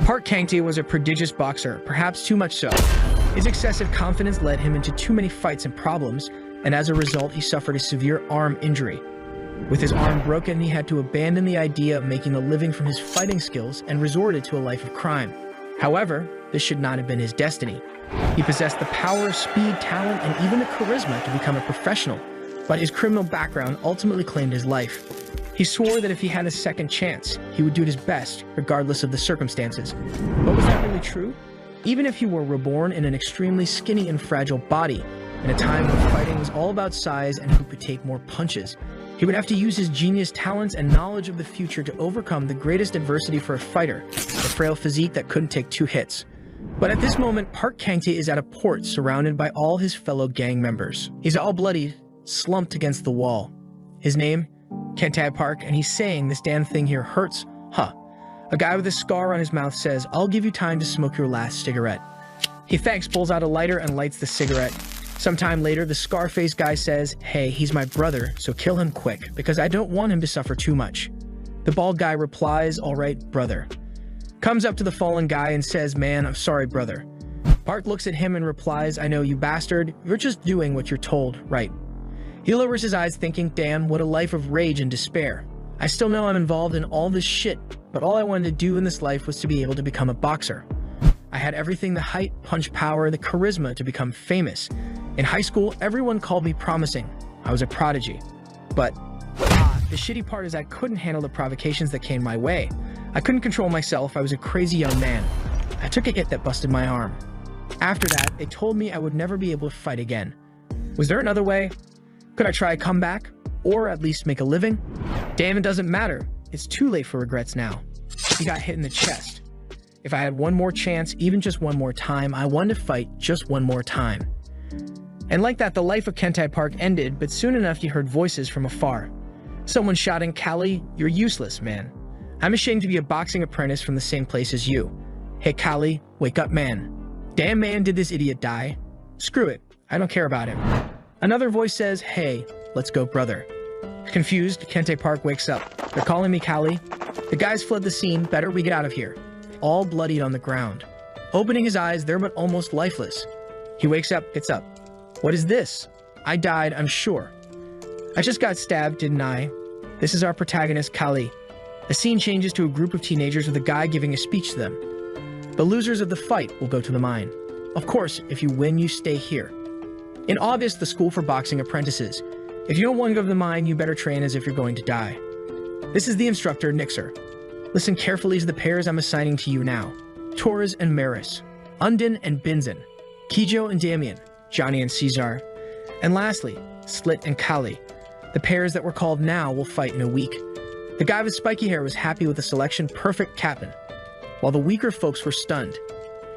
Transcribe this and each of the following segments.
Park Kangtae was a prodigious boxer, perhaps too much so. His excessive confidence led him into too many fights and problems, and as a result, he suffered a severe arm injury. With his arm broken, he had to abandon the idea of making a living from his fighting skills and resorted to a life of crime. However, this should not have been his destiny. He possessed the power, speed, talent, and even the charisma to become a professional, but his criminal background ultimately claimed his life. He swore that if he had a second chance, he would do his best, regardless of the circumstances. But was that really true? Even if he were reborn in an extremely skinny and fragile body, in a time when fighting was all about size and who could take more punches, he would have to use his genius talents and knowledge of the future to overcome the greatest adversity for a fighter, a frail physique that couldn't take 2 hits. But at this moment, Park Kangtae is at a port surrounded by all his fellow gang members. He's all bloody, slumped against the wall. His name? Kangtae Park, and he's saying, "This damn thing here hurts, huh?" A guy with a scar on his mouth says, "I'll give you time to smoke your last cigarette." He thanks, pulls out a lighter, and lights the cigarette. Sometime later, the scar-faced guy says, "Hey, he's my brother, so kill him quick, because I don't want him to suffer too much." The bald guy replies, "All right, brother." Comes up to the fallen guy and says, "Man, I'm sorry, brother." Park looks at him and replies, "I know, you bastard. You're just doing what you're told, right?" He lowers his eyes thinking, "Damn, what a life of rage and despair. I still know I'm involved in all this shit, but all I wanted to do in this life was to be able to become a boxer. I had everything, the height, punch power, the charisma to become famous. In high school, everyone called me promising. I was a prodigy. But the shitty part is I couldn't handle the provocations that came my way. I couldn't control myself. I was a crazy young man. I took a hit that busted my arm. After that, they told me I would never be able to fight again. Was there another way? Could I try a comeback? Or at least make a living? Damn, it doesn't matter. It's too late for regrets now." He got hit in the chest. "If I had one more chance, even just one more time, I wanted to fight just one more time." And like that, the life of Kangtae Park ended, but soon enough he heard voices from afar. Someone shouting, "Kali, you're useless, man. I'm ashamed to be a boxing apprentice from the same place as you. Hey, Kali, wake up, man. Damn, man, did this idiot die? Screw it, I don't care about him." Another voice says, "Hey, let's go, brother." Confused, Kangtae Park wakes up. "They're calling me, Kali. The guys fled the scene, better we get out of here." All bloodied on the ground. Opening his eyes, they're but almost lifeless. He wakes up, gets up. "What is this? I died, I'm sure. I just got stabbed, didn't I? This is our protagonist, Kali." The scene changes to a group of teenagers with a guy giving a speech to them. "The losers of the fight will go to the mine. Of course, if you win, you stay here. In August, the school for boxing apprentices. If you don't want to go to the mine, you better train as if you're going to die. This is the instructor, Nixer. Listen carefully to the pairs I'm assigning to you now. Torres and Maris, Undin and Binzen, Kijo and Damien, Johnny and Caesar. And lastly, Slit and Kali. The pairs that were called now will fight in a week." The guy with spiky hair was happy with the selection, perfect captain, while the weaker folks were stunned.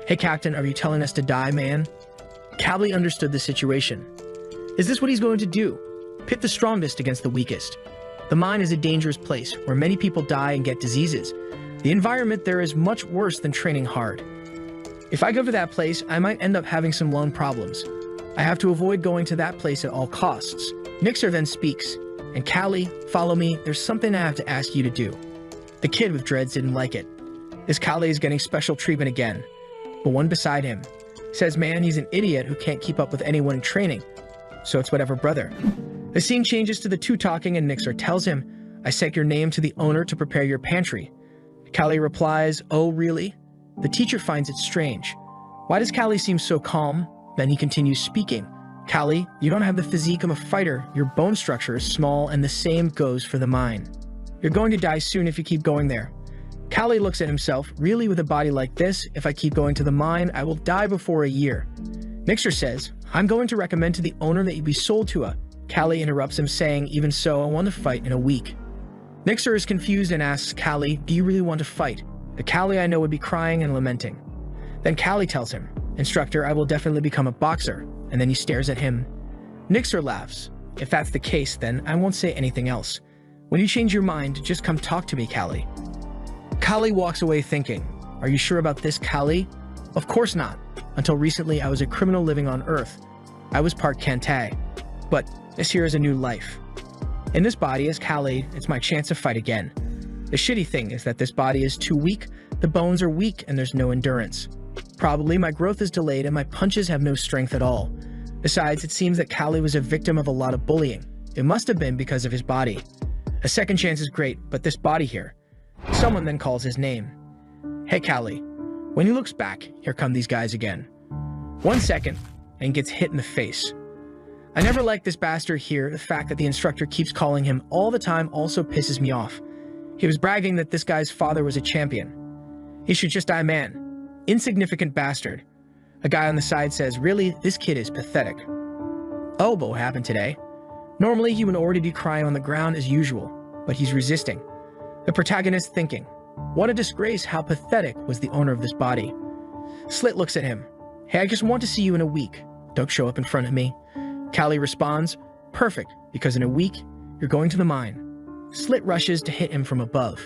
"Hey, Captain, are you telling us to die, man?" Kali understood the situation. Is this what he's going to do? Pit the strongest against the weakest? The mine is a dangerous place where many people die and get diseases. The environment there is much worse than training hard. If I go to that place, I might end up having some lung problems. I have to avoid going to that place at all costs. Nixer then speaks. "And Kali, follow me, there's something I have to ask you to do." The kid with dreads didn't like it. This Kali is getting special treatment again. But one beside him says, "Man, he's an idiot who can't keep up with anyone in training. So it's whatever, brother." The scene changes to the two talking and Nixer tells him, "I sent your name to the owner to prepare your pantry." Kali replies, "Oh, really?" The teacher finds it strange. Why does Kali seem so calm? Then he continues speaking. "Kali, you don't have the physique of a fighter. Your bone structure is small and the same goes for the mine. You're going to die soon if you keep going there." Kali looks at himself. "Really, with a body like this, if I keep going to the mine, I will die before a year." Nixer says, "I'm going to recommend to the owner that you be sold to a..." Kali interrupts him saying, "Even so, I want to fight in a week." Nixer is confused and asks Kali, "Do you really want to fight?" The Kali I know would be crying and lamenting. Then Kali tells him, "Instructor, I will definitely become a boxer." And then he stares at him. Nixer laughs. "If that's the case, then I won't say anything else. When you change your mind, just come talk to me, Kali." Kali walks away thinking, "Are you sure about this, Kali?" Of course not. Until recently, I was a criminal living on Earth. I was part Kangtae. But this here is a new life. In this body as Kali, it's my chance to fight again. The shitty thing is that this body is too weak, The bones are weak and there's no endurance. Probably my growth is delayed and my punches have no strength at all. Besides, it seems that Callie was a victim of a lot of bullying. It must have been because of his body. A second chance is great, but this body here. Someone then calls his name. Hey Callie. When he looks back, here come these guys again. 1 second, and gets hit in the face. I never liked this bastard here. The fact that the instructor keeps calling him all the time also pisses me off. He was bragging that this guy's father was a champion. He should just die, man. Insignificant bastard. A guy on the side says, really, this kid is pathetic. Oh, but what happened today? Normally, he would already be crying on the ground as usual, but he's resisting. The protagonist thinking, what a disgrace, how pathetic was the owner of this body. Slit looks at him. Hey, I just want to see you in a week. Don't show up in front of me. Callie responds, perfect, because in a week, you're going to the mine. Slit rushes to hit him from above.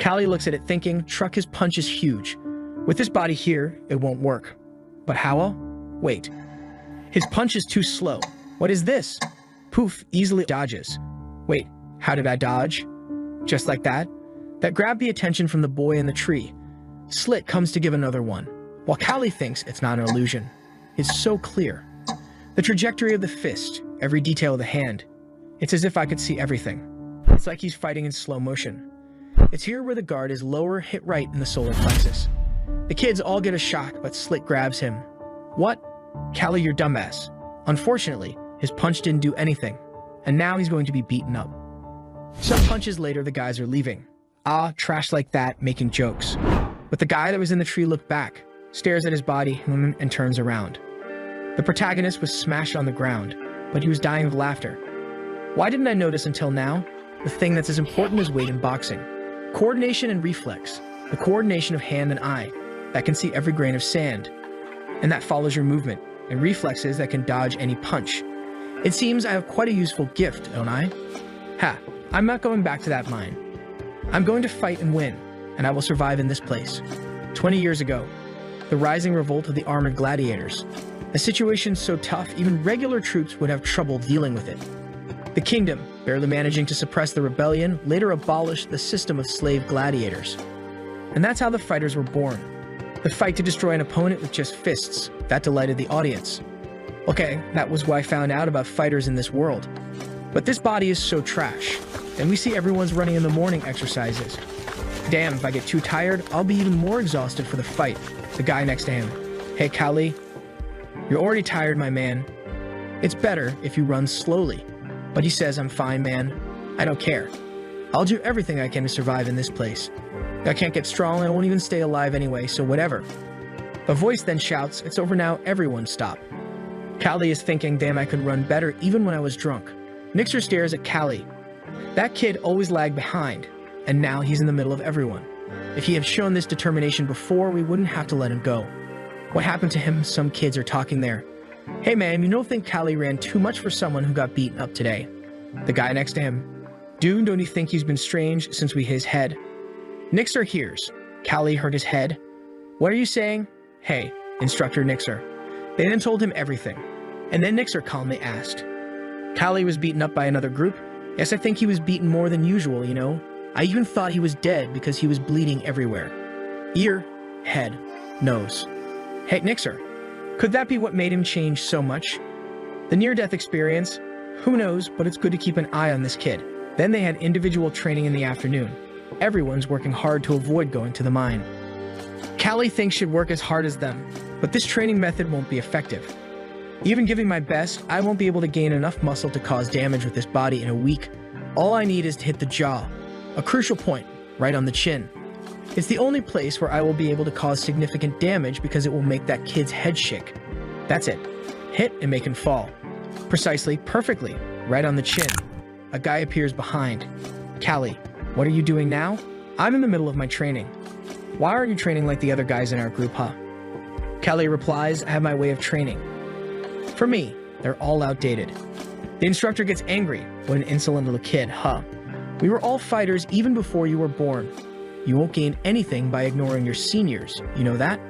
Callie looks at it thinking, truck, his punch is huge. With this body here, it won't work. But Howell? Wait. His punch is too slow. What is this? Poof, easily dodges. Wait, how did I dodge? Just like that? That grabbed the attention from the boy in the tree. Slit comes to give another one, while Callie thinks it's not an illusion. It's so clear. The trajectory of the fist, every detail of the hand. It's as if I could see everything. It's like he's fighting in slow motion. It's here where the guard is lower, hit right in the solar plexus. The kids all get a shock, but Slit grabs him. What? Callie, you're dumbass. Unfortunately, his punch didn't do anything, and now he's going to be beaten up. Some punches later, the guys are leaving. Ah, trash like that, making jokes. But the guy that was in the tree looked back, stares at his body, and turns around. The protagonist was smashed on the ground, but he was dying of laughter. Why didn't I notice until now? The thing that's as important as weight in boxing. Coordination and reflex. The coordination of hand and eye that can see every grain of sand, and that follows your movement, and reflexes that can dodge any punch. It seems I have quite a useful gift, don't I? Ha, I'm not going back to that mine. I'm going to fight and win, and I will survive in this place. 20 years ago, the rising revolt of the armored gladiators. A situation so tough, even regular troops would have trouble dealing with it. The kingdom, barely managing to suppress the rebellion, later abolished the system of slave gladiators. And that's how the fighters were born. The fight to destroy an opponent with just fists. That delighted the audience. Okay, that was why I found out about fighters in this world. But this body is so trash. And we see everyone's running in the morning exercises. Damn, if I get too tired, I'll be even more exhausted for the fight. The guy next to him. Hey, Callie. You're already tired, my man. It's better if you run slowly. But he says, I'm fine, man. I don't care. I'll do everything I can to survive in this place. I can't get strong and I won't even stay alive anyway, so whatever. A voice then shouts, it's over now, everyone stop. Callie is thinking, damn, I could run better even when I was drunk. Nixer stares at Callie. That kid always lagged behind, and now he's in the middle of everyone. If he had shown this determination before, we wouldn't have to let him go. What happened to him? Some kids are talking there. Hey man, you don't think Callie ran too much for someone who got beaten up today? The guy next to him. Dude, don't you think he's been strange since we hit his head? Nixer hears. Callie hurt his head. What are you saying? Hey, Instructor Nixer. They then told him everything. And then Nixer calmly asked. Callie was beaten up by another group? Yes, I think he was beaten more than usual, you know. I even thought he was dead because he was bleeding everywhere. Ear, head, nose. Hey, Nixer. Could that be what made him change so much? The near-death experience? Who knows, but it's good to keep an eye on this kid. Then they had individual training in the afternoon. Everyone's working hard to avoid going to the mine. Callie thinks she'd work as hard as them, but this training method won't be effective. Even giving my best, I won't be able to gain enough muscle to cause damage with this body in a week. All I need is to hit the jaw, a crucial point, right on the chin. It's the only place where I will be able to cause significant damage because it will make that kid's head shake. That's it. Hit and make him fall. Precisely, perfectly, right on the chin. A guy appears behind. Callie, what are you doing now? I'm in the middle of my training. Why aren't you training like the other guys in our group, huh? Callie replies, I have my way of training. For me, they're all outdated. The instructor gets angry. What an insolent little kid, huh? We were all fighters even before you were born. You won't gain anything by ignoring your seniors, you know that?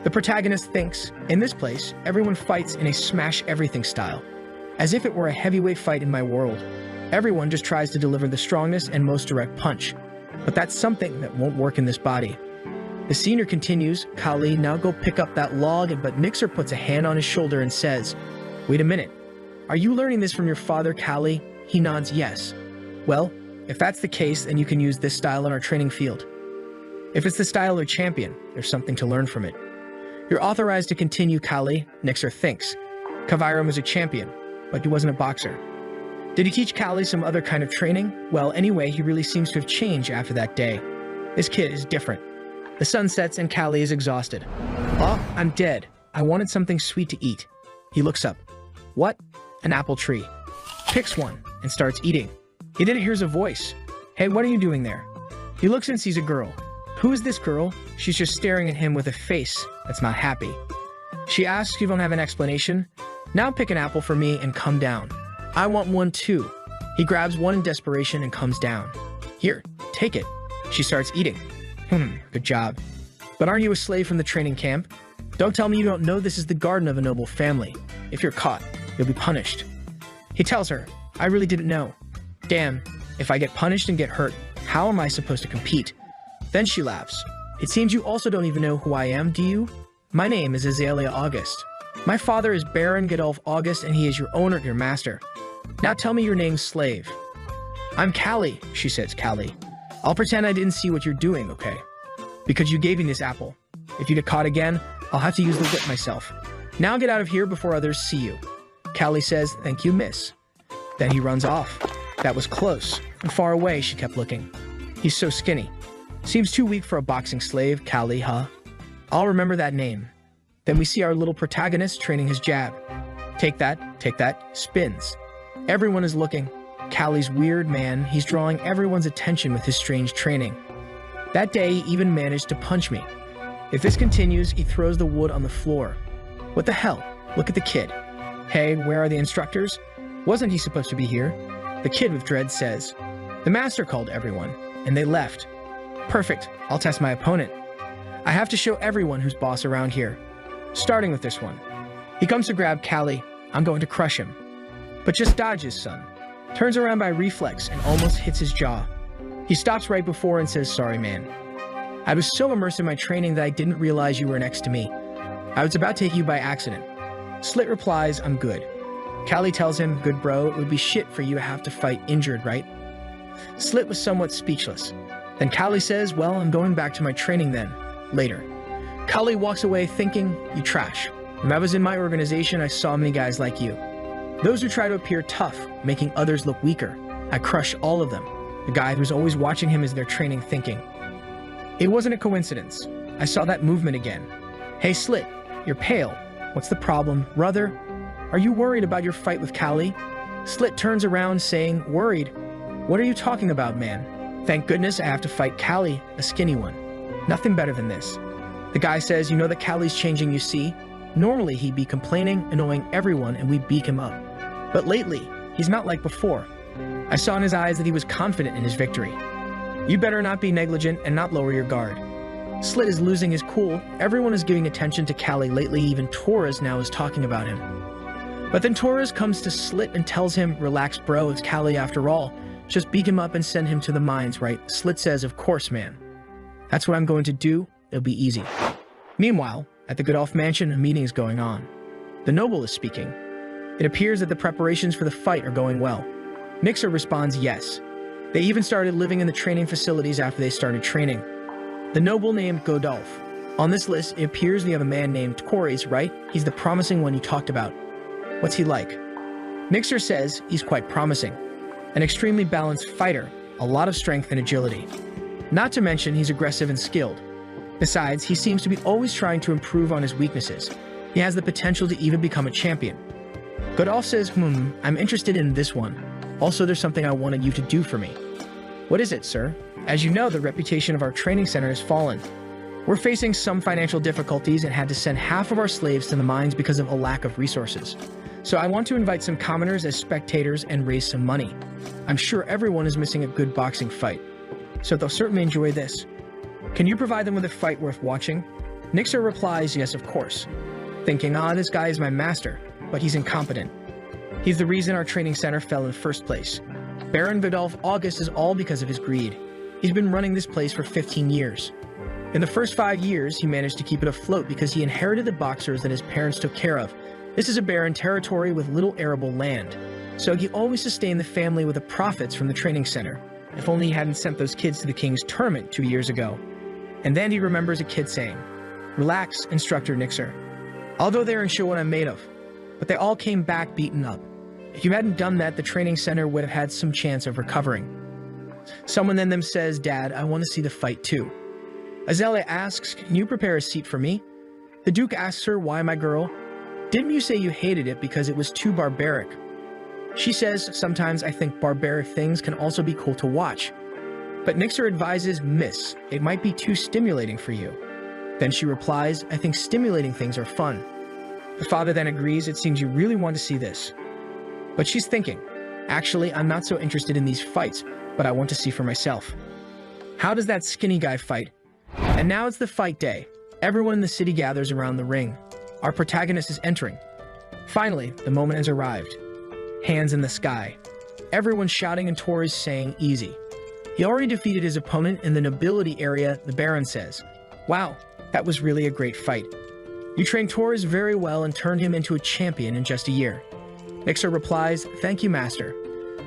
The protagonist thinks, in this place, everyone fights in a smash-everything style, as if it were a heavyweight fight in my world. Everyone just tries to deliver the strongest and most direct punch, but that's something that won't work in this body. The senior continues, Kali, now go pick up that log, but Nixer puts a hand on his shoulder and says, wait a minute. Are you learning this from your father, Kali? He nods yes. Well, if that's the case, then you can use this style in our training field. If it's the style or champion, there's something to learn from it. You're authorized to continue, Kali, Nixer thinks. Kaviram was a champion, but he wasn't a boxer. Did he teach Kali some other kind of training? Well, anyway, he really seems to have changed after that day. This kid is different. The sun sets and Kali is exhausted. Oh, I'm dead. I wanted something sweet to eat. He looks up. What? An apple tree. Picks one and starts eating. He then hears a voice. Hey, what are you doing there? He looks and sees a girl. Who is this girl? She's just staring at him with a face that's not happy. She asks if you don't have an explanation. Now pick an apple for me and come down. I want one too. He grabs one in desperation and comes down. Here, take it. She starts eating. Good job. But aren't you a slave from the training camp? Don't tell me you don't know this is the garden of a noble family. If you're caught, you'll be punished. He tells her, I really didn't know. Damn, if I get punished and get hurt, how am I supposed to compete? Then she laughs. It seems you also don't even know who I am, do you? My name is Azalea August. My father is Baron Godolph August and he is your owner, your master. Now tell me your name's slave. I'm Kali, she says, Kali. I'll pretend I didn't see what you're doing, okay? Because you gave me this apple. If you get caught again, I'll have to use the whip myself. Now get out of here before others see you. Kali says, thank you, miss. Then he runs off. That was close. And far away, she kept looking. He's so skinny. Seems too weak for a boxing slave, Kali, huh? I'll remember that name. Then we see our little protagonist training his jab. Take that, spins. Everyone is looking. Kali's weird, man. He's drawing everyone's attention with his strange training. That day, he even managed to punch me. If this continues, he throws the wood on the floor. What the hell? Look at the kid. Hey, where are the instructors? Wasn't he supposed to be here? The kid with dread says. The master called everyone, and they left. Perfect. I'll test my opponent. I have to show everyone who's boss around here. Starting with this one. He comes to grab Kali. I'm going to crush him. But just dodges, son. Turns around by reflex and almost hits his jaw. He stops right before and says, sorry, man. I was so immersed in my training that I didn't realize you were next to me. I was about to hit you by accident. Slit replies, I'm good. Kali tells him, good bro, it would be shit for you to have to fight injured, right? Slit was somewhat speechless. Then Kali says, well, I'm going back to my training then. Later. Kali walks away thinking, you trash. When I was in my organization, I saw many guys like you. Those who try to appear tough, making others look weaker. I crush all of them. The guy who's always watching him as they're training thinking. It wasn't a coincidence. I saw that movement again. Hey Slit, you're pale. What's the problem, brother? Are you worried about your fight with Kali? Slit turns around saying, worried? What are you talking about, man? Thank goodness I have to fight Kali, a skinny one. Nothing better than this. The guy says, you know that Kali's changing, you see? Normally he'd be complaining, annoying everyone, and we'd beat him up. But lately, he's not like before. I saw in his eyes that he was confident in his victory. You better not be negligent and not lower your guard. Slit is losing his cool. Everyone is giving attention to Kali lately. Even Torres now is talking about him. But then Torres comes to Slit and tells him, relax bro, it's Kali after all. Just beat him up and send him to the mines, right? Slit says, of course, man. That's what I'm going to do. It'll be easy. Meanwhile, at the Godolph mansion, a meeting is going on. The noble is speaking. It appears that the preparations for the fight are going well. Nixer responds yes. They even started living in the training facilities after they started training. The noble named Godolph. On this list, it appears we have a man named Corys, right? He's the promising one you talked about. What's he like? Nixer says he's quite promising. An extremely balanced fighter, a lot of strength and agility. Not to mention he's aggressive and skilled. Besides, he seems to be always trying to improve on his weaknesses. He has the potential to even become a champion. Godolph says, I'm interested in this one. Also, there's something I wanted you to do for me. What is it, sir? As you know, the reputation of our training center has fallen. We're facing some financial difficulties and had to send half of our slaves to the mines because of a lack of resources. So I want to invite some commoners as spectators and raise some money. I'm sure everyone is missing a good boxing fight, so they'll certainly enjoy this. Can you provide them with a fight worth watching? Nixer replies, yes, of course. Thinking, this guy is my master, but he's incompetent. He's the reason our training center fell in the first place. Baron Godolph August is all because of his greed. He's been running this place for 15 years. In the first 5 years, he managed to keep it afloat because he inherited the boxers that his parents took care of. This is a barren territory with little arable land, so he always sustained the family with the profits from the training center. If only he hadn't sent those kids to the king's tournament 2 years ago. And then he remembers a kid saying, "Relax, Instructor Nixer. Although they didn't show what I'm made of, but they all came back beaten up. If you hadn't done that, the training center would have had some chance of recovering." Someone then says, "Dad, I want to see the fight too." Azalea asks, "Can you prepare a seat for me?" The Duke asks her, "Why, my girl? Didn't you say you hated it because it was too barbaric?" She says, "Sometimes I think barbaric things can also be cool to watch." But Nixer advises, "Miss, it might be too stimulating for you." Then she replies, "I think stimulating things are fun." The father then agrees, "It seems you really want to see this." But she's thinking, "Actually, I'm not so interested in these fights, but I want to see for myself." How does that skinny guy fight? And now it's the fight day. Everyone in the city gathers around the ring. Our protagonist is entering. Finally, the moment has arrived. Hands in the sky. Everyone's shouting and Tor is saying, "Easy." He already defeated his opponent in the nobility area, the Baron says. "Wow, that was really a great fight. You trained Torres very well and turned him into a champion in just a year." Nixer replies, "Thank you, Master."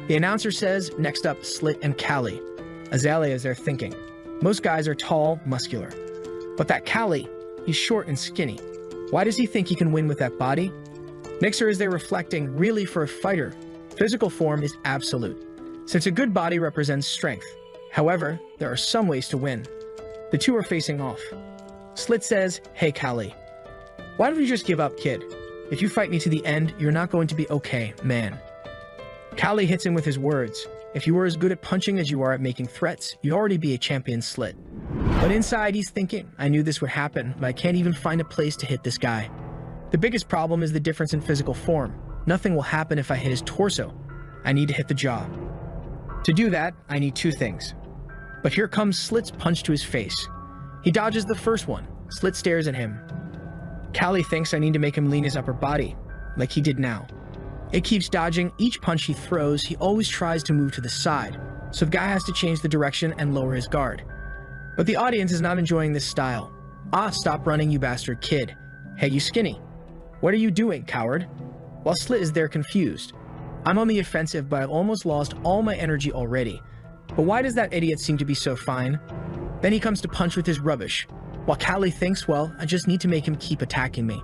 The announcer says, "Next up, Slit and Callie." Azalea is there thinking. Most guys are tall, muscular. But that Callie, he's short and skinny. Why does he think he can win with that body? Nixer is there reflecting, really for a fighter, physical form is absolute, since a good body represents strength. However, there are some ways to win. The two are facing off. Slit says, "Hey Callie, why don't you just give up, kid? If you fight me to the end, you're not going to be okay, man." Callie hits him with his words. "If you were as good at punching as you are at making threats, you'd already be a champion, Slit." But inside he's thinking, "I knew this would happen, but I can't even find a place to hit this guy." The biggest problem is the difference in physical form. Nothing will happen if I hit his torso. I need to hit the jaw. To do that, I need 2 things. But here comes Slit's punch to his face. He dodges the first one. Slit stares at him. Callie thinks I need to make him lean his upper body, like he did now. It keeps dodging. Each punch he throws, he always tries to move to the side, so the guy has to change the direction and lower his guard. But the audience is not enjoying this style. "Ah, stop running, you bastard kid. Hey, you skinny. What are you doing, coward?" While Slit is there confused. "I'm on the offensive, but I've almost lost all my energy already. But why does that idiot seem to be so fine?" Then he comes to punch with his rubbish, while Callie thinks, "Well, I just need to make him keep attacking me.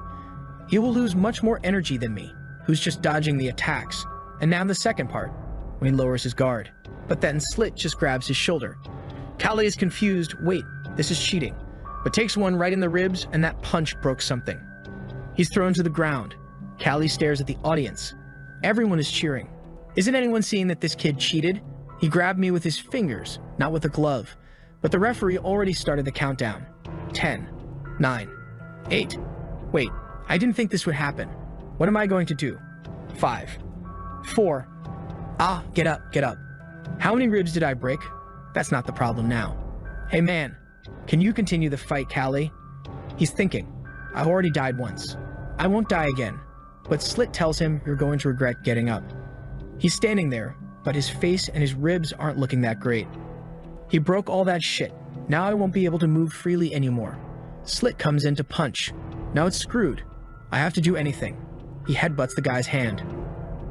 He will lose much more energy than me, who's just dodging the attacks." And now the second part, when he lowers his guard. But then Slit just grabs his shoulder. Callie is confused. Wait, this is cheating. But takes one right in the ribs, and that punch broke something. He's thrown to the ground. Callie stares at the audience. Everyone is cheering. Isn't anyone seeing that this kid cheated? He grabbed me with his fingers, not with a glove. But the referee already started the countdown. 10, 9, 8. Wait, I didn't think this would happen. What am I going to do? 5, 4. Ah, get up, get up. How many ribs did I break? That's not the problem now. Hey man, can you continue the fight, Callie? He's thinking, I already died once. I won't die again. But Slit tells him you're going to regret getting up. He's standing there, but his face and his ribs aren't looking that great. He broke all that shit. Now I won't be able to move freely anymore. Slit comes in to punch. Now it's screwed. I have to do anything. He headbutts the guy's hand.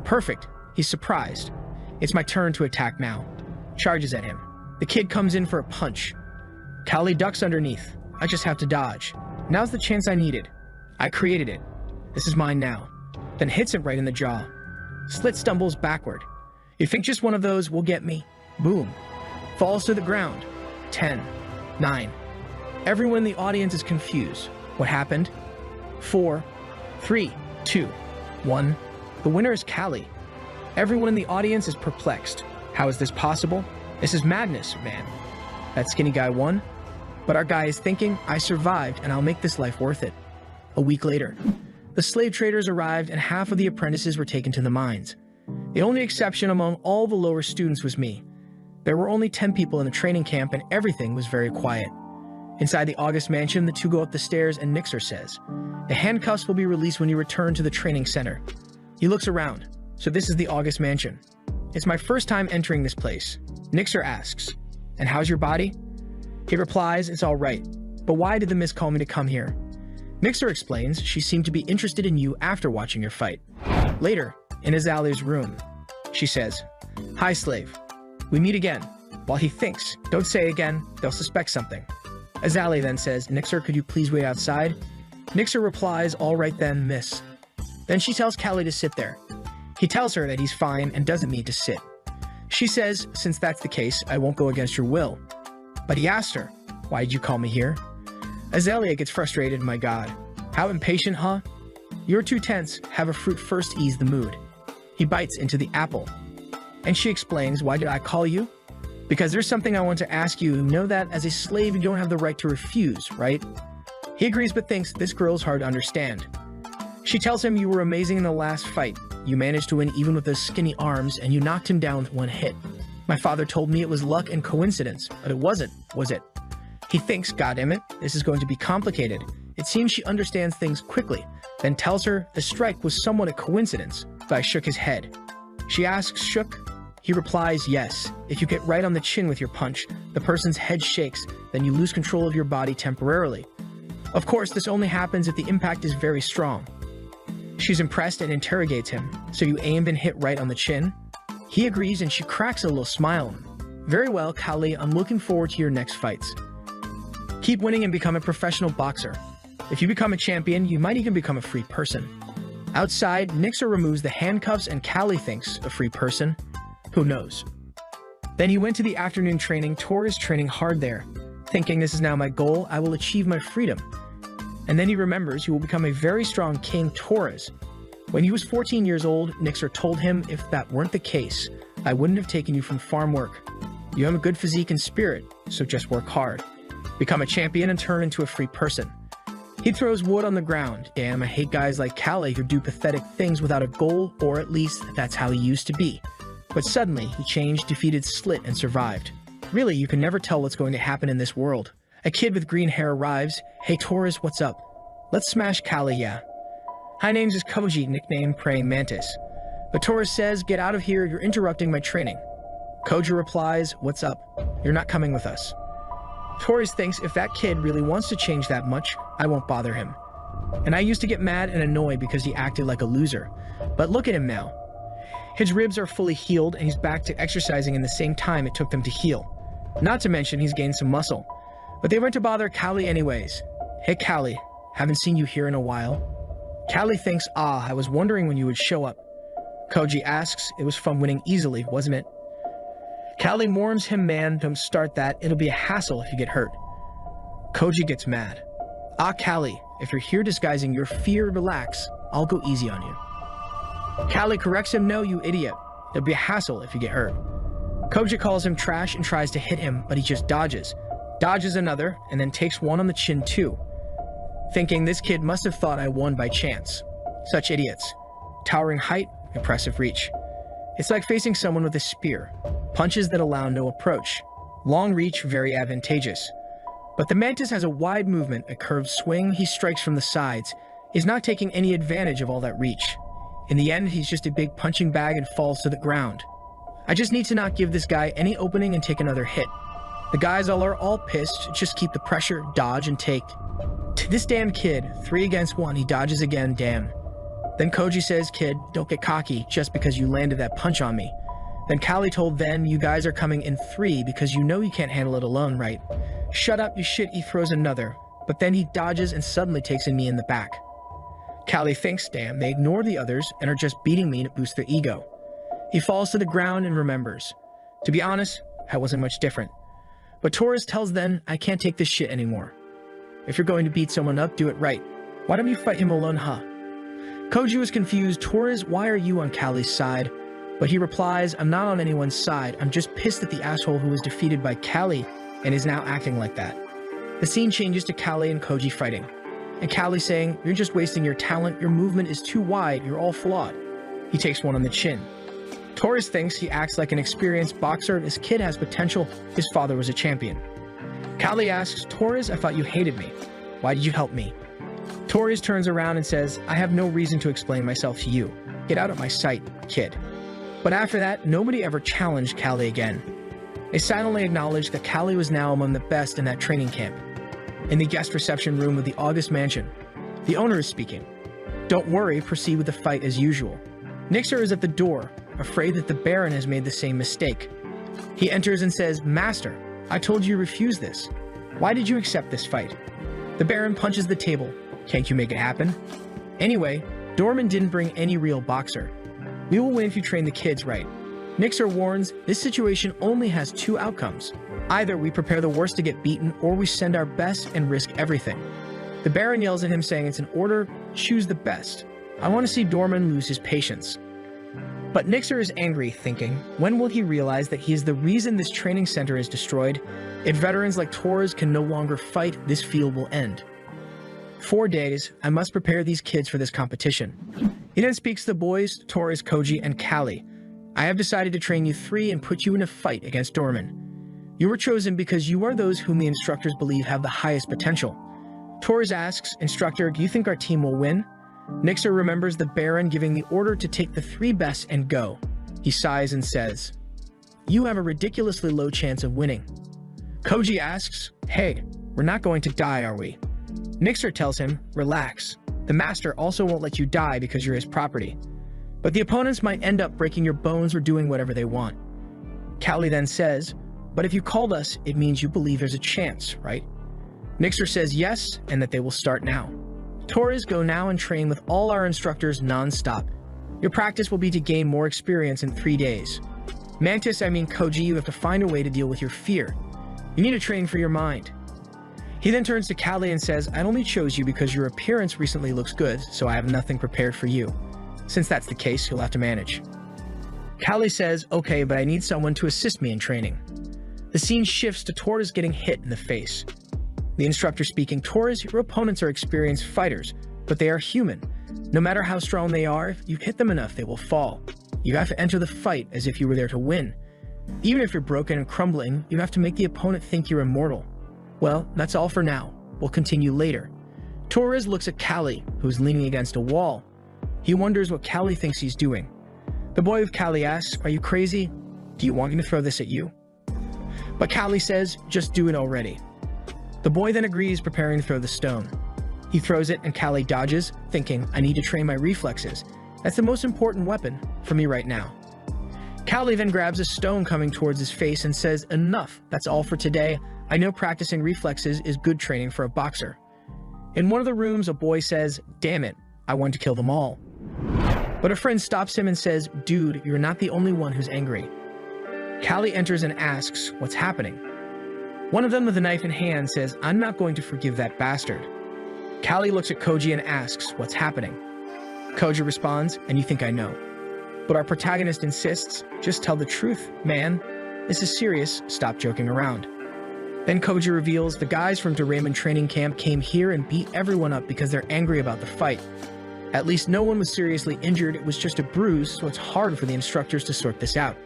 Perfect. He's surprised. It's my turn to attack now. Charges at him. The kid comes in for a punch. Callie ducks underneath. I just have to dodge. Now's the chance I needed. I created it. This is mine now. Then hits him right in the jaw. Slit stumbles backward. You think just one of those will get me? Boom. Falls to the ground. 10, 9. Everyone in the audience is confused. What happened? 4, 3, 2, 1. The winner is Callie. Everyone in the audience is perplexed. How is this possible? This is madness, man. That skinny guy won? But our guy is thinking, I survived and I'll make this life worth it. A week later, the slave traders arrived and half of the apprentices were taken to the mines. The only exception among all the lower students was me. There were only 10 people in the training camp and everything was very quiet. Inside the August mansion, the two go up the stairs and Nixer says, the handcuffs will be released when you return to the training center. He looks around. So this is the August mansion. It's my first time entering this place. Nixer asks, and how's your body? He replies, it's all right. But why did the miss call me to come here? Nixer explains she seemed to be interested in you after watching your fight. Later, in Azalea's room, she says, "Hi, slave. We meet again." While he thinks, "Don't say again, they'll suspect something." Azalea then says, "Nixer, could you please wait outside?" Nixer replies, "All right then, miss." Then she tells Callie to sit there. He tells her that he's fine and doesn't need to sit. She says, "Since that's the case, I won't go against your will." But he asks her, "Why did you call me here?" Azalea gets frustrated. "My God, how impatient, huh? You're too tense. Have a fruit first, ease the mood." He bites into the apple. And she explains, "Why did I call you? Because there's something I want to ask you. You know that as a slave, you don't have the right to refuse, right?" He agrees but thinks this girl's hard to understand. She tells him, "You were amazing in the last fight. You managed to win even with those skinny arms, and you knocked him down with one hit. My father told me it was luck and coincidence, but it wasn't, was it?" He thinks, "Goddammit, this is going to be complicated." It seems she understands things quickly, then tells her the strike was somewhat a coincidence, but I shook his head. She asks, "Shook?" He replies, "Yes. If you get right on the chin with your punch, the person's head shakes, then you lose control of your body temporarily. Of course, this only happens if the impact is very strong." She's impressed and interrogates him, "So you aimed and hit right on the chin?" He agrees and she cracks a little smile. "Very well, Callie, I'm looking forward to your next fights. Keep winning and become a professional boxer. If you become a champion, you might even become a free person." Outside, Nixer removes the handcuffs and Callie thinks, a free person? Who knows? Then he went to the afternoon training. Tor is training hard there, thinking, "This is now my goal, I will achieve my freedom." And then he remembers he will become a very strong king, Torres. When he was 14 years old, Nixer told him, "If that weren't the case, I wouldn't have taken you from farm work. You have a good physique and spirit, so just work hard. Become a champion and turn into a free person." He throws wood on the ground. "Damn, I hate guys like Callie who do pathetic things without a goal, or at least that's how he used to be." But suddenly, he changed, defeated Slit, and survived. Really, you can never tell what's going to happen in this world. A kid with green hair arrives. "Hey, Torres, what's up? Let's smash Callie, yeah." "Hi, name's is Koji, nickname Praying Mantis." But Torres says, "Get out of here, you're interrupting my training." Koji replies, "What's up? You're not coming with us." Torres thinks if that kid really wants to change that much, I won't bother him. And I used to get mad and annoyed because he acted like a loser. But look at him now. His ribs are fully healed and he's back to exercising in the same time it took them to heal. Not to mention he's gained some muscle. But they went to bother Callie anyways. "Hey Callie, haven't seen you here in a while." Callie thinks, I was wondering when you would show up." Koji asks, "It was fun winning easily, wasn't it?" Callie warns him, "Man, don't start that. It'll be a hassle if you get hurt." Koji gets mad. Callie, if you're here disguising your fear, relax. I'll go easy on you." Callie corrects him, "No, you idiot. It'll be a hassle if you get hurt." Koji calls him trash and tries to hit him, but he just dodges another, and then takes one on the chin too. Thinking this kid must have thought I won by chance. Such idiots. Towering height, impressive reach. It's like facing someone with a spear. Punches that allow no approach. Long reach, very advantageous. But the Mantis has a wide movement, a curved swing. He strikes from the sides. He's not taking any advantage of all that reach. In the end, he's just a big punching bag and falls to the ground. I just need to not give this guy any opening and take another hit. The guys are all pissed, just keep the pressure, dodge, and take. To this damn kid, 3 against 1, he dodges again, damn. Then Koji says, "Kid, don't get cocky just because you landed that punch on me." Then Callie told them, "You guys are coming in 3 because you know you can't handle it alone, right?" "Shut up, you shit," he throws another. But then he dodges and suddenly takes a knee in the back. Callie thinks, damn, they ignore the others and are just beating me to boost their ego. He falls to the ground and remembers. To be honest, I wasn't much different. But Torres tells them, "I can't take this shit anymore. If you're going to beat someone up, do it right. Why don't you fight him alone, huh?" Koji was confused. "Torres, why are you on Callie's side?" But he replies, "I'm not on anyone's side. I'm just pissed at the asshole who was defeated by Callie and is now acting like that." The scene changes to Callie and Koji fighting. And Callie saying, "You're just wasting your talent. Your movement is too wide. You're all flawed." He takes one on the chin. Torres thinks he acts like an experienced boxer. This kid has potential. His father was a champion. Callie asks, "Torres, I thought you hated me. Why did you help me?" Torres turns around and says, "I have no reason to explain myself to you. Get out of my sight, kid." But after that, nobody ever challenged Callie again. They silently acknowledged that Callie was now among the best in that training camp. In the guest reception room of the August mansion, the owner is speaking. Don't worry, proceed with the fight as usual. Nixer is at the door, afraid that the Baron has made the same mistake. He enters and says, Master, I told you refuse this. Why did you accept this fight? The Baron punches the table. Can't you make it happen? Anyway, Dorman didn't bring any real boxer. We will win if you train the kids right. Nixer warns, this situation only has two outcomes. Either we prepare the worst to get beaten, or we send our best and risk everything. The Baron yells at him saying it's an order, choose the best. I want to see Dorman lose his patience. But Nixer is angry, thinking, when will he realize that he is the reason this training center is destroyed? If veterans like Torres can no longer fight, this field will end. 4 days, I must prepare these kids for this competition. He then speaks to the boys, Torres, Koji, and Callie. I have decided to train you 3 and put you in a fight against Dorman. You were chosen because you are those whom the instructors believe have the highest potential. Torres asks, Instructor, do you think our team will win? Nixer remembers the Baron giving the order to take the 3 best and go. He sighs and says, You have a ridiculously low chance of winning. Koji asks, Hey, we're not going to die, are we? Nixer tells him, Relax. The Master also won't let you die because you're his property. But the opponents might end up breaking your bones or doing whatever they want. Callie then says, But if you called us, it means you believe there's a chance, right? Nixer says yes, and that they will start now. Torres, go now and train with all our instructors non-stop. Your practice will be to gain more experience in 3 days. Mantis, Koji, you have to find a way to deal with your fear. You need to train for your mind. He then turns to Callie and says, I only chose you because your appearance recently looks good, so I have nothing prepared for you. Since that's the case, you'll have to manage. Callie says, okay, but I need someone to assist me in training. The scene shifts to Torres getting hit in the face. The instructor speaking, Torres, your opponents are experienced fighters, but they are human. No matter how strong they are, if you hit them enough, they will fall. You have to enter the fight as if you were there to win. Even if you're broken and crumbling, you have to make the opponent think you're immortal. Well, that's all for now. We'll continue later. Torres looks at Callie, who's leaning against a wall. He wonders what Callie thinks he's doing. The boy with Callie asks, Are you crazy? Do you want me to throw this at you? But Callie says, Just do it already. The boy then agrees, preparing to throw the stone. He throws it and Callie dodges, thinking, I need to train my reflexes. That's the most important weapon for me right now. Callie then grabs a stone coming towards his face and says, Enough, that's all for today. I know practicing reflexes is good training for a boxer. In one of the rooms, a boy says, Damn it, I want to kill them all. But a friend stops him and says, Dude, you're not the only one who's angry. Callie enters and asks, What's happening? One of them with a knife in hand says, I'm not going to forgive that bastard. Callie looks at Koji and asks, What's happening? Koji responds, And you think I know. But our protagonist insists, Just tell the truth, man. This is serious, stop joking around. Then Koji reveals the guys from Doraemon training camp came here and beat everyone up because they're angry about the fight. At least no one was seriously injured, it was just a bruise, so it's hard for the instructors to sort this out.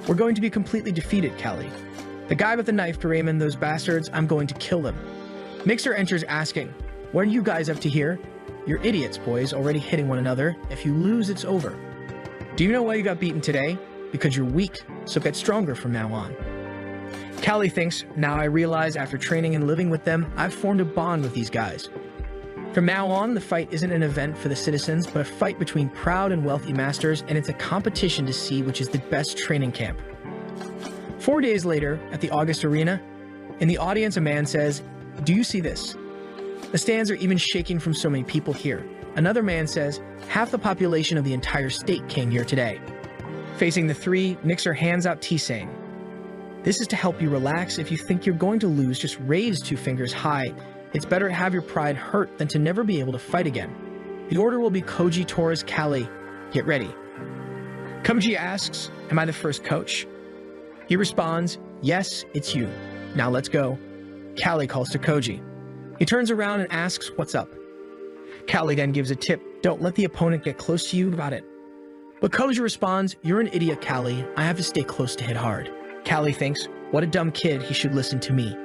We're going to be completely defeated, Callie. The guy with the knife, Doraemon, those bastards, I'm going to kill them. Mixer enters asking, What are you guys up to here? You're idiots, boys, already hitting one another. If you lose, it's over. Do you know why you got beaten today? Because you're weak, so get stronger from now on. Callie thinks, Now I realize after training and living with them, I've formed a bond with these guys. From now on, the fight isn't an event for the citizens, but a fight between proud and wealthy masters, and it's a competition to see which is the best training camp. 4 days later, at the August Arena, in the audience a man says, Do you see this? The stands are even shaking from so many people here. Another man says, Half the population of the entire state came here today. Facing the 3, Nixer hands out tea saying, This is to help you relax. If you think you're going to lose, just raise 2 fingers high. It's better to have your pride hurt than to never be able to fight again. The order will be Koji, Torres, Callie. Get ready. Koji asks, Am I the first coach? He responds, Yes, it's you. Now let's go. Callie calls to Koji. He turns around and asks, What's up? Callie then gives a tip, Don't let the opponent get close to you, got it? But Koji responds, You're an idiot, Callie. I have to stay close to hit hard. Callie thinks, What a dumb kid, he should listen to me.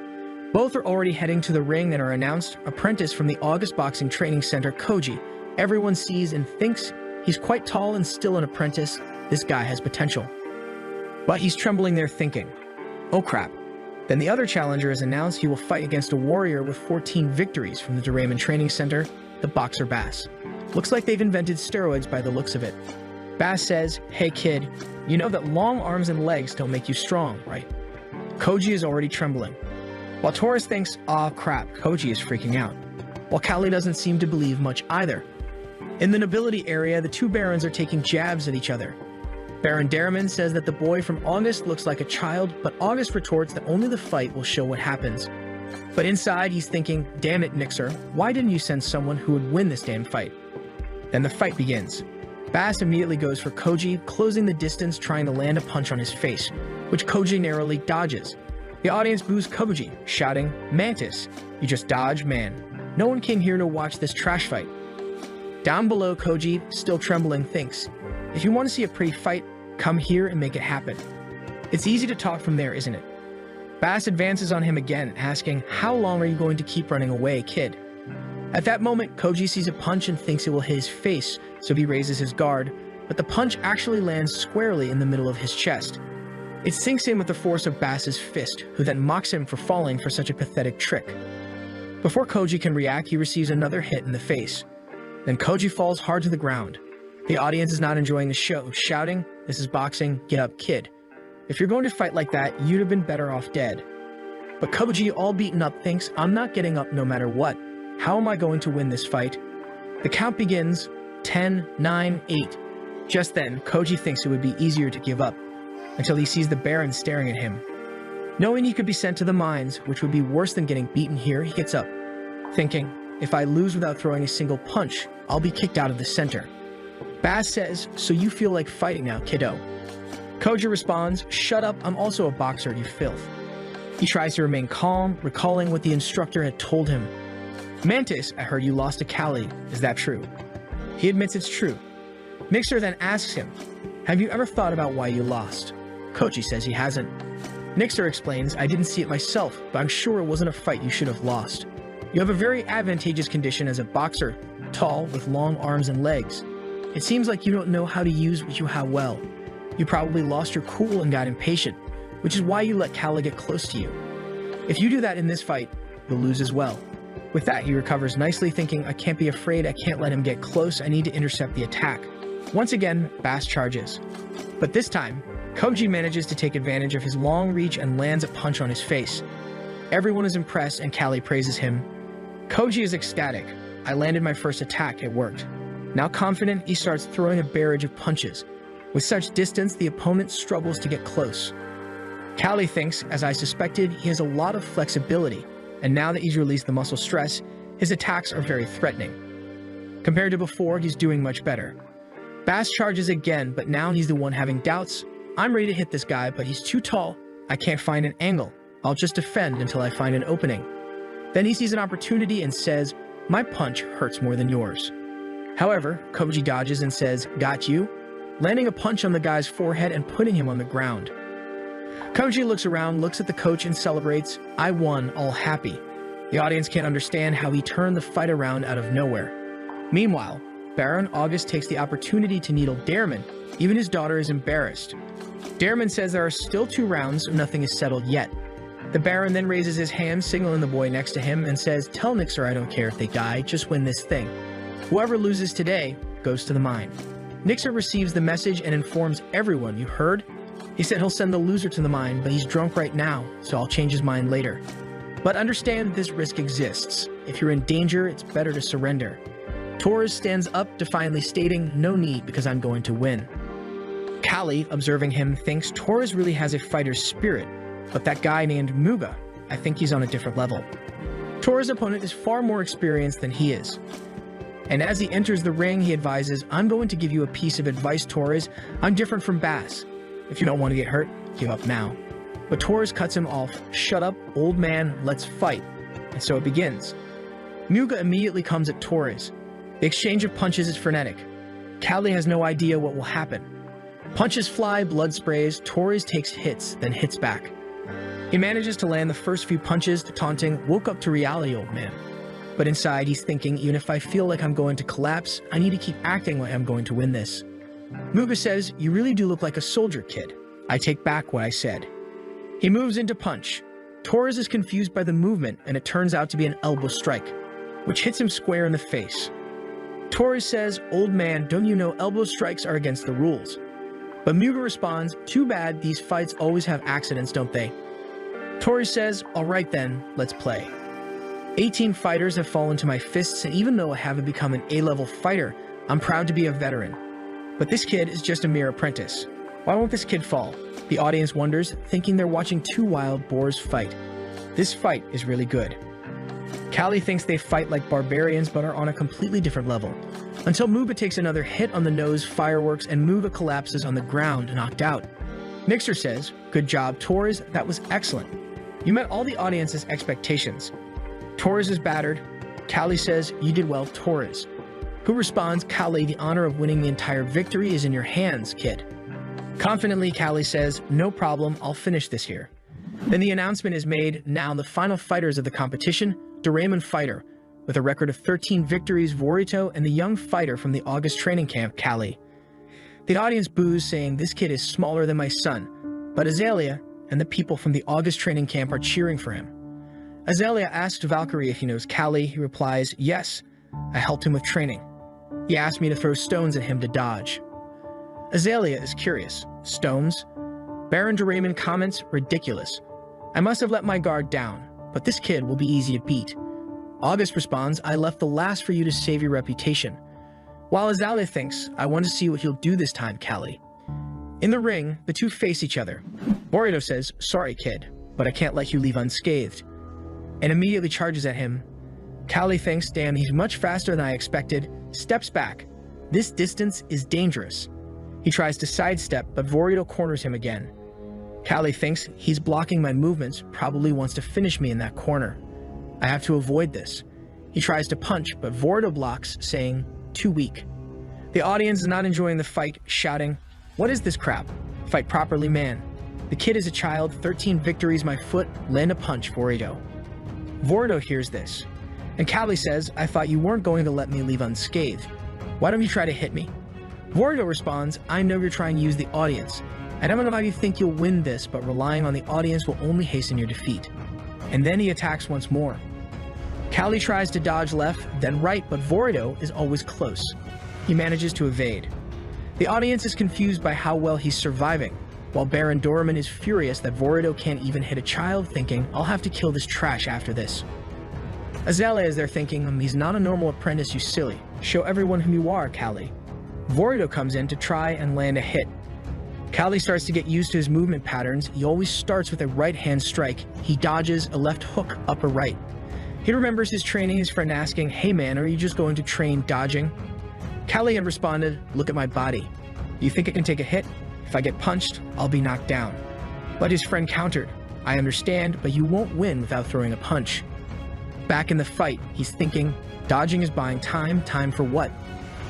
Both are already heading to the ring and are announced, apprentice from the August Boxing Training Center, Koji. Everyone sees and thinks he's quite tall and still an apprentice. This guy has potential. But he's trembling there thinking, Oh crap, Then the other challenger is announced. He will fight against a warrior with 14 victories from the Doraemon Training Center, the boxer Bass. Looks like they've invented steroids by the looks of it. Bass says, "Hey kid, you know that long arms and legs don't make you strong, right?" Koji is already trembling. While Taurus thinks, "Aw crap," Koji is freaking out. While Callie doesn't seem to believe much either. In the nobility area, the two barons are taking jabs at each other. Baron Derriman says that the boy from August looks like a child, but August retorts that only the fight will show what happens. But inside, he's thinking, "Damn it, Nixer, why didn't you send someone who would win this damn fight?" Then the fight begins. Bass immediately goes for Koji, closing the distance, trying to land a punch on his face, which Koji narrowly dodges. The audience boos Koji, shouting, "Mantis, you just dodge, man. No one came here to watch this trash fight." Down below, Koji, still trembling, thinks, "If you want to see a pretty fight, come here and make it happen." It's easy to talk from there, isn't it? Bass advances on him again, asking, "How long are you going to keep running away, kid?" At that moment, Koji sees a punch and thinks it will hit his face, so he raises his guard, but the punch actually lands squarely in the middle of his chest. It sinks in with the force of Bass's fist, who then mocks him for falling for such a pathetic trick. Before Koji can react, he receives another hit in the face. Then Koji falls hard to the ground. The audience is not enjoying the show, shouting, "This is boxing, get up, kid. If you're going to fight like that, you'd have been better off dead." But Koji, all beaten up, thinks, "I'm not getting up no matter what. How am I going to win this fight?" The count begins, 10, 9, 8. Just then, Koji thinks it would be easier to give up, until he sees the Baron staring at him. Knowing he could be sent to the mines, which would be worse than getting beaten here, he gets up, thinking, "If I lose without throwing a single punch, I'll be kicked out of the center." Bass says, "So you feel like fighting now, kiddo?" Koji responds, "Shut up, I'm also a boxer, you filth." He tries to remain calm, recalling what the instructor had told him. "Mantis, I heard you lost to Callie. Is that true?" He admits it's true. Mixer then asks him, "Have you ever thought about why you lost?" Koji says he hasn't. Nixer explains, "I didn't see it myself, but I'm sure it wasn't a fight you should have lost. You have a very advantageous condition as a boxer, tall, with long arms and legs. It seems like you don't know how to use what you have well. You probably lost your cool and got impatient, which is why you let Callie get close to you. If you do that in this fight, you'll lose as well." With that, he recovers nicely, thinking, "I can't be afraid, I can't let him get close, I need to intercept the attack." Once again, Bass charges. But this time, Koji manages to take advantage of his long reach and lands a punch on his face. Everyone is impressed and Callie praises him. Koji is ecstatic. "I landed my first attack, it worked." Now confident, he starts throwing a barrage of punches. With such distance, the opponent struggles to get close. Callie thinks, as I suspected, he has a lot of flexibility, and now that he's released the muscle stress, his attacks are very threatening. Compared to before, he's doing much better. Bass charges again, but now he's the one having doubts. "I'm ready to hit this guy, but he's too tall. I can't find an angle. I'll just defend until I find an opening." Then he sees an opportunity and says, "My punch hurts more than yours." However, Koji dodges and says, "Got you?" landing a punch on the guy's forehead and putting him on the ground. Koji looks around, looks at the coach and celebrates, "I won, all happy." The audience can't understand how he turned the fight around out of nowhere. Meanwhile, Baron August takes the opportunity to needle Derriman. Even his daughter is embarrassed. Derriman says there are still 2 rounds, so nothing is settled yet. The Baron then raises his hand, signaling the boy next to him, and says, "Tell Nixer I don't care if they die, just win this thing. Whoever loses today goes to the mine." Nixer receives the message and informs everyone, "You heard? He said he'll send the loser to the mine, but he's drunk right now, so I'll change his mind later. But understand this risk exists. If you're in danger, it's better to surrender." Taurus stands up, defiantly stating, "No need, because I'm going to win." Callie, observing him, thinks Taurus really has a fighter's spirit, but that guy named Muga, I think he's on a different level. Taurus' opponent is far more experienced than he is. And as he enters the ring, he advises, "I'm going to give you a piece of advice, Taurus. I'm different from Bass. If you don't want to get hurt, give up now." But Taurus cuts him off. "Shut up, old man, let's fight." And so it begins. Muga immediately comes at Taurus. The exchange of punches is frenetic. Callie has no idea what will happen. Punches fly, blood sprays, Taurus takes hits, then hits back. He manages to land the first few punches, taunting, "Woke up to reality, old man." But inside, he's thinking, even if I feel like I'm going to collapse, I need to keep acting like I'm going to win this. Muga says, "You really do look like a soldier, kid. I take back what I said." He moves into punch. Torres is confused by the movement, and it turns out to be an elbow strike, which hits him square in the face. Torres says, "Old man, don't you know elbow strikes are against the rules?" But Muga responds, "Too bad, these fights always have accidents, don't they?" Torres says, "All right then, let's play." 18 fighters have fallen to my fists, and even though I haven't become an A-level fighter, I'm proud to be a veteran. But this kid is just a mere apprentice. Why won't this kid fall? The audience wonders, thinking they're watching two wild boars fight. This fight is really good. Callie thinks they fight like barbarians but are on a completely different level. Until Muga takes another hit on the nose fireworks and Muga collapses on the ground, knocked out. Mixer says, "Good job, Torres, that was excellent. You met all the audience's expectations." Torres is battered. Callie says, "You did well, Torres." Who responds, "Callie, the honor of winning the entire victory is in your hands, kid." Confidently, Callie says, "No problem, I'll finish this here." Then the announcement is made, now the final fighters of the competition, Doraemon Fighter, with a record of 13 victories, Vorito, and the young fighter from the August training camp, Callie. The audience boos, saying, "This kid is smaller than my son," but Azalea and the people from the August training camp are cheering for him. Azalea asks Valkyrie if he knows Callie. He replies, "Yes, I helped him with training. He asked me to throw stones at him to dodge." Azalea is curious. "Stones?" Baron Doraemon comments, "Ridiculous. I must have let my guard down, but this kid will be easy to beat." August responds, "I left the last for you to save your reputation." While Azalea thinks, "I want to see what he'll do this time, Callie." In the ring, the two face each other. Borito says, "Sorry, kid, but I can't let you leave unscathed," and immediately charges at him. Callie thinks, "Damn, he's much faster than I expected," steps back. This distance is dangerous. He tries to sidestep, but Vorito corners him again. Callie thinks, "He's blocking my movements, probably wants to finish me in that corner. I have to avoid this." He tries to punch, but Vorito blocks, saying, "Too weak." The audience is not enjoying the fight, shouting, "What is this crap? Fight properly, man. The kid is a child, 13 victories, my foot, land a punch, Vorito." Vorito hears this, and Callie says, "I thought you weren't going to let me leave unscathed. Why don't you try to hit me?" Vorito responds, "I know you're trying to use the audience. I don't know how you think you'll win this, but relying on the audience will only hasten your defeat." And then he attacks once more. Callie tries to dodge left, then right, but Vorito is always close. He manages to evade. The audience is confused by how well he's surviving, while Baron Doraemon is furious that Vorito can't even hit a child, thinking, "I'll have to kill this trash after this." Azalea is there thinking, "He's not a normal apprentice, you silly. Show everyone who you are, Callie." Vorito comes in to try and land a hit. Callie starts to get used to his movement patterns. He always starts with a right-hand strike. He dodges a left hook, upper right. He remembers his training, his friend asking, "Hey man, are you just going to train dodging?" Callie had responded, "Look at my body. Do you think it can take a hit? If I get punched, I'll be knocked down." But his friend countered, "I understand, but you won't win without throwing a punch." Back in the fight, he's thinking, dodging is buying time. Time for what?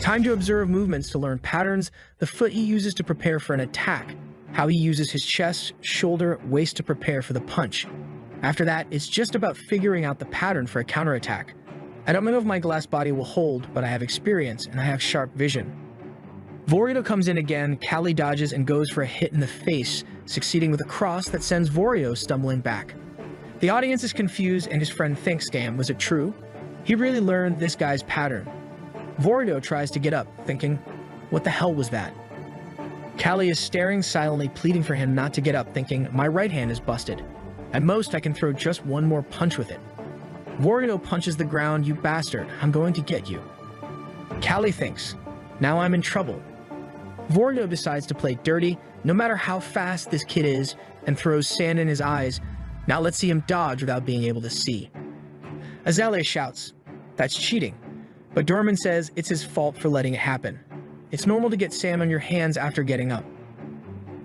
Time to observe movements to learn patterns, the foot he uses to prepare for an attack, how he uses his chest, shoulder, waist to prepare for the punch. After that, it's just about figuring out the pattern for a counterattack. I don't know if my glass body will hold, but I have experience and I have sharp vision. Vorito comes in again. Callie dodges and goes for a hit in the face, succeeding with a cross that sends Vorito stumbling back. The audience is confused and his friend thinks, "Damn, was it true? He really learned this guy's pattern." Vorito tries to get up, thinking, "What the hell was that?" Callie is staring silently, pleading for him not to get up, thinking, "My right hand is busted. At most, I can throw just one more punch with it." Vorito punches the ground. "You bastard, I'm going to get you." Callie thinks, "Now I'm in trouble." Vorito decides to play dirty, no matter how fast this kid is, and throws sand in his eyes. Now let's see him dodge without being able to see. Azalea shouts, "That's cheating." But Doraemon says it's his fault for letting it happen. It's normal to get sand on your hands after getting up.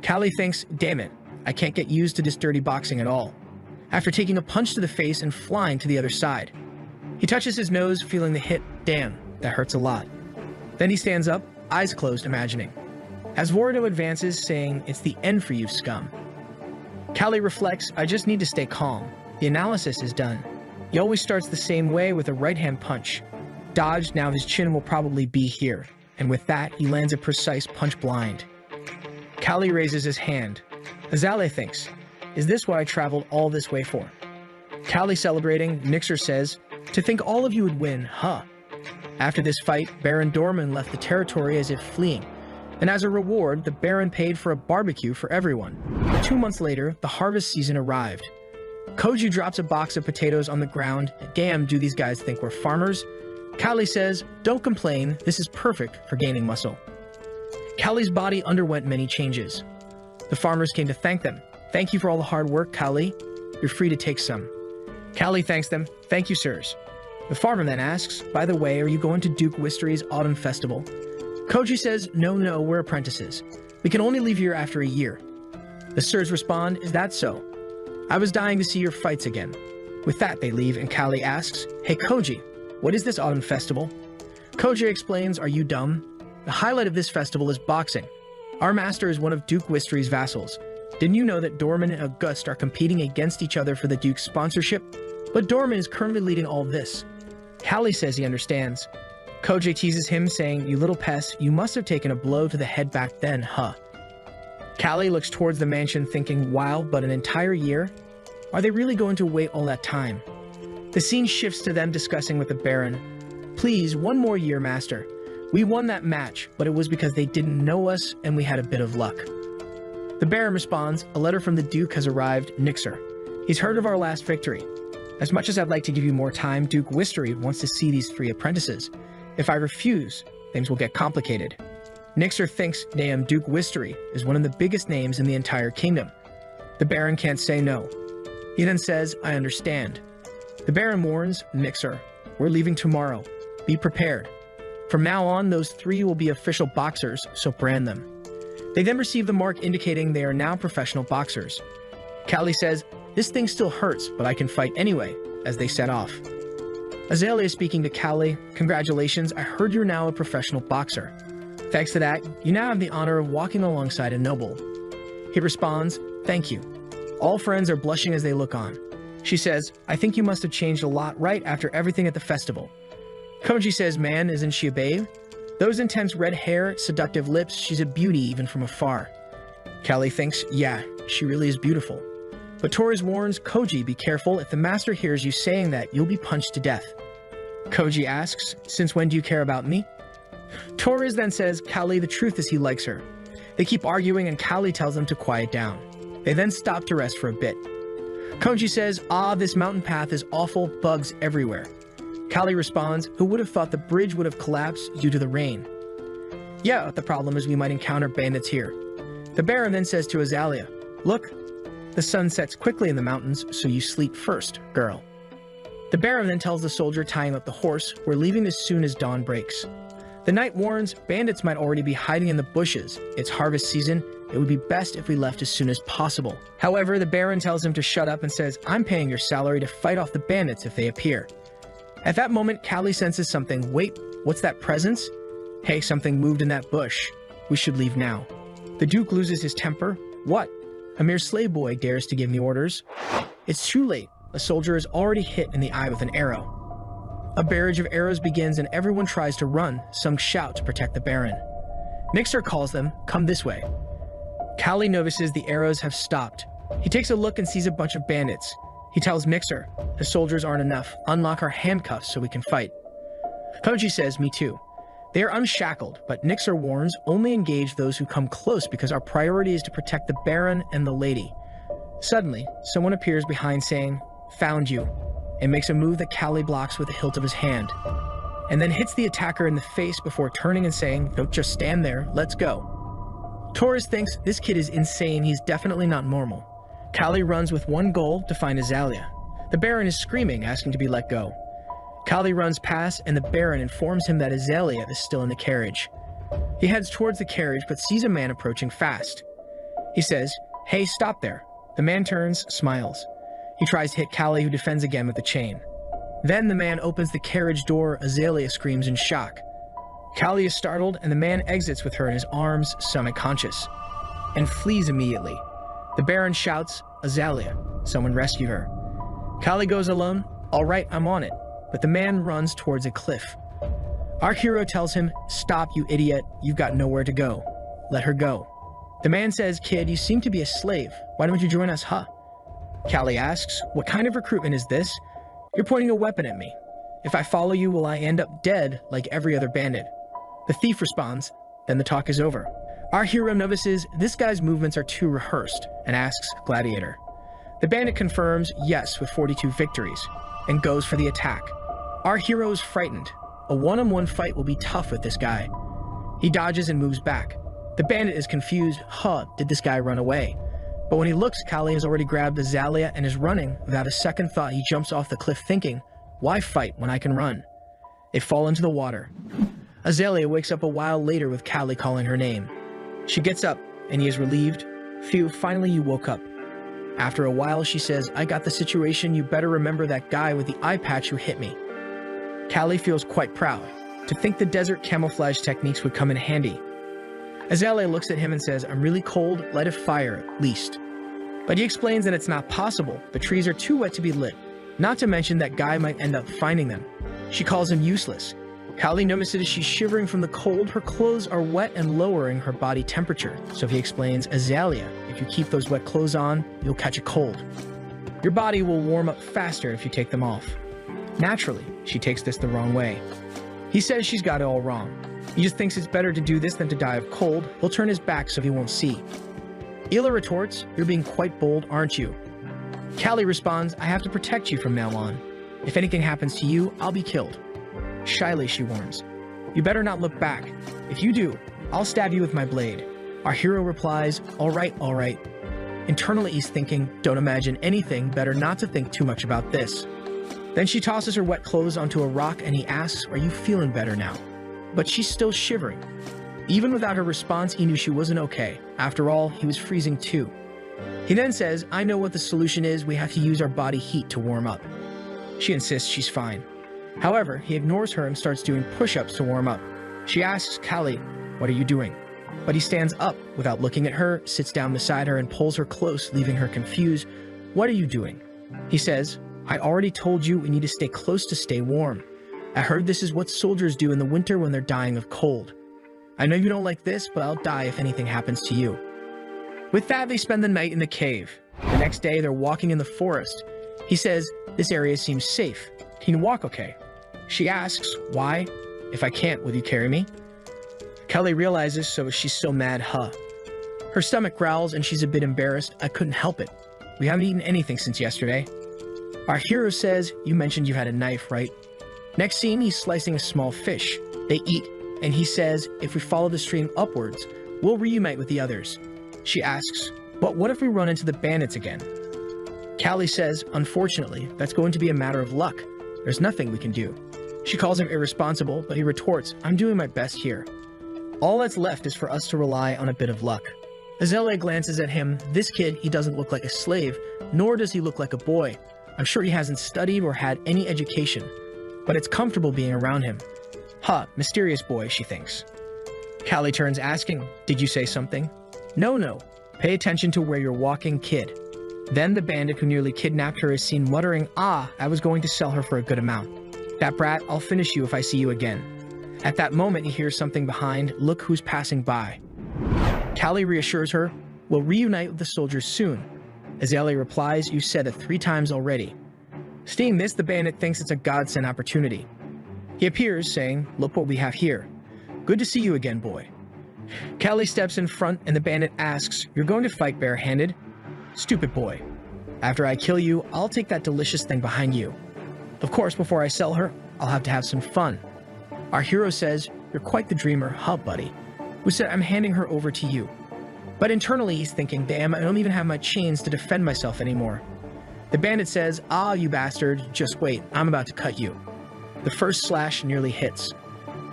Callie thinks, "Damn it, I can't get used to this dirty boxing at all." After taking a punch to the face and flying to the other side. He touches his nose, feeling the hit. Damn, that hurts a lot. Then he stands up, eyes closed, imagining. As Vorito advances, saying, "It's the end for you, scum." Callie reflects, "I just need to stay calm. The analysis is done. He always starts the same way with a right-hand punch. Dodged, now his chin will probably be here. And with that, he lands a precise punch blind." Callie raises his hand. Azalea thinks, "Is this what I traveled all this way for?" Callie celebrating, Nixer says, "To think all of you would win, huh?" After this fight, Baron Dorman left the territory as if fleeing, and as a reward, the Baron paid for a barbecue for everyone. 2 months later, the harvest season arrived. Koji drops a box of potatoes on the ground. Damn, do these guys think we're farmers? Callie says, "Don't complain, this is perfect for gaining muscle." Callie's body underwent many changes. The farmers came to thank them. "Thank you for all the hard work, Callie. You're free to take some." Callie thanks them. "Thank you, sirs." The farmer then asks, "By the way, are you going to Duke Wistery's Autumn Festival?" Koji says, No, we're apprentices. We can only leave here after a year." The sirs respond, "Is that so? I was dying to see your fights again." With that, they leave, and Callie asks, "Hey, Koji, what is this Autumn Festival?" Koji explains, "Are you dumb? The highlight of this festival is boxing. Our master is one of Duke Wistery's vassals. Didn't you know that Dorman and August are competing against each other for the Duke's sponsorship? But Dorman is currently leading all this." Callie says he understands. Koji teases him, saying, "You little pest, you must have taken a blow to the head back then, huh?" Callie looks towards the mansion thinking, wow, but an entire year? Are they really going to wait all that time? The scene shifts to them discussing with the Baron. "Please, one more year, Master. We won that match, but it was because they didn't know us and we had a bit of luck." The Baron responds, "A letter from the Duke has arrived, Nixer. He's heard of our last victory. As much as I'd like to give you more time, Duke Wistery wants to see these 3 apprentices. If I refuse, things will get complicated." Nixer thinks damn Duke Wistery is one of the biggest names in the entire kingdom. The Baron can't say no. He then says, "I understand." The Baron warns Nixer, "We're leaving tomorrow. Be prepared. From now on, those 3 will be official boxers, so brand them." They then receive the mark indicating they are now professional boxers. Callie says, "This thing still hurts, but I can fight anyway," as they set off. Azalea speaking to Callie, "Congratulations, I heard you're now a professional boxer. Thanks to that, you now have the honor of walking alongside a noble." He responds, "Thank you." All friends are blushing as they look on. She says, "I think you must have changed a lot right after everything at the festival." Koji says, "Man, isn't she a babe? Those intense red hair, seductive lips, she's a beauty even from afar." Callie thinks, "Yeah, she really is beautiful." But Torres warns Koji, "Be careful, if the master hears you saying that, you'll be punched to death." Koji asks, "Since when do you care about me?" Torres then says, "Callie, the truth is he likes her." They keep arguing and Callie tells them to quiet down. They then stop to rest for a bit. Koji says, "This mountain path is awful, bugs everywhere." Callie responds, "Who would have thought the bridge would have collapsed due to the rain?" "Yeah, the problem is we might encounter bandits here." The Baron then says to Azalea, "Look, the sun sets quickly in the mountains, so you sleep first, girl." The Baron then tells the soldier tying up the horse, "We're leaving as soon as dawn breaks." The knight warns, "Bandits might already be hiding in the bushes. It's harvest season. It would be best if we left as soon as possible." However, the Baron tells him to shut up and says, "I'm paying your salary to fight off the bandits if they appear." At that moment, Callie senses something. "Wait, what's that presence? Hey, something moved in that bush. We should leave now." The Duke loses his temper. "What? A mere slave boy dares to give me orders." It's too late. A soldier is already hit in the eye with an arrow. A barrage of arrows begins and everyone tries to run. Some shout to protect the Baron. Nixer calls them, "Come this way." Callie notices the arrows have stopped. He takes a look and sees a bunch of bandits. He tells Nixer, "The soldiers aren't enough. Unlock our handcuffs so we can fight." Koji says, "Me too." They are unshackled, but Nixer warns, "Only engage those who come close because our priority is to protect the Baron and the lady." Suddenly, someone appears behind saying, "Found you," and makes a move that Callie blocks with the hilt of his hand, and then hits the attacker in the face before turning and saying, "Don't just stand there, let's go." Torres thinks this kid is insane, he's definitely not normal. Callie runs with one goal, to find Azalea. The Baron is screaming, asking to be let go. Callie runs past, and the Baron informs him that Azalea is still in the carriage. He heads towards the carriage, but sees a man approaching fast. He says, "Hey, stop there." The man turns, smiles. He tries to hit Callie, who defends again with the chain. Then the man opens the carriage door. Azalea screams in shock. Callie is startled, and the man exits with her in his arms, semi-conscious, and flees immediately. The Baron shouts, "Azalea, someone rescue her." Callie goes alone. "All right, I'm on it." But the man runs towards a cliff. Our hero tells him, "Stop, you idiot. You've got nowhere to go. Let her go." The man says, "Kid, you seem to be a slave. Why don't you join us, huh?" Callie asks, "What kind of recruitment is this? You're pointing a weapon at me. If I follow you, will I end up dead like every other bandit?" The thief responds, then the talk is over. Our hero notices this guy's movements are too rehearsed and asks Gladiator. The bandit confirms yes with 42 victories and goes for the attack. Our hero is frightened. A one-on-one fight will be tough with this guy. He dodges and moves back. The bandit is confused. Did this guy run away? But when he looks, Callie has already grabbed Azalea and is running. Without a second thought, he jumps off the cliff thinking, why fight when I can run? They fall into the water. Azalea wakes up a while later with Callie calling her name. She gets up and he is relieved. Phew, finally you woke up. After a while, she says, I got the situation. You better remember that guy with the eye patch who hit me. Callie feels quite proud. To think the desert camouflage techniques would come in handy. Azalea looks at him and says, I'm really cold, light a fire at least. But he explains that it's not possible. The trees are too wet to be lit. Not to mention that guy might end up finding them. She calls him useless. Callie notices she's shivering from the cold. Her clothes are wet and lowering her body temperature. So he explains, Azalea, if you keep those wet clothes on, you'll catch a cold. Your body will warm up faster if you take them off. Naturally, she takes this the wrong way. He says she's got it all wrong. He just thinks it's better to do this than to die of cold. He'll turn his back so he won't see. Hila retorts, you're being quite bold, aren't you? Callie responds, I have to protect you from now on. If anything happens to you, I'll be killed. Shyly, she warns, you better not look back. If you do, I'll stab you with my blade. Our hero replies, all right, all right. Internally, he's thinking, don't imagine anything, better not to think too much about this. Then she tosses her wet clothes onto a rock and he asks, are you feeling better now? But she's still shivering. Even without her response, he knew she wasn't okay. After all, he was freezing too. He then says, I know what the solution is. We have to use our body heat to warm up. She insists she's fine. However, he ignores her and starts doing push-ups to warm up. She asks Callie, what are you doing? But he stands up without looking at her, sits down beside her and pulls her close, leaving her confused. What are you doing? He says, I already told you we need to stay close to stay warm. I heard this is what soldiers do in the winter when they're dying of cold. I know you don't like this, but I'll die if anything happens to you. With that, they spend the night in the cave. The next day, they're walking in the forest. He says, this area seems safe. Can you walk okay? She asks, why? If I can't, will you carry me? Callie realizes, so she's still mad, Her stomach growls and she's a bit embarrassed. I couldn't help it. We haven't eaten anything since yesterday. Our hero says, you mentioned you had a knife, right? Next scene, he's slicing a small fish. They eat, and he says, if we follow the stream upwards, we'll reunite with the others. She asks, but what if we run into the bandits again? Callie says, unfortunately, that's going to be a matter of luck. There's nothing we can do. She calls him irresponsible, but he retorts, I'm doing my best here. All that's left is for us to rely on a bit of luck. Azalea glances at him. This kid, he doesn't look like a slave, nor does he look like a boy. I'm sure he hasn't studied or had any education, but it's comfortable being around him. Mysterious boy, she thinks. Callie turns asking, did you say something? No. Pay attention to where you're walking, kid. Then the bandit who nearly kidnapped her is seen muttering, I was going to sell her for a good amount. That brat, I'll finish you if I see you again. At that moment, he hears something behind. Look who's passing by. Callie reassures her, we'll reunite with the soldiers soon. Azalea replies, you said it 3 times already. Seeing this, the bandit thinks it's a godsend opportunity. He appears, saying, look what we have here. Good to see you again, boy. Callie steps in front and the bandit asks, you're going to fight barehanded? Stupid boy. After I kill you, I'll take that delicious thing behind you. Of course, before I sell her, I'll have to have some fun. Our hero says, you're quite the dreamer, buddy? Who said I'm handing her over to you. But internally he's thinking, damn, I don't even have my chains to defend myself anymore. The bandit says, you bastard, just wait, I'm about to cut you. The first slash nearly hits.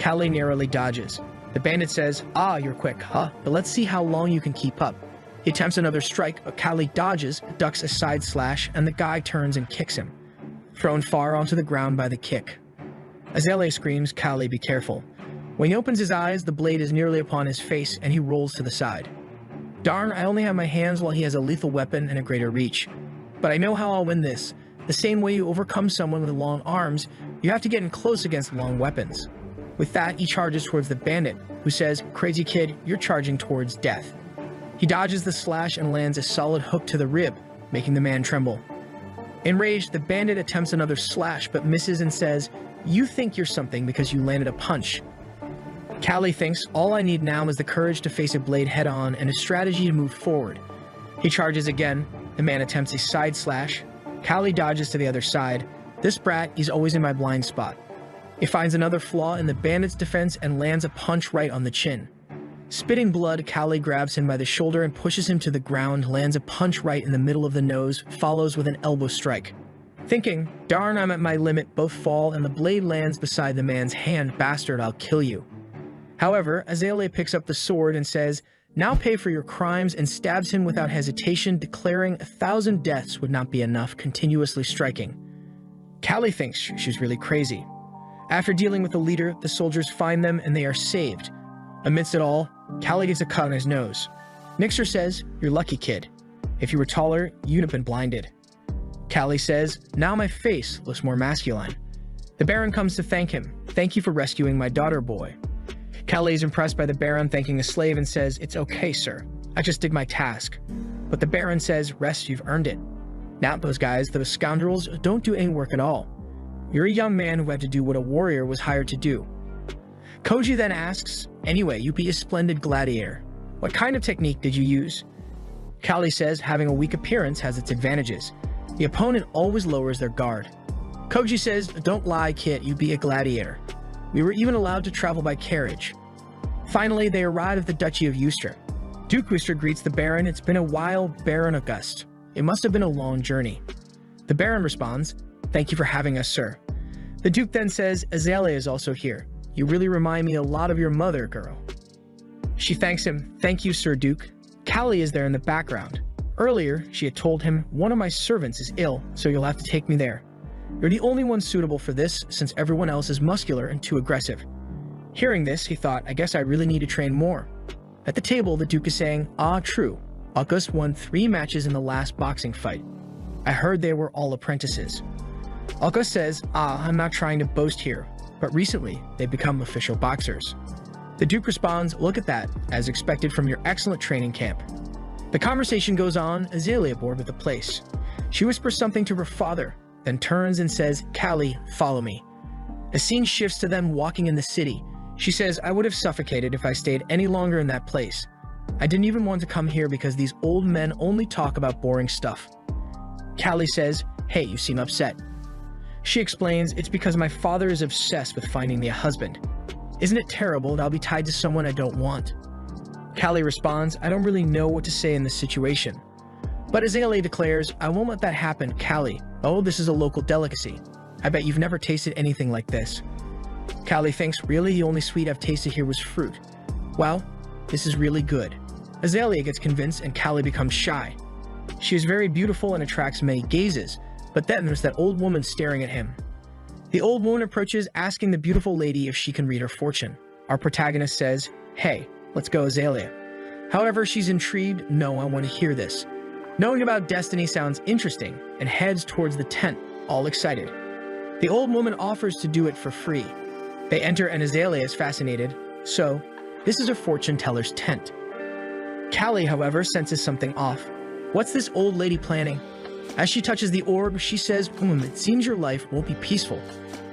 Callie narrowly dodges. The bandit says, you're quick, but let's see how long you can keep up. He attempts another strike, but Callie dodges, ducks a side slash, and the guy turns and kicks him, thrown far onto the ground by the kick. Azalea screams, Callie, be careful. When he opens his eyes, the blade is nearly upon his face, and he rolls to the side. Darn, I only have my hands while he has a lethal weapon and a greater reach. But I know how I'll win this. The same way you overcome someone with long arms, you have to get in close against long weapons. With that, he charges towards the bandit, who says, crazy kid, you're charging towards death. He dodges the slash and lands a solid hook to the rib, making the man tremble. Enraged, the bandit attempts another slash but misses and says, "You think you're something because you landed a punch." Callie thinks, "All I need now is the courage to face a blade head-on and a strategy to move forward." He charges again. The man attempts a side slash. Callie dodges to the other side. "This brat, he's always in my blind spot." He finds another flaw in the bandit's defense and lands a punch right on the chin. Spitting blood, Callie grabs him by the shoulder and pushes him to the ground, lands a punch right in the middle of the nose, follows with an elbow strike. Thinking, "Darn, I'm at my limit," both fall and the blade lands beside the man's hand. "Bastard, I'll kill you." However, Azalea picks up the sword and says, "Now pay for your crimes," and stabs him without hesitation, declaring 1,000 deaths would not be enough, continuously striking. Callie thinks she's really crazy. After dealing with the leader, the soldiers find them and they are saved. Amidst it all, Callie gets a cut on his nose. Nixer says, "You're lucky, kid. If you were taller, you'd have been blinded." Callie says, "Now my face looks more masculine." The Baron comes to thank him. "Thank you for rescuing my daughter, boy." Callie is impressed by the Baron thanking the slave and says, "It's okay, sir. I just did my task." But the Baron says, "Rest, you've earned it. Now those guys, those scoundrels, don't do any work at all. You're a young man who had to do what a warrior was hired to do." Koji then asks, "Anyway, you be a splendid gladiator. What kind of technique did you use?" Callie says having a weak appearance has its advantages. The opponent always lowers their guard. Koji says, "Don't lie, kid, you be a gladiator. We were even allowed to travel by carriage." Finally, they arrive at the Duchy of Eustra. Duke Worcester greets the Baron. "It's been a while, Baron August. It must have been a long journey." The Baron responds, "Thank you for having us, sir." The Duke then says, "Azalea is also here. You really remind me a lot of your mother, girl." She thanks him. "Thank you, Sir Duke." Callie is there in the background. Earlier, she had told him, "One of my servants is ill, so you'll have to take me there. You're the only one suitable for this, since everyone else is muscular and too aggressive." Hearing this, he thought, "I guess I really need to train more." At the table, the Duke is saying, "Ah, true. August won 3 matches in the last boxing fight. I heard they were all apprentices." August says, I'm not trying to boast here, but recently they've become official boxers." The Duke responds, "Look at that, as expected from your excellent training camp." The conversation goes on, Azalea bored with the place. She whispers something to her father, then turns and says, "Callie, follow me." The scene shifts to them walking in the city. She says, "I would have suffocated if I stayed any longer in that place. I didn't even want to come here because these old men only talk about boring stuff." Callie says, "Hey, you seem upset." She explains, "It's because my father is obsessed with finding me a husband. Isn't it terrible that I'll be tied to someone I don't want?" Callie responds, "I don't really know what to say in this situation." But Azalea declares, "I won't let that happen, Callie. Oh, this is a local delicacy. I bet you've never tasted anything like this." Callie thinks, "Really? The only sweet I've tasted here was fruit. Well, this is really good." Azalea gets convinced and Callie becomes shy. She is very beautiful and attracts many gazes, but then there's that old woman staring at him. The old woman approaches, asking the beautiful lady if she can read her fortune. Our protagonist says, "Hey, let's go, Azalea." However, she's intrigued. "No, I want to hear this." Knowing about destiny sounds interesting, and heads towards the tent, all excited. The old woman offers to do it for free. They enter and Azalea is fascinated. So, this is a fortune teller's tent. Callie, however, senses something off. What's this old lady planning? As she touches the orb, she says, It seems your life won't be peaceful.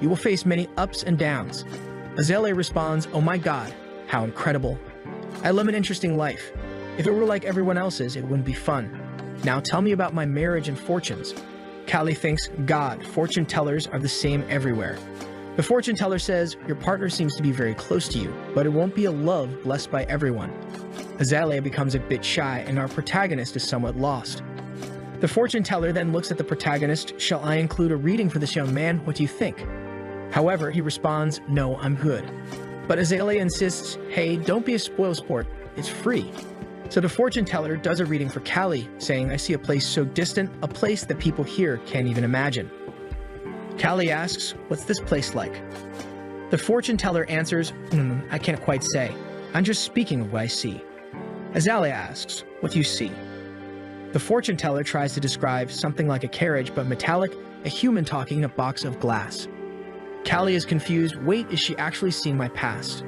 You will face many ups and downs." Azalea responds, "Oh my god, how incredible. I live an interesting life. If it were like everyone else's, it wouldn't be fun. Now tell me about my marriage and fortunes." Callie thinks, "God, fortune tellers are the same everywhere." The fortune teller says, "Your partner seems to be very close to you, but it won't be a love blessed by everyone." Azalea becomes a bit shy, and our protagonist is somewhat lost. The fortune teller then looks at the protagonist. "Shall I include a reading for this young man? What do you think?" However, he responds, "No, I'm good." But Azalea insists, "Hey, don't be a spoilsport. It's free." So the fortune teller does a reading for Callie, saying, "I see a place so distant, a place that people here can't even imagine." Callie asks, "What's this place like?" The fortune teller answers, I can't quite say. I'm just speaking of what I see." Azalea asks, "What do you see?" The fortune teller tries to describe something like a carriage, but metallic, a human talking in a box of glass. Callie is confused. Wait, is she actually seeing my past?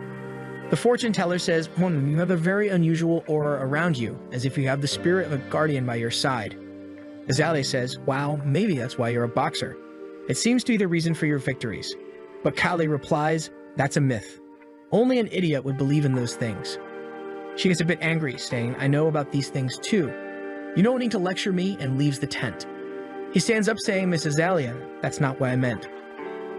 The fortune teller says, You have a very unusual aura around you, as if you have the spirit of a guardian by your side." Azalea says, wow, maybe that's why you're a boxer. It seems to be the reason for your victories. But Callie replies, that's a myth. Only an idiot would believe in those things. She gets a bit angry, saying, I know about these things too. You don't need to lecture me, and leaves the tent. He stands up saying, Miss Azalea, that's not what I meant.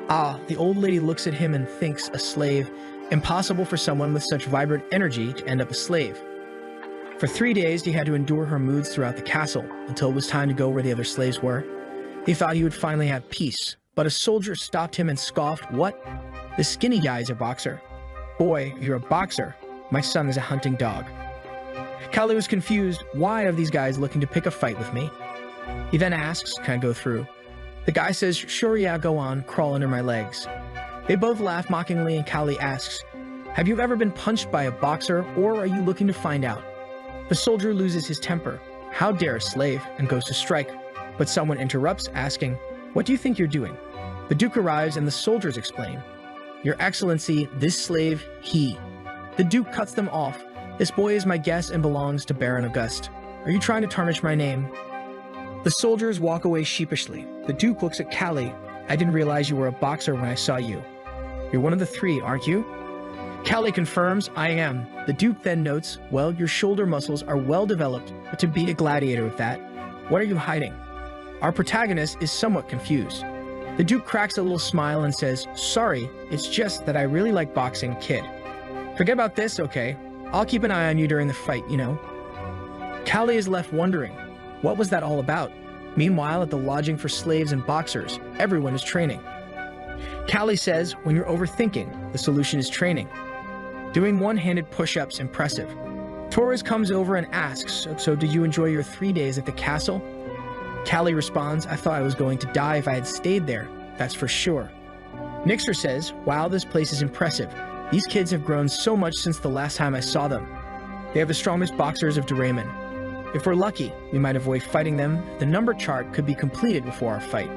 Ah, the old lady looks at him and thinks, a slave. Impossible for someone with such vibrant energy to end up a slave. For 3 days, he had to endure her moods throughout the castle, until it was time to go where the other slaves were. He thought he would finally have peace, but a soldier stopped him and scoffed, what? The skinny guy is a boxer. Boy, you're a boxer. My son is a hunting dog. Callie was confused. Why are these guys looking to pick a fight with me? He then asks, can I go through? The guy says, sure, yeah, go on, crawl under my legs. They both laugh mockingly, and Callie asks, have you ever been punched by a boxer, or are you looking to find out? The soldier loses his temper. How dare a slave, and goes to strike. But someone interrupts, asking, what do you think you're doing? The Duke arrives, and the soldiers explain, Your Excellency, this slave, he. The Duke cuts them off. This boy is my guest and belongs to Baron Auguste. Are you trying to tarnish my name? The soldiers walk away sheepishly. The Duke looks at Callie. I didn't realize you were a boxer when I saw you. You're one of the three, aren't you? Callie confirms, I am. The Duke then notes, well, your shoulder muscles are well developed, but to beat a gladiator with that, what are you hiding? Our protagonist is somewhat confused. The Duke cracks a little smile and says, sorry, it's just that I really like boxing, kid. Forget about this, okay? I'll keep an eye on you during the fight, you know. Callie is left wondering, what was that all about? Meanwhile, at the lodging for slaves and boxers, everyone is training. Callie says, when you're overthinking, the solution is training. Doing one-handed push-ups, impressive. Torres comes over and asks, so did you enjoy your 3 days at the castle? Callie responds, I thought I was going to die if I had stayed there, that's for sure. Nixer says, wow, this place is impressive. These kids have grown so much since the last time I saw them. They have the strongest boxers of Doraemon. If we're lucky, we might avoid fighting them. The number chart could be completed before our fight.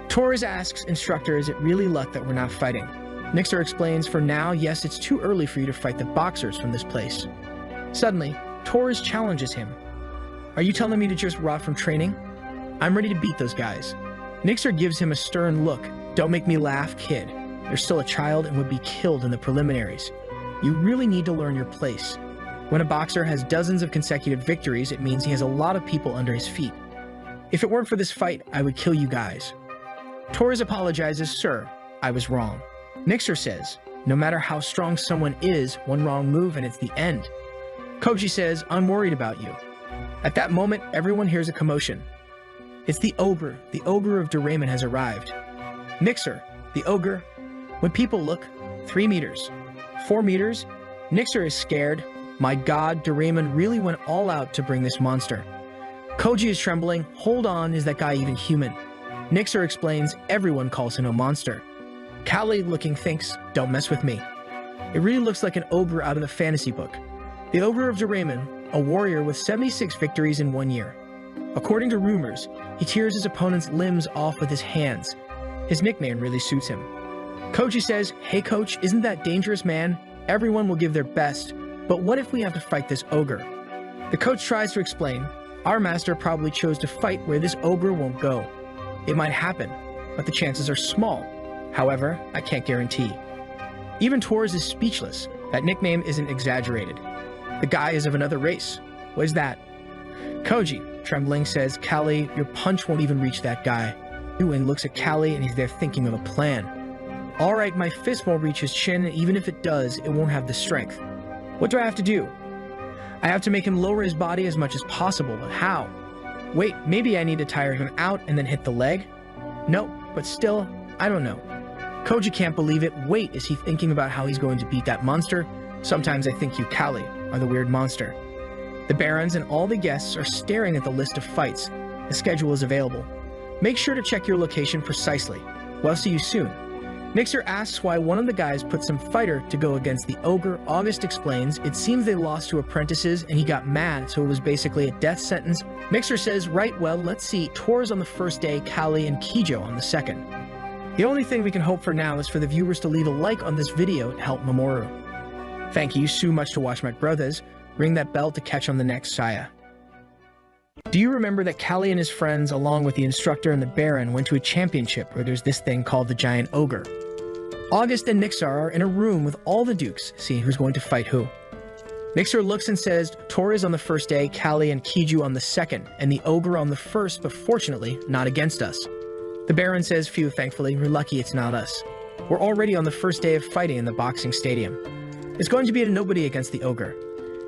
Torres asks, instructor, is it really luck that we're not fighting? Nixer explains, for now, yes, it's too early for you to fight the boxers from this place. Suddenly, Torres challenges him. Are you telling me to just rot from training? I'm ready to beat those guys. Nixer gives him a stern look. Don't make me laugh, kid. You're still a child and would be killed in the preliminaries. You really need to learn your place. When a boxer has dozens of consecutive victories, it means he has a lot of people under his feet. If it weren't for this fight, I would kill you guys. Torres apologizes, sir, I was wrong. Nixer says, no matter how strong someone is, one wrong move and it's the end. Koji says, I'm worried about you. At that moment, everyone hears a commotion. It's the ogre of Doraemon has arrived. Nixer, the ogre. When people look, 3 meters, 4 meters, Nixer is scared. My god, Doraemon really went all out to bring this monster. Koji is trembling. Hold on, is that guy even human? Nixer explains, everyone calls him a monster. Callie, looking, thinks, don't mess with me. It really looks like an ogre out of a fantasy book. The ogre of Doraemon, a warrior with 76 victories in 1 year. According to rumors, he tears his opponent's limbs off with his hands. His nickname really suits him. Koji says, hey coach, isn't that dangerous, man? Everyone will give their best, but what if we have to fight this ogre? The coach tries to explain, our master probably chose to fight where this ogre won't go. It might happen, but the chances are small. However, I can't guarantee. Even Torres is speechless. That nickname isn't exaggerated. The guy is of another race. What is that? Koji, trembling, says, Callie, your punch won't even reach that guy. Ewan looks at Callie and he's there thinking of a plan. Alright, my fist won't reach his chin, and even if it does, it won't have the strength. What do I have to do? I have to make him lower his body as much as possible, but how? Wait, maybe I need to tire him out and then hit the leg? No, but still, I don't know. Koji can't believe it. Wait, is he thinking about how he's going to beat that monster? Sometimes I think you, Callie, are the weird monster. The barons and all the guests are staring at the list of fights. The schedule is available. Make sure to check your location precisely. We'll see you soon. Nixer asks why one of the guys put some fighter to go against the ogre. August explains, it seems they lost to apprentices and he got mad, so it was basically a death sentence. Mixer says, right, well, let's see, Torres on the first day, Callie and Kijo on the second. The only thing we can hope for now is for the viewers to leave a like on this video to help Mamoru. Thank you so much to watch my brothers. Ring that bell to catch on the next Saya. Do you remember that Callie and his friends, along with the instructor and the Baron, went to a championship where there's this thing called the Giant Ogre? August and Nixar are in a room with all the dukes, seeing who's going to fight who. Nixar looks and says, Torres on the first day, Callie and Kiju on the second, and the Ogre on the first, but fortunately, not against us. The Baron says, phew, thankfully, we're lucky it's not us. We're already on the first day of fighting in the boxing stadium. It's going to be a nobody against the Ogre.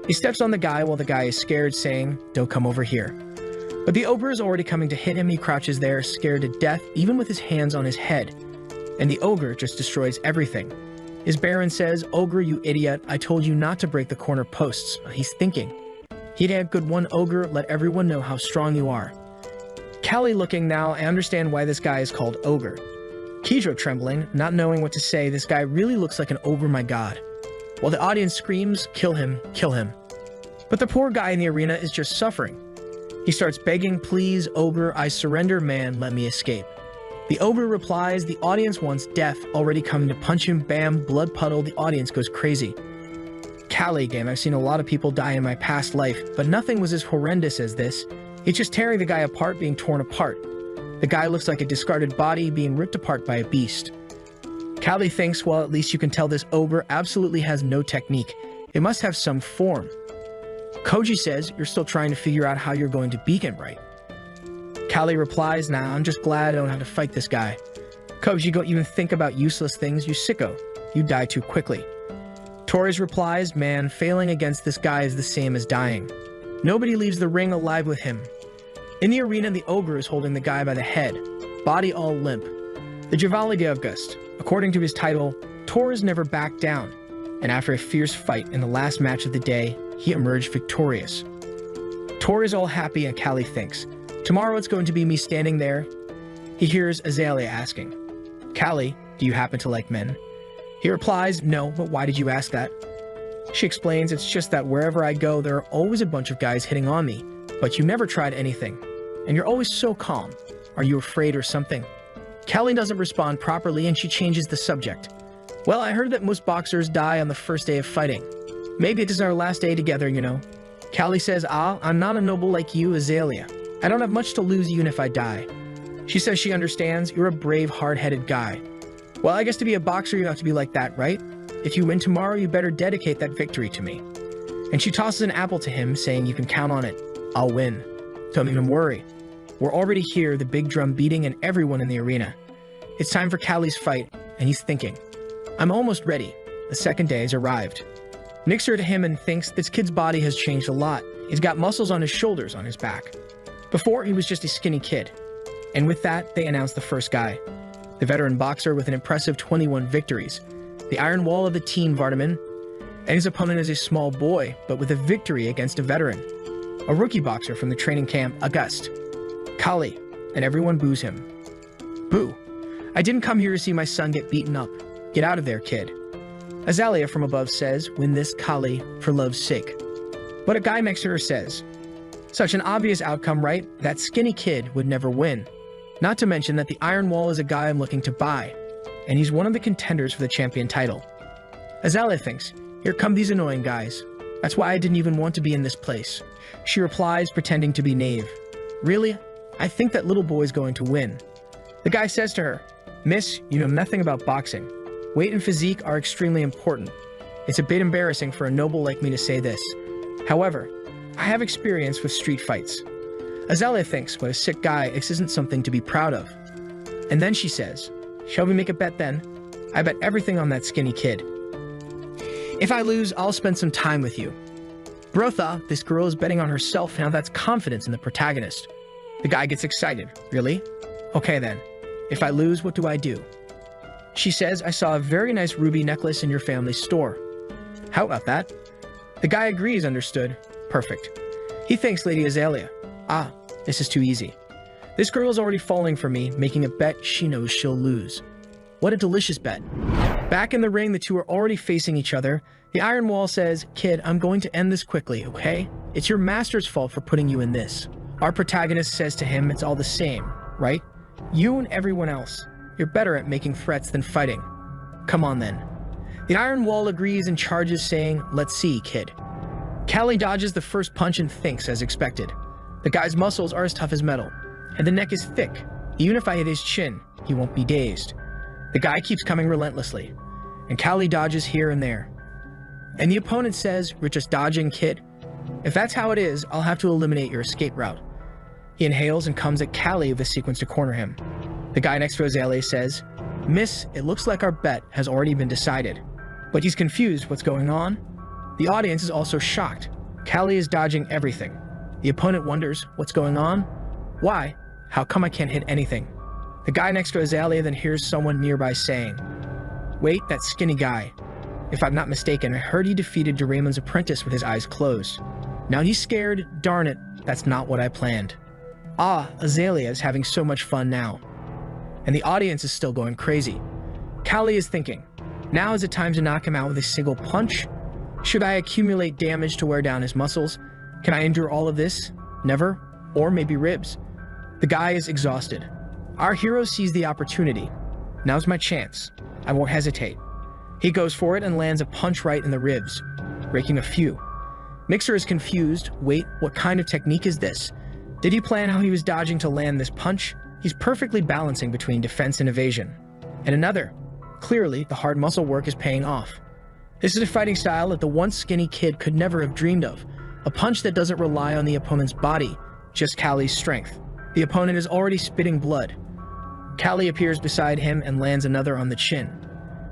He steps on the guy while the guy is scared, saying, don't come over here. But the Ogre is already coming to hit him. He crouches there, scared to death, even with his hands on his head. And the Ogre just destroys everything. His Baron says, Ogre, you idiot, I told you not to break the corner posts. He's thinking. He'd had good one, Ogre, let everyone know how strong you are. Callie looking now, I understand why this guy is called Ogre. Kiju trembling, not knowing what to say, this guy really looks like an ogre, my god. While the audience screams, kill him, kill him. But the poor guy in the arena is just suffering. He starts begging, please, Ogre, I surrender, man, let me escape. The Ogre replies, the audience wants death, already coming to punch him, bam, blood puddle, the audience goes crazy. Callie game, I've seen a lot of people die in my past life, but nothing was as horrendous as this. It's just tearing the guy apart, being torn apart. The guy looks like a discarded body being ripped apart by a beast. Callie thinks, well, at least you can tell this Ogre absolutely has no technique. It must have some form. Koji says, you're still trying to figure out how you're going to beat him, right? Callie replies, nah, I'm just glad I don't have to fight this guy. Koji, don't even think about useless things, you sicko. You die too quickly. Torres replies, man, failing against this guy is the same as dying. Nobody leaves the ring alive with him. In the arena, the Ogre is holding the guy by the head, body all limp. The Javali de August, according to his title, Torres never backed down, and after a fierce fight in the last match of the day, he emerged victorious. Torres all happy, and Callie thinks, tomorrow it's going to be me standing there. He hears Azalea asking, Callie, do you happen to like men? He replies, no, but why did you ask that? She explains, it's just that wherever I go, there are always a bunch of guys hitting on me, but you never tried anything, and you're always so calm. Are you afraid or something? Callie doesn't respond properly, and she changes the subject. Well, I heard that most boxers die on the first day of fighting. Maybe it is our last day together, you know. Callie says, I'm not a noble like you, Azalea. I don't have much to lose even if I die. She says she understands, you're a brave, hard-headed guy. Well, I guess to be a boxer, you have to be like that, right? If you win tomorrow, you better dedicate that victory to me. And she tosses an apple to him, saying, you can count on it. I'll win. Don't even worry. We're already here, the big drum beating and everyone in the arena. It's time for Callie's fight, and he's thinking, I'm almost ready. The second day has arrived. Nixar to him and thinks this kid's body has changed a lot. He's got muscles on his shoulders, on his back. Before, he was just a skinny kid. And with that, they announced the first guy. The veteran boxer with an impressive 21 victories. The Iron Wall of the teen Vardaman. And his opponent is a small boy, but with a victory against a veteran. A rookie boxer from the training camp, August. Callie, and everyone boos him. Boo. I didn't come here to see my son get beaten up. Get out of there, kid. Azalea from above says, win this, Callie, for love's sake. But a guy next to her says, such an obvious outcome, right? That skinny kid would never win. Not to mention that the Iron Wall is a guy I'm looking to buy, and he's one of the contenders for the champion title. Azalea thinks, here come these annoying guys. That's why I didn't even want to be in this place. She replies, pretending to be naive. Really? I think that little boy's going to win. The guy says to her, Miss, you know nothing about boxing. Weight and physique are extremely important. It's a bit embarrassing for a noble like me to say this. However, I have experience with street fights. Azalea thinks, what a sick guy, this isn't something to be proud of. And then she says, shall we make a bet then? I bet everything on that skinny kid. If I lose, I'll spend some time with you. Brotha, this girl is betting on herself, now that's confidence in the protagonist. The guy gets excited. Really? Okay then. If I lose, what do I do? She says, I saw a very nice ruby necklace in your family's store. How about that? The guy agrees, understood. Perfect. He thanks Lady Azalea. This is too easy. This girl is already falling for me, making a bet she knows she'll lose. What a delicious bet. Back in the ring, the two are already facing each other. The Iron Wall says, kid, I'm going to end this quickly, okay? It's your master's fault for putting you in this. Our protagonist says to him, it's all the same, right? You and everyone else. You're better at making threats than fighting. Come on then. The Iron Wall agrees and charges, saying, let's see, kid. Callie dodges the first punch and thinks as expected. The guy's muscles are as tough as metal, and the neck is thick. Even if I hit his chin, he won't be dazed. The guy keeps coming relentlessly, and Callie dodges here and there. And the opponent says, "We're just dodging, kid. If that's how it is, I'll have to eliminate your escape route." He inhales and comes at Callie with a sequence to corner him. The guy next to Azalea says, "Miss, it looks like our bet has already been decided." But he's confused what's going on. The audience is also shocked. Callie is dodging everything. The opponent wonders what's going on. Why? How come I can't hit anything? The guy next to Azalea then hears someone nearby saying, "Wait, that skinny guy. If I'm not mistaken, I heard he defeated Doraemon's apprentice with his eyes closed. Now he's scared. Darn it, that's not what I planned." Ah, Azalea is having so much fun now. And the audience is still going crazy. Callie is thinking, now is the time to knock him out with a single punch? Should I accumulate damage to wear down his muscles? Can I endure all of this? Never? Or maybe ribs? The guy is exhausted. Our hero sees the opportunity. Now's my chance. I won't hesitate. He goes for it and lands a punch right in the ribs, breaking a few. Mixer is confused. Wait, what kind of technique is this? Did he plan how he was dodging to land this punch? He's perfectly balancing between defense and evasion. And another. Clearly, the hard muscle work is paying off. This is a fighting style that the once skinny kid could never have dreamed of. A punch that doesn't rely on the opponent's body, just Callie's strength. The opponent is already spitting blood. Callie appears beside him and lands another on the chin.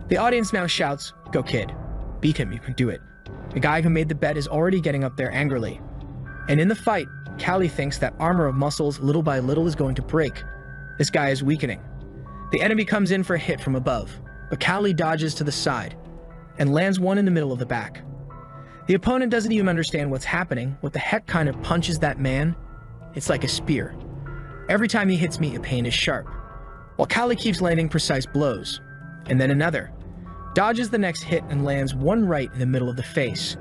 The audience now shouts, "Go kid. Beat him, you can do it." The guy who made the bet is already getting up there angrily. And in the fight, Callie thinks that armor of muscles little by little is going to break. This guy is weakening. The enemy comes in for a hit from above, but Callie dodges to the side and lands one in the middle of the back. The opponent doesn't even understand what's happening. What the heck kind of punches that man? It's like a spear. Every time he hits me, a pain is sharp. While Callie keeps landing precise blows. And then another. Dodges the next hit and lands one right in the middle of the face.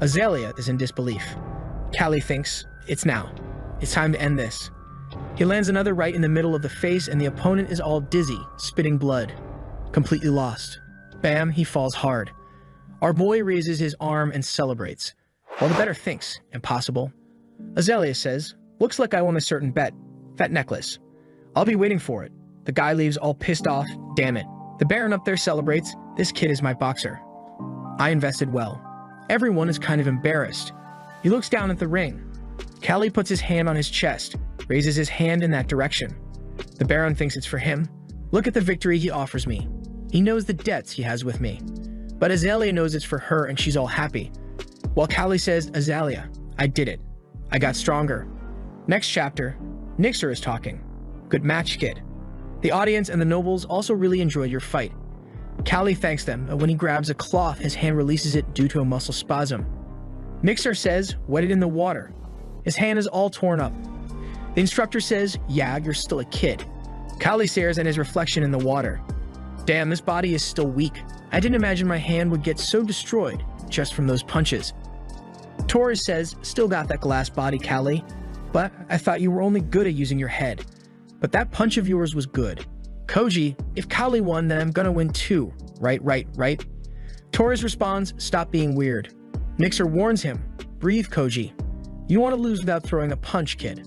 Azalea is in disbelief. Callie thinks, it's now. It's time to end this. He lands another right in the middle of the face and the opponent is all dizzy, spitting blood. Completely lost. Bam, he falls hard. Our boy raises his arm and celebrates. While the bettor thinks, impossible. Azalea says, looks like I won a certain bet. That necklace. I'll be waiting for it. The guy leaves all pissed off. Damn it. The Baron up there celebrates. This kid is my boxer. I invested well. Everyone is kind of embarrassed. He looks down at the ring. Callie puts his hand on his chest, raises his hand in that direction. The Baron thinks it's for him. Look at the victory he offers me. He knows the debts he has with me. But Azalea knows it's for her and she's all happy. While Callie says, Azalea, I did it. I got stronger. Next chapter, Nixer is talking. Good match, kid. The audience and the nobles also really enjoyed your fight. Callie thanks them, but when he grabs a cloth, his hand releases it due to a muscle spasm. Nixer says, wet it in the water. His hand is all torn up. The instructor says, yeah, you're still a kid. Callie stares at his reflection in the water. Damn, this body is still weak. I didn't imagine my hand would get so destroyed just from those punches. Torres says, still got that glass body, Callie, but I thought you were only good at using your head. But that punch of yours was good. Koji, if Callie won, then I'm gonna win too. Right. Torres responds, stop being weird. Nixer warns him, breathe, Koji. You want to lose without throwing a punch, kid.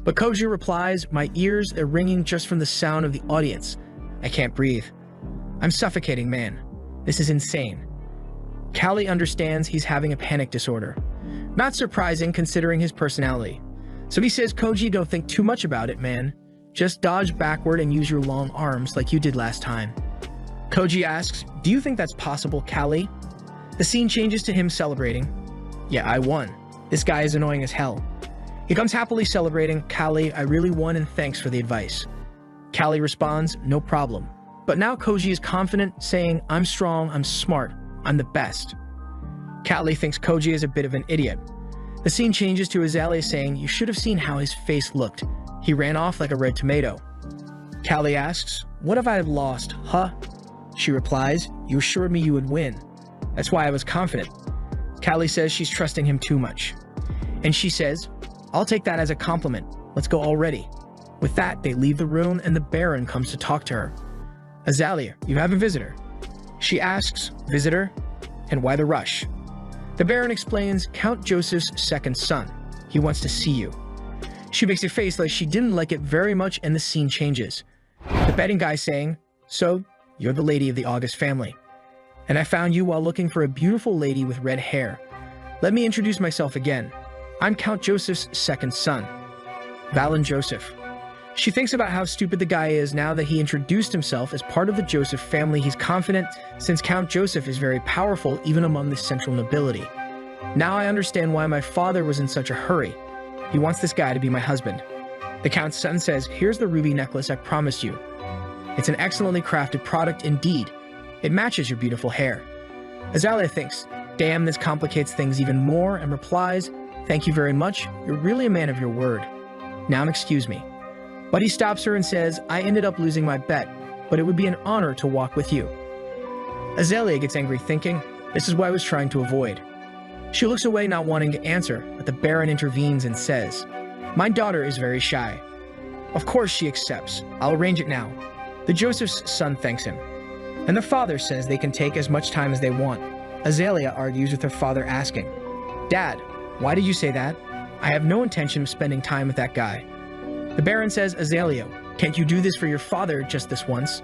But Koji replies, my ears are ringing just from the sound of the audience. I can't breathe. I'm suffocating, man. This is insane. Callie understands he's having a panic disorder. Not surprising considering his personality. So he says, Koji, don't think too much about it, man. Just dodge backward and use your long arms like you did last time. Koji asks, do you think that's possible, Callie? The scene changes to him celebrating. Yeah, I won. This guy is annoying as hell. He comes happily celebrating, Callie, I really won and thanks for the advice. Callie responds, no problem. But now Koji is confident, saying, I'm strong, I'm smart, I'm the best. Callie thinks Koji is a bit of an idiot. The scene changes to Azalea saying, you should have seen how his face looked. He ran off like a red tomato. Callie asks, what have I lost, huh? She replies, you assured me you would win. That's why I was confident. Callie says she's trusting him too much. And she says, I'll take that as a compliment. Let's go already. With that, they leave the room and the Baron comes to talk to her. Azalea, you have a visitor. She asks, visitor? And why the rush? The Baron explains, Count Joseph's second son. He wants to see you. She makes a face like she didn't like it very much, and the scene changes. The betting guy saying, "So, you're the lady of the August family. And I found you while looking for a beautiful lady with red hair. Let me introduce myself again. I'm Count Joseph's second son, Valen Joseph." She thinks about how stupid the guy is now that he introduced himself as part of the Joseph family. He's confident since Count Joseph is very powerful even among the central nobility. "Now I understand why my father was in such a hurry. He wants this guy to be my husband." The Count's son says, "Here's the ruby necklace I promised you. It's an excellently crafted product indeed. It matches your beautiful hair." Azalea thinks, "Damn, this complicates things even more," and replies, "Thank you very much. You're really a man of your word. Now excuse me." But he stops her and says, "I ended up losing my bet, but it would be an honor to walk with you." Azalea gets angry thinking, this is what I was trying to avoid. She looks away not wanting to answer, but the Baron intervenes and says, "My daughter is very shy." Of course she accepts. "I'll arrange it now." The Joseph's son thanks him, and the father says they can take as much time as they want. Azalea argues with her father asking, "Dad, why did you say that? I have no intention of spending time with that guy." The Baron says, "Azalea, can't you do this for your father just this once?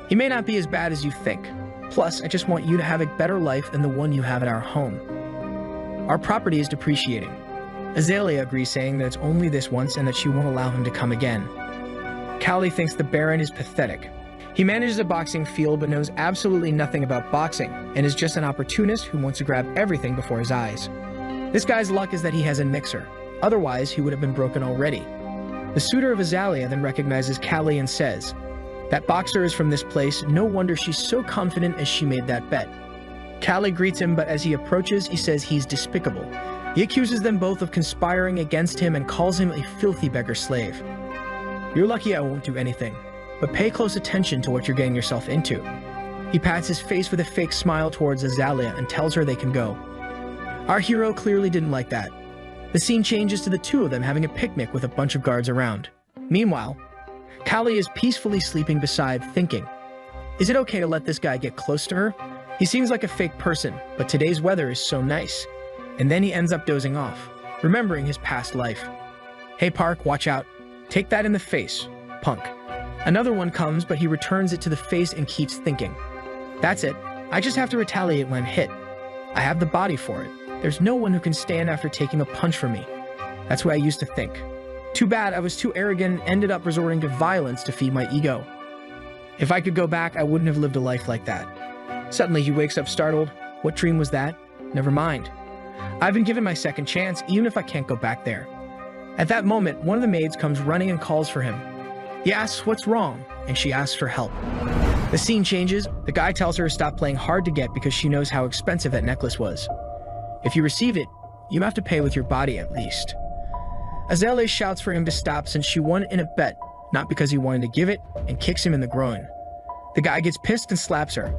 He may not be as bad as you think. Plus, I just want you to have a better life than the one you have at our home. Our property is depreciating." Azalea agrees, saying that it's only this once and that she won't allow him to come again. Callie thinks the Baron is pathetic. He manages a boxing field but knows absolutely nothing about boxing and is just an opportunist who wants to grab everything before his eyes. This guy's luck is that he has a mixer. Otherwise, he would have been broken already. The suitor of Azalea then recognizes Callie and says, "That boxer is from this place. No wonder she's so confident as she made that bet." Callie greets him, but as he approaches, he says he's despicable. He accuses them both of conspiring against him and calls him a filthy beggar slave. "You're lucky I won't do anything, but pay close attention to what you're getting yourself into." He pats his face with a fake smile towards Azalea and tells her they can go. Our hero clearly didn't like that. The scene changes to the two of them having a picnic with a bunch of guards around. Meanwhile, Callie is peacefully sleeping beside, thinking, is it okay to let this guy get close to her? He seems like a fake person, but today's weather is so nice. And then he ends up dozing off, remembering his past life. "Hey Park, watch out. Take that in the face, punk." Another one comes, but he returns it to the face and keeps thinking, "That's it. I just have to retaliate when I'm hit. I have the body for it. There's no one who can stand after taking a punch from me. That's what I used to think. Too bad I was too arrogant and ended up resorting to violence to feed my ego. If I could go back, I wouldn't have lived a life like that." Suddenly he wakes up startled. What dream was that? Never mind. I've been given my second chance, even if I can't go back there. At that moment, one of the maids comes running and calls for him. He asks what's wrong, and she asks for help. The scene changes. The guy tells her to stop playing hard to get because she knows how expensive that necklace was. If you receive it, you have to pay with your body at least. Azalea shouts for him to stop since she won in a bet, not because he wanted to give it, and kicks him in the groin. The guy gets pissed and slaps her,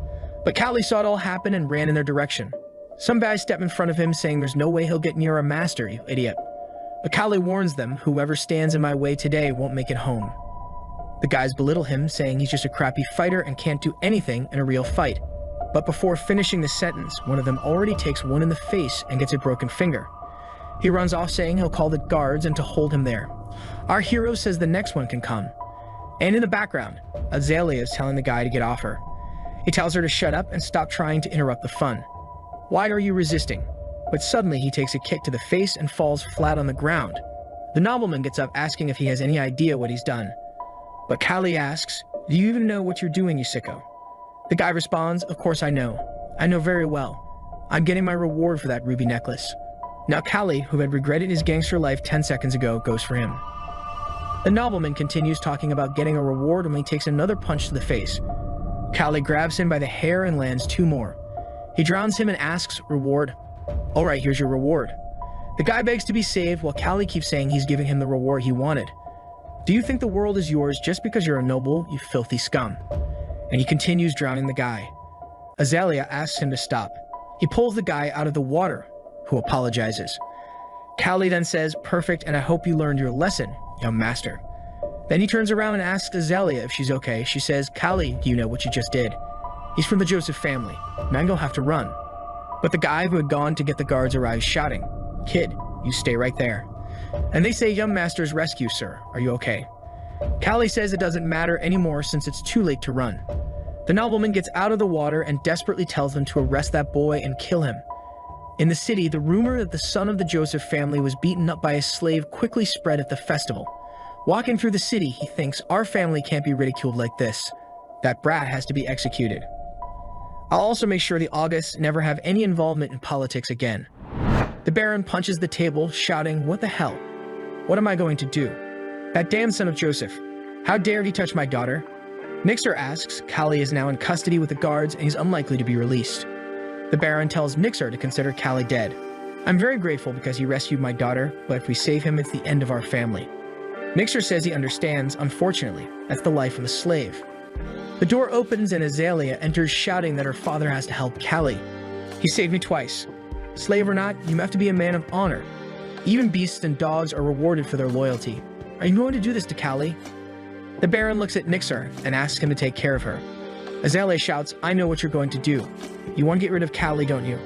but Callie saw it all happen and ran in their direction. Some guys step in front of him saying there's no way he'll get near a master, you idiot. But Callie warns them, whoever stands in my way today won't make it home. The guys belittle him, saying he's just a crappy fighter and can't do anything in a real fight. But before finishing the sentence, one of them already takes one in the face and gets a broken finger. He runs off saying he'll call the guards and to hold him there. Our hero says the next one can come. And in the background, Azalea is telling the guy to get off her. He tells her to shut up and stop trying to interrupt the fun. Why are you resisting? But suddenly he takes a kick to the face and falls flat on the ground. The nobleman gets up asking if he has any idea what he's done. But Callie asks, "Do you even know what you're doing, you sicko?" The guy responds, "Of course I know. I know very well. I'm getting my reward for that ruby necklace." Now Callie, who had regretted his gangster life 10 seconds ago, goes for him. The nobleman continues talking about getting a reward when he takes another punch to the face. Callie grabs him by the hair and lands 2 more. He drowns him and asks, "Reward?" "All right, here's your reward." The guy begs to be saved while Callie keeps saying he's giving him the reward he wanted. "Do you think the world is yours just because you're a noble, you filthy scum?" And he continues drowning the guy. Azalea asks him to stop. He pulls the guy out of the water, who apologizes. Callie then says, "Perfect, and I hope you learned your lesson, young master." Then he turns around and asks Azalea if she's okay. She says, "Callie, do you know what you just did? He's from the Joseph family. Mango'll have to run." But the guy who had gone to get the guards arrives shouting, "Kid, you stay right there." And they say young master's rescue, sir. Are you okay? Callie says it doesn't matter anymore since it's too late to run. The nobleman gets out of the water and desperately tells them to arrest that boy and kill him. In the city, the rumor that the son of the Joseph family was beaten up by a slave quickly spread at the festival. Walking through the city, he thinks, our family can't be ridiculed like this. That brat has to be executed. I'll also make sure the Augusts never have any involvement in politics again. The Baron punches the table, shouting, what the hell? What am I going to do? That damn son of Joseph. How dare he touch my daughter? Nixer asks. Callie is now in custody with the guards and he's unlikely to be released. The Baron tells Nixer to consider Callie dead. I'm very grateful because he rescued my daughter, but if we save him, it's the end of our family. Nixer says he understands. Unfortunately, that's the life of a slave. The door opens and Azalea enters shouting that her father has to help Callie. He saved me twice. Slave or not, you have to be a man of honor. Even beasts and dogs are rewarded for their loyalty. Are you going to do this to Callie? The Baron looks at Nixer and asks him to take care of her. Azalea shouts, I know what you're going to do. You want to get rid of Callie, don't you?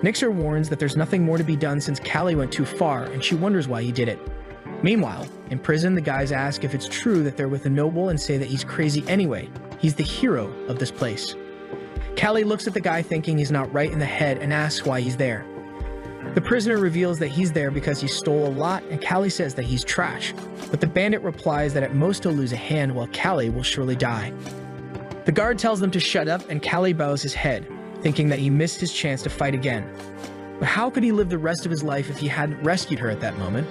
Nixer warns that there's nothing more to be done since Callie went too far, and she wonders why he did it. Meanwhile, in prison, the guys ask if it's true that they're with a noble and say that he's crazy anyway. He's the hero of this place. Callie looks at the guy thinking he's not right in the head and asks why he's there. The prisoner reveals that he's there because he stole a lot, and Callie says that he's trash. But the bandit replies that at most he'll lose a hand while Callie will surely die. The guard tells them to shut up, and Callie bows his head, thinking that he missed his chance to fight again. But how could he live the rest of his life if he hadn't rescued her at that moment?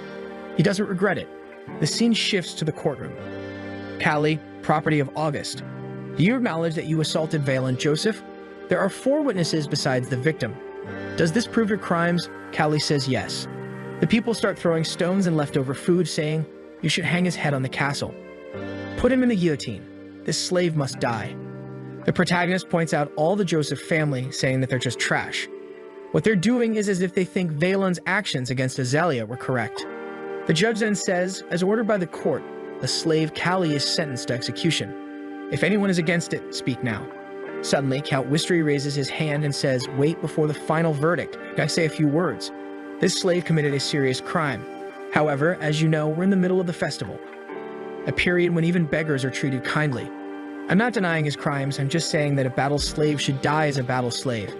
He doesn't regret it. The scene shifts to the courtroom. Callie, property of August. Do you acknowledge that you assaulted Vale and Joseph? There are 4 witnesses besides the victim. Does this prove your crimes? Callie says yes. The people start throwing stones and leftover food, saying, you should hang his head on the castle. Put him in the guillotine. This slave must die. The protagonist points out all the Joseph family, saying that they're just trash. What they're doing is as if they think Valen's actions against Azalea were correct. The judge then says, as ordered by the court, the slave Callie is sentenced to execution. If anyone is against it, speak now. Suddenly, Count Wistry raises his hand and says, wait before the final verdict. Can I say a few words? This slave committed a serious crime. However, as you know, we're in the middle of the festival. A period when even beggars are treated kindly. I'm not denying his crimes, I'm just saying that a battle slave should die as a battle slave.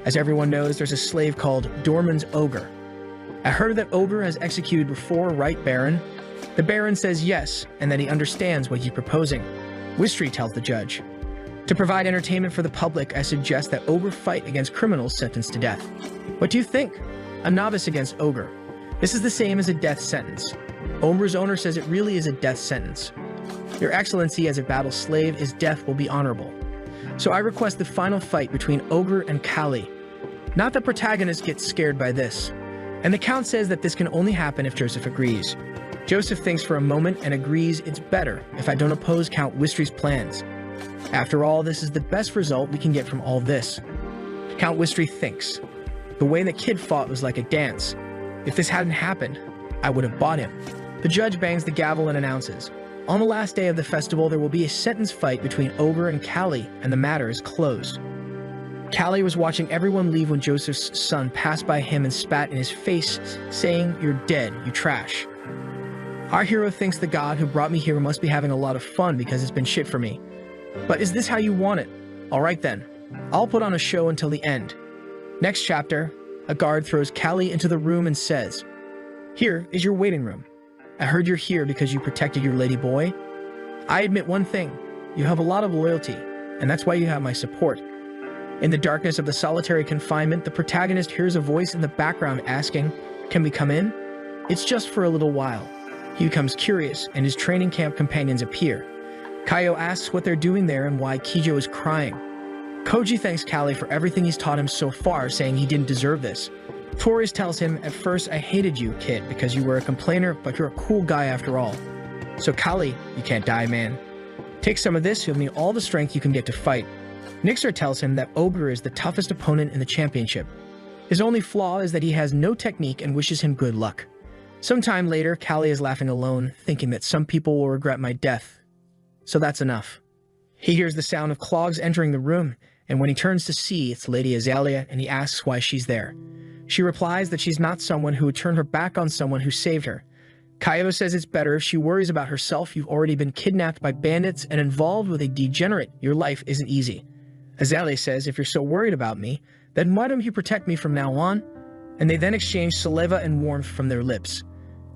As everyone knows, there's a slave called Dorman's Ogre. I heard that Ogre has executed before, right, Baron? The Baron says yes, and that he understands what he's proposing. Wistry tells the judge. To provide entertainment for the public, I suggest that Ogre fight against criminals sentenced to death. What do you think? A novice against Ogre. This is the same as a death sentence. Ogre's owner says it really is a death sentence. Your Excellency, as a battle slave, his death will be honorable. So I request the final fight between Ogre and Callie. Not the protagonist gets scared by this. And the Count says that this can only happen if Joseph agrees. Joseph thinks for a moment and agrees it's better if I don't oppose Count Wistry's plans. After all, this is the best result we can get from all this. Count Wistry thinks. The way the kid fought was like a dance. If this hadn't happened, I would have bought him. The judge bangs the gavel and announces, on the last day of the festival, there will be a sentence fight between Ogre and Callie, and the matter is closed. Callie was watching everyone leave when Joseph's son passed by him and spat in his face, saying, you're dead, you trash. Our hero thinks the god who brought me here must be having a lot of fun because it's been shit for me. But is this how you want it? Alright then, I'll put on a show until the end. Next chapter, a guard throws Callie into the room and says, here is your waiting room. I heard you're here because you protected your lady boy. I admit one thing, you have a lot of loyalty, and that's why you have my support. In the darkness of the solitary confinement, the protagonist hears a voice in the background asking, can we come in? It's just for a little while. He becomes curious, and his training camp companions appear. Kaio asks what they're doing there and why Kijo is crying. Koji thanks Callie for everything he's taught him so far, saying he didn't deserve this. Torres tells him, at first I hated you, kid, because you were a complainer, but you're a cool guy after all. So Callie, you can't die, man. Take some of this, you'll need all the strength you can get to fight. Nixer tells him that Ogre is the toughest opponent in the championship. His only flaw is that he has no technique and wishes him good luck. Sometime later, Callie is laughing alone, thinking that some people will regret my death. So that's enough. He hears the sound of clogs entering the room, and when he turns to see, it's Lady Azalea, and he asks why she's there. She replies that she's not someone who would turn her back on someone who saved her. Kaido says it's better if she worries about herself. You've already been kidnapped by bandits and involved with a degenerate. Your life isn't easy. Azale says, if you're so worried about me, then why don't you protect me from now on? And they then exchange saliva and warmth from their lips.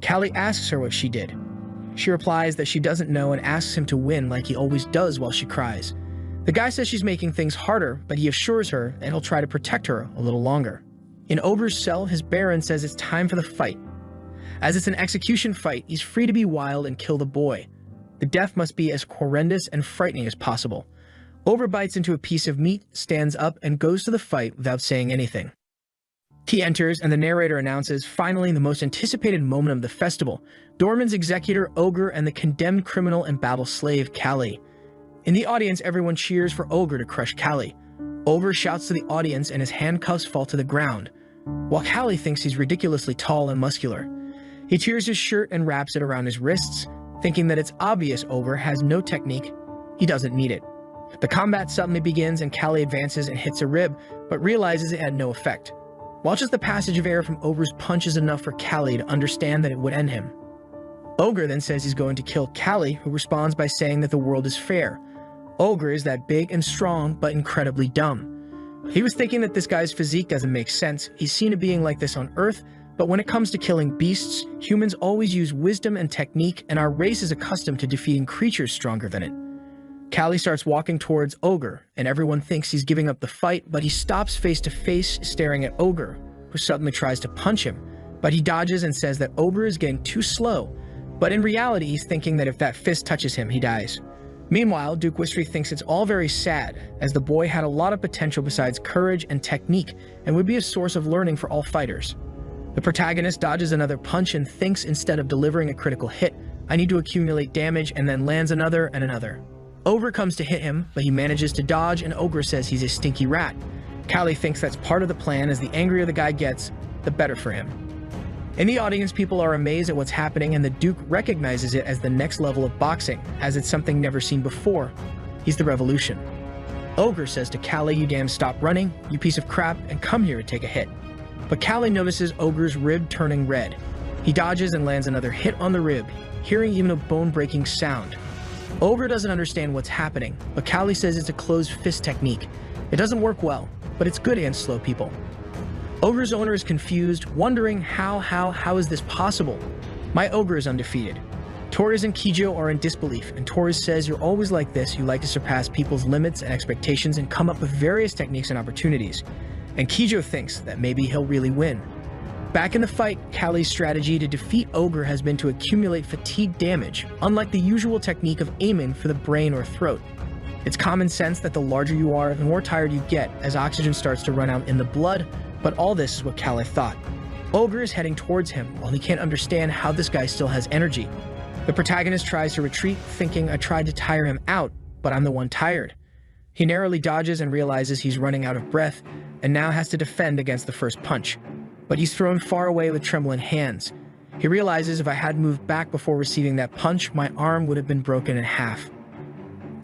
Callie asks her what she did. She replies that she doesn't know and asks him to win like he always does while she cries. The guy says she's making things harder, but he assures her that he'll try to protect her a little longer. In Ogre's cell, his Baron says it's time for the fight. As it's an execution fight, he's free to be wild and kill the boy. The death must be as horrendous and frightening as possible. Ogre bites into a piece of meat, stands up, and goes to the fight without saying anything. He enters, and the narrator announces, finally, the most anticipated moment of the festival, Dorman's executor, Ogre, and the condemned criminal and battle slave, Callie. In the audience, everyone cheers for Ogre to crush Callie. Ogre shouts to the audience, and his handcuffs fall to the ground, while Callie thinks he's ridiculously tall and muscular. He tears his shirt and wraps it around his wrists, thinking that it's obvious Ogre has no technique. He doesn't need it. The combat suddenly begins, and Callie advances and hits a rib, but realizes it had no effect. While just the passage of air from Ogre's punch is enough for Callie to understand that it would end him. Ogre then says he's going to kill Callie, who responds by saying that the world is fair. Ogre is that big and strong, but incredibly dumb. He was thinking that this guy's physique doesn't make sense. He's seen a being like this on Earth, but when it comes to killing beasts, humans always use wisdom and technique, and our race is accustomed to defeating creatures stronger than it. Callie starts walking towards Ogre, and everyone thinks he's giving up the fight, but he stops face to face, staring at Ogre, who suddenly tries to punch him, but he dodges and says that Ogre is getting too slow, but in reality he's thinking that if that fist touches him, he dies. Meanwhile, Duke Wistry thinks it's all very sad, as the boy had a lot of potential besides courage and technique, and would be a source of learning for all fighters. The protagonist dodges another punch and thinks, instead of delivering a critical hit, I need to accumulate damage, and then lands another and another. Ogre comes to hit him, but he manages to dodge, and Ogre says he's a stinky rat. Callie thinks that's part of the plan, as the angrier the guy gets, the better for him. In the audience, people are amazed at what's happening, and the Duke recognizes it as the next level of boxing, as it's something never seen before. He's the revolution. Ogre says to Callie, you damn stop running, you piece of crap, and come here to take a hit. But Callie notices Ogre's rib turning red. He dodges and lands another hit on the rib, hearing even a bone-breaking sound. Ogre doesn't understand what's happening, but Callie says it's a closed fist technique. It doesn't work well, but it's good against slow people. Ogre's owner is confused, wondering how is this possible? My Ogre is undefeated. Torres and Kijo are in disbelief, and Torres says you're always like this, you like to surpass people's limits and expectations and come up with various techniques and opportunities. And Kijo thinks that maybe he'll really win. Back in the fight, Callie's strategy to defeat Ogre has been to accumulate fatigue damage, unlike the usual technique of aiming for the brain or throat. It's common sense that the larger you are, the more tired you get as oxygen starts to run out in the blood, but all this is what Callie thought. Ogre is heading towards him while he can't understand how this guy still has energy. The protagonist tries to retreat, thinking I tried to tire him out, but I'm the one tired. He narrowly dodges and realizes he's running out of breath, and now has to defend against the first punch. But he's thrown far away with trembling hands. He realizes if I had moved back before receiving that punch, my arm would have been broken in half.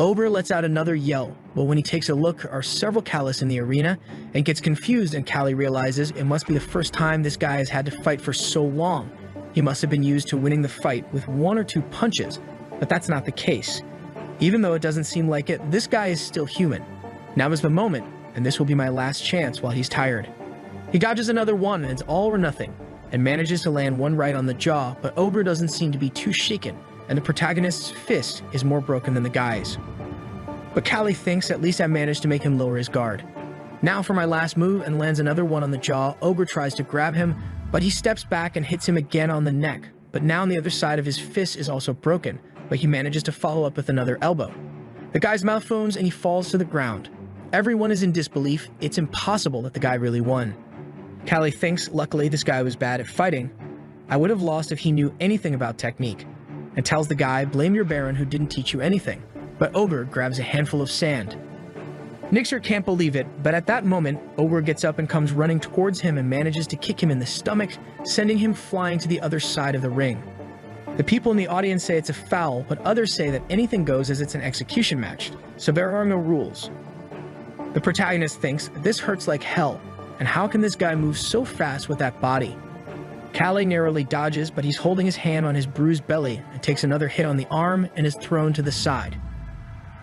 Ogre lets out another yell, but when he takes a look, there are several Callis in the arena, and gets confused, and Callie realizes it must be the first time this guy has had to fight for so long. He must have been used to winning the fight with 1 or 2 punches, but that's not the case. Even though it doesn't seem like it, this guy is still human. Now is the moment, and this will be my last chance while he's tired. He dodges another one, and it's all or nothing, and manages to land one right on the jaw, but Ogre doesn't seem to be too shaken, and the protagonist's fist is more broken than the guy's. But Callie thinks at least I managed to make him lower his guard. Now for my last move, and lands another one on the jaw. Ogre tries to grab him, but he steps back and hits him again on the neck, but now on the other side of his fist is also broken, but he manages to follow up with another elbow. The guy's mouth foams and he falls to the ground. Everyone is in disbelief. It's impossible that the guy really won. Callie thinks, luckily this guy was bad at fighting. I would have lost if he knew anything about technique, and tells the guy, blame your Baron who didn't teach you anything. But Ogre grabs a handful of sand. Nixer can't believe it, but at that moment, Ogre gets up and comes running towards him and manages to kick him in the stomach, sending him flying to the other side of the ring. The people in the audience say it's a foul, but others say that anything goes as it's an execution match, so there are no rules. The protagonist thinks, this hurts like hell, and how can this guy move so fast with that body? Callie narrowly dodges, but he's holding his hand on his bruised belly and takes another hit on the arm and is thrown to the side.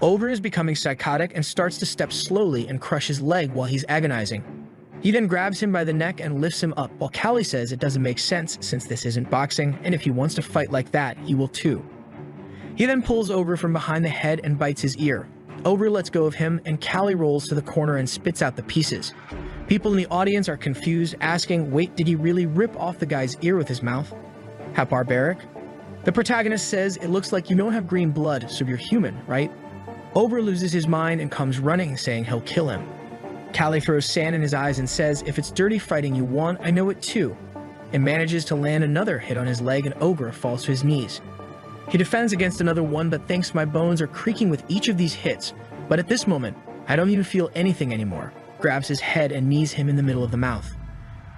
Ogre is becoming psychotic and starts to step slowly and crush his leg while he's agonizing. He then grabs him by the neck and lifts him up, while Callie says it doesn't make sense since this isn't boxing, and if he wants to fight like that, he will too. He then pulls Ogre from behind the head and bites his ear. Ogre lets go of him, and Callie rolls to the corner and spits out the pieces. People in the audience are confused, asking, wait, did he really rip off the guy's ear with his mouth? How barbaric. The protagonist says, it looks like you don't have green blood, so you're human, right? Ogre loses his mind and comes running, saying he'll kill him. Callie throws sand in his eyes and says, if it's dirty fighting you want, I know it too, and manages to land another hit on his leg, and Ogre falls to his knees. He defends against another one, but thinks my bones are creaking with each of these hits, but at this moment, I don't even feel anything anymore. Grabs his head and knees him in the middle of the mouth.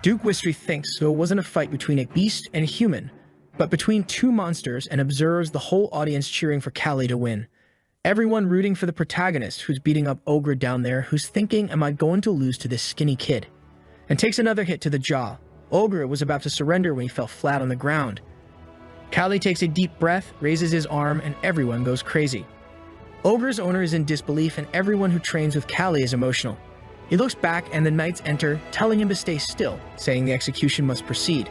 Duke Wistry thinks so it wasn't a fight between a beast and a human, but between two monsters, and observes the whole audience cheering for Callie to win. Everyone rooting for the protagonist who's beating up Ogre down there, who's thinking, am I going to lose to this skinny kid? And takes another hit to the jaw. Ogre was about to surrender when he fell flat on the ground. Callie takes a deep breath, raises his arm, and everyone goes crazy. Ogre's owner is in disbelief, and everyone who trains with Callie is emotional. He looks back and the knights enter, telling him to stay still, saying the execution must proceed.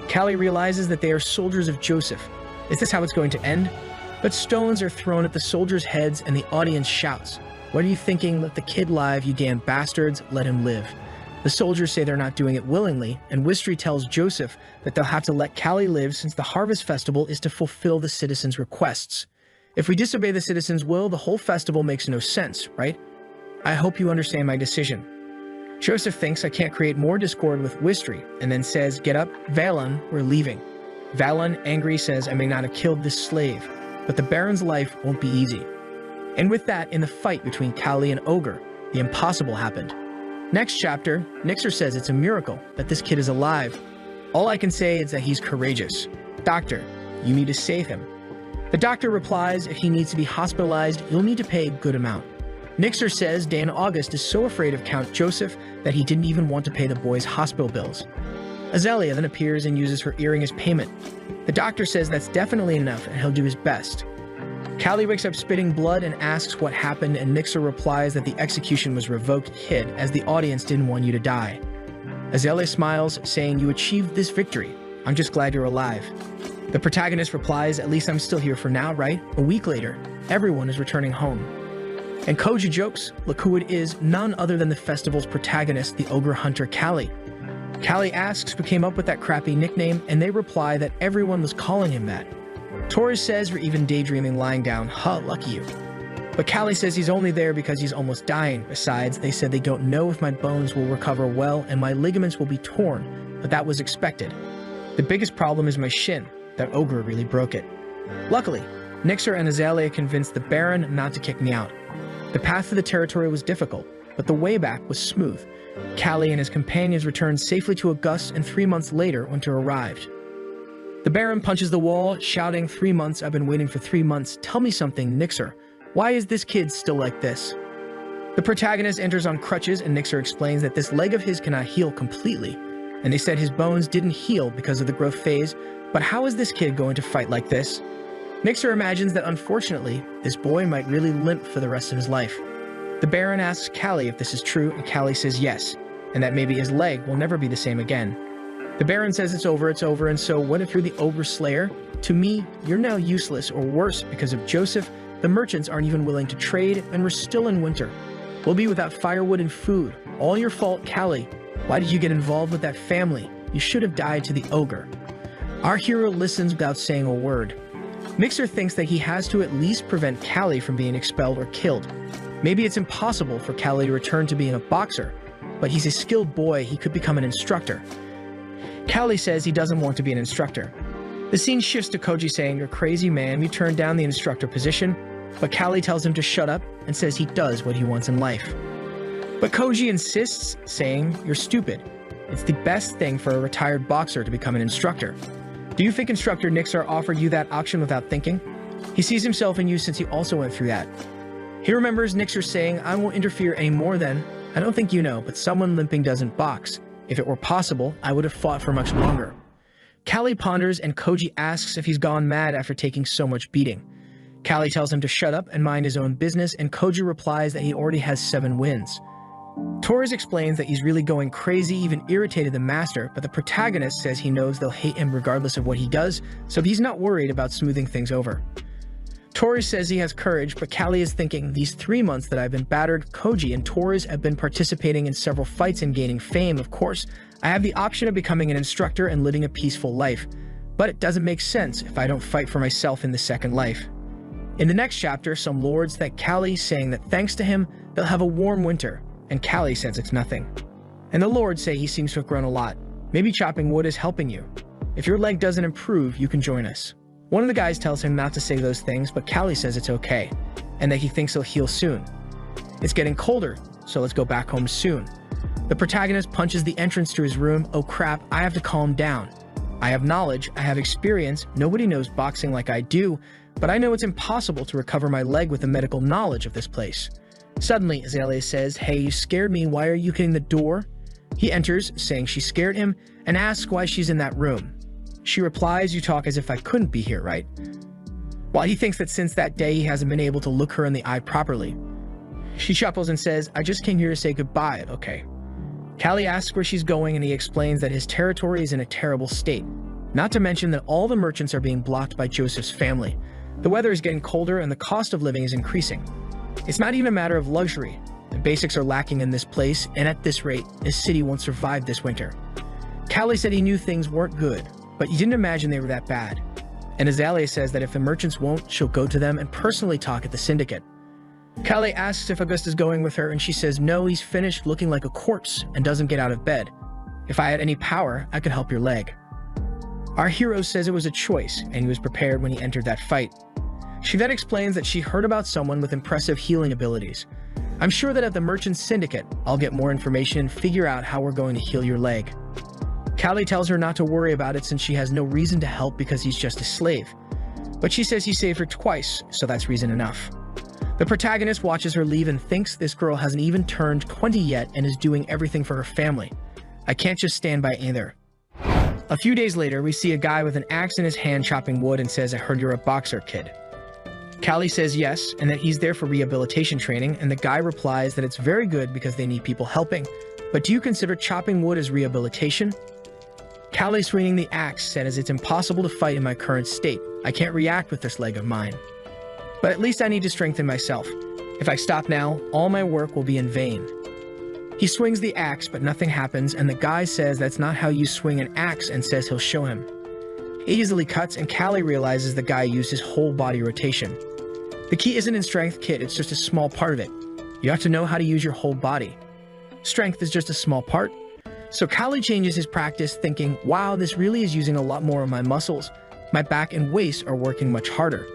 Callie realizes that they are soldiers of Joseph. Is this how it's going to end? But stones are thrown at the soldiers' heads and the audience shouts, what are you thinking? Let the kid live, you damn bastards, let him live. The soldiers say they're not doing it willingly, and Wistry tells Joseph that they'll have to let Callie live since the Harvest Festival is to fulfill the citizens' requests. If we disobey the citizens' will, the whole festival makes no sense, right? I hope you understand my decision. Joseph thinks I can't create more discord with Wistry, and then says, get up, Valon, we're leaving. Valon, angry, says I may not have killed this slave, but the Baron's life won't be easy. And with that, in the fight between Callie and Ogre, the impossible happened. Next chapter, Nixer says it's a miracle that this kid is alive. All I can say is that he's courageous. Doctor, you need to save him. The doctor replies, if he needs to be hospitalized, you'll need to pay a good amount. Nixer says Dan August is so afraid of Count Joseph that he didn't even want to pay the boy's hospital bills. Azalea then appears and uses her earring as payment. The doctor says that's definitely enough and he'll do his best. Callie wakes up spitting blood and asks what happened, and Nixer replies that the execution was revoked kid as the audience didn't want you to die. Azalea smiles, saying you achieved this victory. I'm just glad you're alive. The protagonist replies, at least I'm still here for now, right? A week later, everyone is returning home. And Koji jokes, look who it is, none other than the festival's protagonist, the ogre hunter Callie. Callie asks who came up with that crappy nickname, and they reply that everyone was calling him that. Torres says we're even daydreaming lying down, huh, lucky you. But Callie says he's only there because he's almost dying. Besides, they said they don't know if my bones will recover well and my ligaments will be torn, but that was expected. The biggest problem is my shin. That ogre really broke it. Luckily, Nixer and Azalea convinced the Baron not to kick me out. The path to the territory was difficult, but the way back was smooth. Callie and his companions returned safely to August, and 3 months later, winter arrived. The Baron punches the wall, shouting, 3 months, I've been waiting for 3 months. Tell me something, Nixer. Why is this kid still like this? The protagonist enters on crutches, and Nixer explains that this leg of his cannot heal completely, and they said his bones didn't heal because of the growth phase, but how is this kid going to fight like this? Nixer imagines that unfortunately, this boy might really limp for the rest of his life. The Baron asks Callie if this is true, and Callie says yes, and that maybe his leg will never be the same again. The Baron says it's over, and so what if you're the Ogre Slayer? To me, you're now useless, or worse, because of Joseph, the merchants aren't even willing to trade, and we're still in winter. We'll be without firewood and food. All your fault, Callie. Why did you get involved with that family? You should have died to the ogre. Our hero listens without saying a word. Mixer thinks that he has to at least prevent Callie from being expelled or killed. Maybe it's impossible for Callie to return to being a boxer, but he's a skilled boy, he could become an instructor. Callie says he doesn't want to be an instructor. The scene shifts to Koji saying, you're crazy man, you turned down the instructor position, but Callie tells him to shut up and says he does what he wants in life. But Koji insists, saying, you're stupid. It's the best thing for a retired boxer to become an instructor. Do you think instructor Nixer offered you that option without thinking? He sees himself in you since he also went through that. He remembers Nixer saying, I won't interfere any more then, I don't think you know, but someone limping doesn't box. If it were possible, I would have fought for much longer. Callie ponders and Koji asks if he's gone mad after taking so much beating. Callie tells him to shut up and mind his own business, and Koji replies that he already has 7 wins. Torres explains that he's really going crazy, even irritated the master, but the protagonist says he knows they'll hate him regardless of what he does, so he's not worried about smoothing things over. Torres says he has courage, but Callie is thinking, these 3 months that I've been battered, Koji and Torres have been participating in several fights and gaining fame, of course. I have the option of becoming an instructor and living a peaceful life, but it doesn't make sense if I don't fight for myself in the second life. In the next chapter, some lords thank Callie, saying that thanks to him, they'll have a warm winter, and Callie says it's nothing. And the lords say he seems to have grown a lot. Maybe chopping wood is helping you. If your leg doesn't improve, you can join us. One of the guys tells him not to say those things, but Callie says it's okay, and that he thinks he'll heal soon. It's getting colder, so let's go back home soon. The protagonist punches the entrance to his room. Oh crap, I have to calm down. I have knowledge, I have experience, nobody knows boxing like I do, but I know it's impossible to recover my leg with the medical knowledge of this place. Suddenly, Azalea says, hey, you scared me, why are you hitting the door? He enters, saying she scared him, and asks why she's in that room. She replies, you talk as if I couldn't be here, right? While he thinks that since that day he hasn't been able to look her in the eye properly. She chuckles and says, I just came here to say goodbye, okay? Callie asks where she's going, and he explains that his territory is in a terrible state. Not to mention that all the merchants are being blocked by Joseph's family. The weather is getting colder and the cost of living is increasing. It's not even a matter of luxury. The basics are lacking in this place, and at this rate, this city won't survive this winter. Callie said he knew things weren't good, but he didn't imagine they were that bad. And Azalea says that if the merchants won't, she'll go to them and personally talk at the syndicate. Callie asks if Augusta's going with her, and she says no, he's finished looking like a corpse and doesn't get out of bed. If I had any power, I could help your leg. Our hero says it was a choice, and he was prepared when he entered that fight. She then explains that she heard about someone with impressive healing abilities. I'm sure that at the merchant syndicate, I'll get more information and figure out how we're going to heal your leg. Callie tells her not to worry about it since she has no reason to help because he's just a slave. But she says he saved her twice, so that's reason enough. The protagonist watches her leave and thinks this girl hasn't even turned 20 yet and is doing everything for her family. I can't just stand by either. A few days later, we see a guy with an axe in his hand chopping wood and says, I heard you're a boxer, kid. Callie says yes, and that he's there for rehabilitation training, and the guy replies that it's very good because they need people helping. But do you consider chopping wood as rehabilitation? Callie swinging the axe says it's impossible to fight in my current state. I can't react with this leg of mine. But at least I need to strengthen myself. If I stop now, all my work will be in vain. He swings the axe, but nothing happens, and the guy says that's not how you swing an axe and says he'll show him. He easily cuts, and Callie realizes the guy used his whole body rotation. The key isn't in strength, kid, it's just a small part of it. You have to know how to use your whole body. Strength is just a small part. So Callie changes his practice, thinking, wow, this really is using a lot more of my muscles. My back and waist are working much harder.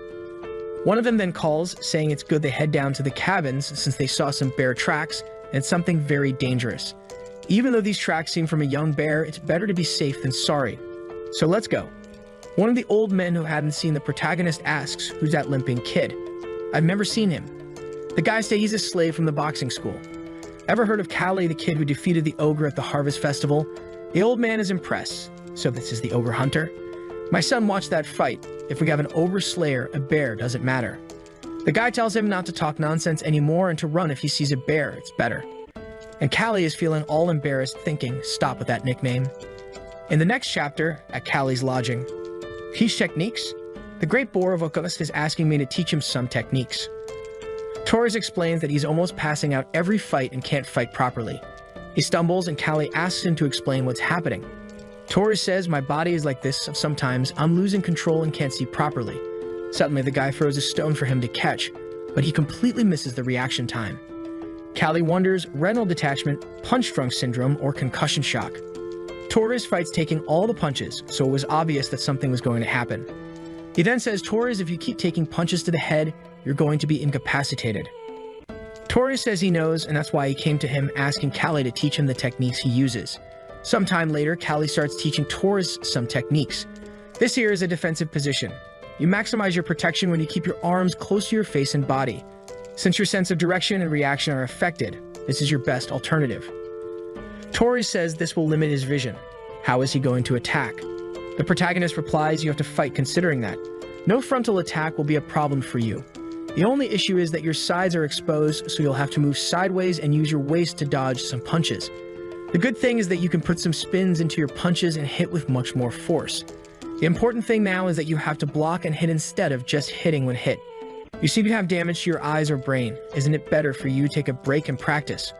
One of them then calls, saying it's good they head down to the cabins since they saw some bear tracks, and it's something very dangerous. Even though these tracks seem from a young bear, it's better to be safe than sorry. So let's go. One of the old men who hadn't seen the protagonist asks, who's that limping kid? I've never seen him. The guys say he's a slave from the boxing school. Ever heard of Callie, the kid who defeated the ogre at the harvest festival? The old man is impressed. So this is the ogre hunter? My son watched that fight. If we have an ogre slayer, a bear doesn't matter. The guy tells him not to talk nonsense anymore and to run if he sees a bear, it's better. And Callie is feeling all embarrassed, thinking, stop with that nickname. In the next chapter, at Callie's lodging. Teach techniques? The great bore of Augusta is asking me to teach him some techniques. Torres explains that he's almost passing out every fight and can't fight properly. He stumbles and Callie asks him to explain what's happening. Torres says, my body is like this, sometimes I'm losing control and can't see properly. Suddenly the guy throws a stone for him to catch, but he completely misses the reaction time. Callie wonders, retinal detachment, punch drunk syndrome, or concussion shock. Torres fights taking all the punches, so it was obvious that something was going to happen. He then says, Torres, if you keep taking punches to the head, you're going to be incapacitated. Torres says he knows, and that's why he came to him asking Callie to teach him the techniques he uses. Sometime later, Callie starts teaching Torres some techniques. This here is a defensive position. You maximize your protection when you keep your arms close to your face and body. Since your sense of direction and reaction are affected, This is your best alternative. Tori says this will limit his vision. How is he going to attack? The protagonist replies you have to fight considering that. No frontal attack will be a problem for you. The only issue is that your sides are exposed, so you'll have to move sideways and use your waist to dodge some punches. The good thing is that you can put some spins into your punches and hit with much more force. The important thing now is that you have to block and hit instead of just hitting when hit. You seem to have damage to your eyes or brain. Isn't it better for you to take a break and practice?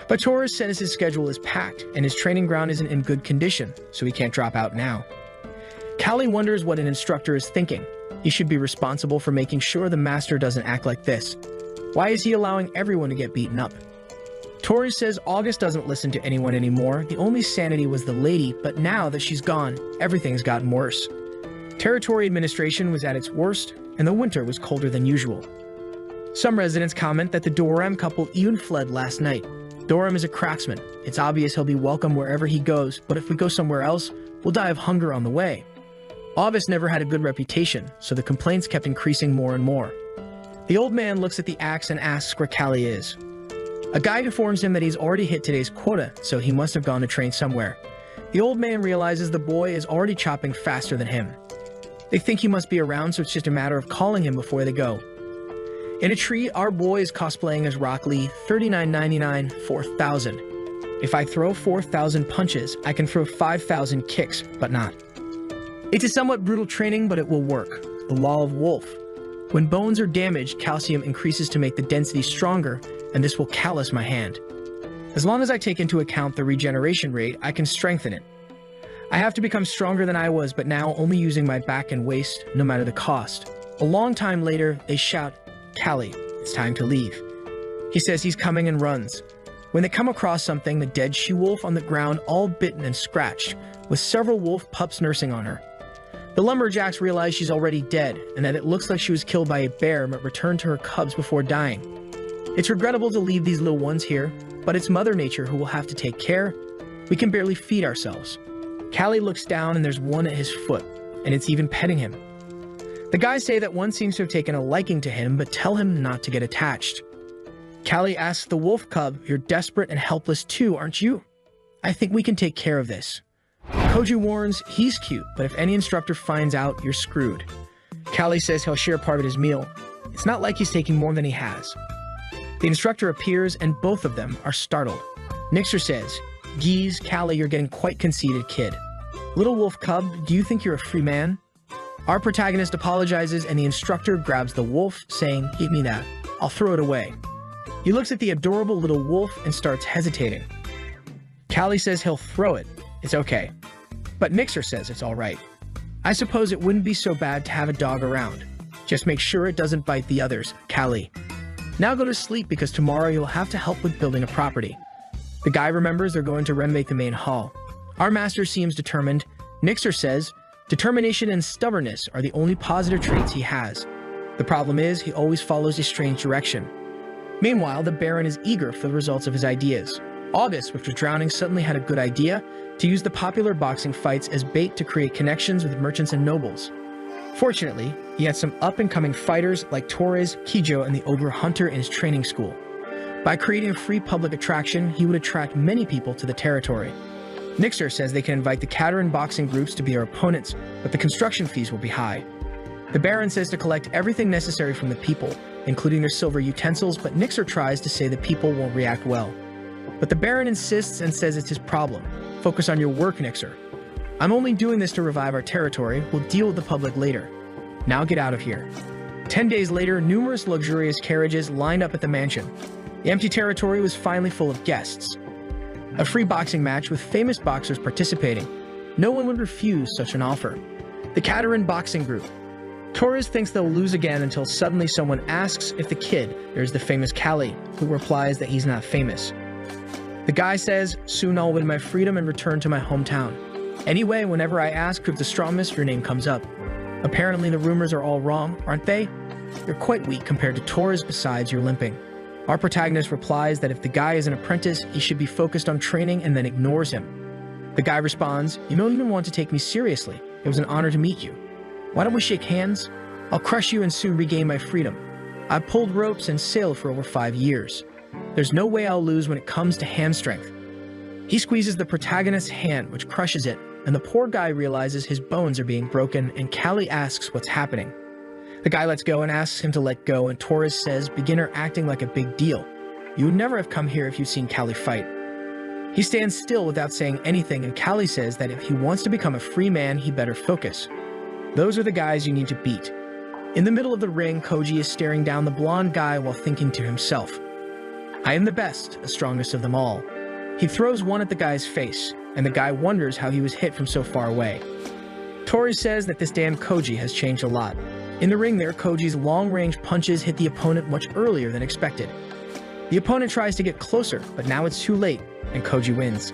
But Torres says his schedule is packed and his training ground isn't in good condition, so he can't drop out now. Callie wonders what an instructor is thinking. He should be responsible for making sure the master doesn't act like this. Why is he allowing everyone to get beaten up? Tori says August doesn't listen to anyone anymore. The only sanity was the lady, but now that she's gone, everything's gotten worse. Territory administration was at its worst, and the winter was colder than usual. Some residents comment that the Doram couple even fled last night. Doram is a craftsman. It's obvious he'll be welcome wherever he goes, but if we go somewhere else, we'll die of hunger on the way. August never had a good reputation, so the complaints kept increasing more and more. The old man looks at the axe and asks where Callie is. A guide informs him that he's already hit today's quota, so he must have gone to train somewhere. The old man realizes the boy is already chopping faster than him. They think he must be around, so it's just a matter of calling him before they go. In a tree, our boy is cosplaying as Rock Lee, $39.99, 4,000. If I throw 4,000 punches, I can throw 5,000 kicks, but not. It's a somewhat brutal training, but it will work. The law of Wolf. When bones are damaged, calcium increases to make the density stronger, and this will callous my hand. As long as I take into account the regeneration rate, I can strengthen it. I have to become stronger than I was, but now only using my back and waist, no matter the cost. A long time later, they shout, Callie, it's time to leave. He says he's coming and runs. When they come across something, the dead she-wolf on the ground, all bitten and scratched, with several wolf pups nursing on her. The lumberjacks realize she's already dead, and that it looks like she was killed by a bear but returned to her cubs before dying. It's regrettable to leave these little ones here, but it's Mother Nature who will have to take care. We can barely feed ourselves. Callie looks down and there's one at his foot, and it's even petting him. The guys say that one seems to have taken a liking to him, but tell him not to get attached. Callie asks the wolf cub, you're desperate and helpless too, aren't you? I think we can take care of this. Koju warns, he's cute, but if any instructor finds out, you're screwed. Callie says he'll share part of his meal. It's not like he's taking more than he has. The instructor appears and both of them are startled. Nixer says, geez, Callie, you're getting quite conceited, kid. Little wolf cub, do you think you're a free man? Our protagonist apologizes and the instructor grabs the wolf, saying, give me that. I'll throw it away. He looks at the adorable little wolf and starts hesitating. Callie says he'll throw it. It's okay. But Nixer says it's all right. I suppose it wouldn't be so bad to have a dog around. Just make sure it doesn't bite the others, Callie. Now go to sleep because tomorrow you'll have to help with building a property. The guy remembers they're going to renovate the main hall. Our master seems determined. Nixer says, determination and stubbornness are the only positive traits he has. The problem is, he always follows a strange direction. Meanwhile, the Baron is eager for the results of his ideas. August, which was drowning, suddenly had a good idea to use the popular boxing fights as bait to create connections with merchants and nobles. Fortunately, he had some up-and-coming fighters like Torres, Kijo, and the Ogre Hunter in his training school. By creating a free public attraction, he would attract many people to the territory. Nixer says they can invite the Kataran boxing groups to be their opponents, but the construction fees will be high. The Baron says to collect everything necessary from the people, including their silver utensils, but Nixer tries to say the people won't react well. But the Baron insists and says it's his problem. Focus on your work, Nixer. I'm only doing this to revive our territory. We'll deal with the public later. Now get out of here. 10 days later, numerous luxurious carriages lined up at the mansion. The empty territory was finally full of guests. A free boxing match with famous boxers participating. No one would refuse such an offer. The Kataran boxing group. Torres thinks they'll lose again until suddenly someone asks if the kid, there's the famous Callie, who replies that he's not famous. The guy says, soon I'll win my freedom and return to my hometown. Anyway, whenever I ask who's the strongest, your name comes up. Apparently the rumors are all wrong, aren't they? You're quite weak compared to Torres, besides you're limping. Our protagonist replies that if the guy is an apprentice, he should be focused on training and then ignores him. The guy responds, you don't even want to take me seriously. It was an honor to meet you. Why don't we shake hands? I'll crush you and soon regain my freedom. I've pulled ropes and sailed for over 5 years. There's no way I'll lose when it comes to hand strength. He squeezes the protagonist's hand, which crushes it, and the poor guy realizes his bones are being broken, and Callie asks what's happening. The guy lets go and asks him to let go, and Torres says, "Beginner acting like a big deal. You would never have come here if you'd seen Callie fight." He stands still without saying anything, and Callie says that if he wants to become a free man, he better focus. Those are the guys you need to beat. In the middle of the ring, Koji is staring down the blonde guy while thinking to himself, "I am the best, the strongest of them all." He throws one at the guy's face, and the guy wonders how he was hit from so far away. Tori says that this damn Koji has changed a lot. In the ring there, Koji's long-range punches hit the opponent much earlier than expected. The opponent tries to get closer, but now it's too late, and Koji wins.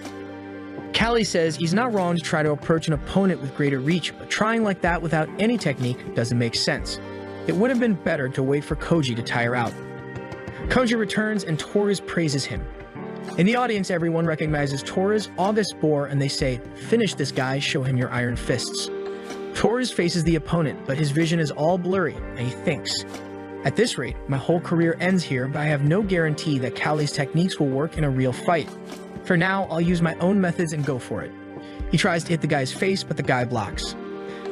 Callie says he's not wrong to try to approach an opponent with greater reach, but trying like that without any technique doesn't make sense. It would have been better to wait for Koji to tire out. Koji returns and Torres praises him. In the audience, everyone recognizes Torres, August Bohr, and they say, "Finish this guy, show him your iron fists." Torres faces the opponent, but his vision is all blurry, and he thinks, "At this rate, my whole career ends here, but I have no guarantee that Callie's techniques will work in a real fight. For now, I'll use my own methods and go for it." He tries to hit the guy's face, but the guy blocks.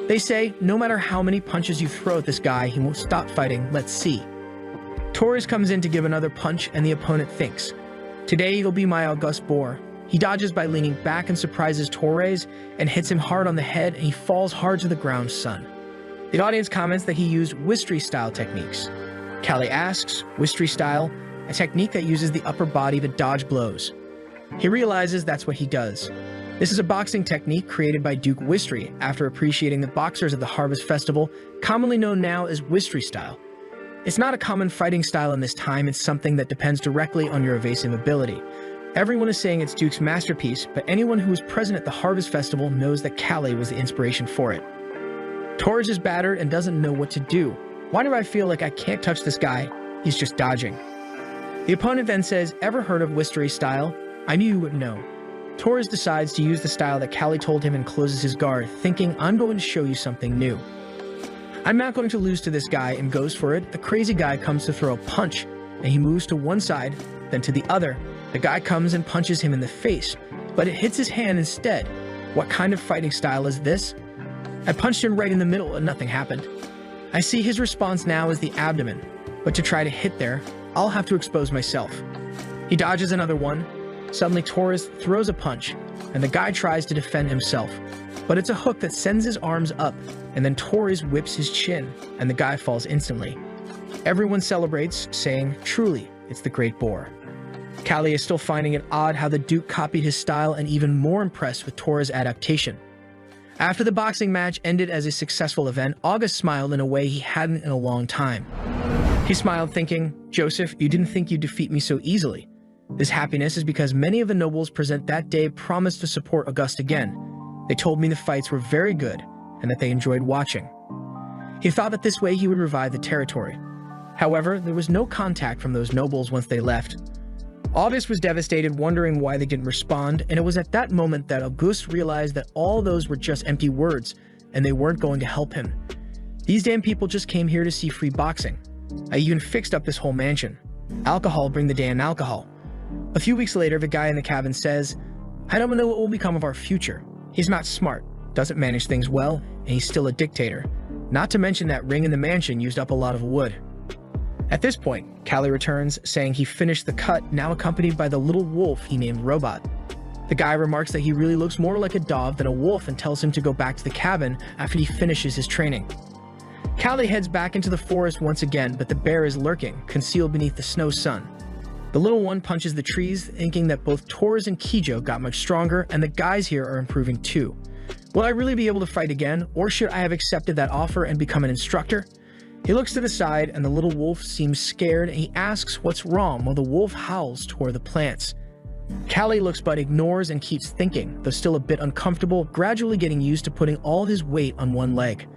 They say, "No matter how many punches you throw at this guy, he won't stop fighting, let's see." Torres comes in to give another punch, and the opponent thinks, "Today you'll be my August Bohr." He dodges by leaning back and surprises Torres and hits him hard on the head, and he falls hard to the ground, son. The audience comments that he used Wistry-style techniques. Callie asks, "Wistry style?" A technique that uses the upper body to dodge blows. He realizes that's what he does. This is a boxing technique created by Duke Wistry after appreciating the boxers of the Harvest Festival, commonly known now as Wistry style. It's not a common fighting style in this time, it's something that depends directly on your evasive ability. Everyone is saying it's Duke's masterpiece, but anyone who was present at the Harvest Festival knows that Callie was the inspiration for it. Torres is battered and doesn't know what to do. "Why do I feel like I can't touch this guy? He's just dodging." The opponent then says, "Ever heard of Wistry style? I knew you would know." Torres decides to use the style that Callie told him and closes his guard, thinking, "I'm going to show you something new. I'm not going to lose to this guy," and goes for it. The crazy guy comes to throw a punch, and he moves to one side, then to the other. The guy comes and punches him in the face, but it hits his hand instead. What kind of fighting style is this? I punched him right in the middle and nothing happened. I see his response now as the abdomen, but to try to hit there, I'll have to expose myself. He dodges another one. Suddenly Torres throws a punch, and the guy tries to defend himself, but it's a hook that sends his arms up, and then Torres whips his chin, and the guy falls instantly. Everyone celebrates, saying, "Truly, it's the Great Boar." Callie is still finding it odd how the Duke copied his style and even more impressed with Torres' adaptation. After the boxing match ended as a successful event, August smiled in a way he hadn't in a long time. He smiled thinking, "Joseph, you didn't think you'd defeat me so easily." This happiness is because many of the nobles present that day promised to support August again. They told me the fights were very good and that they enjoyed watching. He thought that this way he would revive the territory. However, there was no contact from those nobles once they left. August was devastated, wondering why they didn't respond, and it was at that moment that Auguste realized that all those were just empty words, and they weren't going to help him. These damn people just came here to see free boxing. I even fixed up this whole mansion. Alcohol, bring the damn alcohol. A few weeks later, the guy in the cabin says, "I don't know what will become of our future. He's not smart, doesn't manage things well, and he's still a dictator. Not to mention that ring in the mansion used up a lot of wood." At this point, Callie returns, saying he finished the cut, now accompanied by the little wolf he named Robot. The guy remarks that he really looks more like a dog than a wolf and tells him to go back to the cabin after he finishes his training. Callie heads back into the forest once again, but the bear is lurking, concealed beneath the snow sun. The little one punches the trees, thinking that both Torres and Kijo got much stronger, and the guys here are improving too. Will I really be able to fight again, or should I have accepted that offer and become an instructor? He looks to the side, and the little wolf seems scared, and he asks what's wrong while the wolf howls toward the plants. Callie looks but ignores and keeps thinking, though still a bit uncomfortable, gradually getting used to putting all his weight on one leg.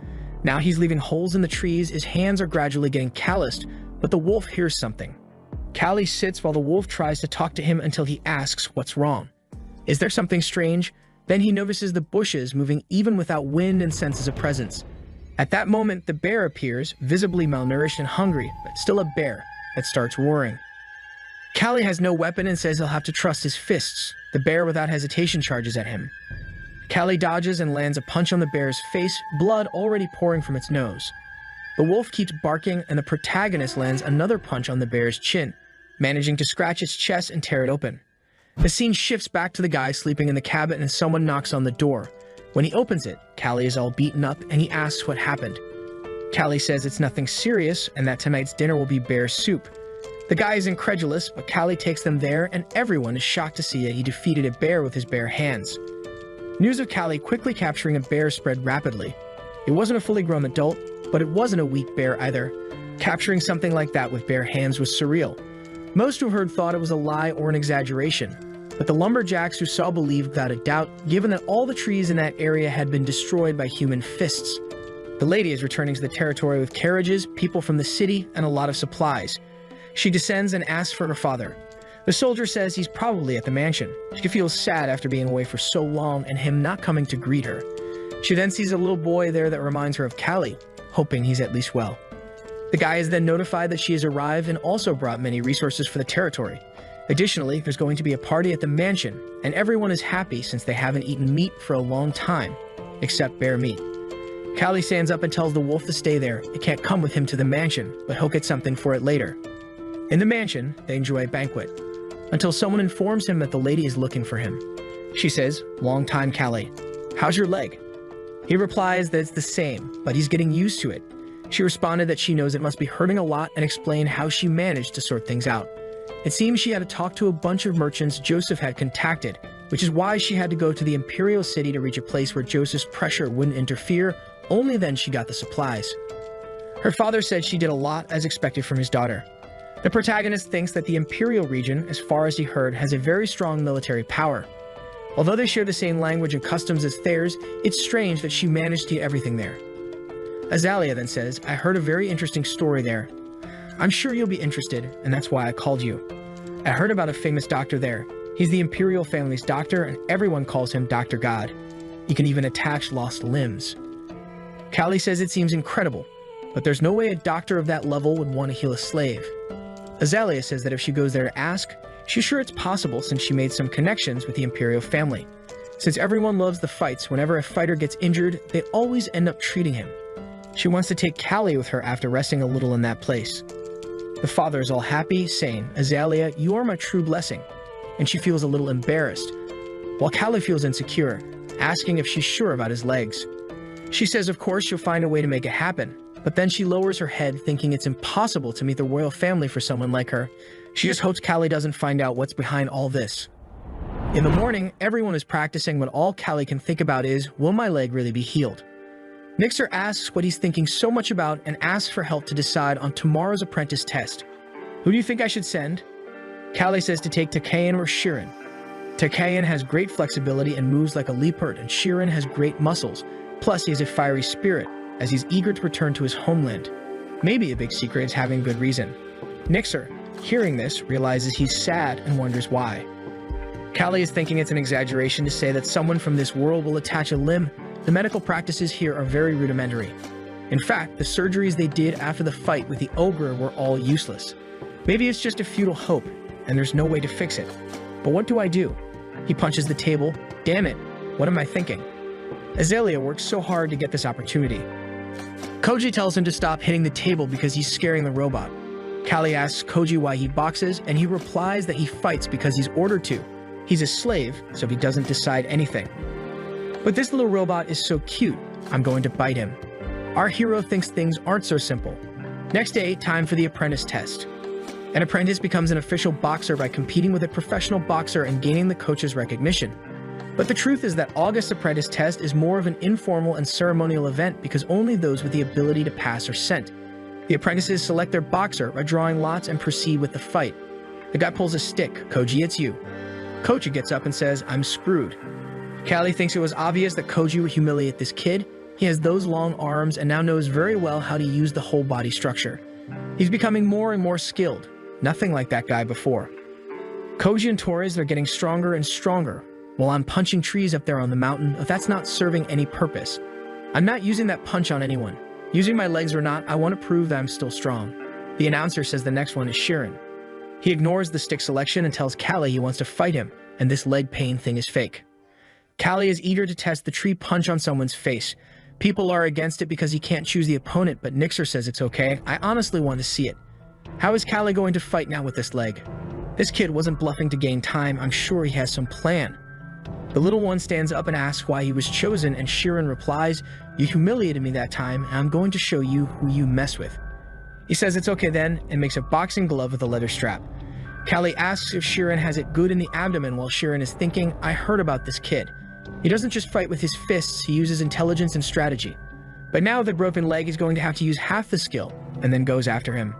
Now he's leaving holes in the trees, his hands are gradually getting calloused, but the wolf hears something. Callie sits while the wolf tries to talk to him until he asks what's wrong. Is there something strange? Then he notices the bushes moving even without wind and senses a presence. At that moment, the bear appears, visibly malnourished and hungry, but still a bear, that starts roaring. Callie has no weapon and says he'll have to trust his fists. The bear without hesitation charges at him. Callie dodges and lands a punch on the bear's face, blood already pouring from its nose. The wolf keeps barking and the protagonist lands another punch on the bear's chin, managing to scratch its chest and tear it open. The scene shifts back to the guy sleeping in the cabin and someone knocks on the door. When he opens it, Callie is all beaten up and he asks what happened. Callie says it's nothing serious and that tonight's dinner will be bear soup. The guy is incredulous, but Callie takes them there and everyone is shocked to see that he defeated a bear with his bare hands. News of Callie quickly capturing a bear spread rapidly. It wasn't a fully grown adult, but it wasn't a weak bear either. Capturing something like that with bare hands was surreal. Most who heard thought it was a lie or an exaggeration, but the lumberjacks who saw believed without a doubt, given that all the trees in that area had been destroyed by human fists. The lady is returning to the territory with carriages, people from the city, and a lot of supplies. She descends and asks for her father. The soldier says he's probably at the mansion. She feels sad after being away for so long and him not coming to greet her. She then sees a little boy there that reminds her of Callie, hoping he's at least well. The guy is then notified that she has arrived and also brought many resources for the territory. Additionally, there's going to be a party at the mansion, and everyone is happy since they haven't eaten meat for a long time, except bear meat. Callie stands up and tells the wolf to stay there. It can't come with him to the mansion, but he'll get something for it later. In the mansion, they enjoy a banquet, until someone informs him that the lady is looking for him. She says, "Long time, Callie. How's your leg?" He replies that it's the same, but he's getting used to it. She responded that she knows it must be hurting a lot and explained how she managed to sort things out. It seems she had to talk to a bunch of merchants Joseph had contacted, which is why she had to go to the Imperial City to reach a place where Joseph's pressure wouldn't interfere. Only then she got the supplies. Her father said she did a lot as expected from his daughter. The protagonist thinks that the Imperial region, as far as he heard, has a very strong military power. Although they share the same language and customs as theirs, it's strange that she managed to get everything there. Azalea then says, "I heard a very interesting story there. I'm sure you'll be interested, and that's why I called you. I heard about a famous doctor there. He's the Imperial family's doctor, and everyone calls him Dr. God. He can even attach lost limbs." Callie says it seems incredible, but there's no way a doctor of that level would want to heal a slave. Azalea says that if she goes there to ask, she's sure it's possible since she made some connections with the Imperial family. Since everyone loves the fights, whenever a fighter gets injured, they always end up treating him. She wants to take Callie with her after resting a little in that place. The father is all happy, saying, "Azalea, you are my true blessing," and she feels a little embarrassed, while Callie feels insecure, asking if she's sure about his legs. She says of course she'll find a way to make it happen, but then she lowers her head thinking it's impossible to meet the royal family for someone like her. She just hopes Callie doesn't find out what's behind all this. In the morning, everyone is practicing when all Callie can think about is, will my leg really be healed? Nixer asks what he's thinking so much about and asks for help to decide on tomorrow's apprentice test. Who do you think I should send? Callie says to take Takayan or Shirin. Takayan has great flexibility and moves like a leopard, and Shirin has great muscles, plus he has a fiery spirit, as he's eager to return to his homeland. Maybe a big secret is having good reason. Nixer, hearing this, realizes he's sad and wonders why. Callie is thinking it's an exaggeration to say that someone from this world will attach a limb. The medical practices here are very rudimentary. In fact, the surgeries they did after the fight with the ogre were all useless. Maybe it's just a futile hope, and there's no way to fix it. But what do I do? He punches the table. Damn it, what am I thinking? Azalea works so hard to get this opportunity. Koji tells him to stop hitting the table because he's scaring the robot. Callie asks Koji why he boxes, and he replies that he fights because he's ordered to. He's a slave, so he doesn't decide anything. But this little robot is so cute, I'm going to bite him. Our hero thinks things aren't so simple. Next day, time for the apprentice test. An apprentice becomes an official boxer by competing with a professional boxer and gaining the coach's recognition. But the truth is that August's apprentice test is more of an informal and ceremonial event because only those with the ability to pass are sent. The apprentices select their boxer by drawing lots and proceed with the fight. The guy pulls a stick. Koji, it's you. Koji gets up and says, I'm screwed. Callie thinks it was obvious that Koji would humiliate this kid. He has those long arms and now knows very well how to use the whole body structure. He's becoming more and more skilled. Nothing like that guy before. Koji and Torres are getting stronger and stronger. While I'm punching trees up there on the mountain, if that's not serving any purpose. I'm not using that punch on anyone. Using my legs or not, I want to prove that I'm still strong. The announcer says the next one is Shirin. He ignores the stick selection and tells Callie he wants to fight him, and this leg pain thing is fake. Callie is eager to test the tree punch on someone's face. People are against it because he can't choose the opponent, but Nixer says it's okay. I honestly want to see it. How is Callie going to fight now with this leg? This kid wasn't bluffing to gain time. I'm sure he has some plan. The little one stands up and asks why he was chosen, and Shirin replies, "You humiliated me that time, and I'm going to show you who you mess with." He says it's okay then, and makes a boxing glove with a leather strap. Callie asks if Shirin has it good in the abdomen while Shirin is thinking, I heard about this kid. He doesn't just fight with his fists, he uses intelligence and strategy. But now the broken leg is going to have to use half the skill, and then goes after him.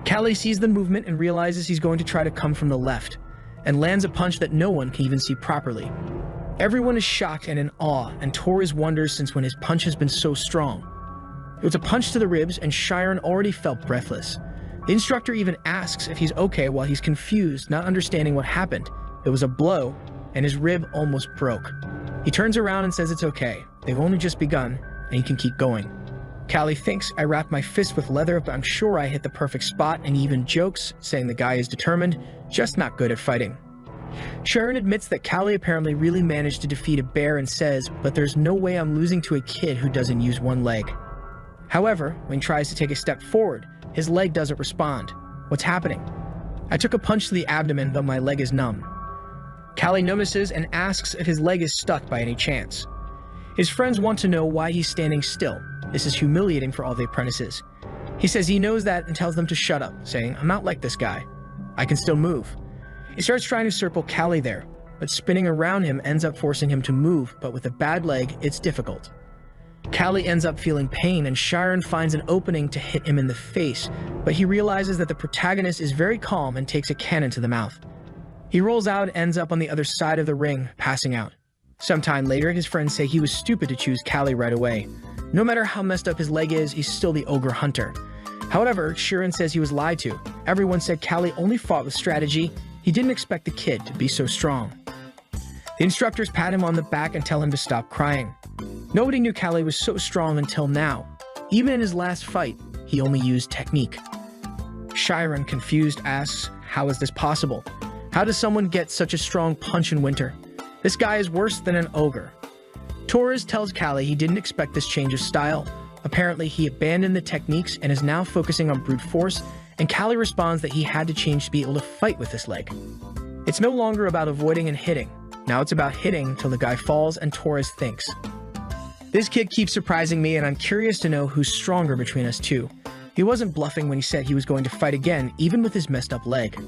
Callie sees the movement and realizes he's going to try to come from the left, and lands a punch that no one can even see properly. Everyone is shocked and in awe, and Torres wonders since when his punch has been so strong. It was a punch to the ribs, and Shirin already felt breathless. The instructor even asks if he's okay while he's confused, not understanding what happened. It was a blow, and his rib almost broke. He turns around and says it's okay. They've only just begun, and he can keep going. Callie thinks I wrapped my fist with leather, but I'm sure I hit the perfect spot, and he even jokes, saying the guy is determined, just not good at fighting. Shirin admits that Callie apparently really managed to defeat a bear and says, but there's no way I'm losing to a kid who doesn't use one leg. However, when he tries to take a step forward, his leg doesn't respond. What's happening? I took a punch to the abdomen, but my leg is numb. Callie notices and asks if his leg is stuck by any chance. His friends want to know why he's standing still. This is humiliating for all the apprentices. He says he knows that and tells them to shut up, saying, I'm not like this guy. I can still move. He starts trying to circle Callie there, but spinning around him ends up forcing him to move, but with a bad leg, it's difficult. Callie ends up feeling pain, and Shirin finds an opening to hit him in the face, but he realizes that the protagonist is very calm and takes a cannon to the mouth. He rolls out and ends up on the other side of the ring, passing out. Sometime later, his friends say he was stupid to choose Callie right away. No matter how messed up his leg is, he's still the ogre hunter. However, Shirin says he was lied to. Everyone said Callie only fought with strategy. He didn't expect the kid to be so strong. The instructors pat him on the back and tell him to stop crying. Nobody knew Callie was so strong until now. Even in his last fight, he only used technique. Shirin, confused, asks, how is this possible? How does someone get such a strong punch in winter? This guy is worse than an ogre. Torres tells Callie he didn't expect this change of style. Apparently, he abandoned the techniques and is now focusing on brute force, and Callie responds that he had to change to be able to fight with this leg. It's no longer about avoiding and hitting. Now it's about hitting till the guy falls and Torres thinks. This kid keeps surprising me, and I'm curious to know who's stronger between us two. He wasn't bluffing when he said he was going to fight again, even with his messed up leg.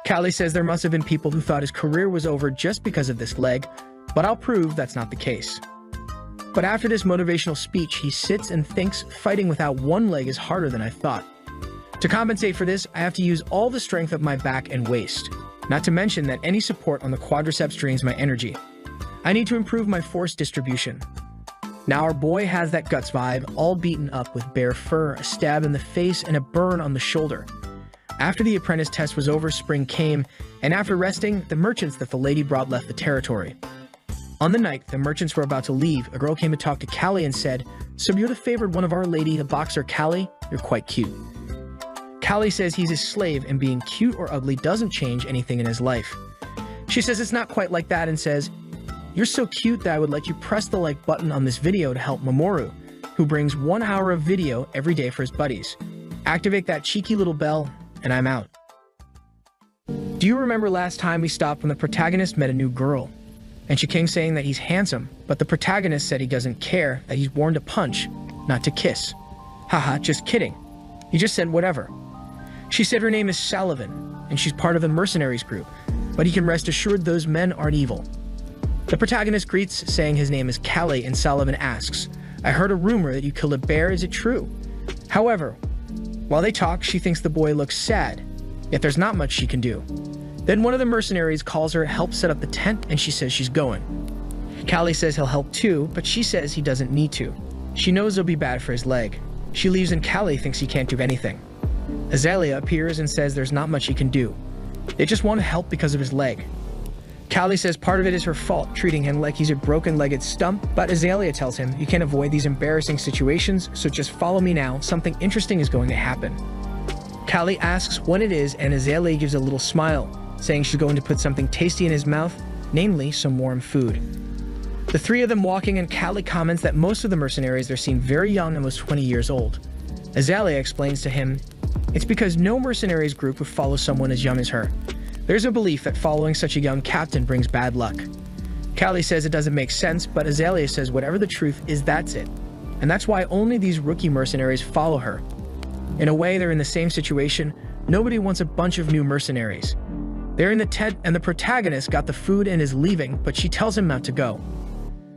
Callie says there must have been people who thought his career was over just because of this leg, but I'll prove that's not the case. But after this motivational speech, he sits and thinks fighting without one leg is harder than I thought. To compensate for this, I have to use all the strength of my back and waist. Not to mention that any support on the quadriceps drains my energy. I need to improve my force distribution. Now our boy has that guts vibe, all beaten up with bare fur, a stab in the face, and a burn on the shoulder. After the apprentice test was over, spring came, and after resting, the merchants that the lady brought left the territory. On the night the merchants were about to leave, a girl came to talk to Callie and said, "So you're the favored one of our lady, the boxer Callie? You're quite cute." Callie says he's his slave, and being cute or ugly doesn't change anything in his life. She says it's not quite like that and says, "You're so cute that I would let you press the like button on this video to help Mamoru, who brings 1 hour of video every day for his buddies. Activate that cheeky little bell, and I'm out." Do you remember last time we stopped when the protagonist met a new girl? And King saying that he's handsome, but the protagonist said he doesn't care, that he's born to punch, not to kiss. Haha, just kidding. He just said whatever. She said her name is Sullivan, and she's part of the mercenaries group, but he can rest assured those men aren't evil. The protagonist greets, saying his name is Callie, and Sullivan asks, "I heard a rumor that you killed a bear, is it true?" However, while they talk, she thinks the boy looks sad, yet there's not much she can do. Then one of the mercenaries calls her to help set up the tent, and she says she's going. Callie says he'll help too, but she says he doesn't need to. She knows it'll be bad for his leg. She leaves and Callie thinks he can't do anything. Azalea appears and says there's not much he can do. They just want to help because of his leg. Callie says part of it is her fault, treating him like he's a broken-legged stump, but Azalea tells him you can't avoid these embarrassing situations, so just follow me now, something interesting is going to happen. Callie asks what it is, and Azalea gives a little smile, saying she's going to put something tasty in his mouth, namely some warm food. The three of them walking, and Callie comments that most of the mercenaries are seen very young, almost 20 years old. Azalea explains to him, it's because no mercenaries group would follow someone as young as her. There's a belief that following such a young captain brings bad luck. Callie says it doesn't make sense, but Azalea says whatever the truth is, that's it. And that's why only these rookie mercenaries follow her. In a way, they're in the same situation. Nobody wants a bunch of new mercenaries. They're in the tent, and the protagonist got the food and is leaving, but she tells him not to go.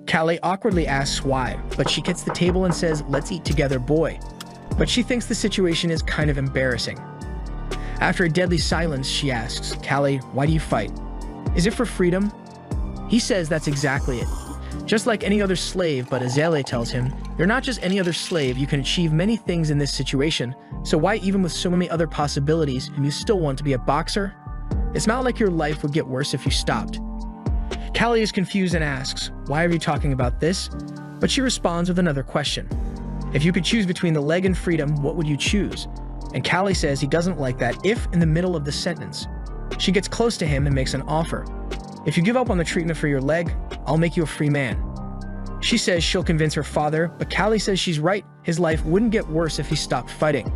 Callie awkwardly asks why, but she gets the table and says, let's eat together, boy. But she thinks the situation is kind of embarrassing. After a deadly silence, she asks, Callie, why do you fight? Is it for freedom? He says that's exactly it. Just like any other slave, but Azalea tells him, you're not just any other slave, you can achieve many things in this situation, so why even with so many other possibilities, you still want to be a boxer? It's not like your life would get worse if you stopped. Callie is confused and asks, why are you talking about this? But she responds with another question. If you could choose between the leg and freedom, what would you choose? And Callie says he doesn't like that if in the middle of the sentence. She gets close to him and makes an offer. If you give up on the treatment for your leg, I'll make you a free man. She says she'll convince her father, but Callie says she's right. His life wouldn't get worse if he stopped fighting.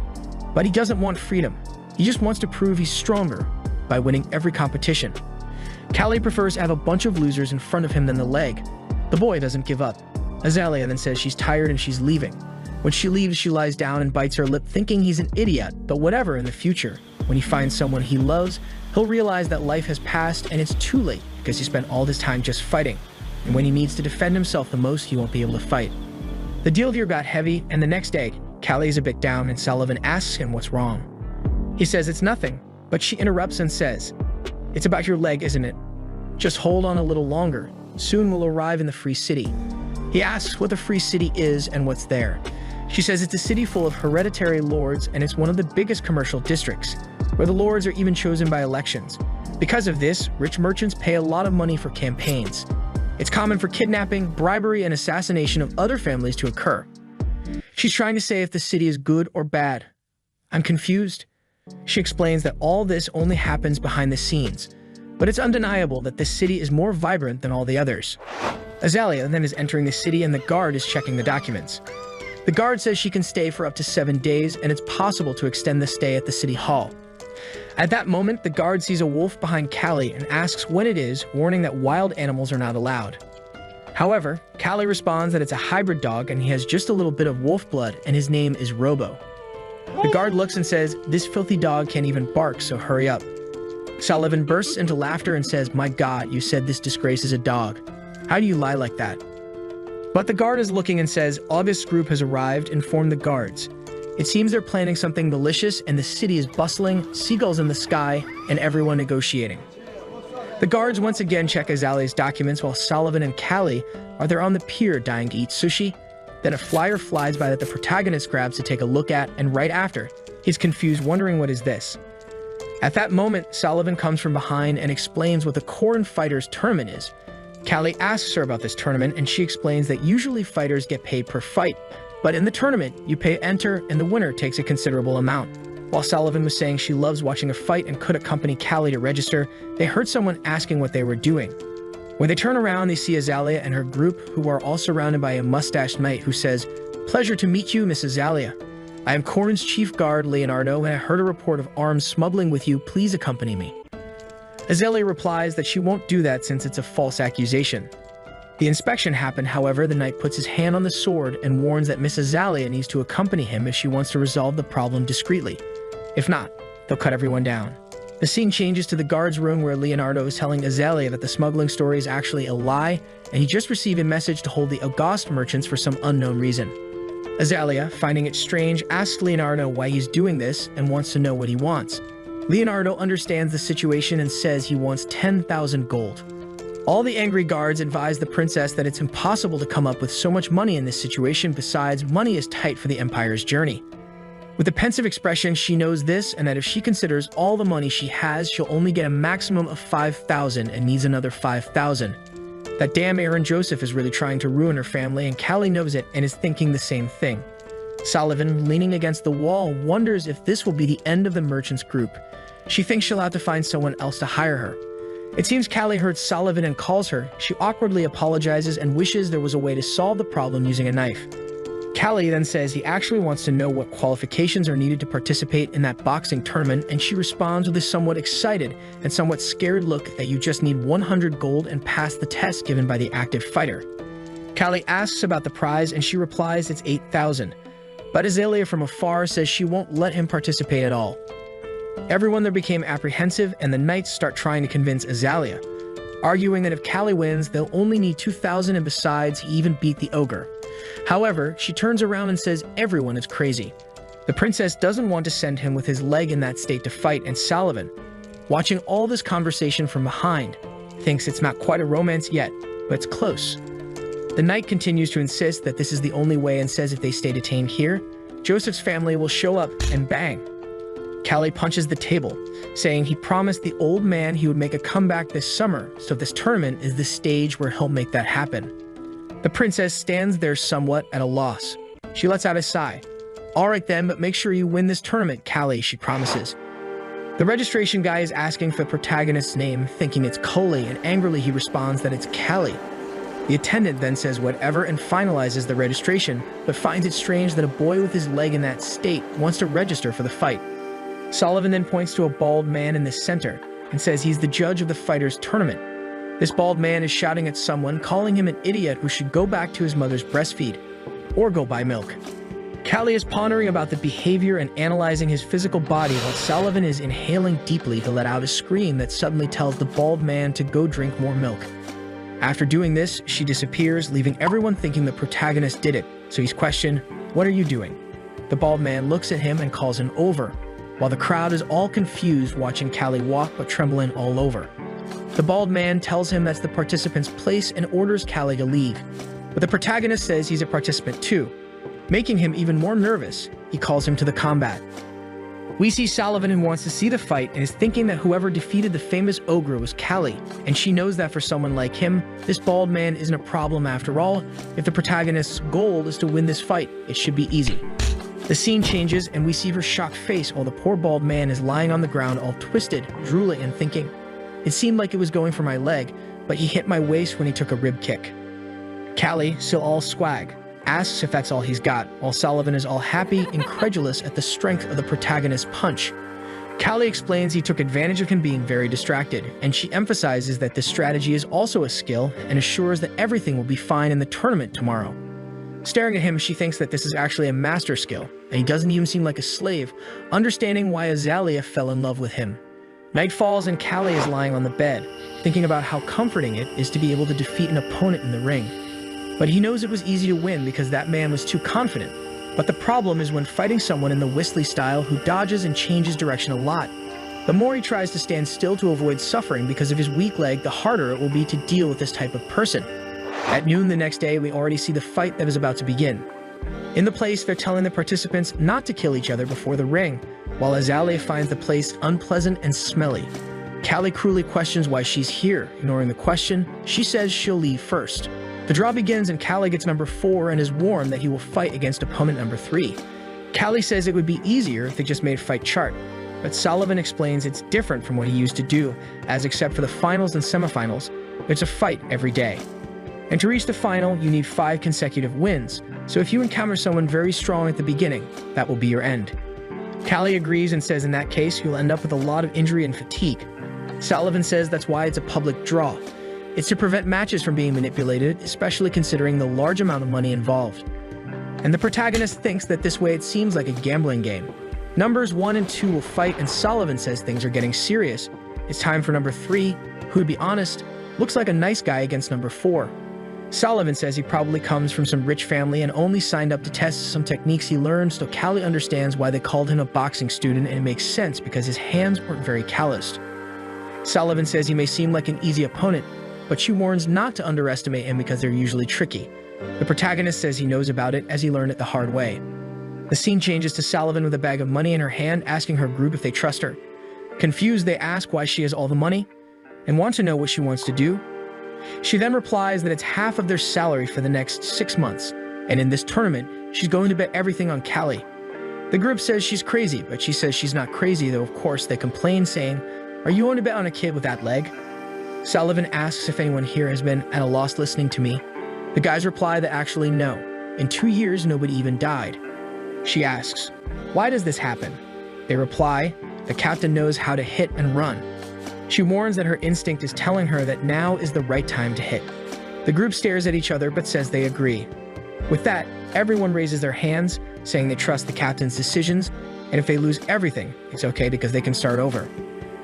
But he doesn't want freedom. He just wants to prove he's stronger by winning every competition. Callie prefers to have a bunch of losers in front of him than the leg. The boy doesn't give up. Azalea then says she's tired and she's leaving. When she leaves, she lies down and bites her lip, thinking he's an idiot, but whatever in the future. When he finds someone he loves, he'll realize that life has passed and it's too late because he spent all this time just fighting. And when he needs to defend himself the most, he won't be able to fight. The deal here got heavy, and the next day, Callie is a bit down and Sullivan asks him what's wrong. He says it's nothing, but she interrupts and says, it's about your leg, isn't it? Just hold on a little longer. Soon we'll arrive in the Free City. He asks what the Free City is and what's there. She says it's a city full of hereditary lords, and it's one of the biggest commercial districts, where the lords are even chosen by elections. Because of this, rich merchants pay a lot of money for campaigns. It's common for kidnapping, bribery, and assassination of other families to occur. She's trying to say if the city is good or bad. I'm confused. She explains that all this only happens behind the scenes, but it's undeniable that this city is more vibrant than all the others. Azalea then is entering the city, and the guard is checking the documents. The guard says she can stay for up to 7 days, and it's possible to extend the stay at the city hall. At that moment, the guard sees a wolf behind Callie and asks when it is, warning that wild animals are not allowed. However, Callie responds that it's a hybrid dog and he has just a little bit of wolf blood, and his name is Robo. The guard looks and says, this filthy dog can't even bark, so hurry up. Sullivan bursts into laughter and says, my God, you said this disgrace is a dog. How do you lie like that? But the guard is looking and says, August's group has arrived, inform the guards. It seems they're planning something malicious, and the city is bustling, seagulls in the sky, and everyone negotiating. The guards once again check Azalea's documents while Sullivan and Callie are there on the pier dying to eat sushi. Then a flyer flies by that the protagonist grabs to take a look at, and right after, he's confused, wondering what is this. At that moment, Sullivan comes from behind and explains what the Corn Fighters tournament is. Callie asks her about this tournament, and she explains that usually fighters get paid per fight, but in the tournament, you pay enter and the winner takes a considerable amount. While Sullivan was saying she loves watching a fight and could accompany Callie to register, they heard someone asking what they were doing. When they turn around, they see Azalea and her group, who are all surrounded by a mustached knight who says, pleasure to meet you, Miss Azalea. I am Corn's chief guard, Leonardo, and I heard a report of arms smuggling with you. Please accompany me. Azalea replies that she won't do that since it's a false accusation. The inspection happened, however, the knight puts his hand on the sword and warns that Miss Azalea needs to accompany him if she wants to resolve the problem discreetly. If not, they'll cut everyone down. The scene changes to the guard's room where Leonardo is telling Azalea that the smuggling story is actually a lie, and he just received a message to hold the August merchants for some unknown reason. Azalea, finding it strange, asks Leonardo why he's doing this and wants to know what he wants. Leonardo understands the situation and says he wants 10,000 gold. All the angry guards advise the princess that it's impossible to come up with so much money in this situation. Besides, money is tight for the Empire's journey. With a pensive expression, she knows this, and that if she considers all the money she has, she'll only get a maximum of 5,000 and needs another 5,000. That damn Aaron Joseph is really trying to ruin her family, and Callie knows it and is thinking the same thing. Sullivan, leaning against the wall, wonders if this will be the end of the merchants group. She thinks she'll have to find someone else to hire her. It seems Callie heard Sullivan and calls her. She awkwardly apologizes and wishes there was a way to solve the problem using a knife. Callie then says he actually wants to know what qualifications are needed to participate in that boxing tournament, and she responds with a somewhat excited and somewhat scared look that you just need 100 gold and pass the test given by the active fighter. Callie asks about the prize and she replies it's 8,000, but Azalea from afar says she won't let him participate at all. Everyone there became apprehensive, and the knights start trying to convince Azalea, arguing that if Callie wins, they'll only need 2,000, and besides, he even beat the ogre. However, she turns around and says everyone is crazy. The princess doesn't want to send him with his leg in that state to fight, and Sullivan, watching all this conversation from behind, thinks it's not quite a romance yet, but it's close. The knight continues to insist that this is the only way and says if they stay detained here, Joseph's family will show up and bang. Callie punches the table, saying he promised the old man he would make a comeback this summer, so this tournament is the stage where he'll make that happen. The princess stands there somewhat at a loss. She lets out a sigh. "All right then, but make sure you win this tournament, Callie," she promises. The registration guy is asking for the protagonist's name, thinking it's Coley, and angrily he responds that it's Callie. The attendant then says whatever and finalizes the registration, but finds it strange that a boy with his leg in that state wants to register for the fight. Sullivan then points to a bald man in the center and says he's the judge of the fighter's tournament. This bald man is shouting at someone, calling him an idiot who should go back to his mother's breastfeed or go buy milk. Callie is pondering about the behavior and analyzing his physical body while Sullivan is inhaling deeply to let out a scream that suddenly tells the bald man to go drink more milk. After doing this, she disappears, leaving everyone thinking the protagonist did it, so he's questioned, "What are you doing?" The bald man looks at him and calls him over, while the crowd is all confused watching Callie walk but trembling all over. The bald man tells him that's the participant's place and orders Callie to leave, but the protagonist says he's a participant too. Making him even more nervous, he calls him to the combat. We see Sullivan, who wants to see the fight and is thinking that whoever defeated the famous ogre was Callie, and she knows that for someone like him, this bald man isn't a problem after all. If the protagonist's goal is to win this fight, it should be easy. The scene changes and we see her shocked face while the poor bald man is lying on the ground all twisted, drooling and thinking, "It seemed like it was going for my leg, but he hit my waist when he took a rib kick." Callie, still all swag, asks if that's all he's got, while Sullivan is all happy, incredulous at the strength of the protagonist's punch. Callie explains he took advantage of him being very distracted, and she emphasizes that this strategy is also a skill and assures that everything will be fine in the tournament tomorrow. Staring at him, she thinks that this is actually a master skill, and he doesn't even seem like a slave, understanding why Azalea fell in love with him. Night falls and Callie is lying on the bed, thinking about how comforting it is to be able to defeat an opponent in the ring. But he knows it was easy to win because that man was too confident. But the problem is when fighting someone in the Whistly style who dodges and changes direction a lot. The more he tries to stand still to avoid suffering because of his weak leg, the harder it will be to deal with this type of person. At noon the next day, we already see the fight that is about to begin. In the place, they're telling the participants not to kill each other before the ring, while Azalea finds the place unpleasant and smelly. Callie cruelly questions why she's here. Ignoring the question, she says she'll leave first. The draw begins and Callie gets number 4 and is warned that he will fight against opponent number 3. Callie says it would be easier if they just made a fight chart, but Sullivan explains it's different from what he used to do, as except for the finals and semifinals, there's a fight every day. And to reach the final, you need 5 consecutive wins, so if you encounter someone very strong at the beginning, that will be your end. Callie agrees and says in that case, you'll end up with a lot of injury and fatigue. Sullivan says that's why it's a public draw. It's to prevent matches from being manipulated, especially considering the large amount of money involved. And the protagonist thinks that this way it seems like a gambling game. Numbers 1 and 2 will fight, and Sullivan says things are getting serious. It's time for number 3, who, to be honest, looks like a nice guy against number 4. Sullivan says he probably comes from some rich family and only signed up to test some techniques he learned, so Callie understands why they called him a boxing student, and it makes sense because his hands weren't very calloused. Sullivan says he may seem like an easy opponent, but she warns not to underestimate him because they're usually tricky. The protagonist says he knows about it as he learned it the hard way. The scene changes to Sullivan with a bag of money in her hand, asking her group if they trust her. Confused, they ask why she has all the money and want to know what she wants to do. She then replies that it's half of their salary for the next 6 months, and in this tournament, she's going to bet everything on Callie. The group says she's crazy, but she says she's not crazy, though of course they complain, saying, "Are you going to bet on a kid with that leg?" Sullivan asks if anyone here has been at a loss listening to me. The guys reply that actually no. In 2 years, nobody even died. She asks, "Why does this happen?" They reply, "The captain knows how to hit and run." She warns that her instinct is telling her that now is the right time to hit. The group stares at each other but says they agree. With that, everyone raises their hands, saying they trust the captain's decisions, and if they lose everything, it's okay because they can start over.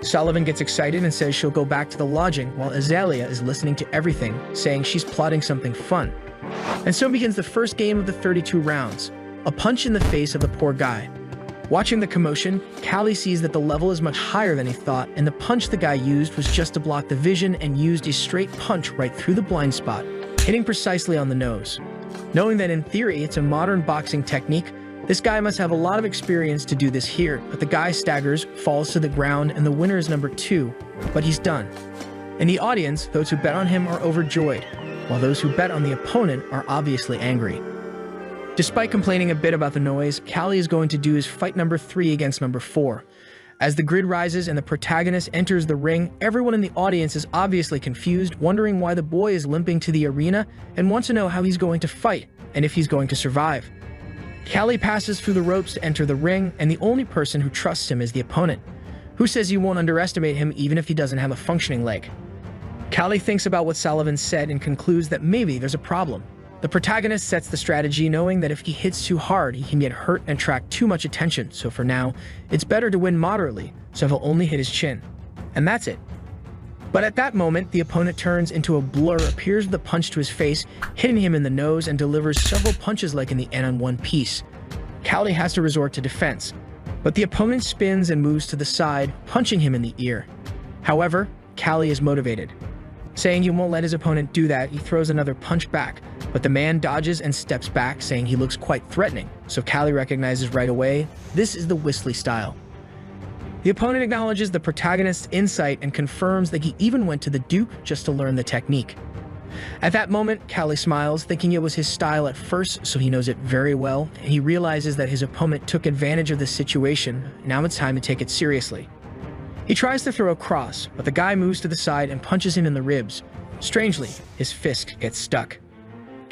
Sullivan gets excited and says she'll go back to the lodging while Azalea is listening to everything, saying she's plotting something fun. And so begins the first game of the 32 rounds, a punch in the face of the poor guy. Watching the commotion, Callie sees that the level is much higher than he thought, and the punch the guy used was just to block the vision and used a straight punch right through the blind spot, hitting precisely on the nose. Knowing that in theory it's a modern boxing technique, this guy must have a lot of experience to do this here, but the guy staggers, falls to the ground, and the winner is number 2, but he's done. In the audience, those who bet on him are overjoyed, while those who bet on the opponent are obviously angry. Despite complaining a bit about the noise, Callie is going to do his fight number 3 against number 4. As the grid rises and the protagonist enters the ring, everyone in the audience is obviously confused, wondering why the boy is limping to the arena and wants to know how he's going to fight and if he's going to survive. Callie passes through the ropes to enter the ring, and the only person who trusts him is the opponent, who says he won't underestimate him even if he doesn't have a functioning leg. Callie thinks about what Sullivan said and concludes that maybe there's a problem. The protagonist sets the strategy knowing that if he hits too hard, he can get hurt and attract too much attention, so for now, it's better to win moderately, so he'll only hit his chin. And that's it. But at that moment, the opponent turns into a blur, appears with a punch to his face, hitting him in the nose, and delivers several punches like in the N on One Piece. Callie has to resort to defense, but the opponent spins and moves to the side, punching him in the ear. However, Callie is motivated. Saying he won't let his opponent do that, he throws another punch back, but the man dodges and steps back, saying he looks quite threatening, so Callie recognizes right away, this is the Whistly style. The opponent acknowledges the protagonist's insight and confirms that he even went to the Duke just to learn the technique. At that moment, Callie smiles, thinking it was his style at first, so he knows it very well, and he realizes that his opponent took advantage of the situation. Now it's time to take it seriously. He tries to throw a cross, but the guy moves to the side and punches him in the ribs. Strangely, his fist gets stuck.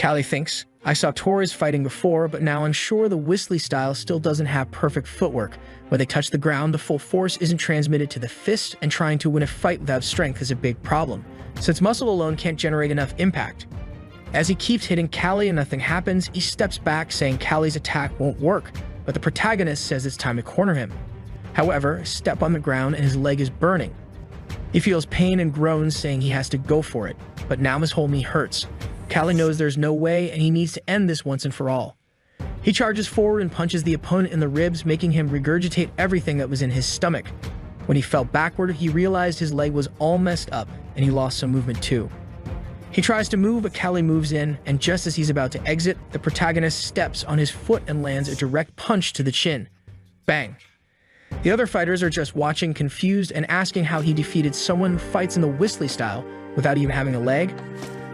Callie thinks, I saw Torres fighting before, but now I'm sure the Whistly style still doesn't have perfect footwork. When they touch the ground, the full force isn't transmitted to the fist, and trying to win a fight without strength is a big problem, since muscle alone can't generate enough impact. As he keeps hitting Callie and nothing happens, he steps back, saying Callie's attack won't work, but the protagonist says it's time to corner him. However, a step on the ground and his leg is burning. He feels pain and groans, saying he has to go for it, but now his whole knee hurts. Callie knows there's no way, and he needs to end this once and for all. He charges forward and punches the opponent in the ribs, making him regurgitate everything that was in his stomach. When he fell backward, he realized his leg was all messed up, and he lost some movement too. He tries to move, but Callie moves in, and just as he's about to exit, the protagonist steps on his foot and lands a direct punch to the chin. Bang. The other fighters are just watching, confused, and asking how he defeated someone who fights in the Whistly style without even having a leg,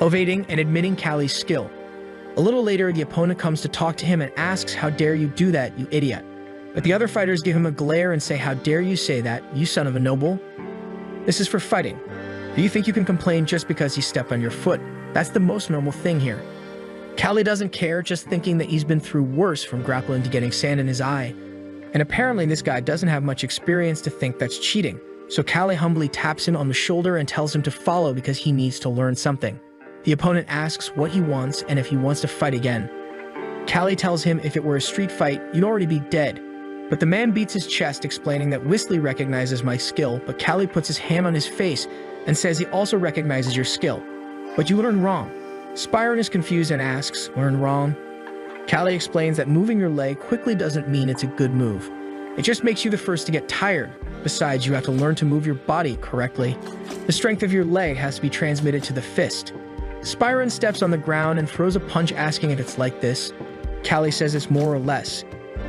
ovating and admitting Callie's skill. A little later, the opponent comes to talk to him and asks, how dare you do that, you idiot? But the other fighters give him a glare and say, how dare you say that, you son of a noble? This is for fighting. Do you think you can complain just because he stepped on your foot? That's the most normal thing here. Callie doesn't care, just thinking that he's been through worse, from grappling to getting sand in his eye. And apparently this guy doesn't have much experience to think that's cheating. So Callie humbly taps him on the shoulder and tells him to follow because he needs to learn something. The opponent asks what he wants and if he wants to fight again. Callie tells him if it were a street fight, you'd already be dead. But the man beats his chest, explaining that Whistly recognizes my skill, but Callie puts his hand on his face and says he also recognizes your skill. But you learn wrong. Spyron is confused and asks, learn wrong? Callie explains that moving your leg quickly doesn't mean it's a good move. It just makes you the first to get tired. Besides, you have to learn to move your body correctly. The strength of your leg has to be transmitted to the fist. Spyron steps on the ground and throws a punch, asking if it's like this. Callie says it's more or less,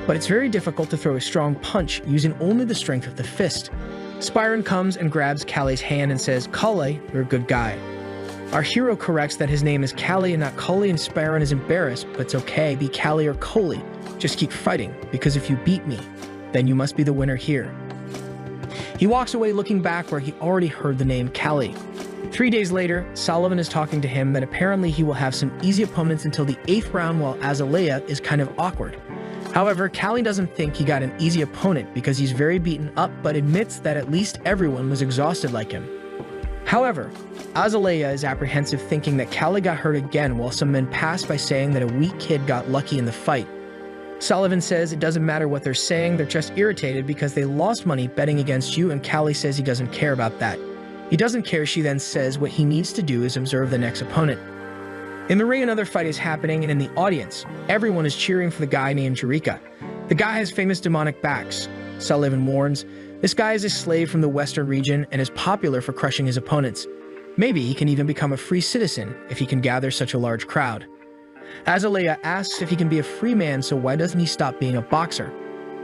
but it's very difficult to throw a strong punch using only the strength of the fist. Spyron comes and grabs Callie's hand and says, Callie, you're a good guy. Our hero corrects that his name is Callie and not Cully, and Spyron is embarrassed, but it's okay, be Callie or Coley. Just keep fighting, because if you beat me, then you must be the winner here. He walks away looking back where he already heard the name Callie. 3 days later, Sullivan is talking to him that apparently he will have some easy opponents until the 8th round while Azalea is kind of awkward. However, Callie doesn't think he got an easy opponent because he's very beaten up but admits that at least everyone was exhausted like him. However, Azalea is apprehensive thinking that Callie got hurt again while some men pass by saying that a weak kid got lucky in the fight. Sullivan says it doesn't matter what they're saying, they're just irritated because they lost money betting against you, and Callie says he doesn't care about that. He doesn't care, she then says what he needs to do is observe the next opponent. In the ring, another fight is happening, and in the audience, everyone is cheering for the guy named Jirika. The guy has famous demonic backs. Sullivan warns, this guy is a slave from the western region and is popular for crushing his opponents. Maybe he can even become a free citizen if he can gather such a large crowd. Azalea asks if he can be a free man, so why doesn't he stop being a boxer?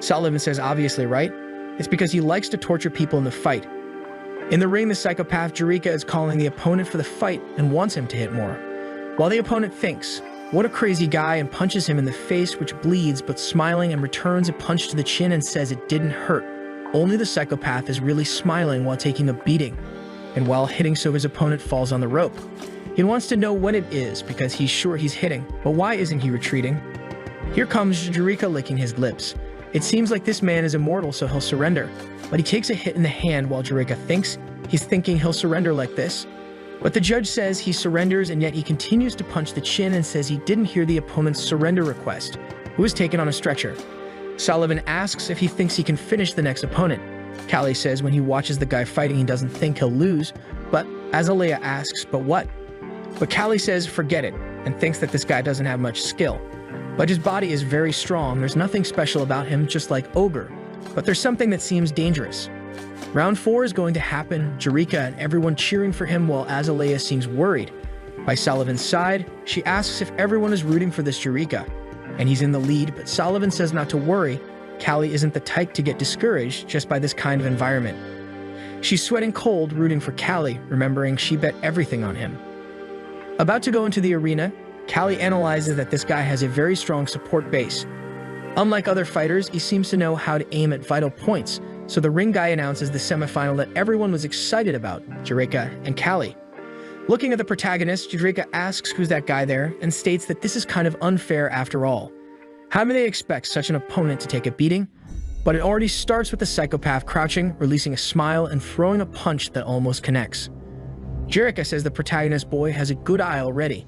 Sullivan says obviously, right? It's because he likes to torture people in the fight. In the ring, the psychopath Jirika is calling the opponent for the fight and wants him to hit more. While the opponent thinks, what a crazy guy, and punches him in the face which bleeds, but smiling and returns a punch to the chin and says it didn't hurt. Only the psychopath is really smiling while taking a beating, and while hitting so his opponent falls on the rope. He wants to know when it is because he's sure he's hitting, but why isn't he retreating? Here comes Jirika licking his lips. It seems like this man is immortal, so he'll surrender, but he takes a hit in the hand while Jirika thinks he's thinking he'll surrender like this. But the judge says he surrenders, and yet he continues to punch the chin and says he didn't hear the opponent's surrender request, who is taken on a stretcher. Sullivan asks if he thinks he can finish the next opponent. Callie says when he watches the guy fighting he doesn't think he'll lose, but Azalea asks, but what? But Callie says forget it, and thinks that this guy doesn't have much skill. But his body is very strong, there's nothing special about him, just like Ogre. But there's something that seems dangerous. Round 4 is going to happen, Jirika and everyone cheering for him while Azalea seems worried. By Sullivan's side, she asks if everyone is rooting for this Jirika, and he's in the lead, but Sullivan says not to worry, Callie isn't the type to get discouraged just by this kind of environment. She's sweating cold, rooting for Callie, remembering she bet everything on him. About to go into the arena, Callie analyzes that this guy has a very strong support base. Unlike other fighters, he seems to know how to aim at vital points, so the ring guy announces the semifinal that everyone was excited about, Jirika and Callie. Looking at the protagonist, Jirika asks who's that guy there, and states that this is kind of unfair after all. How may they expect such an opponent to take a beating? But it already starts with the psychopath crouching, releasing a smile, and throwing a punch that almost connects. Jirika says the protagonist boy has a good eye already.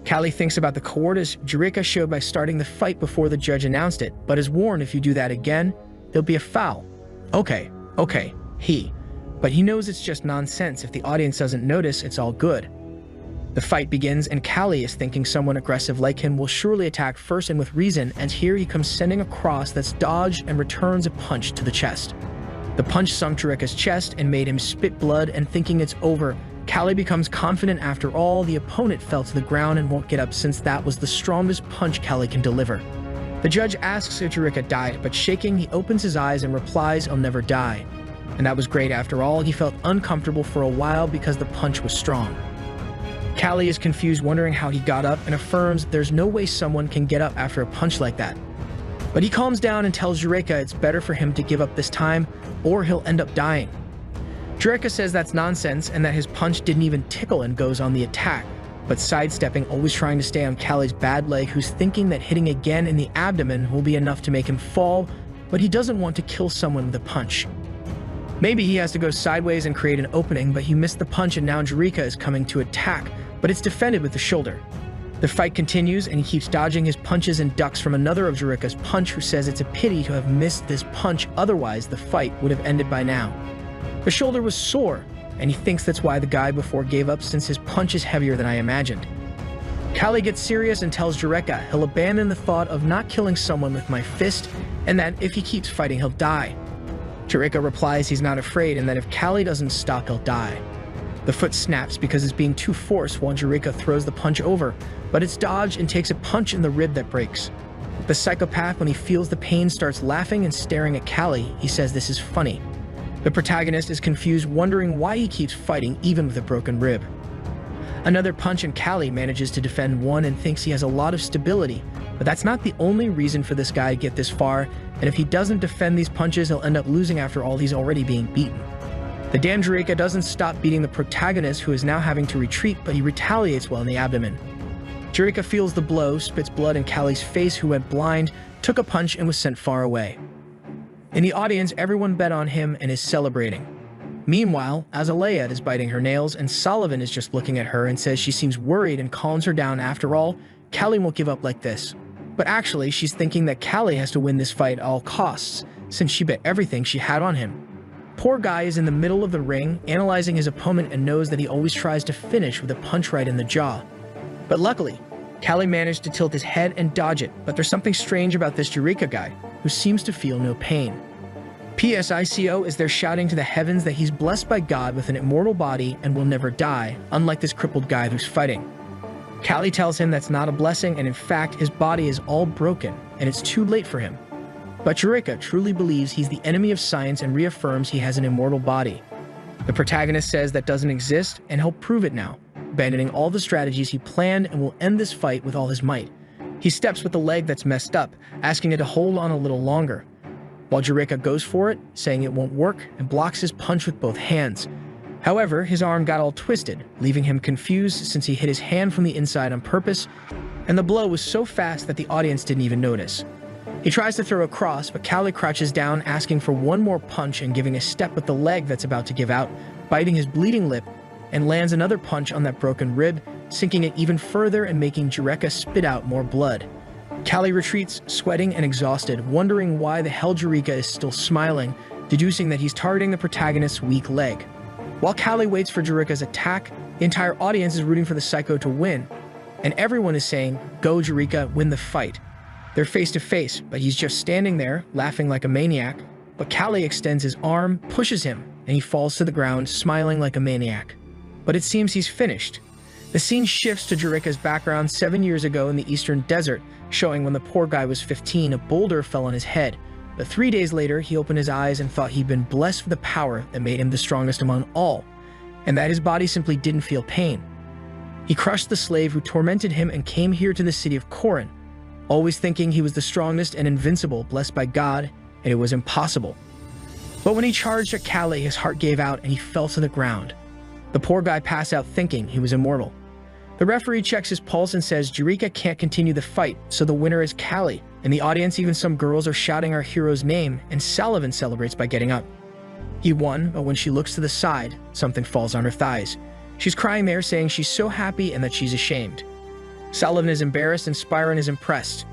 Callie thinks about the cowardice Jirika showed by starting the fight before the judge announced it, but is warned if you do that again, there'll be a foul. Okay, but he knows it's just nonsense. If the audience doesn't notice, it's all good. The fight begins, and Callie is thinking someone aggressive like him will surely attack first and with reason, and here he comes sending a cross that's dodged and returns a punch to the chest. The punch sunk Jirika's chest and made him spit blood, and thinking it's over, Callie becomes confident after all. The opponent fell to the ground and won't get up since that was the strongest punch Callie can deliver. The judge asks if Jirika died, but shaking, he opens his eyes and replies, "I'll never die." And that was great after all. He felt uncomfortable for a while because the punch was strong. Callie is confused, wondering how he got up, and affirms there's no way someone can get up after a punch like that. But he calms down and tells Jirika it's better for him to give up this time, or he'll end up dying. Jirika says that's nonsense and that his punch didn't even tickle and goes on the attack, but sidestepping, always trying to stay on Callie's bad leg, who's thinking that hitting again in the abdomen will be enough to make him fall, but he doesn't want to kill someone with a punch. Maybe he has to go sideways and create an opening, but he missed the punch and now Jirika is coming to attack, but it's defended with the shoulder. The fight continues and he keeps dodging his punches and ducks from another of Jirika's punch, who says it's a pity to have missed this punch, otherwise the fight would have ended by now. The shoulder was sore, and he thinks that's why the guy before gave up, since his punch is heavier than I imagined. Callie gets serious and tells Jirika he'll abandon the thought of not killing someone with my fist, and that if he keeps fighting he'll die. Jirika replies he's not afraid and that if Callie doesn't stop he'll die. The foot snaps because it's being too forced while Jirika throws the punch over, but it's dodged and takes a punch in the rib that breaks. The psychopath, when he feels the pain, starts laughing and staring at Callie. He says this is funny. The protagonist is confused, wondering why he keeps fighting even with a broken rib. Another punch and Callie manages to defend one and thinks he has a lot of stability, but that's not the only reason for this guy to get this far, and if he doesn't defend these punches, he'll end up losing after all. He's already being beaten. The damn Jiraiya doesn't stop beating the protagonist, who is now having to retreat, but he retaliates well in the abdomen. Jiraiya feels the blow, spits blood in Callie's face, who went blind, took a punch and was sent far away. In the audience, everyone bet on him and is celebrating. Meanwhile, Azalea is biting her nails, and Sullivan is just looking at her and says she seems worried and calms her down. After all, Callie won't give up like this. But actually, she's thinking that Callie has to win this fight at all costs, since she bet everything she had on him. Poor guy is in the middle of the ring, analyzing his opponent, and knows that he always tries to finish with a punch right in the jaw. But luckily, Callie managed to tilt his head and dodge it, but there's something strange about this Jiraiya guy, who seems to feel no pain. PSICO is there shouting to the heavens that he's blessed by God with an immortal body and will never die, unlike this crippled guy who's fighting. Callie tells him that's not a blessing, and in fact, his body is all broken, and it's too late for him. But Jiraiya truly believes he's the enemy of science and reaffirms he has an immortal body. The protagonist says that doesn't exist, and he'll prove it now, abandoning all the strategies he planned, and will end this fight with all his might. He steps with the leg that's messed up, asking it to hold on a little longer, while Jiraiya goes for it, saying it won't work, and blocks his punch with both hands. However, his arm got all twisted, leaving him confused since he hit his hand from the inside on purpose, and the blow was so fast that the audience didn't even notice. He tries to throw a cross, but Callie crouches down, asking for one more punch and giving a step with the leg that's about to give out, biting his bleeding lip, and lands another punch on that broken rib, sinking it even further and making Jiraiya spit out more blood. Callie retreats, sweating and exhausted, wondering why the hell Jiraiya is still smiling, deducing that he's targeting the protagonist's weak leg. While Callie waits for Jiraiya's attack, the entire audience is rooting for the psycho to win, and everyone is saying, "Go Jiraiya, win the fight." They're face to face, but he's just standing there, laughing like a maniac, but Callie extends his arm, pushes him, and he falls to the ground, smiling like a maniac. But it seems he's finished. The scene shifts to Jiraiya's background 7 years ago in the eastern desert, showing when the poor guy was 15, a boulder fell on his head. But 3 days later, he opened his eyes and thought he'd been blessed with the power that made him the strongest among all, and that his body simply didn't feel pain. He crushed the slave who tormented him and came here to the city of Korin, always thinking he was the strongest and invincible, blessed by God, and it was impossible. But when he charged at Callie, his heart gave out and he fell to the ground. The poor guy passed out thinking he was immortal. The referee checks his pulse and says Jiraiya can't continue the fight, so the winner is Callie. In the audience, even some girls are shouting our hero's name, and Sullivan celebrates by getting up. He won, but when she looks to the side, something falls on her thighs. She's crying there, saying she's so happy and that she's ashamed. Sullivan is embarrassed and Spyron is impressed.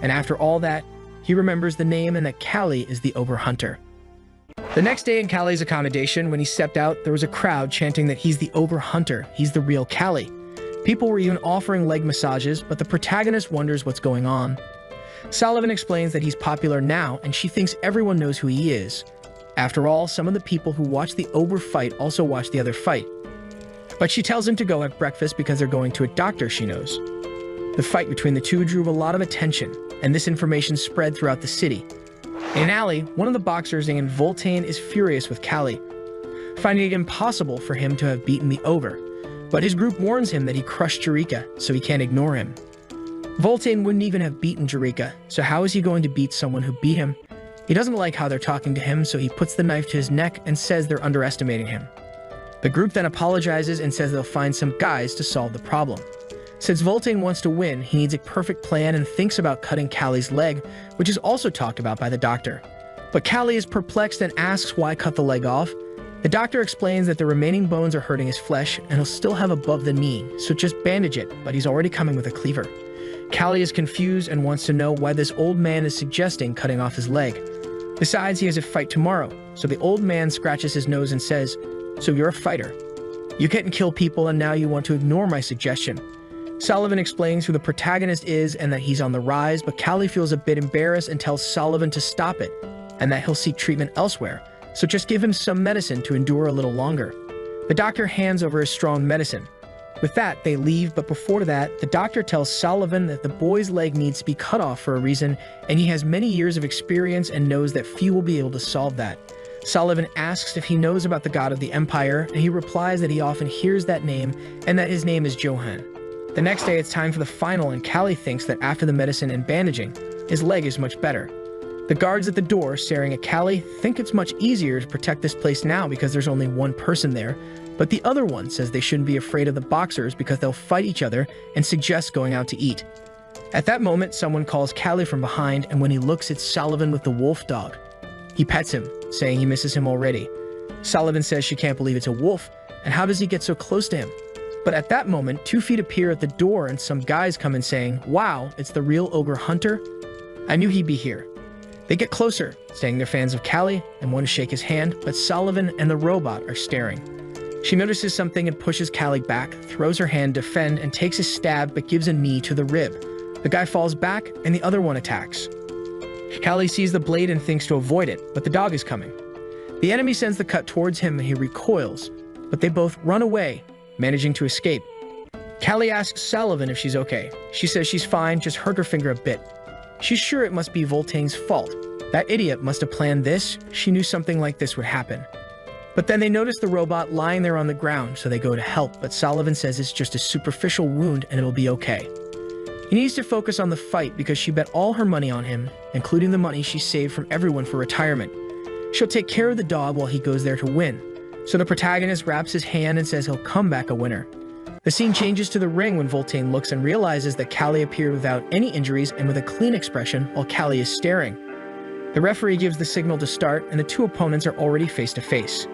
And after all that, he remembers the name and that Callie is the Oberhunter. The next day in Callie's accommodation, when he stepped out, there was a crowd chanting that he's the Oberhunter, he's the real Callie. People were even offering leg massages, but the protagonist wonders what's going on. Sullivan explains that he's popular now, and she thinks everyone knows who he is. After all, some of the people who watch the Ober fight also watch the other fight. But she tells him to go have breakfast because they're going to a doctor she knows. The fight between the two drew a lot of attention, and this information spread throughout the city. In an alley, one of the boxers named Voltaine is furious with Callie, finding it impossible for him to have beaten the Ober. But his group warns him that he crushed Jiraiya, so he can't ignore him. Voltaine wouldn't even have beaten Jiraiya, so how is he going to beat someone who beat him? He doesn't like how they're talking to him, so he puts the knife to his neck and says they're underestimating him. The group then apologizes and says they'll find some guys to solve the problem. Since Voltaine wants to win, he needs a perfect plan and thinks about cutting Callie's leg, which is also talked about by the doctor. But Callie is perplexed and asks why cut the leg off. The doctor explains that the remaining bones are hurting his flesh and he'll still have above the knee, so just bandage it, but he's already coming with a cleaver. Callie is confused and wants to know why this old man is suggesting cutting off his leg. Besides, he has a fight tomorrow, so the old man scratches his nose and says, "So you're a fighter. You can't kill people and now you want to ignore my suggestion." Sullivan explains who the protagonist is and that he's on the rise, but Callie feels a bit embarrassed and tells Sullivan to stop it, and that he'll seek treatment elsewhere, so just give him some medicine to endure a little longer. The doctor hands over his strong medicine. With that, they leave, but before that, the doctor tells Sullivan that the boy's leg needs to be cut off for a reason, and he has many years of experience and knows that few will be able to solve that. Sullivan asks if he knows about the god of the empire, and he replies that he often hears that name and that his name is Johan. The next day, it's time for the final, and Callie thinks that after the medicine and bandaging, his leg is much better. The guards at the door, staring at Callie, think it's much easier to protect this place now because there's only one person there, but the other one says they shouldn't be afraid of the boxers because they'll fight each other and suggests going out to eat. At that moment, someone calls Callie from behind, and when he looks, it's Sullivan with the wolf dog. He pets him, saying he misses him already. Sullivan says she can't believe it's a wolf, and how does he get so close to him? But at that moment, 2 feet appear at the door and some guys come in saying, "Wow, it's the real ogre hunter? I knew he'd be here." They get closer, saying they're fans of Callie and want to shake his hand, but Sullivan and the robot are staring. She notices something and pushes Callie back, throws her hand to defend, and takes a stab but gives a knee to the rib. The guy falls back and the other one attacks. Callie sees the blade and thinks to avoid it, but the dog is coming. The enemy sends the cut towards him and he recoils, but they both run away, managing to escape. Callie asks Sullivan if she's okay. She says she's fine, just hurt her finger a bit. She's sure it must be Voltaine's fault. That idiot must have planned this. She knew something like this would happen. But then they notice the robot lying there on the ground, so they go to help, but Sullivan says it's just a superficial wound and it'll be okay. He needs to focus on the fight because she bet all her money on him, including the money she saved from everyone for retirement. She'll take care of the dog while he goes there to win. So the protagonist wraps his hand and says he'll come back a winner. The scene changes to the ring when Voltaine looks and realizes that Callie appeared without any injuries and with a clean expression while Callie is staring. The referee gives the signal to start and the 2 opponents are already face to face.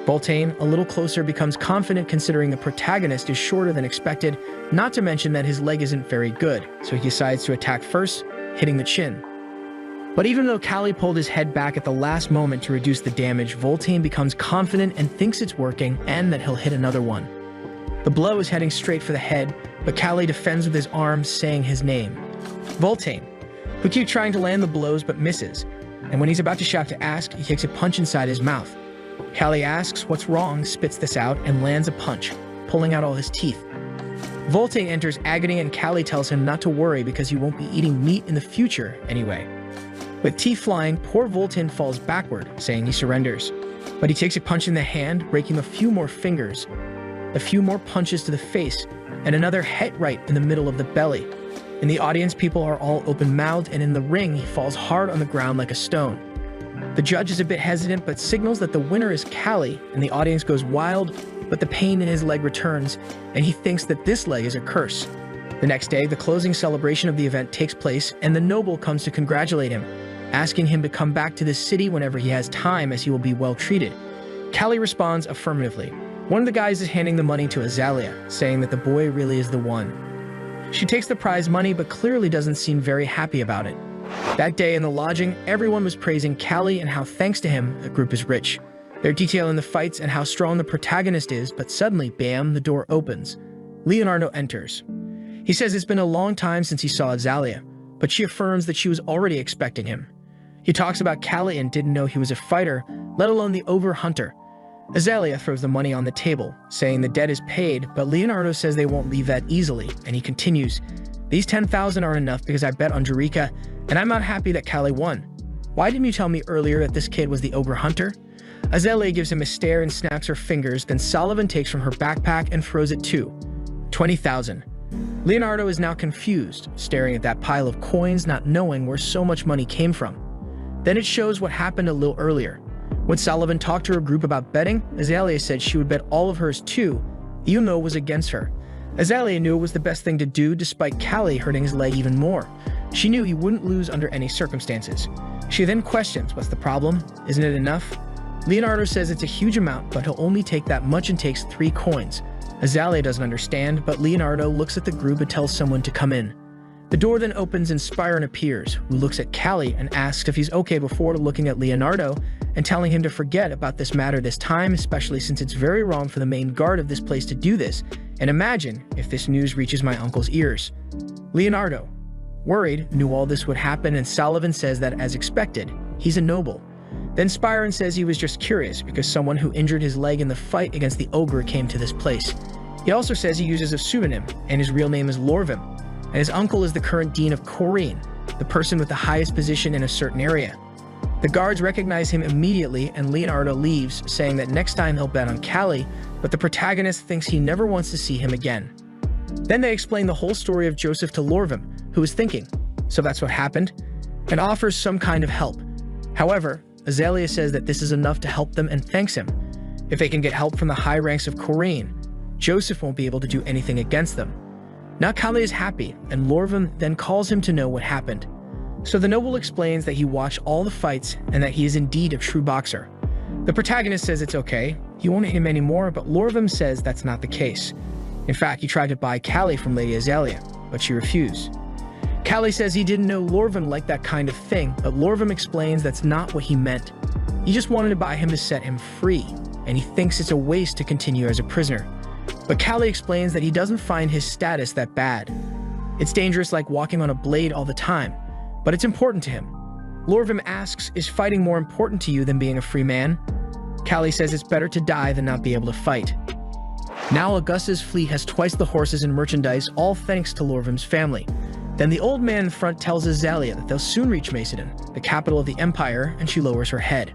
Voltaine, a little closer, becomes confident considering the protagonist is shorter than expected, not to mention that his leg isn't very good, so he decides to attack first, hitting the chin. But even though Callie pulled his head back at the last moment to reduce the damage, Voltaine becomes confident and thinks it's working and that he'll hit another one. The blow is heading straight for the head, but Callie defends with his arm, saying his name. Voltaine, who keeps trying to land the blows but misses, and when he's about to shout to ask, he takes a punch inside his mouth. Callie asks what's wrong, spits this out, and lands a punch, pulling out all his teeth. Voltaine enters agony and Callie tells him not to worry because he won't be eating meat in the future anyway. With teeth flying, poor Voltaine falls backward, saying he surrenders. But he takes a punch in the hand, breaking a few more fingers, a few more punches to the face, and another hit right in the middle of the belly. In the audience, people are all open-mouthed, and in the ring, he falls hard on the ground like a stone. The judge is a bit hesitant, but signals that the winner is Callie, and the audience goes wild, but the pain in his leg returns, and he thinks that this leg is a curse. The next day, the closing celebration of the event takes place, and the noble comes to congratulate him, asking him to come back to the city whenever he has time as he will be well treated. Callie responds affirmatively. One of the guys is handing the money to Azalea, saying that the boy really is the one. She takes the prize money but clearly doesn't seem very happy about it. That day in the lodging, everyone was praising Callie and how thanks to him, the group is rich. They're detailing the fights and how strong the protagonist is, but suddenly, bam, the door opens. Leonardo enters. He says it's been a long time since he saw Azalea, but she affirms that she was already expecting him. He talks about Callie and didn't know he was a fighter, let alone the ogre hunter. Azalea throws the money on the table, saying the debt is paid, but Leonardo says they won't leave that easily, and he continues, "These 10,000 aren't enough because I bet on Jerica, and I'm not happy that Callie won. Why didn't you tell me earlier that this kid was the ogre hunter?" Azalea gives him a stare and snaps her fingers, then Sullivan takes from her backpack and throws it too. 20,000. Leonardo is now confused, staring at that pile of coins, not knowing where so much money came from. Then it shows what happened a little earlier. When Sullivan talked to her group about betting, Azalea said she would bet all of hers too, even though it was against her. Azalea knew it was the best thing to do despite Callie hurting his leg even more. She knew he wouldn't lose under any circumstances. She then questions, what's the problem? Isn't it enough? Leonardo says it's a huge amount, but he'll only take that much and takes 3 coins. Azalea doesn't understand, but Leonardo looks at the group and tells someone to come in. The door then opens and Spyron appears, who looks at Callie and asks if he's okay before looking at Leonardo and telling him to forget about this matter this time, especially since it's very wrong for the main guard of this place to do this, and imagine if this news reaches my uncle's ears. Leonardo, worried, knew all this would happen, and Sullivan says that as expected, he's a noble. Then Spyron says he was just curious because someone who injured his leg in the fight against the ogre came to this place. He also says he uses a pseudonym, and his real name is Lorvim, and his uncle is the current dean of Corrine, the person with the highest position in a certain area. The guards recognize him immediately, and Leonardo leaves, saying that next time he'll bet on Callie, but the protagonist thinks he never wants to see him again. Then they explain the whole story of Joseph to Lorvim, who is thinking, so that's what happened, and offers some kind of help. However, Azalea says that this is enough to help them and thanks him. If they can get help from the high ranks of Corrine, Joseph won't be able to do anything against them. Now Callie is happy, and Lorvim then calls him to know what happened. So the noble explains that he watched all the fights and that he is indeed a true boxer. The protagonist says it's okay, he won't hit him anymore, but Lorvim says that's not the case. In fact, he tried to buy Callie from Lady Azalea, but she refused. Callie says he didn't know Lorvim liked that kind of thing, but Lorvim explains that's not what he meant. He just wanted to buy him to set him free, and he thinks it's a waste to continue as a prisoner. But Callie explains that he doesn't find his status that bad. It's dangerous like walking on a blade all the time, but it's important to him. Lorvim asks, is fighting more important to you than being a free man? Callie says it's better to die than not be able to fight. Now Augusta's fleet has twice the horses and merchandise, all thanks to Lorvim's family. Then the old man in front tells Azalea that they'll soon reach Macedon, the capital of the empire, and she lowers her head.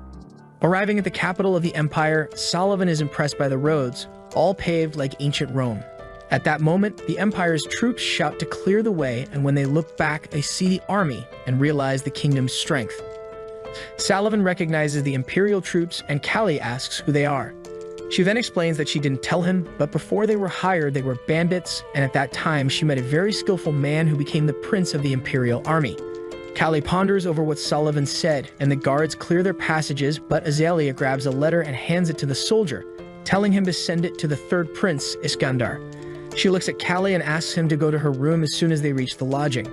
Arriving at the capital of the empire, Sullivan is impressed by the roads, all paved like ancient Rome. At that moment, the empire's troops shout to clear the way, and when they look back, they see the army and realize the kingdom's strength. Sullivan recognizes the imperial troops, and Callie asks who they are. She then explains that she didn't tell him, but before they were hired, they were bandits, and at that time, she met a very skillful man who became the prince of the imperial army. Callie ponders over what Sullivan said, and the guards clear their passages, but Azalea grabs a letter and hands it to the soldier, telling him to send it to the third prince, Iskandar. She looks at Callie and asks him to go to her room as soon as they reach the lodging.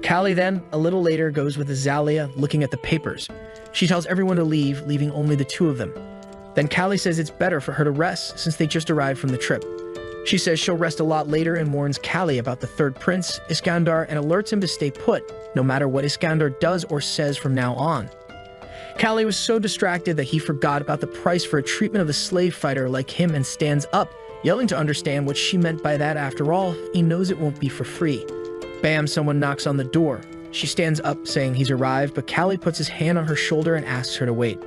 Callie then, a little later, goes with Azalea, looking at the papers. She tells everyone to leave, leaving only the two of them. Then Callie says it's better for her to rest since they just arrived from the trip. She says she'll rest a lot later and warns Callie about the third prince, Iskandar, and alerts him to stay put, no matter what Iskandar does or says from now on. Callie was so distracted that he forgot about the price for a treatment of a slave fighter like him and stands up, yelling to understand what she meant by that. After all, he knows it won't be for free. Bam, someone knocks on the door. She stands up, saying he's arrived, but Callie puts his hand on her shoulder and asks her to wait.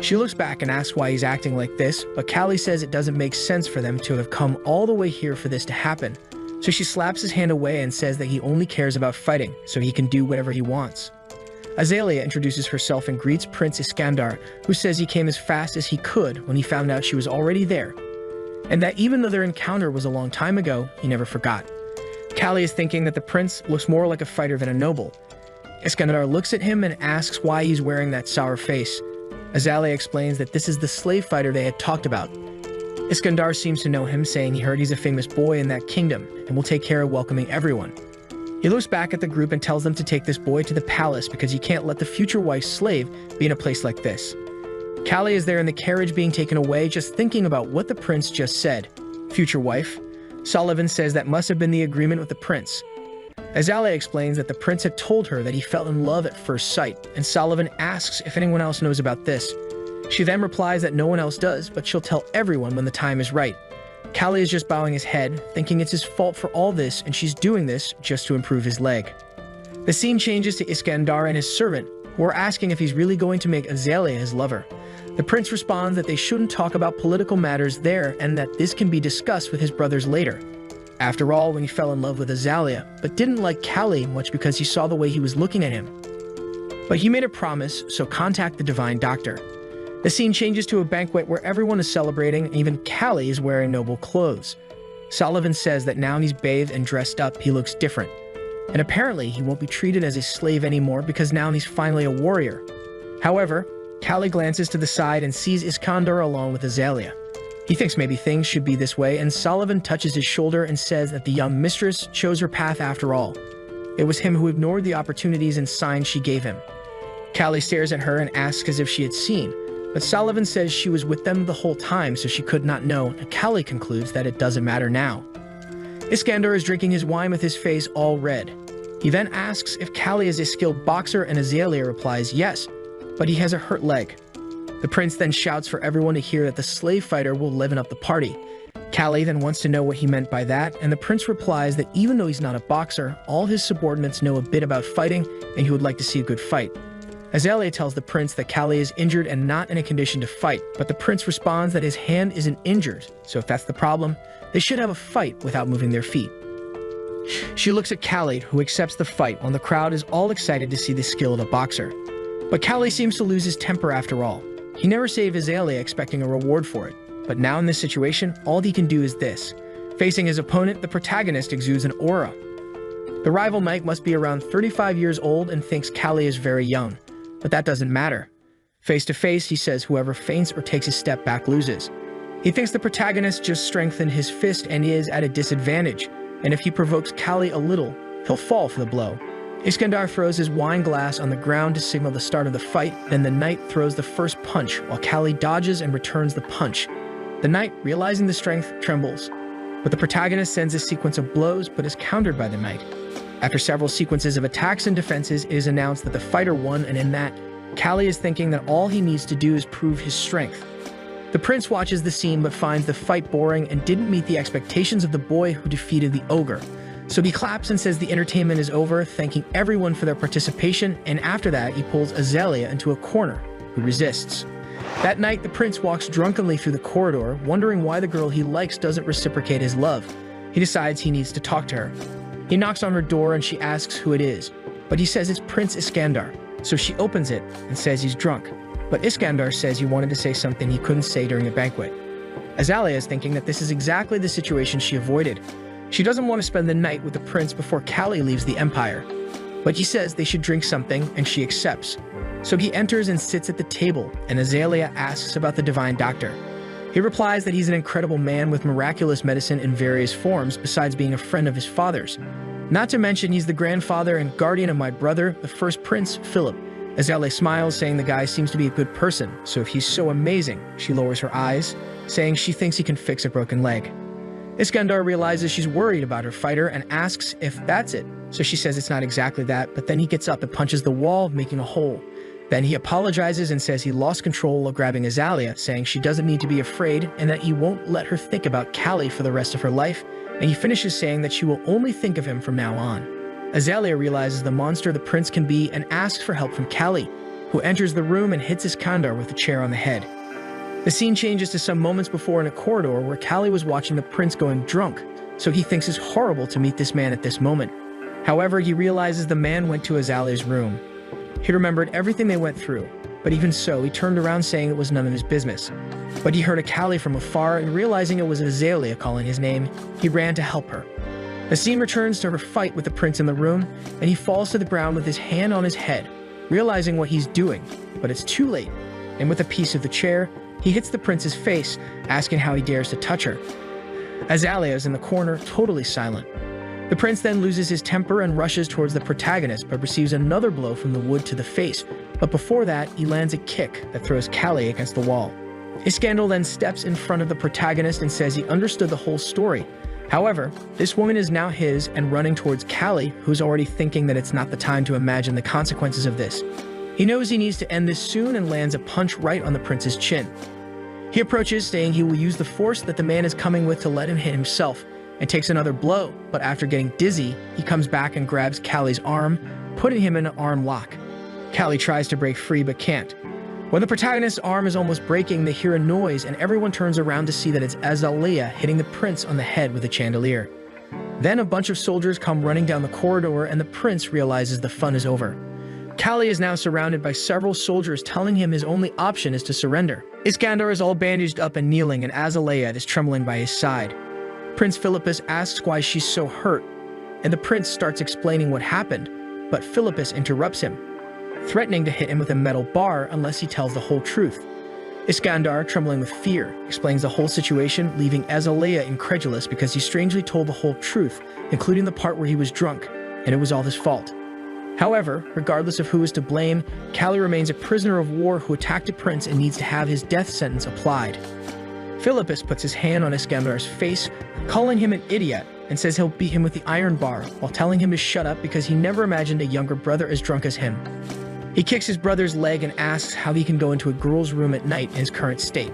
She looks back and asks why he's acting like this, but Callie says it doesn't make sense for them to have come all the way here for this to happen. So she slaps his hand away and says that he only cares about fighting, so he can do whatever he wants. Azalea introduces herself and greets Prince Iskandar, who says he came as fast as he could when he found out she was already there, and that even though their encounter was a long time ago, he never forgot. Callie is thinking that the prince looks more like a fighter than a noble. Iskandar looks at him and asks why he's wearing that sour face. Azalea explains that this is the slave fighter they had talked about. Iskandar seems to know him, saying he heard he's a famous boy in that kingdom and will take care of welcoming everyone. He looks back at the group and tells them to take this boy to the palace because he can't let the future wife's slave be in a place like this. Callie is there in the carriage being taken away, just thinking about what the prince just said. Future wife. Sullivan says that must have been the agreement with the prince. Azalea explains that the prince had told her that he fell in love at first sight, and Sullivan asks if anyone else knows about this. She then replies that no one else does, but she'll tell everyone when the time is right. Callie is just bowing his head, thinking it's his fault for all this, and she's doing this just to improve his leg. The scene changes to Iskandar and his servant, who are asking if he's really going to make Azalea his lover. The prince responds that they shouldn't talk about political matters there and that this can be discussed with his brothers later. After all, when he fell in love with Azalea, but didn't like Callie much because he saw the way he was looking at him. But he made a promise, so contact the divine doctor. The scene changes to a banquet where everyone is celebrating, and even Callie is wearing noble clothes. Sullivan says that now he's bathed and dressed up, he looks different. And apparently he won't be treated as a slave anymore because now he's finally a warrior. However, Callie glances to the side and sees Iskandar along with Azalea. He thinks maybe things should be this way, and Sullivan touches his shoulder and says that the young mistress chose her path after all. It was him who ignored the opportunities and signs she gave him. Callie stares at her and asks as if she had seen, but Sullivan says she was with them the whole time, so she could not know, and Callie concludes that it doesn't matter now. Iskandar is drinking his wine with his face all red. He then asks if Callie is a skilled boxer, and Azalea replies yes, but he has a hurt leg. The prince then shouts for everyone to hear that the slave fighter will liven up the party. Callie then wants to know what he meant by that, and the prince replies that even though he's not a boxer, all his subordinates know a bit about fighting, and he would like to see a good fight. Azalea tells the prince that Callie is injured and not in a condition to fight, but the prince responds that his hand isn't injured, so if that's the problem, they should have a fight without moving their feet. She looks at Callie, who accepts the fight, while the crowd is all excited to see the skill of a boxer. But Callie seems to lose his temper after all. He never saved Azalea expecting a reward for it, but now in this situation, all he can do is this. Facing his opponent, the protagonist exudes an aura. The rival knight must be around 35 years old and thinks Callie is very young. But that doesn't matter. Face to face, he says whoever faints or takes a step back loses. He thinks the protagonist just strengthened his fist and is at a disadvantage, and if he provokes Callie a little, he'll fall for the blow. Iskandar throws his wine glass on the ground to signal the start of the fight, then the knight throws the first punch, while Callie dodges and returns the punch. The knight, realizing the strength, trembles, but the protagonist sends a sequence of blows but is countered by the knight. After several sequences of attacks and defenses, it is announced that the fighter won, and in that, Callie is thinking that all he needs to do is prove his strength. The prince watches the scene but finds the fight boring and didn't meet the expectations of the boy who defeated the ogre. So he claps and says the entertainment is over, thanking everyone for their participation, and after that, he pulls Azalea into a corner, who resists. That night, the prince walks drunkenly through the corridor, wondering why the girl he likes doesn't reciprocate his love. He decides he needs to talk to her. He knocks on her door and she asks who it is, but he says it's Prince Iskandar, so she opens it and says he's drunk. But Iskandar says he wanted to say something he couldn't say during a banquet. Azalea is thinking that this is exactly the situation she avoided. She doesn't want to spend the night with the prince before Callie leaves the empire. But he says they should drink something and she accepts. So he enters and sits at the table, and Azalea asks about the divine doctor. He replies that he's an incredible man with miraculous medicine in various forms besides being a friend of his father's. Not to mention he's the grandfather and guardian of my brother, the first prince, Philip. Azalea smiles, saying the guy seems to be a good person, so if he's so amazing, she lowers her eyes, saying she thinks he can fix a broken leg. Iskandar realizes she's worried about her fighter and asks if that's it, so she says it's not exactly that, but then he gets up and punches the wall, making a hole. Then he apologizes and says he lost control while grabbing Azalea, saying she doesn't need to be afraid and that he won't let her think about Callie for the rest of her life, and he finishes saying that she will only think of him from now on. Azalea realizes the monster the prince can be and asks for help from Callie, who enters the room and hits Iskandar with a chair on the head. The scene changes to some moments before in a corridor where Callie was watching the prince going drunk, so he thinks it's horrible to meet this man at this moment. However, he realizes the man went to Azalea's room. He remembered everything they went through, but even so, he turned around saying it was none of his business. But he heard a Callie from afar, and realizing it was Azalea calling his name, he ran to help her. The scene returns to her fight with the prince in the room, and he falls to the ground with his hand on his head, realizing what he's doing, but it's too late, and with a piece of the chair, he hits the prince's face, asking how he dares to touch her. Azalea is in the corner, totally silent. The prince then loses his temper and rushes towards the protagonist, but receives another blow from the wood to the face. But before that, he lands a kick that throws Callie against the wall. Iskandar then steps in front of the protagonist and says he understood the whole story. However, this woman is now his and running towards Callie, who's already thinking that it's not the time to imagine the consequences of this. He knows he needs to end this soon and lands a punch right on the prince's chin. He approaches, saying he will use the force that the man is coming with to let him hit himself, and takes another blow, but after getting dizzy, he comes back and grabs Callie's arm, putting him in an arm lock. Callie tries to break free but can't. When the protagonist's arm is almost breaking, they hear a noise and everyone turns around to see that it's Azalea hitting the prince on the head with a chandelier. Then a bunch of soldiers come running down the corridor and the prince realizes the fun is over. Callie is now surrounded by several soldiers telling him his only option is to surrender. Iskandar is all bandaged up and kneeling, and Azalea is trembling by his side. Prince Philippus asks why she's so hurt, and the prince starts explaining what happened, but Philippus interrupts him, threatening to hit him with a metal bar unless he tells the whole truth. Iskandar, trembling with fear, explains the whole situation, leaving Azalea incredulous because he strangely told the whole truth, including the part where he was drunk, and it was all his fault. However, regardless of who is to blame, Callie remains a prisoner of war who attacked a prince and needs to have his death sentence applied. Philippus puts his hand on Iskandar's face, calling him an idiot, and says he'll beat him with the iron bar, while telling him to shut up because he never imagined a younger brother as drunk as him. He kicks his brother's leg and asks how he can go into a girl's room at night in his current state.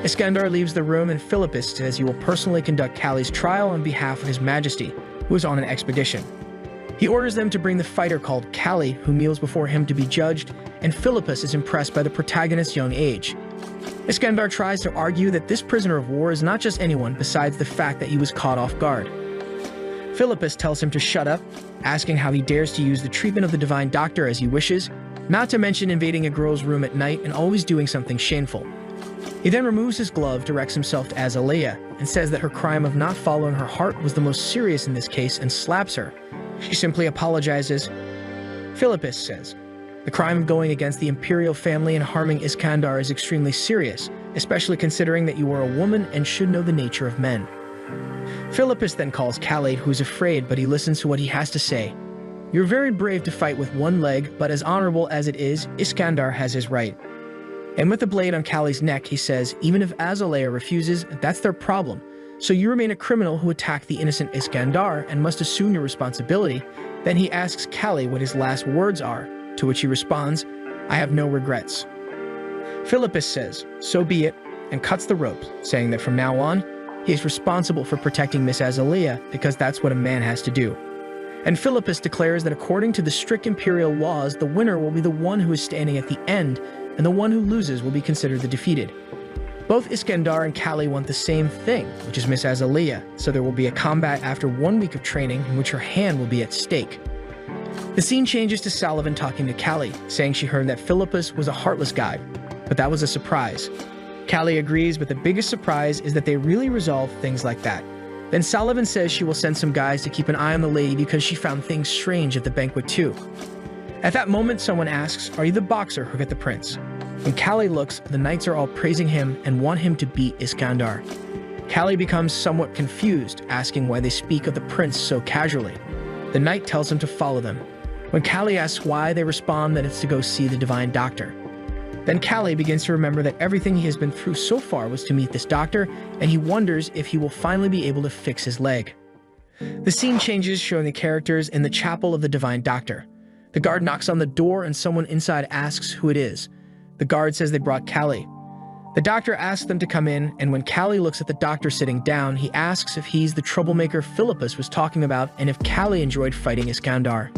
Iskandar leaves the room and Philippus says he will personally conduct Callie's trial on behalf of His Majesty, who is on an expedition. He orders them to bring the fighter called Callie, who kneels before him to be judged, and Philippus is impressed by the protagonist's young age. Iskandar tries to argue that this prisoner of war is not just anyone besides the fact that he was caught off guard. Philippus tells him to shut up, asking how he dares to use the treatment of the divine doctor as he wishes, not to mention invading a girl's room at night and always doing something shameful. He then removes his glove, directs himself to Azalea, and says that her crime of not following her heart was the most serious in this case and slaps her. She simply apologizes. Philippus says, "The crime of going against the imperial family and harming Iskandar is extremely serious, especially considering that you are a woman and should know the nature of men." Philippus then calls Calais, who is afraid, but he listens to what he has to say. "You're very brave to fight with one leg, but as honorable as it is, Iskandar has his right." And with the blade on Callie's neck, he says, "Even if Azalea refuses, that's their problem. So you remain a criminal who attacked the innocent Iskandar and must assume your responsibility." Then he asks Callie what his last words are, to which he responds, "I have no regrets." Philippus says, "So be it," and cuts the rope, saying that from now on, he is responsible for protecting Miss Azalea because that's what a man has to do. And Philippus declares that according to the strict imperial laws, the winner will be the one who is standing at the end, and the one who loses will be considered the defeated. Both Iskandar and Callie want the same thing, which is Miss Azalea, so there will be a combat after 1 week of training in which her hand will be at stake. The scene changes to Sullivan talking to Callie, saying she heard that Philippus was a heartless guy, but that was a surprise. Callie agrees, but the biggest surprise is that they really resolve things like that. Then Sullivan says she will send some guys to keep an eye on the lady because she found things strange at the banquet too. At that moment, someone asks, "Are you the boxer who got the prince?" When Callie looks, the knights are all praising him and want him to beat Iskandar. Callie becomes somewhat confused, asking why they speak of the prince so casually. The knight tells him to follow them. When Callie asks why, they respond that it's to go see the divine doctor. Then Callie begins to remember that everything he has been through so far was to meet this doctor, and he wonders if he will finally be able to fix his leg. The scene changes, showing the characters in the chapel of the divine doctor. The guard knocks on the door and someone inside asks who it is. The guard says they brought Callie. The doctor asks them to come in, and when Callie looks at the doctor sitting down, he asks if he's the troublemaker Philippus was talking about and if Callie enjoyed fighting Iskandar.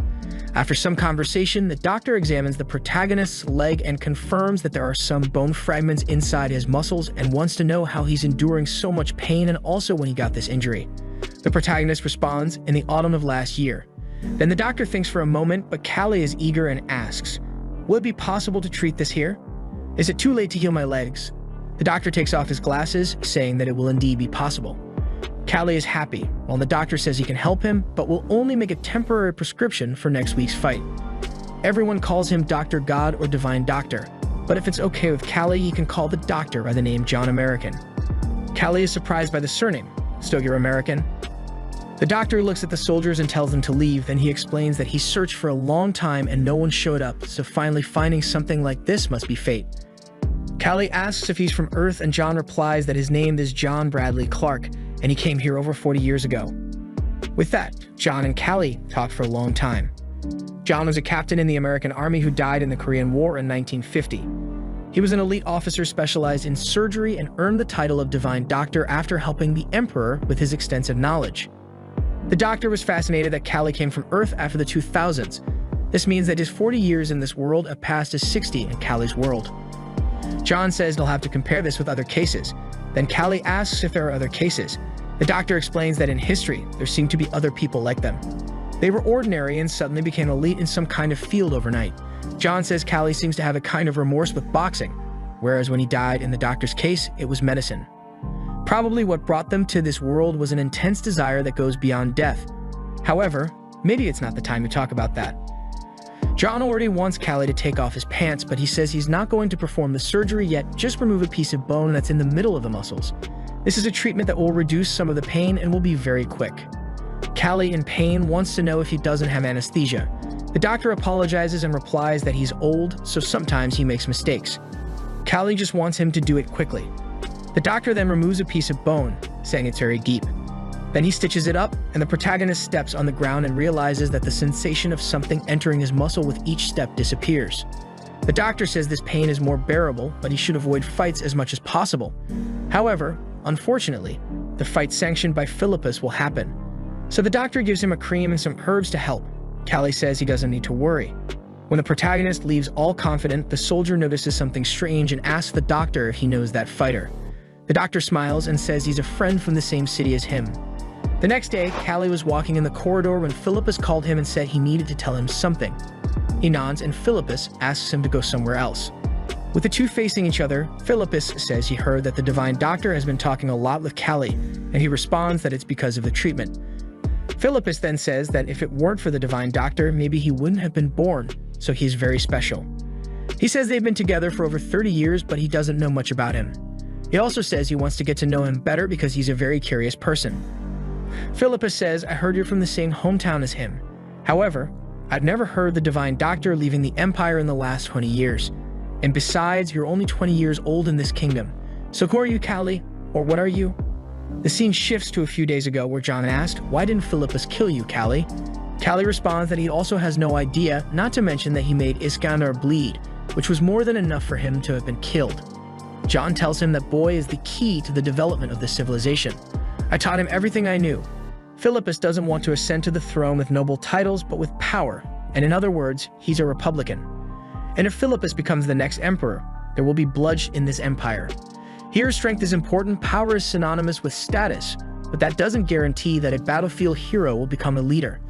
After some conversation, the doctor examines the protagonist's leg and confirms that there are some bone fragments inside his muscles and wants to know how he's enduring so much pain and also when he got this injury. The protagonist responds, "In the autumn of last year." Then the doctor thinks for a moment, but Callie is eager and asks, "Will it be possible to treat this here? Is it too late to heal my legs?" The doctor takes off his glasses, saying that it will indeed be possible. Callie is happy, while the doctor says he can help him, but will only make a temporary prescription for next week's fight. Everyone calls him Dr. God or Divine Doctor, but if it's okay with Callie, he can call the doctor by the name John American. Callie is surprised by the surname, "So you're American?" The doctor looks at the soldiers and tells them to leave, then he explains that he searched for a long time and no one showed up, so finally finding something like this must be fate. Callie asks if he's from Earth, and John replies that his name is John Bradley Clark, and he came here over 40 years ago. With that, John and Callie talk for a long time. John was a captain in the American Army who died in the Korean War in 1950. He was an elite officer specialized in surgery and earned the title of Divine Doctor after helping the Emperor with his extensive knowledge. The doctor was fascinated that Callie came from Earth after the 2000s. This means that his 40 years in this world have passed his 60 in Callie's world. John says they'll have to compare this with other cases. Then Callie asks if there are other cases. The doctor explains that in history, there seemed to be other people like them. They were ordinary and suddenly became elite in some kind of field overnight. John says Callie seems to have a kind of remorse with boxing, whereas when he died in the doctor's case, it was medicine. Probably what brought them to this world was an intense desire that goes beyond death. However, maybe it's not the time to talk about that. John already wants Callie to take off his pants, but he says he's not going to perform the surgery yet, just remove a piece of bone that's in the middle of the muscles. This is a treatment that will reduce some of the pain and will be very quick. Callie, in pain, wants to know if he doesn't have anesthesia. The doctor apologizes and replies that he's old, so sometimes he makes mistakes. Callie just wants him to do it quickly. The doctor then removes a piece of bone, saying it's very deep. Then he stitches it up, and the protagonist steps on the ground and realizes that the sensation of something entering his muscle with each step disappears. The doctor says this pain is more bearable, but he should avoid fights as much as possible. However, unfortunately, the fight sanctioned by Philippus will happen. So the doctor gives him a cream and some herbs to help. Callie says he doesn't need to worry. When the protagonist leaves all confident, the soldier notices something strange and asks the doctor if he knows that fighter. The doctor smiles and says he's a friend from the same city as him. The next day, Callie was walking in the corridor when Philippus called him and said he needed to tell him something. He nods and Philippus asks him to go somewhere else. With the two facing each other, Philippus says he heard that the divine doctor has been talking a lot with Callie, and he responds that it's because of the treatment. Philippus then says that if it weren't for the divine doctor, maybe he wouldn't have been born, so he's very special. He says they've been together for over 30 years, but he doesn't know much about him. He also says he wants to get to know him better because he's a very curious person. Philippus says, I heard you're from the same hometown as him. However, I've never heard the divine doctor leaving the empire in the last 20 years. And besides, you're only 20 years old in this kingdom. So who are you, Callie? Or what are you? The scene shifts to a few days ago where John asked, why didn't Philippus kill you, Callie? Callie responds that he also has no idea, not to mention that he made Iskandar bleed, which was more than enough for him to have been killed. John tells him that boy is the key to the development of this civilization. I taught him everything I knew. Philippus doesn't want to ascend to the throne with noble titles, but with power, and in other words, he's a Republican. And if Philippus becomes the next emperor, there will be bloodshed in this empire. Here, strength is important, power is synonymous with status, but that doesn't guarantee that a battlefield hero will become a leader.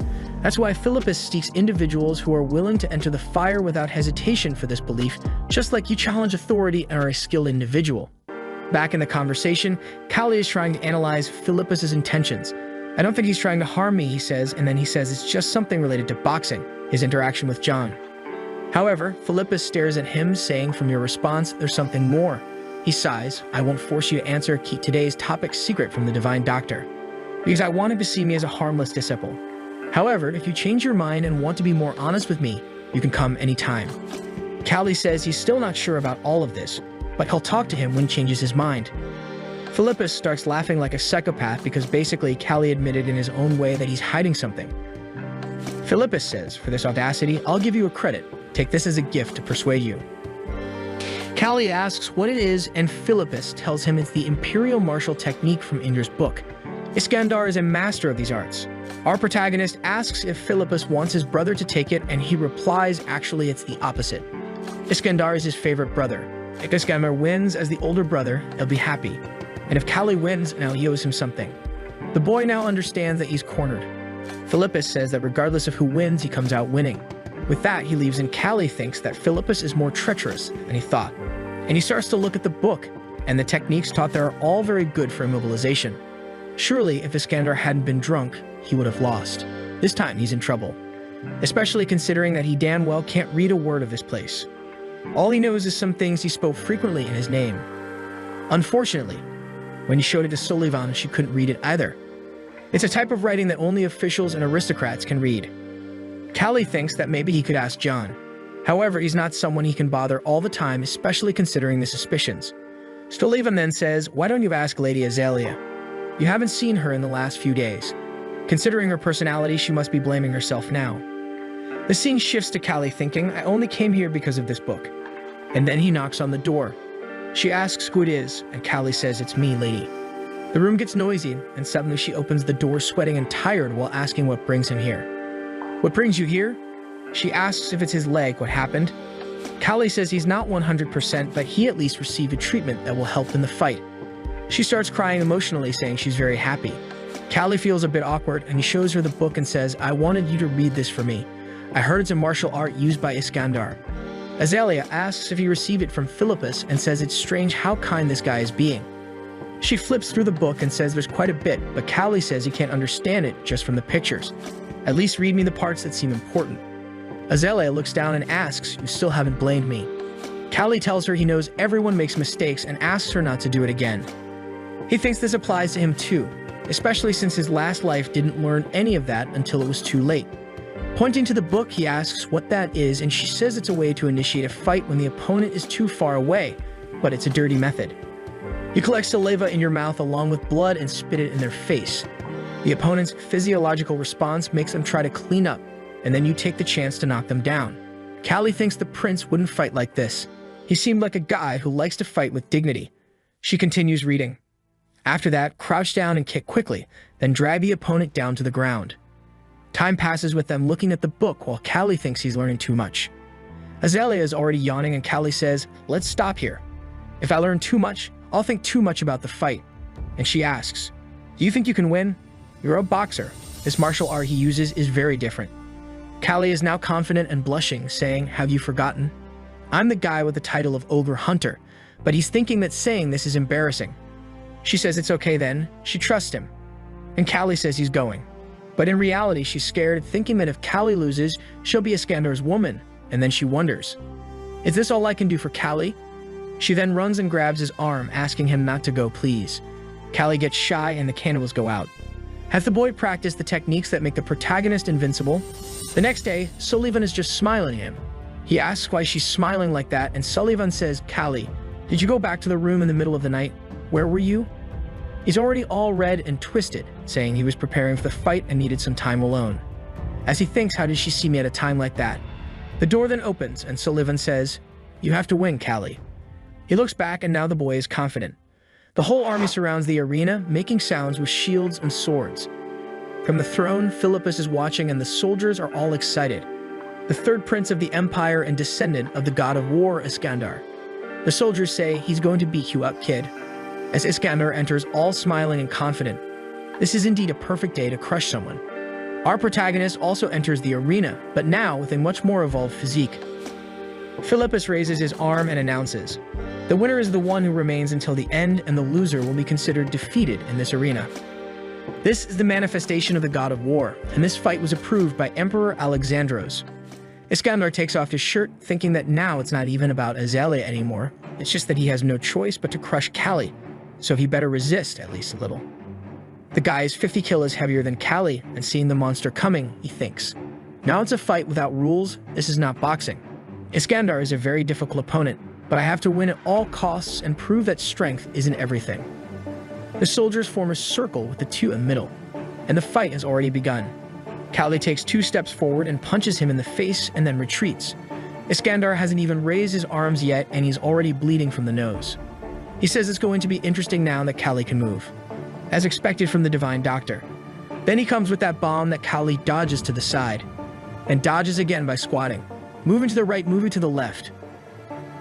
That's why Philippus seeks individuals who are willing to enter the fire without hesitation for this belief, just like you challenge authority and are a skilled individual. Back in the conversation, Callie is trying to analyze Philippus's intentions. I don't think he's trying to harm me, he says, and then he says it's just something related to boxing, his interaction with John. However, Philippus stares at him, saying, from your response, there's something more. He sighs, I won't force you to answer, keep today's topic secret from the divine doctor, because I want him to see me as a harmless disciple. However, if you change your mind and want to be more honest with me, you can come anytime. Callie says he's still not sure about all of this, but he'll talk to him when he changes his mind. Philippus starts laughing like a psychopath because basically Callie admitted in his own way that he's hiding something. Philippus says, for this audacity, I'll give you a credit. Take this as a gift to persuade you. Callie asks what it is, and Philippus tells him it's the imperial martial technique from Indra's book. Iskandar is a master of these arts. Our protagonist asks if Philippus wants his brother to take it, and he replies actually it's the opposite. Iskandar is his favorite brother. If Iskandar wins as the older brother, he'll be happy. And if Callie wins, now he owes him something. The boy now understands that he's cornered. Philippus says that regardless of who wins, he comes out winning. With that, he leaves and Callie thinks that Philippus is more treacherous than he thought. And he starts to look at the book, and the techniques taught there are all very good for immobilization. Surely, if Iskandar hadn't been drunk, he would have lost. This time, he's in trouble. Especially considering that he damn well can't read a word of this place. All he knows is some things he spoke frequently in his name. Unfortunately, when he showed it to Sullivan, she couldn't read it either. It's a type of writing that only officials and aristocrats can read. Callie thinks that maybe he could ask John. However, he's not someone he can bother all the time, especially considering the suspicions. Sullivan then says, why don't you ask Lady Azalea? You haven't seen her in the last few days. Considering her personality, she must be blaming herself now. The scene shifts to Callie thinking, I only came here because of this book. And then he knocks on the door. She asks who it is, and Callie says, it's me, lady. The room gets noisy, and suddenly she opens the door sweating and tired while asking what brings him here. What brings you here? She asks if it's his leg, what happened. Callie says he's not 100%, but he at least received a treatment that will help in the fight. She starts crying emotionally, saying she's very happy. Callie feels a bit awkward, and he shows her the book and says, I wanted you to read this for me. I heard it's a martial art used by Iskandar. Azalea asks if he received it from Philippus and says it's strange how kind this guy is being. She flips through the book and says there's quite a bit, but Callie says he can't understand it just from the pictures. At least read me the parts that seem important. Azalea looks down and asks, you still haven't blamed me. Callie tells her he knows everyone makes mistakes and asks her not to do it again. He thinks this applies to him too, especially since his last life didn't learn any of that until it was too late. Pointing to the book, he asks what that is, and she says it's a way to initiate a fight when the opponent is too far away, but it's a dirty method. You collect saliva in your mouth along with blood and spit it in their face. The opponent's physiological response makes them try to clean up, and then you take the chance to knock them down. Callie thinks the prince wouldn't fight like this. He seemed like a guy who likes to fight with dignity. She continues reading. After that, crouch down and kick quickly, then drag the opponent down to the ground. Time passes with them looking at the book while Callie thinks he's learning too much. Azalea is already yawning and Callie says, "Let's stop here. If I learn too much, I'll think too much about the fight." And she asks, "Do you think you can win? You're a boxer. This martial art he uses is very different." Callie is now confident and blushing, saying, "Have you forgotten? I'm the guy with the title of Ogre Hunter," but he's thinking that saying this is embarrassing. She says it's okay then, she trusts him. And Callie says he's going. But in reality, she's scared, thinking that if Callie loses, she'll be Iskandar's woman, and then she wonders, is this all I can do for Callie? She then runs and grabs his arm, asking him not to go, please. Callie gets shy and the candles go out. Has the boy practiced the techniques that make the protagonist invincible? The next day, Sullivan is just smiling at him. He asks why she's smiling like that, and Sullivan says, "Callie, did you go back to the room in the middle of the night? Where were you?" He's already all red and twisted, saying he was preparing for the fight and needed some time alone. As he thinks, how did she see me at a time like that? The door then opens, and Sullivan says, "You have to win, Callie." He looks back, and now the boy is confident. The whole army surrounds the arena, making sounds with shields and swords. From the throne, Philippus is watching, and the soldiers are all excited. The third prince of the empire and descendant of the god of war, Iskandar. The soldiers say, "He's going to beat you up, kid." As Iskandar enters, all smiling and confident. This is indeed a perfect day to crush someone. Our protagonist also enters the arena, but now with a much more evolved physique. Philippus raises his arm and announces, "The winner is the one who remains until the end, and the loser will be considered defeated in this arena." This is the manifestation of the god of war, and this fight was approved by Emperor Alexandros. Iskandar takes off his shirt, thinking that now it's not even about Azalea anymore. It's just that he has no choice but to crush Callie, so he better resist at least a little. The guy is 50 kilos heavier than Callie, and seeing the monster coming, he thinks, now it's a fight without rules, this is not boxing. Iskandar is a very difficult opponent, but I have to win at all costs and prove that strength isn't everything. The soldiers form a circle with the two in the middle, and the fight has already begun. Callie takes 2 steps forward and punches him in the face and then retreats. Iskandar hasn't even raised his arms yet, and he's already bleeding from the nose. He says it's going to be interesting now that Callie can move, as expected from the divine doctor. Then he comes with that bomb that Callie dodges to the side, and dodges again by squatting, moving to the right, moving to the left.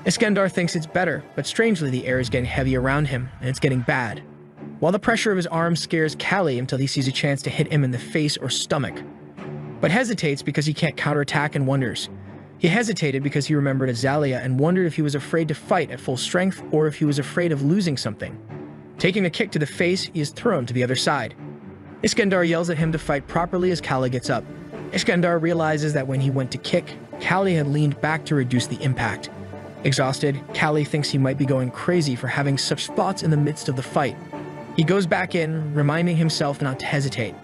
Iskandar thinks it's better, but strangely the air is getting heavy around him, and it's getting bad. While the pressure of his arm scares Callie until he sees a chance to hit him in the face or stomach, but hesitates because he can't counterattack and wonders. He hesitated because he remembered Azalea and wondered if he was afraid to fight at full strength or if he was afraid of losing something. Taking a kick to the face, he is thrown to the other side. Iskandar yells at him to fight properly as Callie gets up. Iskandar realizes that when he went to kick, Callie had leaned back to reduce the impact. Exhausted, Callie thinks he might be going crazy for having such thoughts in the midst of the fight. He goes back in, reminding himself not to hesitate.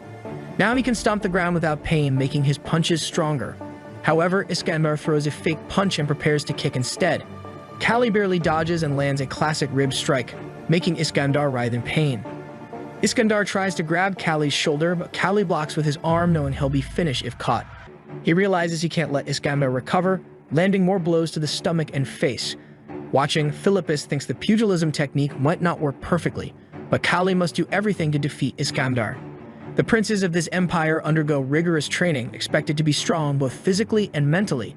Now he can stomp the ground without pain, making his punches stronger. However, Iskandar throws a fake punch and prepares to kick instead. Callie barely dodges and lands a classic rib strike, making Iskandar writhe in pain. Iskandar tries to grab Callie's shoulder, but Callie blocks with his arm, knowing he'll be finished if caught. He realizes he can't let Iskandar recover, landing more blows to the stomach and face. Watching, Philippus thinks the pugilism technique might not work perfectly, but Callie must do everything to defeat Iskandar. The princes of this empire undergo rigorous training, expected to be strong both physically and mentally.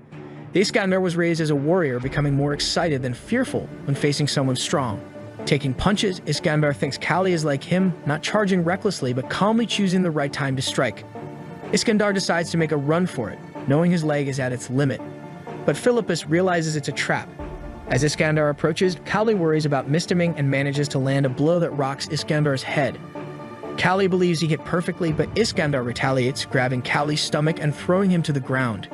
The Iskandar was raised as a warrior, becoming more excited than fearful when facing someone strong. Taking punches, Iskandar thinks Callie is like him, not charging recklessly but calmly choosing the right time to strike. Iskandar decides to make a run for it, knowing his leg is at its limit. But Philippus realizes it's a trap. As Iskandar approaches, Callie worries about mistiming and manages to land a blow that rocks Iskandar's head. Callie believes he hit perfectly, but Iskandar retaliates, grabbing Callie's stomach and throwing him to the ground.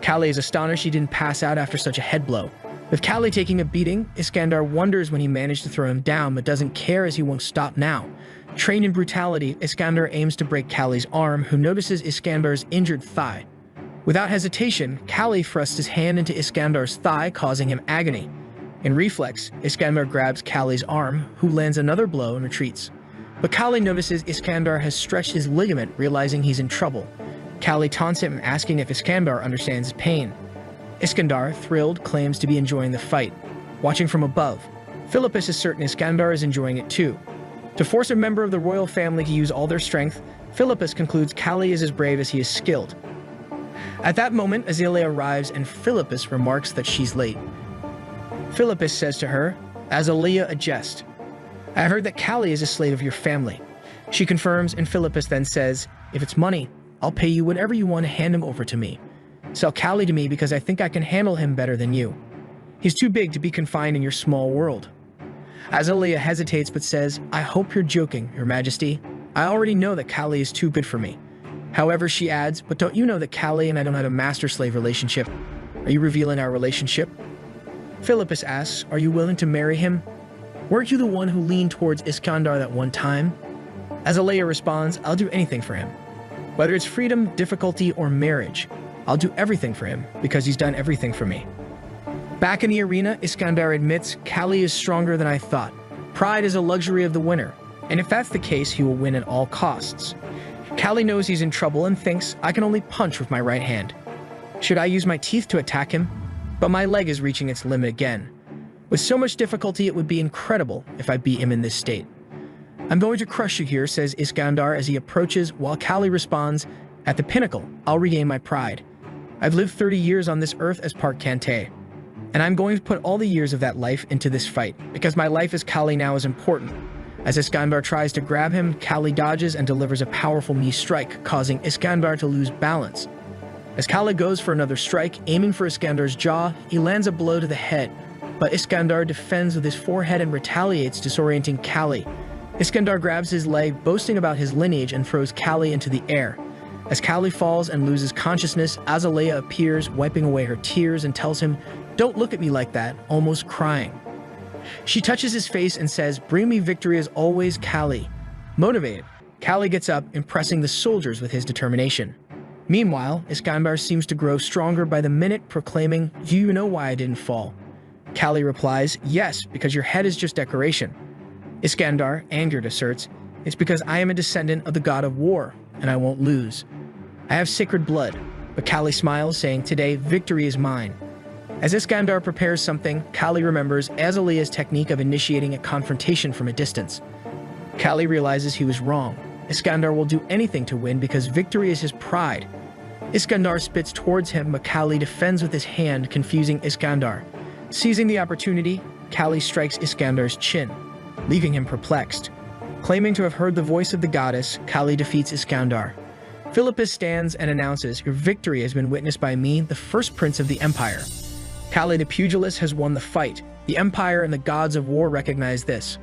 Callie is astonished he didn't pass out after such a head blow. With Callie taking a beating, Iskandar wonders when he managed to throw him down, but doesn't care as he won't stop now. Trained in brutality, Iskandar aims to break Callie's arm, who notices Iskandar's injured thigh. Without hesitation, Callie thrusts his hand into Iskandar's thigh, causing him agony. In reflex, Iskandar grabs Callie's arm, who lands another blow and retreats. But Callie notices Iskandar has stretched his ligament, realizing he's in trouble. Callie taunts him, asking if Iskandar understands his pain. Iskandar, thrilled, claims to be enjoying the fight. Watching from above, Philippus is certain Iskandar is enjoying it too. To force a member of the royal family to use all their strength, Philippus concludes Callie is as brave as he is skilled. At that moment, Azalea arrives and Philippus remarks that she's late. Philippus says to her, Azalea, a jest. I heard that Callie is a slave of your family. She confirms, and Philippus then says, if it's money, I'll pay you whatever you want to hand him over to me. Sell Callie to me because I think I can handle him better than you. He's too big to be confined in your small world. Azalea hesitates but says, I hope you're joking, Your Majesty. I already know that Callie is too good for me. However, she adds, but don't you know that Callie and I don't have a master-slave relationship? Are you revealing our relationship? Philippus asks, are you willing to marry him? Weren't you the one who leaned towards Iskandar that one time? Azalea responds, I'll do anything for him. Whether it's freedom, difficulty, or marriage, I'll do everything for him because he's done everything for me. Back in the arena, Iskandar admits, Callie is stronger than I thought. Pride is a luxury of the winner, and if that's the case, he will win at all costs. Callie knows he's in trouble and thinks, I can only punch with my right hand. Should I use my teeth to attack him? But my leg is reaching its limit again. With so much difficulty, it would be incredible if I beat him in this state. I'm going to crush you here, says Iskandar as he approaches, while Callie responds, at the pinnacle, I'll regain my pride. I've lived 30 years on this earth as part Kante, and I'm going to put all the years of that life into this fight, because my life as Callie now is important. As Iskandar tries to grab him, Callie dodges and delivers a powerful knee strike, causing Iskandar to lose balance. As Callie goes for another strike, aiming for Iskandar's jaw, he lands a blow to the head, but Iskandar defends with his forehead and retaliates, disorienting Callie. Iskandar grabs his leg, boasting about his lineage, and throws Callie into the air. As Callie falls and loses consciousness, Azalea appears, wiping away her tears, and tells him, don't look at me like that, almost crying. She touches his face and says, bring me victory as always, Callie. Motivated, Callie gets up, impressing the soldiers with his determination. Meanwhile, Iskandar seems to grow stronger by the minute, proclaiming, do you know why I didn't fall? Callie replies, yes, because your head is just decoration. Iskandar, angered, asserts, it's because I am a descendant of the god of war, and I won't lose. I have sacred blood, but Callie smiles, saying, today, victory is mine. As Iskandar prepares something, Callie remembers Azalea's technique of initiating a confrontation from a distance. Callie realizes he was wrong. Iskandar will do anything to win because victory is his pride. Iskandar spits towards him, but Callie defends with his hand, confusing Iskandar. Seizing the opportunity, Callie strikes Iskandar's chin, leaving him perplexed. Claiming to have heard the voice of the goddess, Callie defeats Iskandar. Philippus stands and announces, your victory has been witnessed by me, the first prince of the empire. Callie the pugilist has won the fight. The empire and the gods of war recognize this.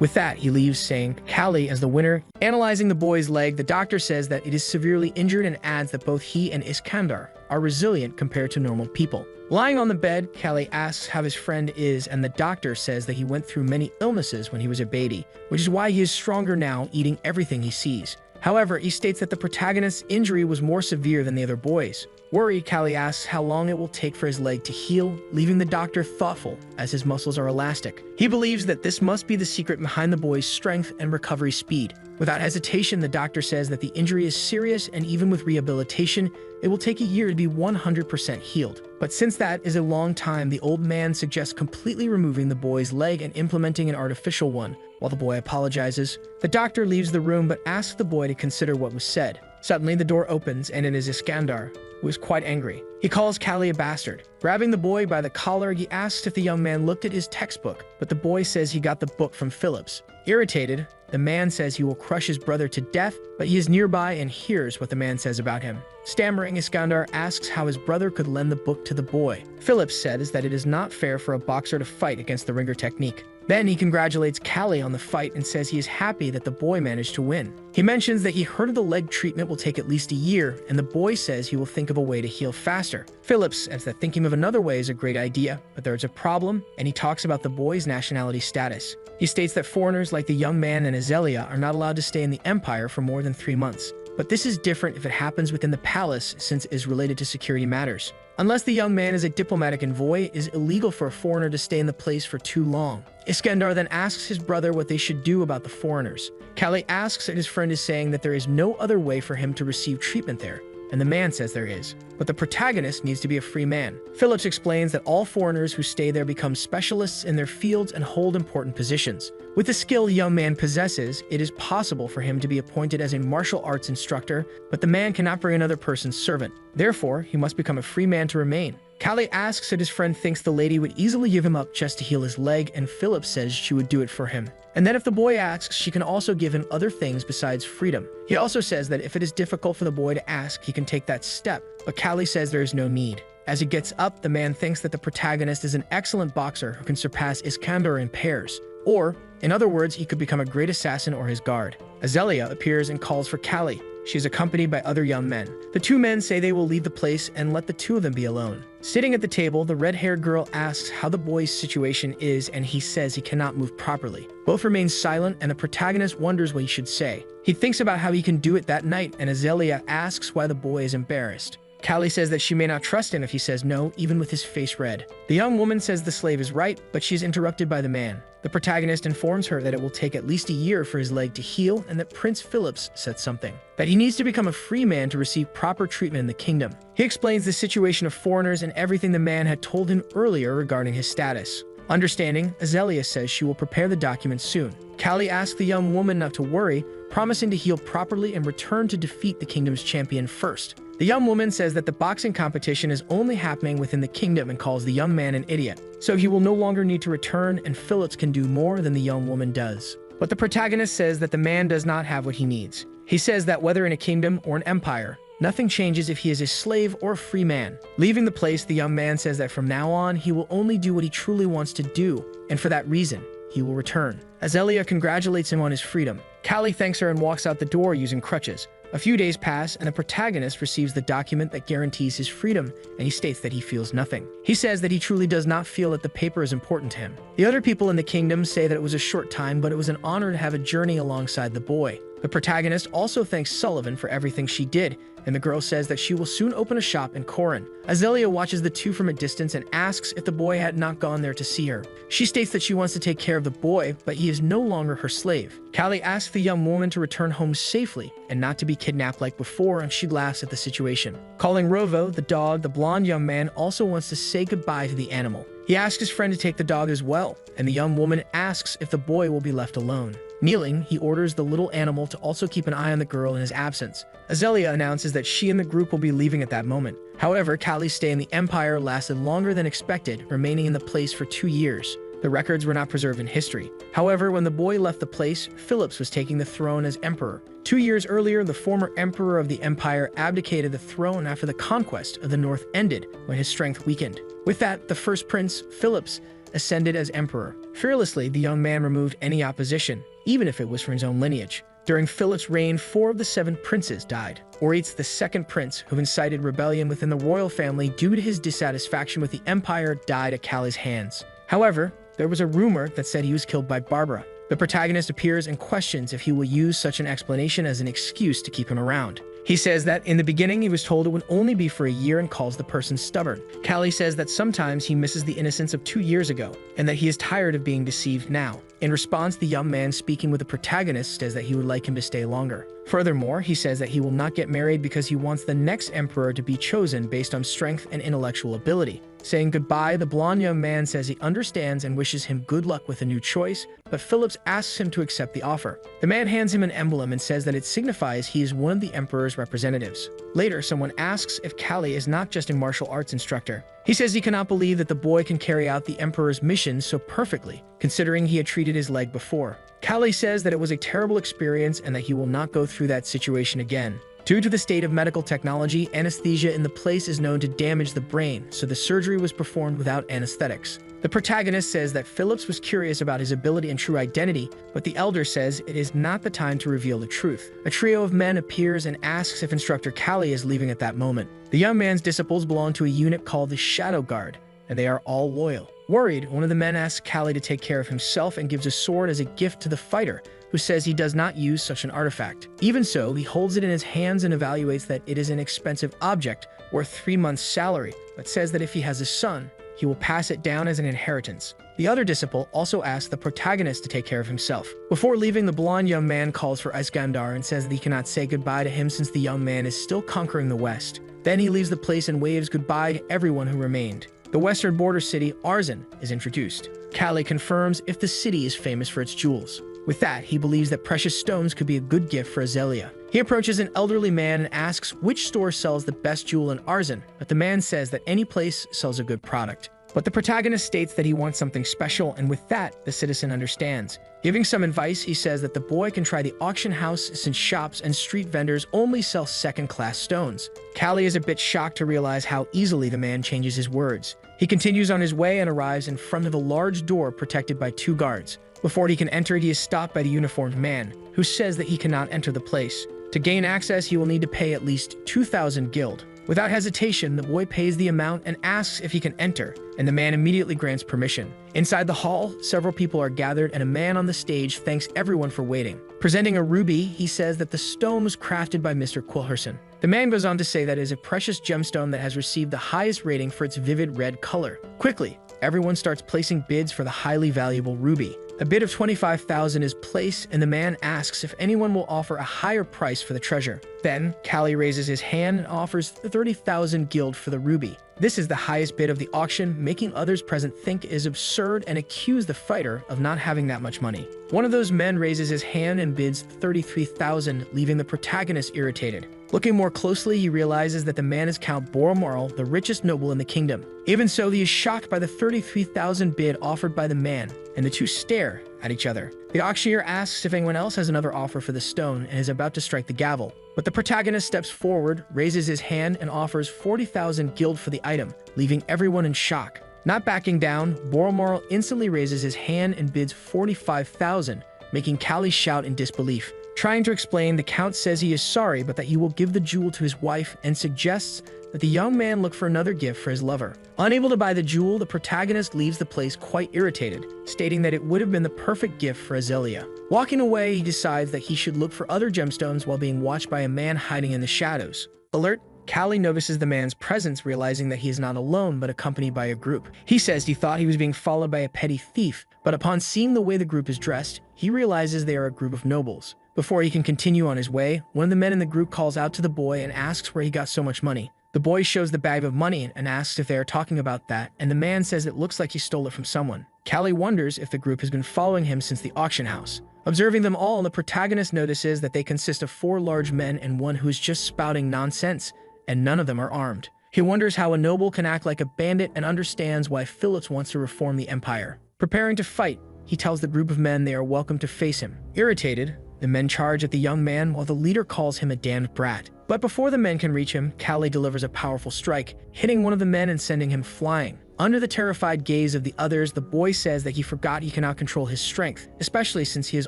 With that, he leaves, saying, Callie as the winner. Analyzing the boy's leg, the doctor says that it is severely injured and adds that both he and Iskandar are resilient compared to normal people. Lying on the bed, Callie asks how his friend is, and the doctor says that he went through many illnesses when he was a baby, which is why he is stronger now, eating everything he sees. However, he states that the protagonist's injury was more severe than the other boys. Worried, Callie asks how long it will take for his leg to heal, leaving the doctor thoughtful as his muscles are elastic. He believes that this must be the secret behind the boy's strength and recovery speed. Without hesitation, the doctor says that the injury is serious, and even with rehabilitation, it will take a year to be 100% healed. But since that is a long time, the old man suggests completely removing the boy's leg and implementing an artificial one. While the boy apologizes, the doctor leaves the room but asks the boy to consider what was said. Suddenly, the door opens, and it is Iskandar, who is quite angry. He calls Callie a bastard. Grabbing the boy by the collar, he asks if the young man looked at his textbook, but the boy says he got the book from Phillips. Irritated, the man says he will crush his brother to death, but he is nearby and hears what the man says about him. Stammering, Iskandar asks how his brother could lend the book to the boy. Phillips says that it is not fair for a boxer to fight against the ringer technique. Then he congratulates Callie on the fight and says he is happy that the boy managed to win. He mentions that he heard of the leg treatment will take at least a year, and the boy says he will think of a way to heal faster. Phillips says that thinking of another way is a great idea, but there's a problem, and he talks about the boy's nationality status. He states that foreigners like the young man and Azalea are not allowed to stay in the empire for more than 3 months. But this is different if it happens within the palace, since it is related to security matters. Unless the young man is a diplomatic envoy, it is illegal for a foreigner to stay in the place for too long. Iskandar then asks his brother what they should do about the foreigners. Callie asks, and his friend is saying that there is no other way for him to receive treatment there. and the man says there is. But the protagonist needs to be a free man. Phillips explains that all foreigners who stay there become specialists in their fields and hold important positions. With the skill the young man possesses, it is possible for him to be appointed as a martial arts instructor, but the man cannot bring another person's servant. Therefore, he must become a free man to remain. Callie asks if his friend thinks the lady would easily give him up just to heal his leg, and Phillips says she would do it for him. And then if the boy asks, she can also give him other things besides freedom. He also says that if it is difficult for the boy to ask, he can take that step, but Callie says there is no need. As he gets up, the man thinks that the protagonist is an excellent boxer who can surpass Iskandar in pairs. Or, in other words, he could become a great assassin or his guard. Azalea appears and calls for Callie. She is accompanied by other young men. The two men say they will leave the place and let the two of them be alone. Sitting at the table, the red-haired girl asks how the boy's situation is, and he says he cannot move properly. Both remain silent, and the protagonist wonders what he should say. He thinks about how he can do it that night, and Azalea asks why the boy is embarrassed. Callie says that she may not trust him if he says no, even with his face red. The young woman says the slave is right, but she is interrupted by the man. The protagonist informs her that it will take at least a year for his leg to heal, and that Prince Phillips said something. That he needs to become a free man to receive proper treatment in the kingdom. He explains the situation of foreigners and everything the man had told him earlier regarding his status. Understanding, Azalea says she will prepare the documents soon. Callie asks the young woman not to worry, promising to heal properly and return to defeat the kingdom's champion first. The young woman says that the boxing competition is only happening within the kingdom and calls the young man an idiot. So he will no longer need to return, and Phillips can do more than the young woman does. But the protagonist says that the man does not have what he needs. He says that whether in a kingdom or an empire, nothing changes if he is a slave or a free man. Leaving the place, the young man says that from now on, he will only do what he truly wants to do, and for that reason, he will return. Azalea congratulates him on his freedom. Callie thanks her and walks out the door using crutches. A few days pass, and the protagonist receives the document that guarantees his freedom, and he states that he feels nothing. He says that he truly does not feel that the paper is important to him. The other people in the kingdom say that it was a short time, but it was an honor to have a journey alongside the boy. The protagonist also thanks Sullivan for everything she did, and the girl says that she will soon open a shop in Corin. Azalea watches the two from a distance and asks if the boy had not gone there to see her. She states that she wants to take care of the boy, but he is no longer her slave. Callie asks the young woman to return home safely and not to be kidnapped like before, and she laughs at the situation. Calling Rovo, the dog, the blonde young man also wants to say goodbye to the animal. He asks his friend to take the dog as well, and the young woman asks if the boy will be left alone. Kneeling, he orders the little animal to also keep an eye on the girl in his absence. Azalea announces that she and the group will be leaving at that moment. However, Callie's stay in the Empire lasted longer than expected, remaining in the place for 2 years. The records were not preserved in history. However, when the boy left the place, Phillips was taking the throne as emperor. 2 years earlier, the former emperor of the empire abdicated the throne after the conquest of the north ended, when his strength weakened. With that, the first prince, Phillips, ascended as emperor. Fearlessly, the young man removed any opposition, even if it was from his own lineage. During Philip's reign, 4 of the 7 princes died. Oritz, the second prince, who incited rebellion within the royal family due to his dissatisfaction with the empire, died at Callie's hands. However, there was a rumor that said he was killed by Barbara. The protagonist appears and questions if he will use such an explanation as an excuse to keep him around. He says that in the beginning he was told it would only be for a year and calls the person stubborn. Callie says that sometimes he misses the innocence of 2 years ago and that he is tired of being deceived now. In response, the young man speaking with the protagonist says that he would like him to stay longer. Furthermore, he says that he will not get married because he wants the next emperor to be chosen based on strength and intellectual ability. Saying goodbye, the blonde young man says he understands and wishes him good luck with a new choice, but Phillips asks him to accept the offer. The man hands him an emblem and says that it signifies he is one of the emperor's representatives. Later, someone asks if Callie is not just a martial arts instructor. He says he cannot believe that the boy can carry out the emperor's mission so perfectly, considering he had treated his leg before. Callie says that it was a terrible experience and that he will not go through that situation again. Due to the state of medical technology, anesthesia in the place is known to damage the brain, so the surgery was performed without anesthetics. The protagonist says that Phillips was curious about his ability and true identity, but the elder says it is not the time to reveal the truth. A trio of men appears and asks if Instructor Callie is leaving at that moment. The young man's disciples belong to a unit called the Shadow Guard, and they are all loyal. Worried, one of the men asks Callie to take care of himself and gives a sword as a gift to the fighter, who says he does not use such an artifact. Even so, he holds it in his hands and evaluates that it is an expensive object worth 3 months' salary, but says that if he has a son, he will pass it down as an inheritance. The other disciple also asks the protagonist to take care of himself. Before leaving, the blonde young man calls for Iskandar and says that he cannot say goodbye to him since the young man is still conquering the West. Then he leaves the place and waves goodbye to everyone who remained. The western border city, Arzan, is introduced. Callie confirms if the city is famous for its jewels. With that, he believes that precious stones could be a good gift for Azelia. He approaches an elderly man and asks which store sells the best jewel in Arzan, but the man says that any place sells a good product. But the protagonist states that he wants something special, and with that, the citizen understands. Giving some advice, he says that the boy can try the auction house since shops and street vendors only sell second-class stones. Callie is a bit shocked to realize how easily the man changes his words. He continues on his way and arrives in front of a large door protected by 2 guards. Before he can enter it, he is stopped by the uniformed man, who says that he cannot enter the place. To gain access, he will need to pay at least 2,000 guild. Without hesitation, the boy pays the amount and asks if he can enter, and the man immediately grants permission. Inside the hall, several people are gathered, and a man on the stage thanks everyone for waiting. Presenting a ruby, he says that the stone was crafted by Mr. Quilherson. The man goes on to say that it is a precious gemstone that has received the highest rating for its vivid red color. Quickly, everyone starts placing bids for the highly valuable ruby. A bid of 25,000 is placed, and the man asks if anyone will offer a higher price for the treasure. Then, Callie raises his hand and offers 30,000 guild for the ruby. This is the highest bid of the auction, making others present think it is absurd and accuse the fighter of not having that much money. One of those men raises his hand and bids 33,000, leaving the protagonist irritated. Looking more closely, he realizes that the man is Count Boromarl, the richest noble in the kingdom. Even so, he is shocked by the 33,000 bid offered by the man, and the two stare at each other. The auctioneer asks if anyone else has another offer for the stone and is about to strike the gavel. But the protagonist steps forward, raises his hand, and offers 40,000 guild for the item, leaving everyone in shock. Not backing down, Boromarl instantly raises his hand and bids 45,000, making Callie shout in disbelief. Trying to explain, the count says he is sorry, but that he will give the jewel to his wife and suggests that the young man look for another gift for his lover. Unable to buy the jewel, the protagonist leaves the place quite irritated, stating that it would have been the perfect gift for Azelia. Walking away, he decides that he should look for other gemstones while being watched by a man hiding in the shadows. Alert! Callie notices the man's presence, realizing that he is not alone but accompanied by a group. He says he thought he was being followed by a petty thief, but upon seeing the way the group is dressed, he realizes they are a group of nobles. Before he can continue on his way, one of the men in the group calls out to the boy and asks where he got so much money. The boy shows the bag of money and asks if they are talking about that, and the man says it looks like he stole it from someone. Callie wonders if the group has been following him since the auction house. Observing them all, the protagonist notices that they consist of 4 large men and one who is just spouting nonsense, and none of them are armed. He wonders how a noble can act like a bandit and understands why Phillips wants to reform the empire. Preparing to fight, he tells the group of men they are welcome to face him. Irritated, the men charge at the young man while the leader calls him a damned brat. But before the men can reach him, Callie delivers a powerful strike, hitting one of the men and sending him flying. Under the terrified gaze of the others, the boy says that he forgot he cannot control his strength, especially since he has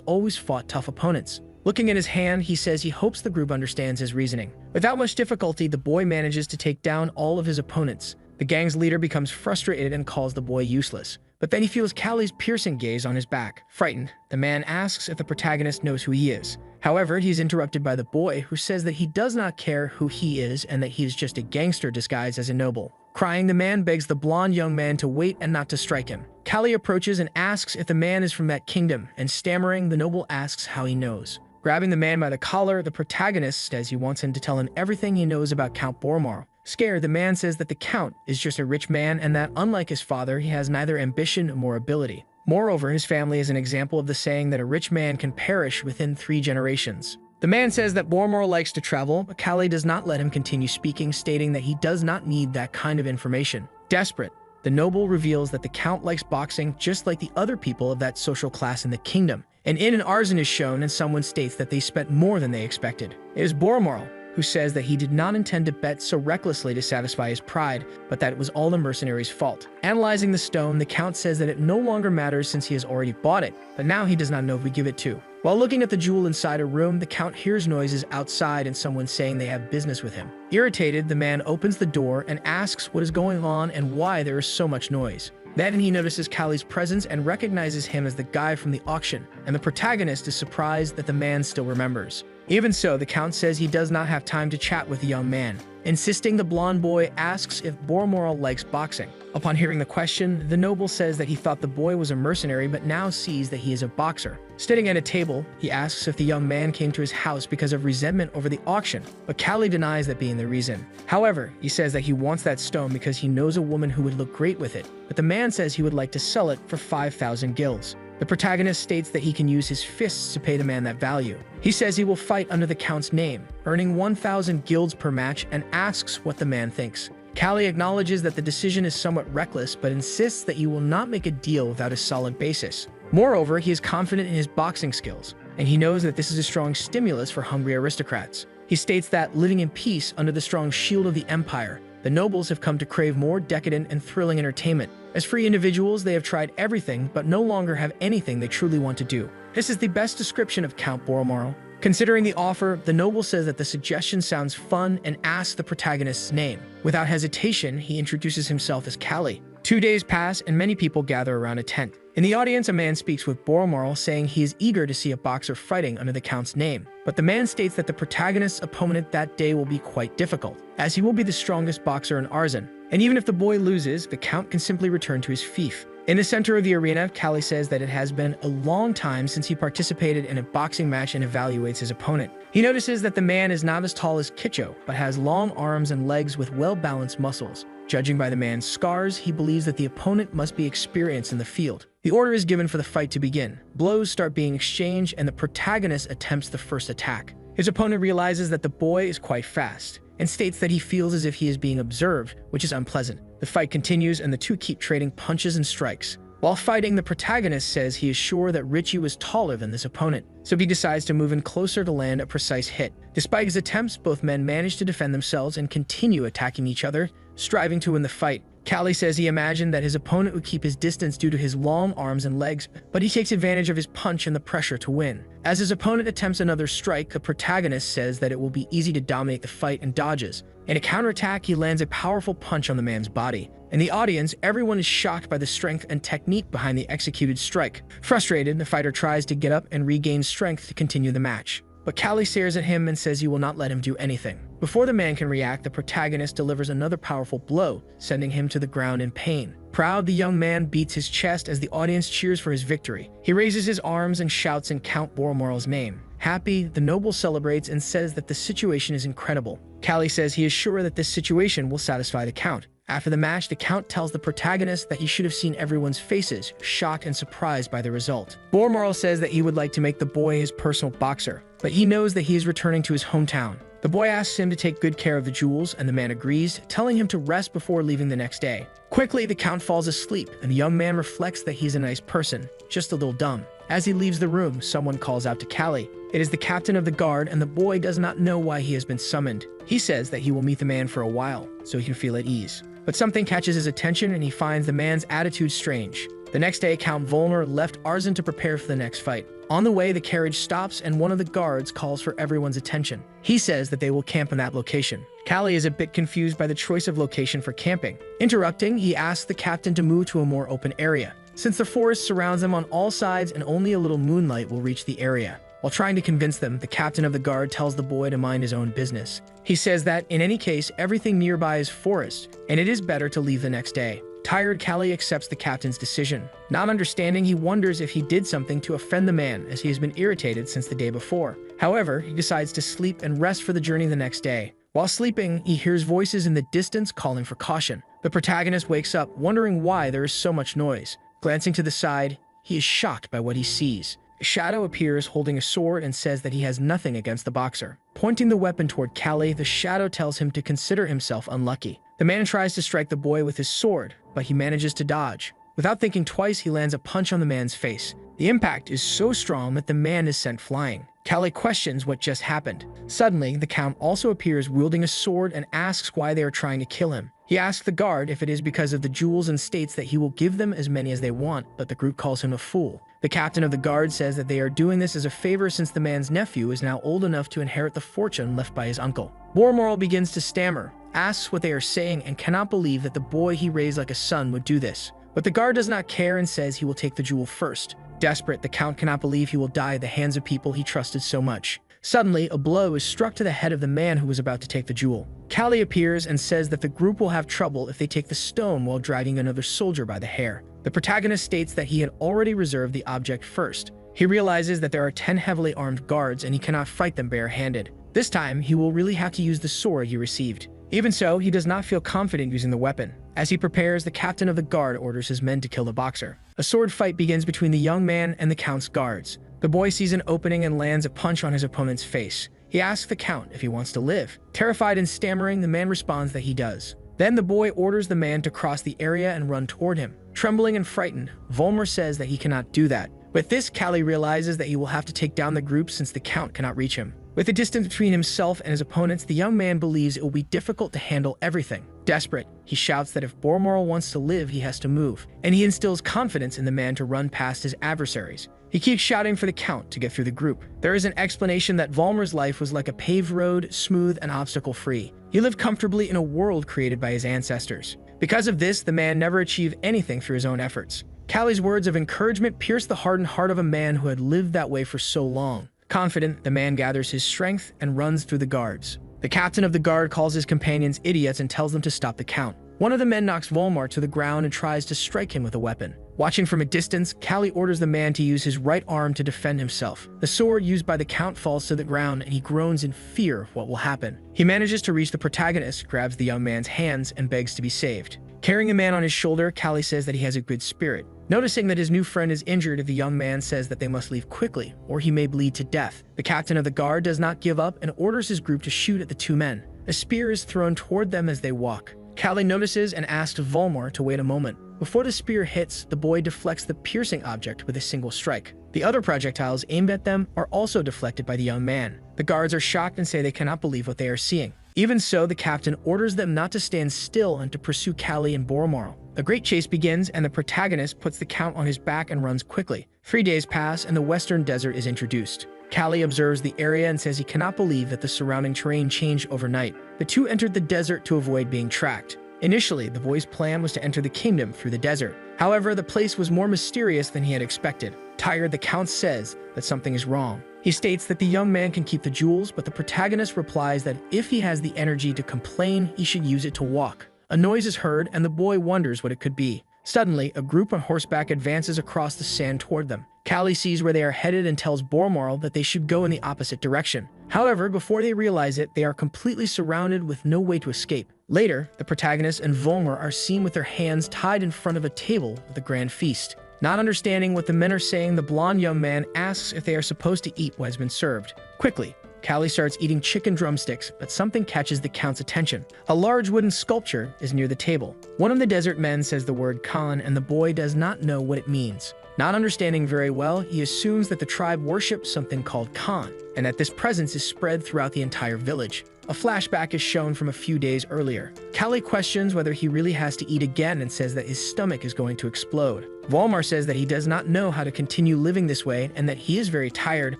always fought tough opponents. Looking at his hand, he says he hopes the group understands his reasoning. Without much difficulty, the boy manages to take down all of his opponents. The gang's leader becomes frustrated and calls the boy useless. But then he feels Callie's piercing gaze on his back. Frightened, the man asks if the protagonist knows who he is. However, he's interrupted by the boy, who says that he does not care who he is and that he is just a gangster disguised as a noble. Crying, the man begs the blonde young man to wait and not to strike him. Callie approaches and asks if the man is from that kingdom, and stammering, the noble asks how he knows. Grabbing the man by the collar, the protagonist says he wants him to tell him everything he knows about Count Boromarl. Scared, the man says that the Count is just a rich man and that, unlike his father, he has neither ambition nor ability. Moreover, his family is an example of the saying that a rich man can perish within 3 generations. The man says that Boromarl likes to travel, but Callie does not let him continue speaking, stating that he does not need that kind of information. Desperate, the noble reveals that the Count likes boxing just like the other people of that social class in the kingdom. An inn in Arzan is shown, and someone states that they spent more than they expected. It is Boromarl, who says that he did not intend to bet so recklessly to satisfy his pride, but that it was all the mercenary's fault. Analyzing the stone, the Count says that it no longer matters since he has already bought it, but now he does not know who to give it to. While looking at the jewel inside a room, the Count hears noises outside and someone saying they have business with him. Irritated, the man opens the door and asks what is going on and why there is so much noise. Then he notices Callie's presence and recognizes him as the guy from the auction, and the protagonist is surprised that the man still remembers. Even so, the Count says he does not have time to chat with the young man, insisting the blonde boy asks if Boromoral likes boxing. Upon hearing the question, the noble says that he thought the boy was a mercenary but now sees that he is a boxer. Sitting at a table, he asks if the young man came to his house because of resentment over the auction, but Callie denies that being the reason. However, he says that he wants that stone because he knows a woman who would look great with it, but the man says he would like to sell it for 5,000 gills. The protagonist states that he can use his fists to pay the man that value. He says he will fight under the Count's name, earning 1,000 guilds per match, and asks what the man thinks. Callie acknowledges that the decision is somewhat reckless, but insists that he will not make a deal without a solid basis. Moreover, he is confident in his boxing skills, and he knows that this is a strong stimulus for hungry aristocrats. He states that, living in peace under the strong shield of the empire, the nobles have come to crave more decadent and thrilling entertainment. As free individuals, they have tried everything, but no longer have anything they truly want to do. This is the best description of Count Boromoral. Considering the offer, the noble says that the suggestion sounds fun and asks the protagonist's name. Without hesitation, he introduces himself as Callie. 2 days pass, and many people gather around a tent. In the audience, a man speaks with Boromoral, saying he is eager to see a boxer fighting under the Count's name. But the man states that the protagonist's opponent that day will be quite difficult, as he will be the strongest boxer in Arzen. And even if the boy loses, the Count can simply return to his fief. In the center of the arena, Callie says that it has been a long time since he participated in a boxing match and evaluates his opponent. He notices that the man is not as tall as Kicho, but has long arms and legs with well-balanced muscles. Judging by the man's scars, he believes that the opponent must be experienced in the field. The order is given for the fight to begin. Blows start being exchanged, and the protagonist attempts the first attack. His opponent realizes that the boy is quite fast, and states that he feels as if he is being observed, which is unpleasant. The fight continues, and the two keep trading punches and strikes. While fighting, the protagonist says he is sure that Richie was taller than this opponent, so he decides to move in closer to land a precise hit. Despite his attempts, both men manage to defend themselves and continue attacking each other, striving to win the fight. Callie says he imagined that his opponent would keep his distance due to his long arms and legs, but he takes advantage of his punch and the pressure to win. As his opponent attempts another strike, the protagonist says that it will be easy to dominate the fight and dodges. In a counterattack, he lands a powerful punch on the man's body. In the audience, everyone is shocked by the strength and technique behind the executed strike. Frustrated, the fighter tries to get up and regain strength to continue the match. But Callie stares at him and says he will not let him do anything. Before the man can react, the protagonist delivers another powerful blow, sending him to the ground in pain. Proud, the young man beats his chest as the audience cheers for his victory. He raises his arms and shouts in Count Boromoral's name. Happy, the noble celebrates and says that the situation is incredible. Callie says he is sure that this situation will satisfy the Count. After the match, the Count tells the protagonist that he should have seen everyone's faces, shocked and surprised by the result. Boromoral says that he would like to make the boy his personal boxer, but he knows that he is returning to his hometown. The boy asks him to take good care of the jewels, and the man agrees, telling him to rest before leaving the next day. Quickly, the Count falls asleep, and the young man reflects that he's a nice person, just a little dumb. As he leaves the room, someone calls out to Callie. It is the captain of the guard, and the boy does not know why he has been summoned. He says that he will meet the man for a while, so he can feel at ease. But something catches his attention, and he finds the man's attitude strange. The next day, Count Volner left Arzen to prepare for the next fight. On the way, the carriage stops, and one of the guards calls for everyone's attention. He says that they will camp in that location. Callie is a bit confused by the choice of location for camping. Interrupting, he asks the captain to move to a more open area, since the forest surrounds them on all sides and only a little moonlight will reach the area. While trying to convince them, the captain of the guard tells the boy to mind his own business. He says that, in any case, everything nearby is forest, and it is better to leave the next day. Tired, Callie accepts the captain's decision. Not understanding, he wonders if he did something to offend the man, as he has been irritated since the day before. However, he decides to sleep and rest for the journey the next day. While sleeping, he hears voices in the distance calling for caution. The protagonist wakes up, wondering why there is so much noise. Glancing to the side, he is shocked by what he sees. A shadow appears holding a sword and says that he has nothing against the boxer. Pointing the weapon toward Callie, the shadow tells him to consider himself unlucky. The man tries to strike the boy with his sword, but he manages to dodge. Without thinking twice, he lands a punch on the man's face. The impact is so strong that the man is sent flying. Callie questions what just happened. Suddenly, the Count also appears wielding a sword and asks why they are trying to kill him. He asks the guard if it is because of the jewels and states that he will give them as many as they want, but the group calls him a fool. The captain of the guard says that they are doing this as a favor since the man's nephew is now old enough to inherit the fortune left by his uncle. Boromoral begins to stammer, asks what they are saying, and cannot believe that the boy he raised like a son would do this. But the guard does not care and says he will take the jewel first. Desperate, the Count cannot believe he will die at the hands of people he trusted so much. Suddenly, a blow is struck to the head of the man who was about to take the jewel. Callie appears and says that the group will have trouble if they take the stone while dragging another soldier by the hair. The protagonist states that he had already reserved the object first. He realizes that there are 10 heavily armed guards and he cannot fight them barehanded. This time, he will really have to use the sword he received. Even so, he does not feel confident using the weapon. As he prepares, the captain of the guard orders his men to kill the boxer. A sword fight begins between the young man and the count's guards. The boy sees an opening and lands a punch on his opponent's face. He asks the count if he wants to live. Terrified and stammering, the man responds that he does. Then the boy orders the man to cross the area and run toward him. Trembling and frightened, Volmer says that he cannot do that. With this, Callie realizes that he will have to take down the group since the count cannot reach him. With the distance between himself and his opponents, the young man believes it will be difficult to handle everything. Desperate, he shouts that if Bormoral wants to live, he has to move, and he instills confidence in the man to run past his adversaries. He keeps shouting for the count to get through the group. There is an explanation that Volmer's life was like a paved road, smooth and obstacle-free. He lived comfortably in a world created by his ancestors. Because of this, the man never achieved anything through his own efforts. Callie's words of encouragement pierced the hardened heart of a man who had lived that way for so long. Confident, the man gathers his strength and runs through the guards. The captain of the guard calls his companions idiots and tells them to stop the count. One of the men knocks Volmar to the ground and tries to strike him with a weapon. Watching from a distance, Callie orders the man to use his right arm to defend himself. The sword used by the count falls to the ground and he groans in fear of what will happen. He manages to reach the protagonist, grabs the young man's hands, and begs to be saved. Carrying the man on his shoulder, Callie says that he has a good spirit. Noticing that his new friend is injured, the young man says that they must leave quickly, or he may bleed to death. The captain of the guard does not give up and orders his group to shoot at the two men. A spear is thrown toward them as they walk. Callie notices and asks Volmar to wait a moment. Before the spear hits, the boy deflects the piercing object with a single strike. The other projectiles aimed at them are also deflected by the young man. The guards are shocked and say they cannot believe what they are seeing. Even so, the captain orders them not to stand still and to pursue Callie and Boromar. A great chase begins, and the protagonist puts the count on his back and runs quickly. 3 days pass, and the western desert is introduced. Callie observes the area and says he cannot believe that the surrounding terrain changed overnight. The two entered the desert to avoid being tracked. Initially, the boy's plan was to enter the kingdom through the desert. However, the place was more mysterious than he had expected. Tired, the count says that something is wrong. He states that the young man can keep the jewels, but the protagonist replies that if he has the energy to complain, he should use it to walk. A noise is heard, and the boy wonders what it could be. Suddenly, a group on horseback advances across the sand toward them. Callie sees where they are headed and tells Bormarl that they should go in the opposite direction. However, before they realize it, they are completely surrounded with no way to escape. Later, the protagonist and Volmar are seen with their hands tied in front of a table with a grand feast. Not understanding what the men are saying, the blonde young man asks if they are supposed to eat what has been served. Quickly, Callie starts eating chicken drumsticks, but something catches the count's attention. A large wooden sculpture is near the table. One of the desert men says the word Khan, and the boy does not know what it means. Not understanding very well, he assumes that the tribe worships something called Khan, and that this presence is spread throughout the entire village. A flashback is shown from a few days earlier. Callie questions whether he really has to eat again and says that his stomach is going to explode. Volmar says that he does not know how to continue living this way and that he is very tired,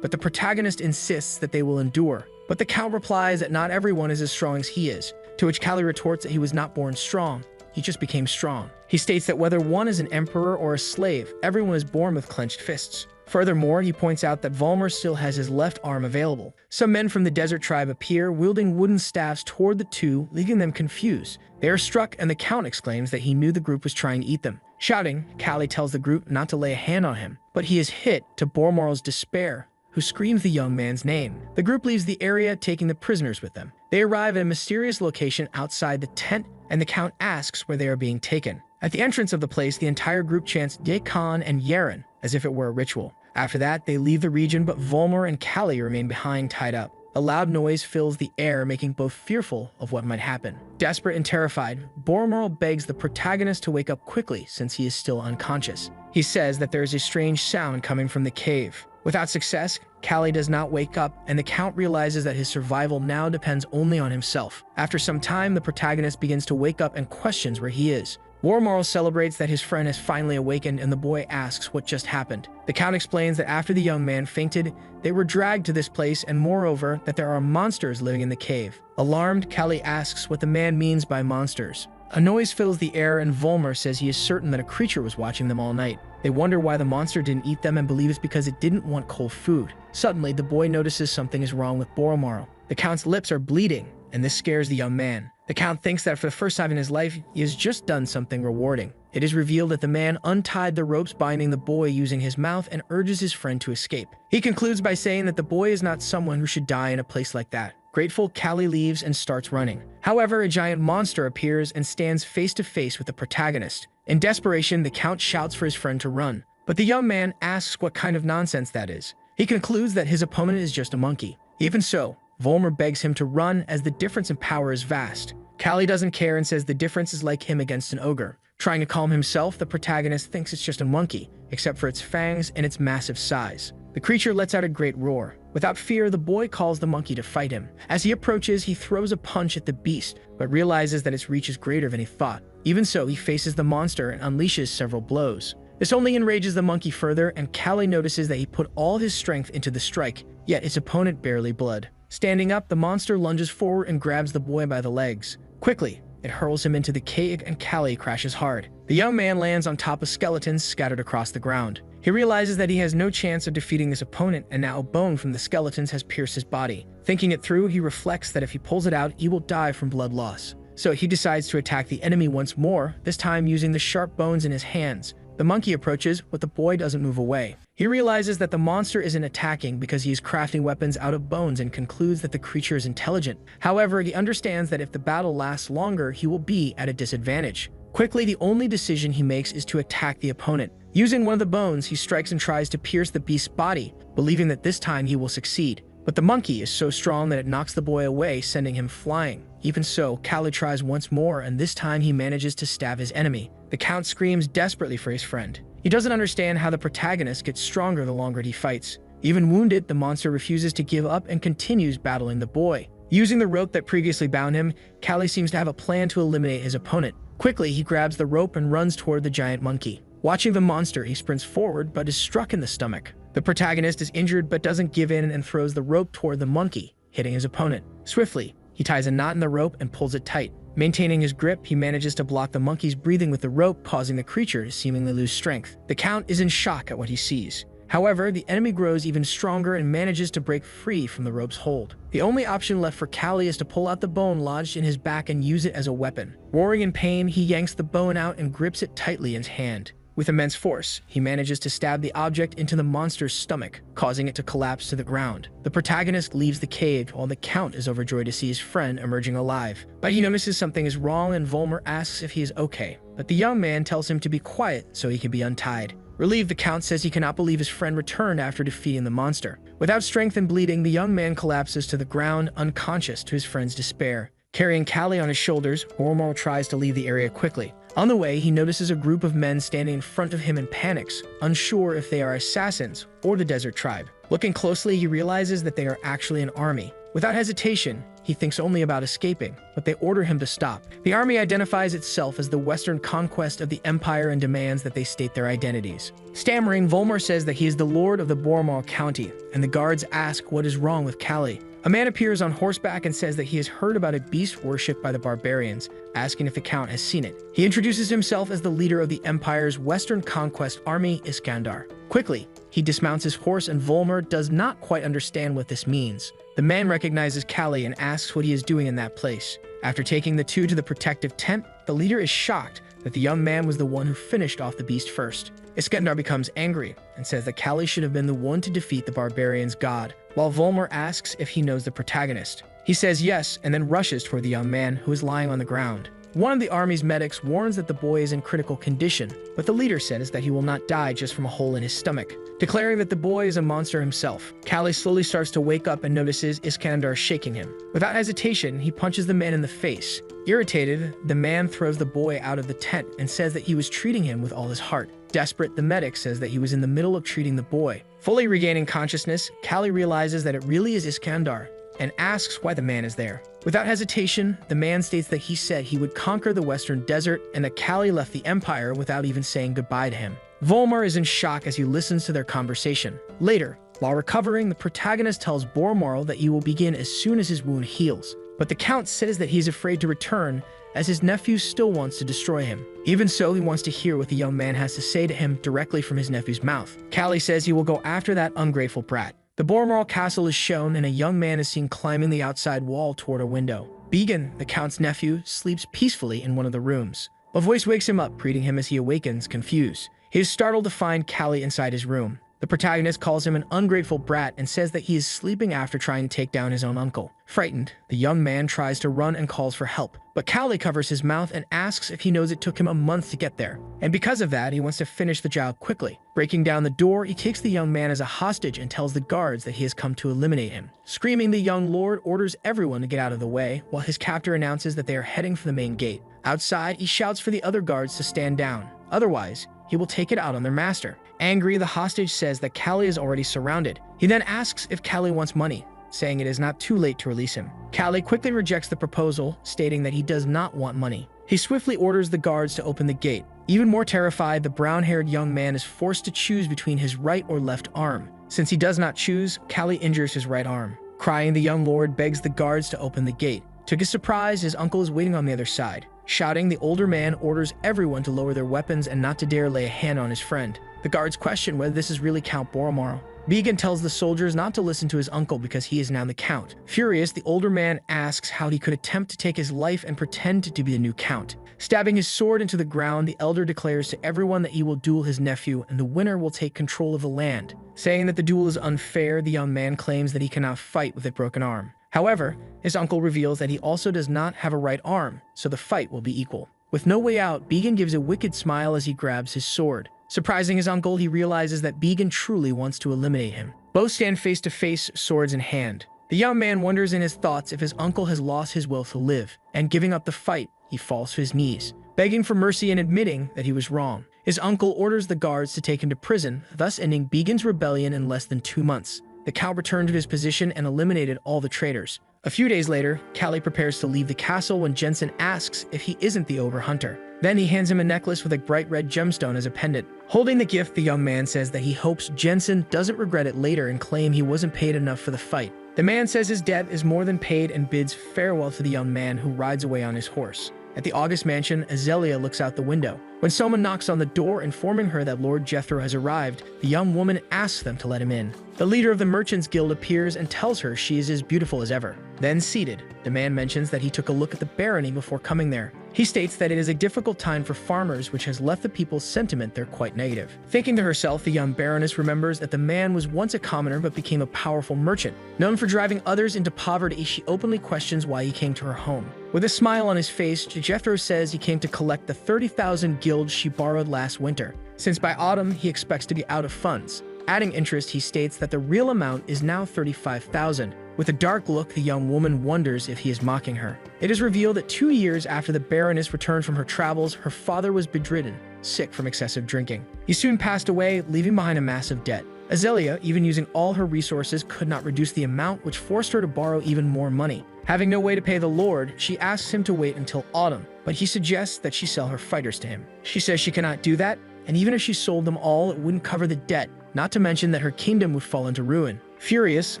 but the protagonist insists that they will endure. But the count replies that not everyone is as strong as he is, to which Callie retorts that he was not born strong, he just became strong. He states that whether one is an emperor or a slave, everyone is born with clenched fists. Furthermore, he points out that Volmar still has his left arm available. Some men from the desert tribe appear, wielding wooden staffs toward the two, leaving them confused. They are struck, and the count exclaims that he knew the group was trying to eat them. Shouting, Callie tells the group not to lay a hand on him, but he is hit to Bormarl's despair, who screams the young man's name. The group leaves the area, taking the prisoners with them. They arrive at a mysterious location outside the tent, and the count asks where they are being taken. At the entrance of the place, the entire group chants Dekan and Yaren, as if it were a ritual. After that, they leave the region, but Volmar and Callie remain behind, tied up. A loud noise fills the air, making both fearful of what might happen. Desperate and terrified, Bormarl begs the protagonist to wake up quickly since he is still unconscious. He says that there is a strange sound coming from the cave. Without success, Callie does not wake up, and the count realizes that his survival now depends only on himself. After some time, the protagonist begins to wake up and questions where he is. Bormarl celebrates that his friend has finally awakened, and the boy asks what just happened. The count explains that after the young man fainted, they were dragged to this place, and moreover, that there are monsters living in the cave. Alarmed, Callie asks what the man means by monsters. A noise fills the air and Volmer says he is certain that a creature was watching them all night. They wonder why the monster didn't eat them and believe it's because it didn't want cold food. Suddenly, the boy notices something is wrong with Boromarl. The Count's lips are bleeding, and this scares the young man. The Count thinks that for the first time in his life, he has just done something rewarding. It is revealed that the man untied the ropes binding the boy using his mouth and urges his friend to escape. He concludes by saying that the boy is not someone who should die in a place like that. Grateful, Callie leaves and starts running. However, a giant monster appears and stands face to face with the protagonist. In desperation, the Count shouts for his friend to run, but the young man asks what kind of nonsense that is. He concludes that his opponent is just a monkey. Even so, Volmer begs him to run as the difference in power is vast. Callie doesn't care and says the difference is like him against an ogre. Trying to calm himself, the protagonist thinks it's just a monkey, except for its fangs and its massive size. The creature lets out a great roar. Without fear, the boy calls the monkey to fight him. As he approaches, he throws a punch at the beast, but realizes that its reach is greater than he thought. Even so, he faces the monster and unleashes several blows. This only enrages the monkey further, and Callie notices that he put all his strength into the strike, yet his opponent barely bled. Standing up, the monster lunges forward and grabs the boy by the legs. Quickly, it hurls him into the cave and Callie crashes hard. The young man lands on top of skeletons scattered across the ground. He realizes that he has no chance of defeating his opponent, and now a bone from the skeletons has pierced his body. Thinking it through, he reflects that if he pulls it out, he will die from blood loss. So he decides to attack the enemy once more, this time using the sharp bones in his hands. The monkey approaches, but the boy doesn't move away. He realizes that the monster isn't attacking because he is crafting weapons out of bones and concludes that the creature is intelligent. However, he understands that if the battle lasts longer, he will be at a disadvantage. Quickly, the only decision he makes is to attack the opponent. Using one of the bones, he strikes and tries to pierce the beast's body, believing that this time he will succeed. But the monkey is so strong that it knocks the boy away, sending him flying. Even so, Callie tries once more, and this time he manages to stab his enemy. The Count screams desperately for his friend. He doesn't understand how the protagonist gets stronger the longer he fights. Even wounded, the monster refuses to give up and continues battling the boy. Using the rope that previously bound him, Callie seems to have a plan to eliminate his opponent. Quickly, he grabs the rope and runs toward the giant monkey. Watching the monster, he sprints forward but is struck in the stomach. The protagonist is injured but doesn't give in and throws the rope toward the monkey, hitting his opponent. Swiftly, he ties a knot in the rope and pulls it tight. Maintaining his grip, he manages to block the monkey's breathing with the rope, causing the creature to seemingly lose strength. The Count is in shock at what he sees. However, the enemy grows even stronger and manages to break free from the rope's hold. The only option left for Callie is to pull out the bone lodged in his back and use it as a weapon. Roaring in pain, he yanks the bone out and grips it tightly in his hand. With immense force, he manages to stab the object into the monster's stomach, causing it to collapse to the ground. The protagonist leaves the cave while the Count is overjoyed to see his friend emerging alive. But he notices something is wrong and Volmer asks if he is okay. But the young man tells him to be quiet so he can be untied. Relieved, the Count says he cannot believe his friend returned after defeating the monster. Without strength and bleeding, the young man collapses to the ground, unconscious to his friend's despair. Carrying Callie on his shoulders, Boromarl tries to leave the area quickly. On the way, he notices a group of men standing in front of him and panics, unsure if they are assassins or the desert tribe. Looking closely, he realizes that they are actually an army. Without hesitation, he thinks only about escaping, but they order him to stop. The army identifies itself as the Western conquest of the Empire and demands that they state their identities. Stammering, Volmer says that he is the lord of the Boromarl County, and the guards ask what is wrong with Callie. A man appears on horseback and says that he has heard about a beast worshipped by the barbarians, asking if the Count has seen it. He introduces himself as the leader of the Empire's Western Conquest Army, Iskandar. Quickly, he dismounts his horse and Volmer does not quite understand what this means. The man recognizes Callie and asks what he is doing in that place. After taking the two to the protective tent, the leader is shocked that the young man was the one who finished off the beast first. Iskandar becomes angry and says that Callie should have been the one to defeat the barbarian's god, while Volmer asks if he knows the protagonist. He says yes and then rushes toward the young man who is lying on the ground. One of the army's medics warns that the boy is in critical condition, but the leader says that he will not die just from a hole in his stomach. Declaring that the boy is a monster himself, Callie slowly starts to wake up and notices Iskandar shaking him. Without hesitation, he punches the man in the face. Irritated, the man throws the boy out of the tent and says that he was treating him with all his heart. Desperate, the medic says that he was in the middle of treating the boy. Fully regaining consciousness, Callie realizes that it really is Iskandar and asks why the man is there. Without hesitation, the man states that he said he would conquer the Western Desert and that Callie left the Empire without even saying goodbye to him. Volmer is in shock as he listens to their conversation. Later, while recovering, the protagonist tells Boromarl that he will begin as soon as his wound heals. but the Count says that he's afraid to return as his nephew still wants to destroy him. Even so, he wants to hear what the young man has to say to him directly from his nephew's mouth. Callie says he will go after that ungrateful brat. The Bormoral castle is shown, and a young man is seen climbing the outside wall toward a window. Began, the Count's nephew, sleeps peacefully in one of the rooms. A voice wakes him up, greeting him as he awakens, confused. He is startled to find Callie inside his room. The protagonist calls him an ungrateful brat and says that he is sleeping after trying to take down his own uncle. Frightened, the young man tries to run and calls for help, but Callie covers his mouth and asks if he knows it took him a month to get there. And because of that, he wants to finish the job quickly. Breaking down the door, he takes the young man as a hostage and tells the guards that he has come to eliminate him. Screaming, the young lord orders everyone to get out of the way, while his captor announces that they are heading for the main gate. Outside, he shouts for the other guards to stand down. Otherwise, he will take it out on their master. Angry, the hostage says that Callie is already surrounded. He then asks if Callie wants money, saying it is not too late to release him. Callie quickly rejects the proposal, stating that he does not want money. He swiftly orders the guards to open the gate. Even more terrified, the brown-haired young man is forced to choose between his right or left arm. Since he does not choose, Callie injures his right arm. Crying, the young lord begs the guards to open the gate. To his surprise, his uncle is waiting on the other side. Shouting, the older man orders everyone to lower their weapons and not to dare lay a hand on his friend. The guards question whether this is really Count Boromaro. Began tells the soldiers not to listen to his uncle because he is now the Count. Furious, the older man asks how he could attempt to take his life and pretend to be the new Count. Stabbing his sword into the ground, the elder declares to everyone that he will duel his nephew and the winner will take control of the land. Saying that the duel is unfair, the young man claims that he cannot fight with a broken arm. However, his uncle reveals that he also does not have a right arm, so the fight will be equal. With no way out, Began gives a wicked smile as he grabs his sword. Surprising his uncle, he realizes that Began truly wants to eliminate him. Both stand face to face, swords in hand. The young man wonders in his thoughts if his uncle has lost his will to live, and giving up the fight, he falls to his knees, begging for mercy and admitting that he was wrong. His uncle orders the guards to take him to prison, thus ending Began's rebellion in less than 2 months. The Count returned to his position and eliminated all the traitors. A few days later, Callie prepares to leave the castle when Jensen asks if he isn't the overhunter. Then he hands him a necklace with a bright red gemstone as a pendant. Holding the gift, the young man says that he hopes Jensen doesn't regret it later and claim he wasn't paid enough for the fight. The man says his debt is more than paid and bids farewell to the young man, who rides away on his horse. At the August mansion, Azalea looks out the window. When someone knocks on the door informing her that Lord Jethro has arrived, the young woman asks them to let him in. The leader of the Merchants Guild appears and tells her she is as beautiful as ever. Then seated, the man mentions that he took a look at the barony before coming there. He states that it is a difficult time for farmers, which has left the people's sentiment there quite negative. Thinking to herself, the young baroness remembers that the man was once a commoner but became a powerful merchant. Known for driving others into poverty, she openly questions why he came to her home. With a smile on his face, Jethro says he came to collect the 30,000 guilds she borrowed last winter, since by autumn he expects to be out of funds. Adding interest, he states that the real amount is now 35,000. With a dark look, the young woman wonders if he is mocking her. It is revealed that 2 years after the Baroness returned from her travels, her father was bedridden, sick from excessive drinking. He soon passed away, leaving behind a massive debt. Azalea, even using all her resources, could not reduce the amount, which forced her to borrow even more money. Having no way to pay the Lord, she asks him to wait until autumn, but he suggests that she sell her fighters to him. She says she cannot do that, and even if she sold them all, it wouldn't cover the debt, not to mention that her kingdom would fall into ruin. Furious,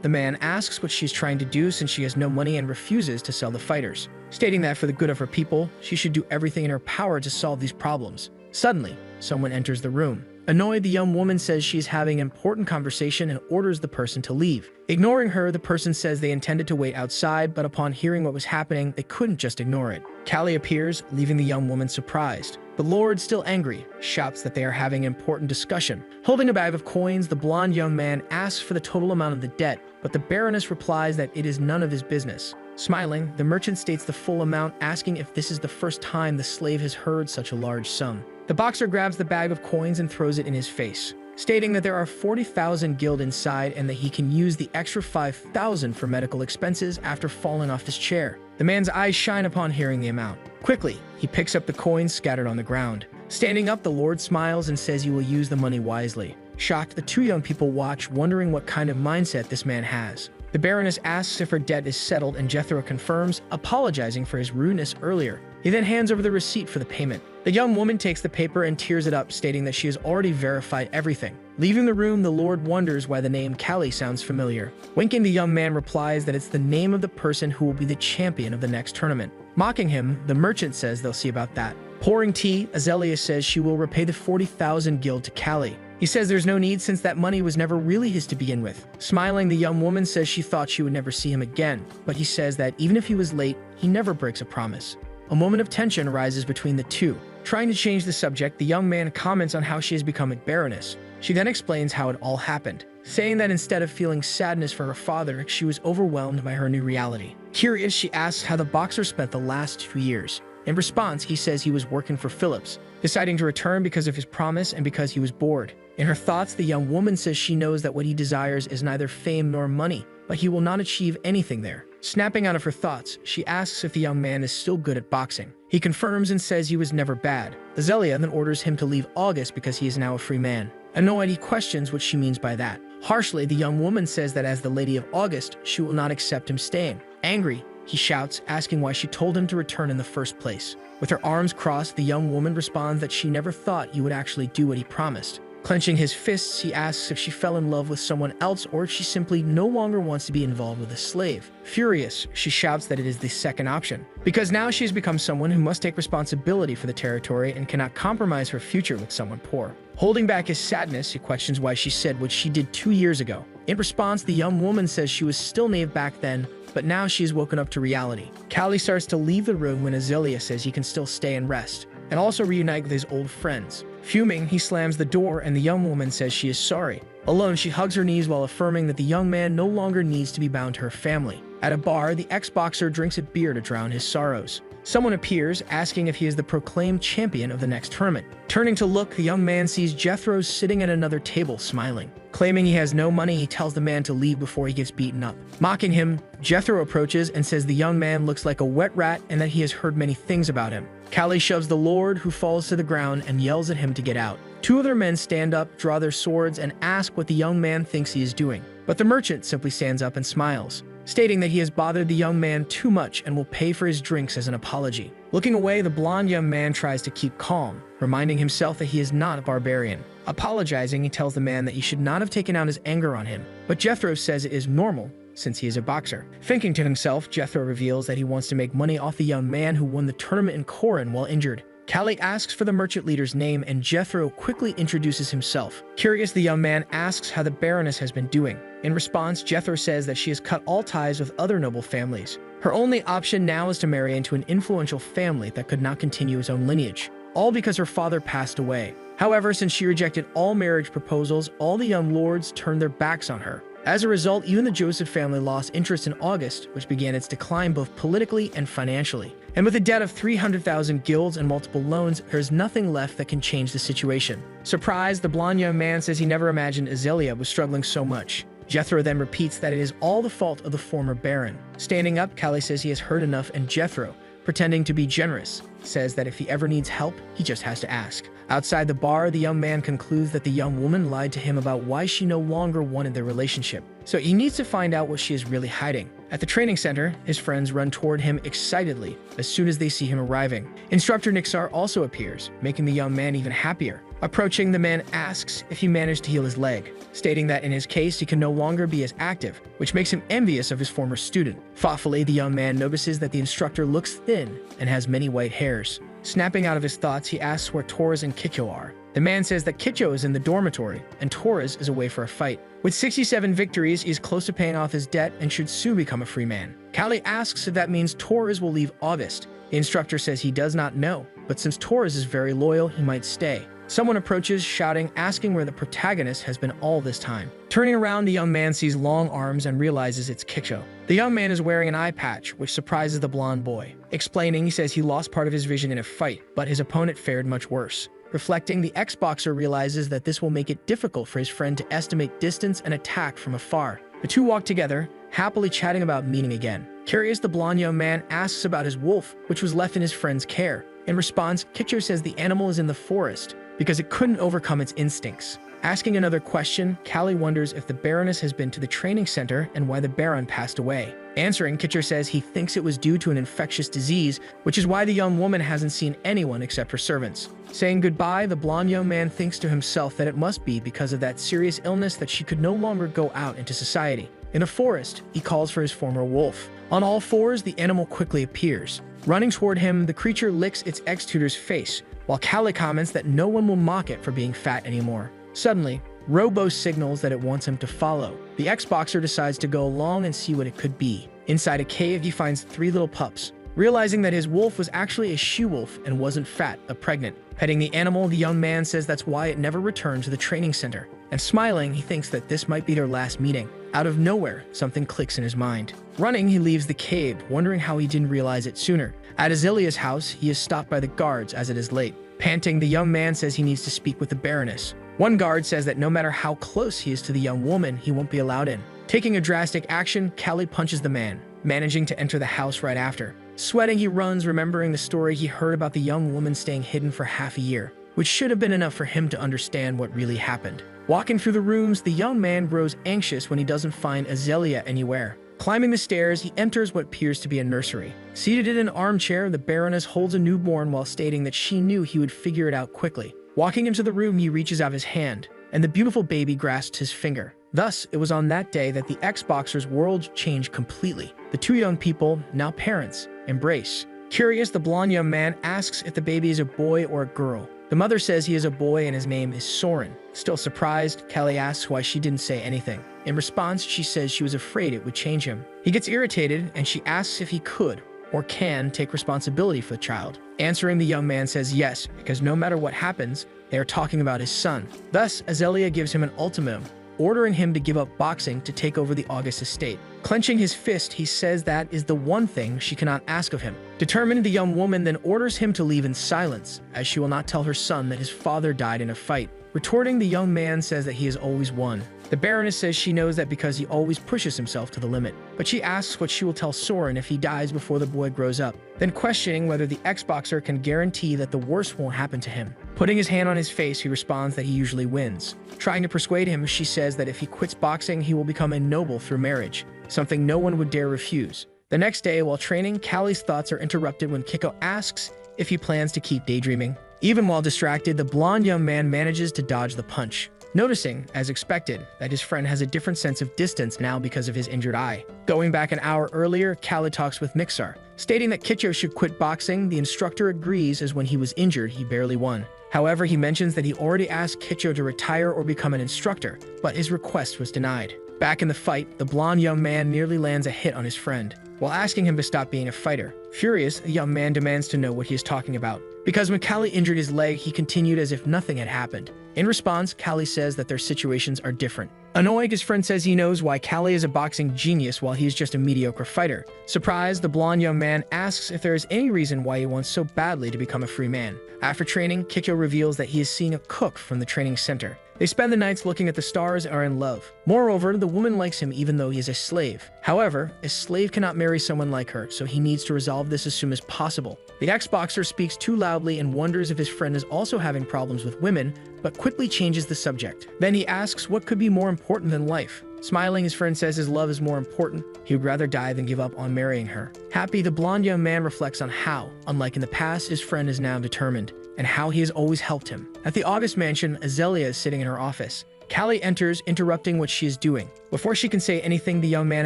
the man asks what she's trying to do since she has no money and refuses to sell the fighters, stating that for the good of her people, she should do everything in her power to solve these problems. Suddenly, someone enters the room. Annoyed, the young woman says she is having an important conversation and orders the person to leave. Ignoring her, the person says they intended to wait outside, but upon hearing what was happening, they couldn't just ignore it. Callie appears, leaving the young woman surprised. The Lord, still angry, shouts that they are having an important discussion. Holding a bag of coins, the blonde young man asks for the total amount of the debt, but the Baroness replies that it is none of his business. Smiling, the merchant states the full amount, asking if this is the first time the slave has heard such a large sum. The boxer grabs the bag of coins and throws it in his face, stating that there are 40,000 guild inside and that he can use the extra 5,000 for medical expenses after falling off his chair. The man's eyes shine upon hearing the amount. Quickly, he picks up the coins scattered on the ground. Standing up, the Lord smiles and says he will use the money wisely. Shocked, the two young people watch, wondering what kind of mindset this man has. The Baroness asks if her debt is settled, and Jethro confirms, apologizing for his rudeness earlier. He then hands over the receipt for the payment. The young woman takes the paper and tears it up, stating that she has already verified everything. Leaving the room, the Lord wonders why the name Callie sounds familiar. Winking, the young man replies that it's the name of the person who will be the champion of the next tournament. Mocking him, the merchant says they'll see about that. Pouring tea, Azalea says she will repay the 40,000 guild to Callie. He says there's no need since that money was never really his to begin with. Smiling, the young woman says she thought she would never see him again, but he says that even if he was late, he never breaks a promise. A moment of tension arises between the two. Trying to change the subject, the young man comments on how she has become a baroness. She then explains how it all happened, saying that instead of feeling sadness for her father, she was overwhelmed by her new reality. Curious, she asks how the boxer spent the last 2 years. In response, he says he was working for Phillips, deciding to return because of his promise and because he was bored. In her thoughts, the young woman says she knows that what he desires is neither fame nor money, but he will not achieve anything there. Snapping out of her thoughts, she asks if the young man is still good at boxing. He confirms and says he was never bad. Azalea then orders him to leave August because he is now a free man. Annoyed, he questions what she means by that. Harshly, the young woman says that as the Lady of August, she will not accept him staying. Angry, he shouts, asking why she told him to return in the first place. With her arms crossed, the young woman responds that she never thought he would actually do what he promised. Clenching his fists, he asks if she fell in love with someone else or if she simply no longer wants to be involved with a slave. Furious, she shouts that it is the second option, because now she has become someone who must take responsibility for the territory and cannot compromise her future with someone poor. Holding back his sadness, he questions why she said what she did 2 years ago. In response, the young woman says she was still naive back then, but now she has woken up to reality. Callie starts to leave the room when Azalea says he can still stay and rest, and also reunite with his old friends. Fuming, he slams the door and the young woman says she is sorry. Alone, she hugs her knees while affirming that the young man no longer needs to be bound to her family. At a bar, the ex-boxer drinks a beer to drown his sorrows. Someone appears, asking if he is the proclaimed champion of the next tournament. Turning to look, the young man sees Jethro sitting at another table, smiling. Claiming he has no money, he tells the man to leave before he gets beaten up. Mocking him, Jethro approaches and says the young man looks like a wet rat and that he has heard many things about him. Callie shoves the Lord, who falls to the ground, and yells at him to get out. 2 other men stand up, draw their swords, and ask what the young man thinks he is doing. But the merchant simply stands up and smiles, stating that he has bothered the young man too much and will pay for his drinks as an apology. Looking away, the blonde young man tries to keep calm, reminding himself that he is not a barbarian. Apologizing, he tells the man that he should not have taken out his anger on him, but Jethro says it is normal since he is a boxer. Thinking to himself, Jethro reveals that he wants to make money off the young man who won the tournament in Corin while injured. Callie asks for the merchant leader's name and Jethro quickly introduces himself. Curious, the young man asks how the Baroness has been doing. In response, Jethro says that she has cut all ties with other noble families. Her only option now is to marry into an influential family that could not continue his own lineage, all because her father passed away. However, since she rejected all marriage proposals, all the young lords turned their backs on her. As a result, even the Joseph family lost interest in August, which began its decline both politically and financially. And with a debt of 300,000 guilds and multiple loans, there is nothing left that can change the situation. Surprised, the blonde young man says he never imagined Azalea was struggling so much. Jethro then repeats that it is all the fault of the former Baron. Standing up, Callie says he has heard enough, and Jethro, pretending to be generous, says that if he ever needs help, he just has to ask. Outside the bar, the young man concludes that the young woman lied to him about why she no longer wanted their relationship. So he needs to find out what she is really hiding. At the training center, his friends run toward him excitedly as soon as they see him arriving. Instructor Nixar also appears, making the young man even happier. Approaching, the man asks if he managed to heal his leg, stating that in his case he can no longer be as active, which makes him envious of his former student. Thoughtfully, the young man notices that the instructor looks thin and has many white hairs. Snapping out of his thoughts, he asks where Torres and Kicho are. The man says that Kicho is in the dormitory, and Torres is away for a fight. With 67 victories, he is close to paying off his debt and should soon become a free man. Callie asks if that means Torres will leave August. The instructor says he does not know, but since Torres is very loyal, he might stay. Someone approaches, shouting, asking where the protagonist has been all this time. Turning around, the young man sees long arms and realizes it's Kicho. The young man is wearing an eye patch, which surprises the blonde boy. Explaining, he says he lost part of his vision in a fight, but his opponent fared much worse. Reflecting, the ex-boxer realizes that this will make it difficult for his friend to estimate distance and attack from afar. The two walk together, happily chatting about meeting again. Curious, the blonde young man asks about his wolf, which was left in his friend's care. In response, Kicho says the animal is in the forest because it couldn't overcome its instincts. Asking another question, Callie wonders if the Baroness has been to the training center and why the Baron passed away. Answering, Kicho says he thinks it was due to an infectious disease, which is why the young woman hasn't seen anyone except her servants. Saying goodbye, the blonde young man thinks to himself that it must be because of that serious illness that she could no longer go out into society. In a forest, he calls for his former wolf. On all fours, the animal quickly appears. Running toward him, the creature licks its ex-tutor's face, while Callie comments that no one will mock it for being fat anymore. Suddenly, Robo signals that it wants him to follow. The ex-boxer decides to go along and see what it could be. Inside a cave, he finds 3 little pups. Realizing that his wolf was actually a she-wolf and wasn't fat, but pregnant. Petting the animal, the young man says that's why it never returned to the training center. And smiling, he thinks that this might be their last meeting. Out of nowhere, something clicks in his mind. Running, he leaves the cave, wondering how he didn't realize it sooner. At Azalea's house, he is stopped by the guards as it is late. Panting, the young man says he needs to speak with the Baroness. One guard says that no matter how close he is to the young woman, he won't be allowed in. Taking a drastic action, Callie punches the man, managing to enter the house right after. Sweating, he runs, remembering the story he heard about the young woman staying hidden for half a year, which should have been enough for him to understand what really happened. Walking through the rooms, the young man grows anxious when he doesn't find Azalea anywhere. Climbing the stairs, he enters what appears to be a nursery. Seated in an armchair, the Baroness holds a newborn while stating that she knew he would figure it out quickly. Walking into the room, he reaches out his hand, and the beautiful baby grasps his finger. Thus, it was on that day that the ex-boxer's world changed completely. The 2 young people, now parents, embrace. Curious, the blonde young man asks if the baby is a boy or a girl. The mother says he is a boy and his name is Soren. Still surprised, Callie asks why she didn't say anything. In response, she says she was afraid it would change him. He gets irritated, and she asks if he could or can take responsibility for the child. Answering, the young man says yes, because no matter what happens, they are talking about his son. Thus, Azalea gives him an ultimatum, ordering him to give up boxing to take over the August estate. Clenching his fist, he says that is the one thing she cannot ask of him. Determined, the young woman then orders him to leave in silence, as she will not tell her son that his father died in a fight. Retorting, the young man says that he has always won. The Baroness says she knows that because he always pushes himself to the limit, but she asks what she will tell Soren if he dies before the boy grows up, then questioning whether the ex-boxer can guarantee that the worst won't happen to him. Putting his hand on his face, he responds that he usually wins. Trying to persuade him, she says that if he quits boxing, he will become a noble through marriage, something no one would dare refuse. The next day, while training, Callie's thoughts are interrupted when Kiko asks if he plans to keep daydreaming. Even while distracted, the blonde young man manages to dodge the punch, noticing, as expected, that his friend has a different sense of distance now because of his injured eye. Going back an hour earlier, Callie talks with Mixar, stating that Kicho should quit boxing. The instructor agrees, as when he was injured, he barely won. However, he mentions that he already asked Kicho to retire or become an instructor, but his request was denied. Back in the fight, the blonde young man nearly lands a hit on his friend, while asking him to stop being a fighter. Furious, the young man demands to know what he is talking about, because when Callie injured his leg, he continued as if nothing had happened. In response, Callie says that their situations are different. Annoyed, his friend says he knows why Callie is a boxing genius while he is just a mediocre fighter. Surprised, the blonde young man asks if there is any reason why he wants so badly to become a free man. After training, Kicho reveals that he is seeing a cook from the training center. They spend the nights looking at the stars and are in love. Moreover, the woman likes him even though he is a slave. However, a slave cannot marry someone like her, so he needs to resolve this as soon as possible. The ex-boxer speaks too loudly and wonders if his friend is also having problems with women, but quickly changes the subject. Then he asks what could be more important than life. Smiling, his friend says his love is more important. He would rather die than give up on marrying her. Happy, the blonde young man reflects on how, unlike in the past, his friend is now determined, and how he has always helped him. At the August mansion, Azalea is sitting in her office. Callie enters, interrupting what she is doing. Before she can say anything, the young man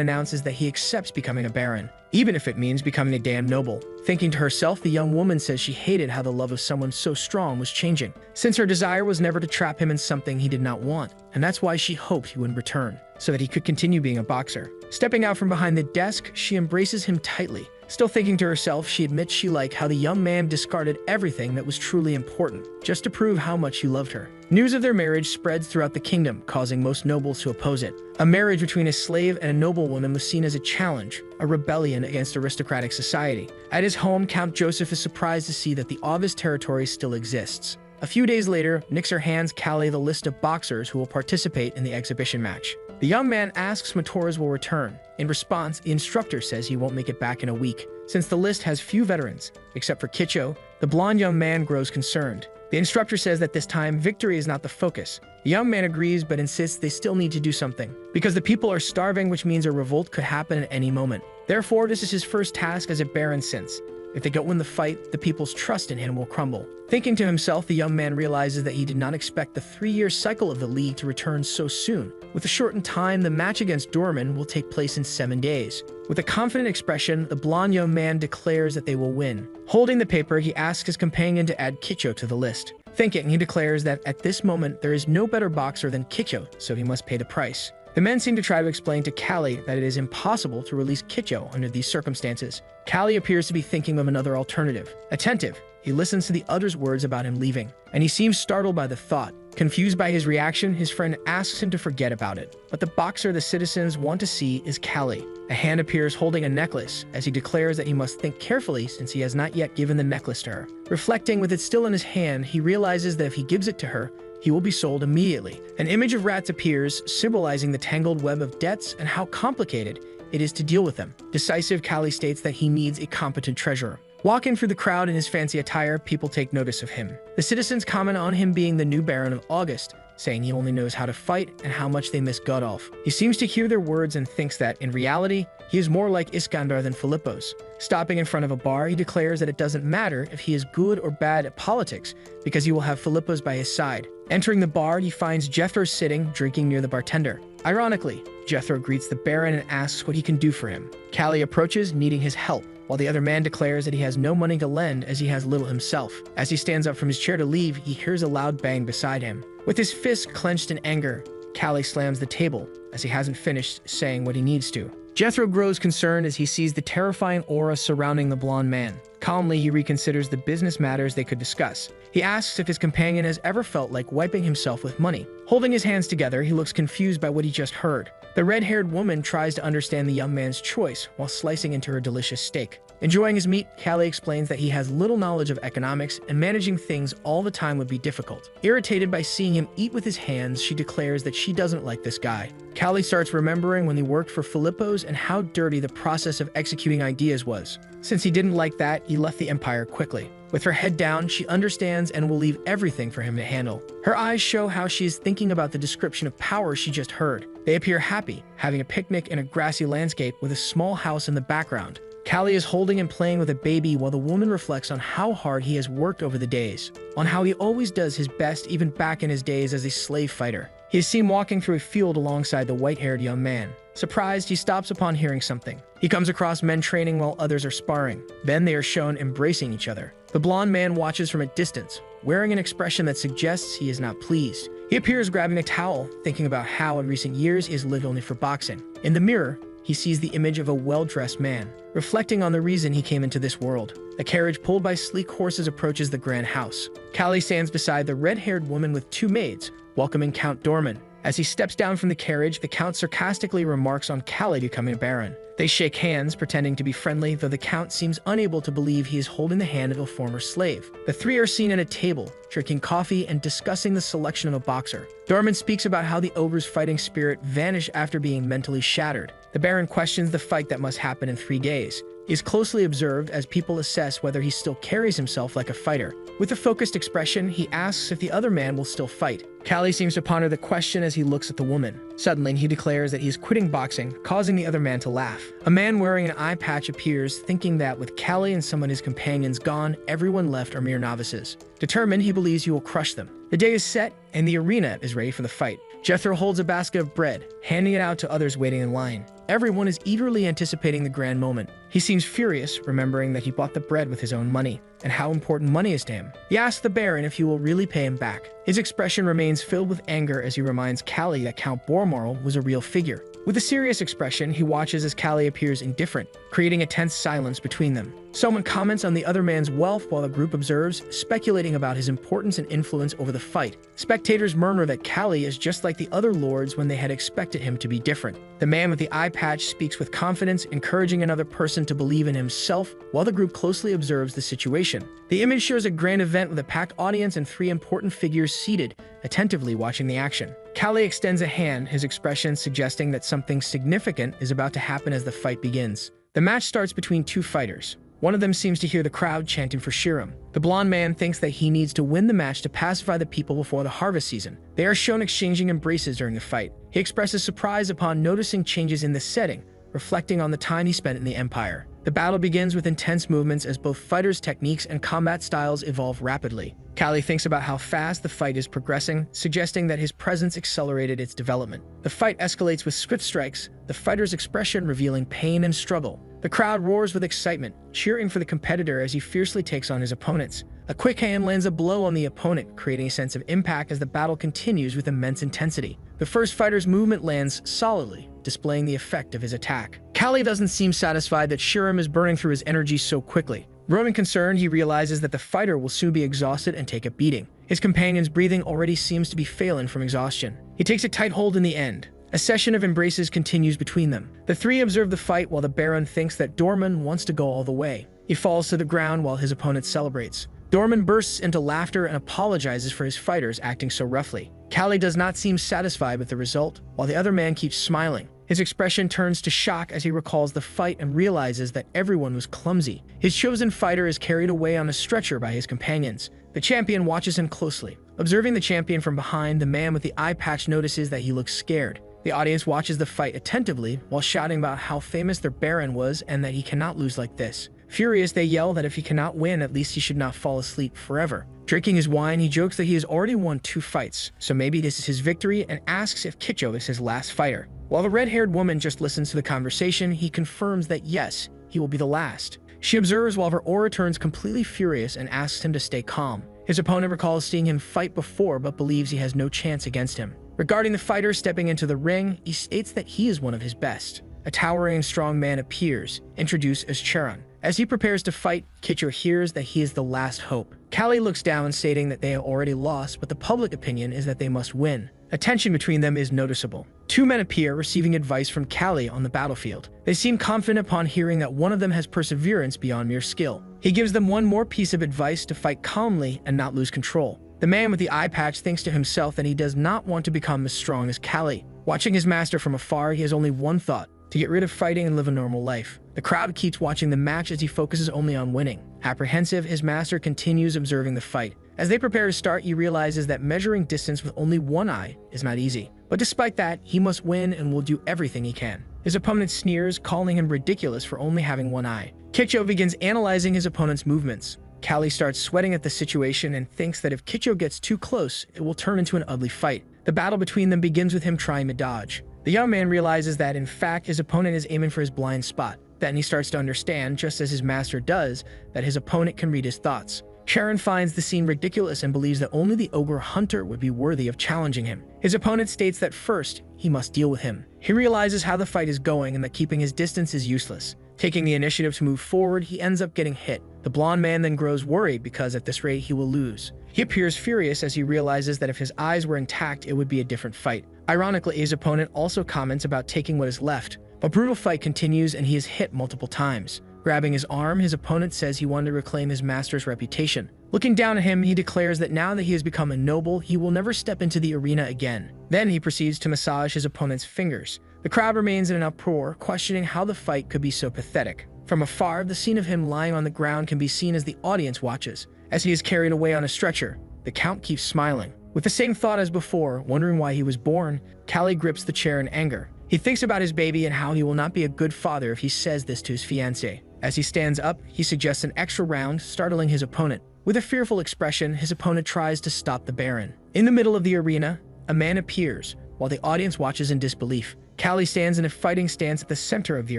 announces that he accepts becoming a baron, even if it means becoming a damn noble. Thinking to herself, the young woman says she hated how the love of someone so strong was changing, since her desire was never to trap him in something he did not want, and that's why she hoped he would return, so that he could continue being a boxer. Stepping out from behind the desk, she embraces him tightly. Still thinking to herself, she admits she liked how the young man discarded everything that was truly important, just to prove how much he loved her. News of their marriage spreads throughout the kingdom, causing most nobles to oppose it. A marriage between a slave and a noblewoman was seen as a challenge, a rebellion against aristocratic society. At his home, Count Joseph is surprised to see that the August territory still exists. A few days later, Nixer hands Callie the list of boxers who will participate in the exhibition match. The young man asks when Torres will return. In response, the instructor says he won't make it back in a week. Since the list has few veterans, except for Kicho, the blonde young man grows concerned. The instructor says that this time, victory is not the focus. The young man agrees but insists they still need to do something, because the people are starving, which means a revolt could happen at any moment. Therefore, this is his first task as a baron since, if they don't win the fight, the people's trust in him will crumble. Thinking to himself, the young man realizes that he did not expect the 3-year cycle of the league to return so soon. With a shortened time, the match against Dorman will take place in 7 days. With a confident expression, the blonde young man declares that they will win. Holding the paper, he asks his companion to add Kicho to the list. Thinking, he declares that at this moment there is no better boxer than Kicho, so he must pay the price. The men seem to try to explain to Callie that it is impossible to release Kicho under these circumstances. Callie appears to be thinking of another alternative. Attentive, he listens to the other's words about him leaving, and he seems startled by the thought. Confused by his reaction, his friend asks him to forget about it. But the boxer the citizens want to see is Callie. A hand appears holding a necklace, as he declares that he must think carefully since he has not yet given the necklace to her. Reflecting with it still in his hand, he realizes that if he gives it to her, he will be sold immediately. An image of rats appears, symbolizing the tangled web of debts and how complicated it is to deal with them. Decisive, Callie states that he needs a competent treasurer. Walking through the crowd in his fancy attire, people take notice of him. The citizens comment on him being the new Baron of August, saying he only knows how to fight and how much they miss Godolph. He seems to hear their words and thinks that, in reality, he is more like Iskandar than Philippos. Stopping in front of a bar, he declares that it doesn't matter if he is good or bad at politics, because he will have Philippos by his side. Entering the bar, he finds Jethro sitting, drinking near the bartender. Ironically, Jethro greets the Baron and asks what he can do for him. Callie approaches, needing his help, while the other man declares that he has no money to lend as he has little himself. As he stands up from his chair to leave, he hears a loud bang beside him. With his fist clenched in anger, Callie slams the table, as he hasn't finished saying what he needs to. Jethro grows concerned as he sees the terrifying aura surrounding the blonde man. Calmly, he reconsiders the business matters they could discuss. He asks if his companion has ever felt like wiping himself with money. Holding his hands together, he looks confused by what he just heard. The red-haired woman tries to understand the young man's choice while slicing into her delicious steak. Enjoying his meat, Callie explains that he has little knowledge of economics and managing things all the time would be difficult. Irritated by seeing him eat with his hands, she declares that she doesn't like this guy. Callie starts remembering when he worked for Philippos and how dirty the process of executing ideas was. Since he didn't like that, he left the empire quickly. With her head down, she understands and will leave everything for him to handle. Her eyes show how she is thinking about the description of power she just heard. They appear happy, having a picnic in a grassy landscape with a small house in the background. Callie is holding and playing with a baby while the woman reflects on how hard he has worked over the days, on how he always does his best even back in his days as a slave fighter. He is seen walking through a field alongside the white-haired young man. Surprised, he stops upon hearing something. He comes across men training while others are sparring. Then they are shown embracing each other. The blonde man watches from a distance, wearing an expression that suggests he is not pleased. He appears grabbing a towel, thinking about how in recent years he has lived only for boxing. In the mirror, he sees the image of a well-dressed man, reflecting on the reason he came into this world. A carriage pulled by sleek horses approaches the grand house. Callie stands beside the red-haired woman with 2 maids, welcoming Count Dorman. As he steps down from the carriage, the Count sarcastically remarks on Callie becoming a baron. They shake hands, pretending to be friendly, though the Count seems unable to believe he is holding the hand of a former slave. The 3 are seen at a table, drinking coffee and discussing the selection of a boxer. Dorman speaks about how the ogre's fighting spirit vanished after being mentally shattered. The Baron questions the fight that must happen in 3 days. He is closely observed as people assess whether he still carries himself like a fighter. With a focused expression, he asks if the other man will still fight. Callie seems to ponder the question as he looks at the woman. Suddenly, he declares that he is quitting boxing, causing the other man to laugh. A man wearing an eye patch appears, thinking that with Callie and some of his companions gone, everyone left are mere novices. Determined, he believes he will crush them. The day is set, and the arena is ready for the fight. Jethro holds a basket of bread, handing it out to others waiting in line. Everyone is eagerly anticipating the grand moment. He seems furious, remembering that he bought the bread with his own money, and how important money is to him. He asks the Baron if he will really pay him back. His expression remains filled with anger as he reminds Callie that Count Bormoral was a real figure. With a serious expression, he watches as Callie appears indifferent, creating a tense silence between them. Someone comments on the other man's wealth while the group observes, speculating about his importance and influence over the fight. Spectators murmur that Callie is just like the other lords when they had expected him to be different. The man with the eye patch speaks with confidence, encouraging another person to believe in himself while the group closely observes the situation. The image shows a grand event with a packed audience and 3 important figures seated, attentively watching the action. Callie extends a hand, his expression suggesting that something significant is about to happen as the fight begins. The match starts between 2 fighters. One of them seems to hear the crowd chanting for Shiram. The blonde man thinks that he needs to win the match to pacify the people before the harvest season. They are shown exchanging embraces during the fight. He expresses surprise upon noticing changes in the setting, reflecting on the time he spent in the Empire. The battle begins with intense movements as both fighters' techniques and combat styles evolve rapidly. Callie thinks about how fast the fight is progressing, suggesting that his presence accelerated its development. The fight escalates with swift strikes, the fighter's expression revealing pain and struggle. The crowd roars with excitement, cheering for the competitor as he fiercely takes on his opponents. A quick hand lands a blow on the opponent, creating a sense of impact as the battle continues with immense intensity. The first fighter's movement lands solidly, displaying the effect of his attack. Callie doesn't seem satisfied that Shiram is burning through his energy so quickly. Growing concerned, he realizes that the fighter will soon be exhausted and take a beating. His companion's breathing already seems to be failing from exhaustion. He takes a tight hold in the end. A session of embraces continues between them. The three observe the fight while the Baron thinks that Dorman wants to go all the way. He falls to the ground while his opponent celebrates. Dorman bursts into laughter and apologizes for his fighters acting so roughly. Callie does not seem satisfied with the result, while the other man keeps smiling. His expression turns to shock as he recalls the fight and realizes that everyone was clumsy. His chosen fighter is carried away on a stretcher by his companions. The champion watches him closely. Observing the champion from behind, the man with the eye patch notices that he looks scared. The audience watches the fight attentively while shouting about how famous their Baron was and that he cannot lose like this. Furious, they yell that if he cannot win, at least he should not fall asleep forever. Drinking his wine, he jokes that he has already won 2 fights, so maybe this is his victory, and asks if Kicho is his last fighter. While the red-haired woman just listens to the conversation, he confirms that yes, he will be the last. She observes while her aura turns completely furious and asks him to stay calm. His opponent recalls seeing him fight before but believes he has no chance against him. Regarding the fighter stepping into the ring, he states that he is one of his best. A towering and strong man appears, introduced as Charon. As he prepares to fight, Kicho hears that he is the last hope. Callie looks down, stating that they have already lost, but the public opinion is that they must win. A tension between them is noticeable. 2 men appear, receiving advice from Callie on the battlefield. They seem confident upon hearing that one of them has perseverance beyond mere skill. He gives them one more piece of advice to fight calmly and not lose control. The man with the eye patch thinks to himself that he does not want to become as strong as Callie. Watching his master from afar, he has only one thought: to get rid of fighting and live a normal life. The crowd keeps watching the match as he focuses only on winning. Apprehensive, his master continues observing the fight. As they prepare to start, he realizes that measuring distance with only one eye is not easy. But despite that, he must win and will do everything he can. His opponent sneers, calling him ridiculous for only having one eye. Kicho begins analyzing his opponent's movements. Callie starts sweating at the situation and thinks that if Kicho gets too close, it will turn into an ugly fight. The battle between them begins with him trying to dodge. The young man realizes that, in fact, his opponent is aiming for his blind spot. Then he starts to understand, just as his master does, that his opponent can read his thoughts. Sharon finds the scene ridiculous and believes that only the ogre hunter would be worthy of challenging him. His opponent states that first, he must deal with him. He realizes how the fight is going and that keeping his distance is useless. Taking the initiative to move forward, he ends up getting hit. The blonde man then grows worried because at this rate he will lose. He appears furious as he realizes that if his eyes were intact, it would be a different fight. Ironically, his opponent also comments about taking what is left. A brutal fight continues and he is hit multiple times. Grabbing his arm, his opponent says he wanted to reclaim his master's reputation. Looking down at him, he declares that now that he has become a noble, he will never step into the arena again. Then he proceeds to massage his opponent's fingers. The crowd remains in an uproar, questioning how the fight could be so pathetic. From afar, the scene of him lying on the ground can be seen as the audience watches. As he is carried away on a stretcher, the Count keeps smiling. With the same thought as before, wondering why he was born, Callie grips the chair in anger. He thinks about his baby and how he will not be a good father if he says this to his fiancée. As he stands up, he suggests an extra round, startling his opponent. With a fearful expression, his opponent tries to stop the Baron. In the middle of the arena, a man appears, while the audience watches in disbelief. Callie stands in a fighting stance at the center of the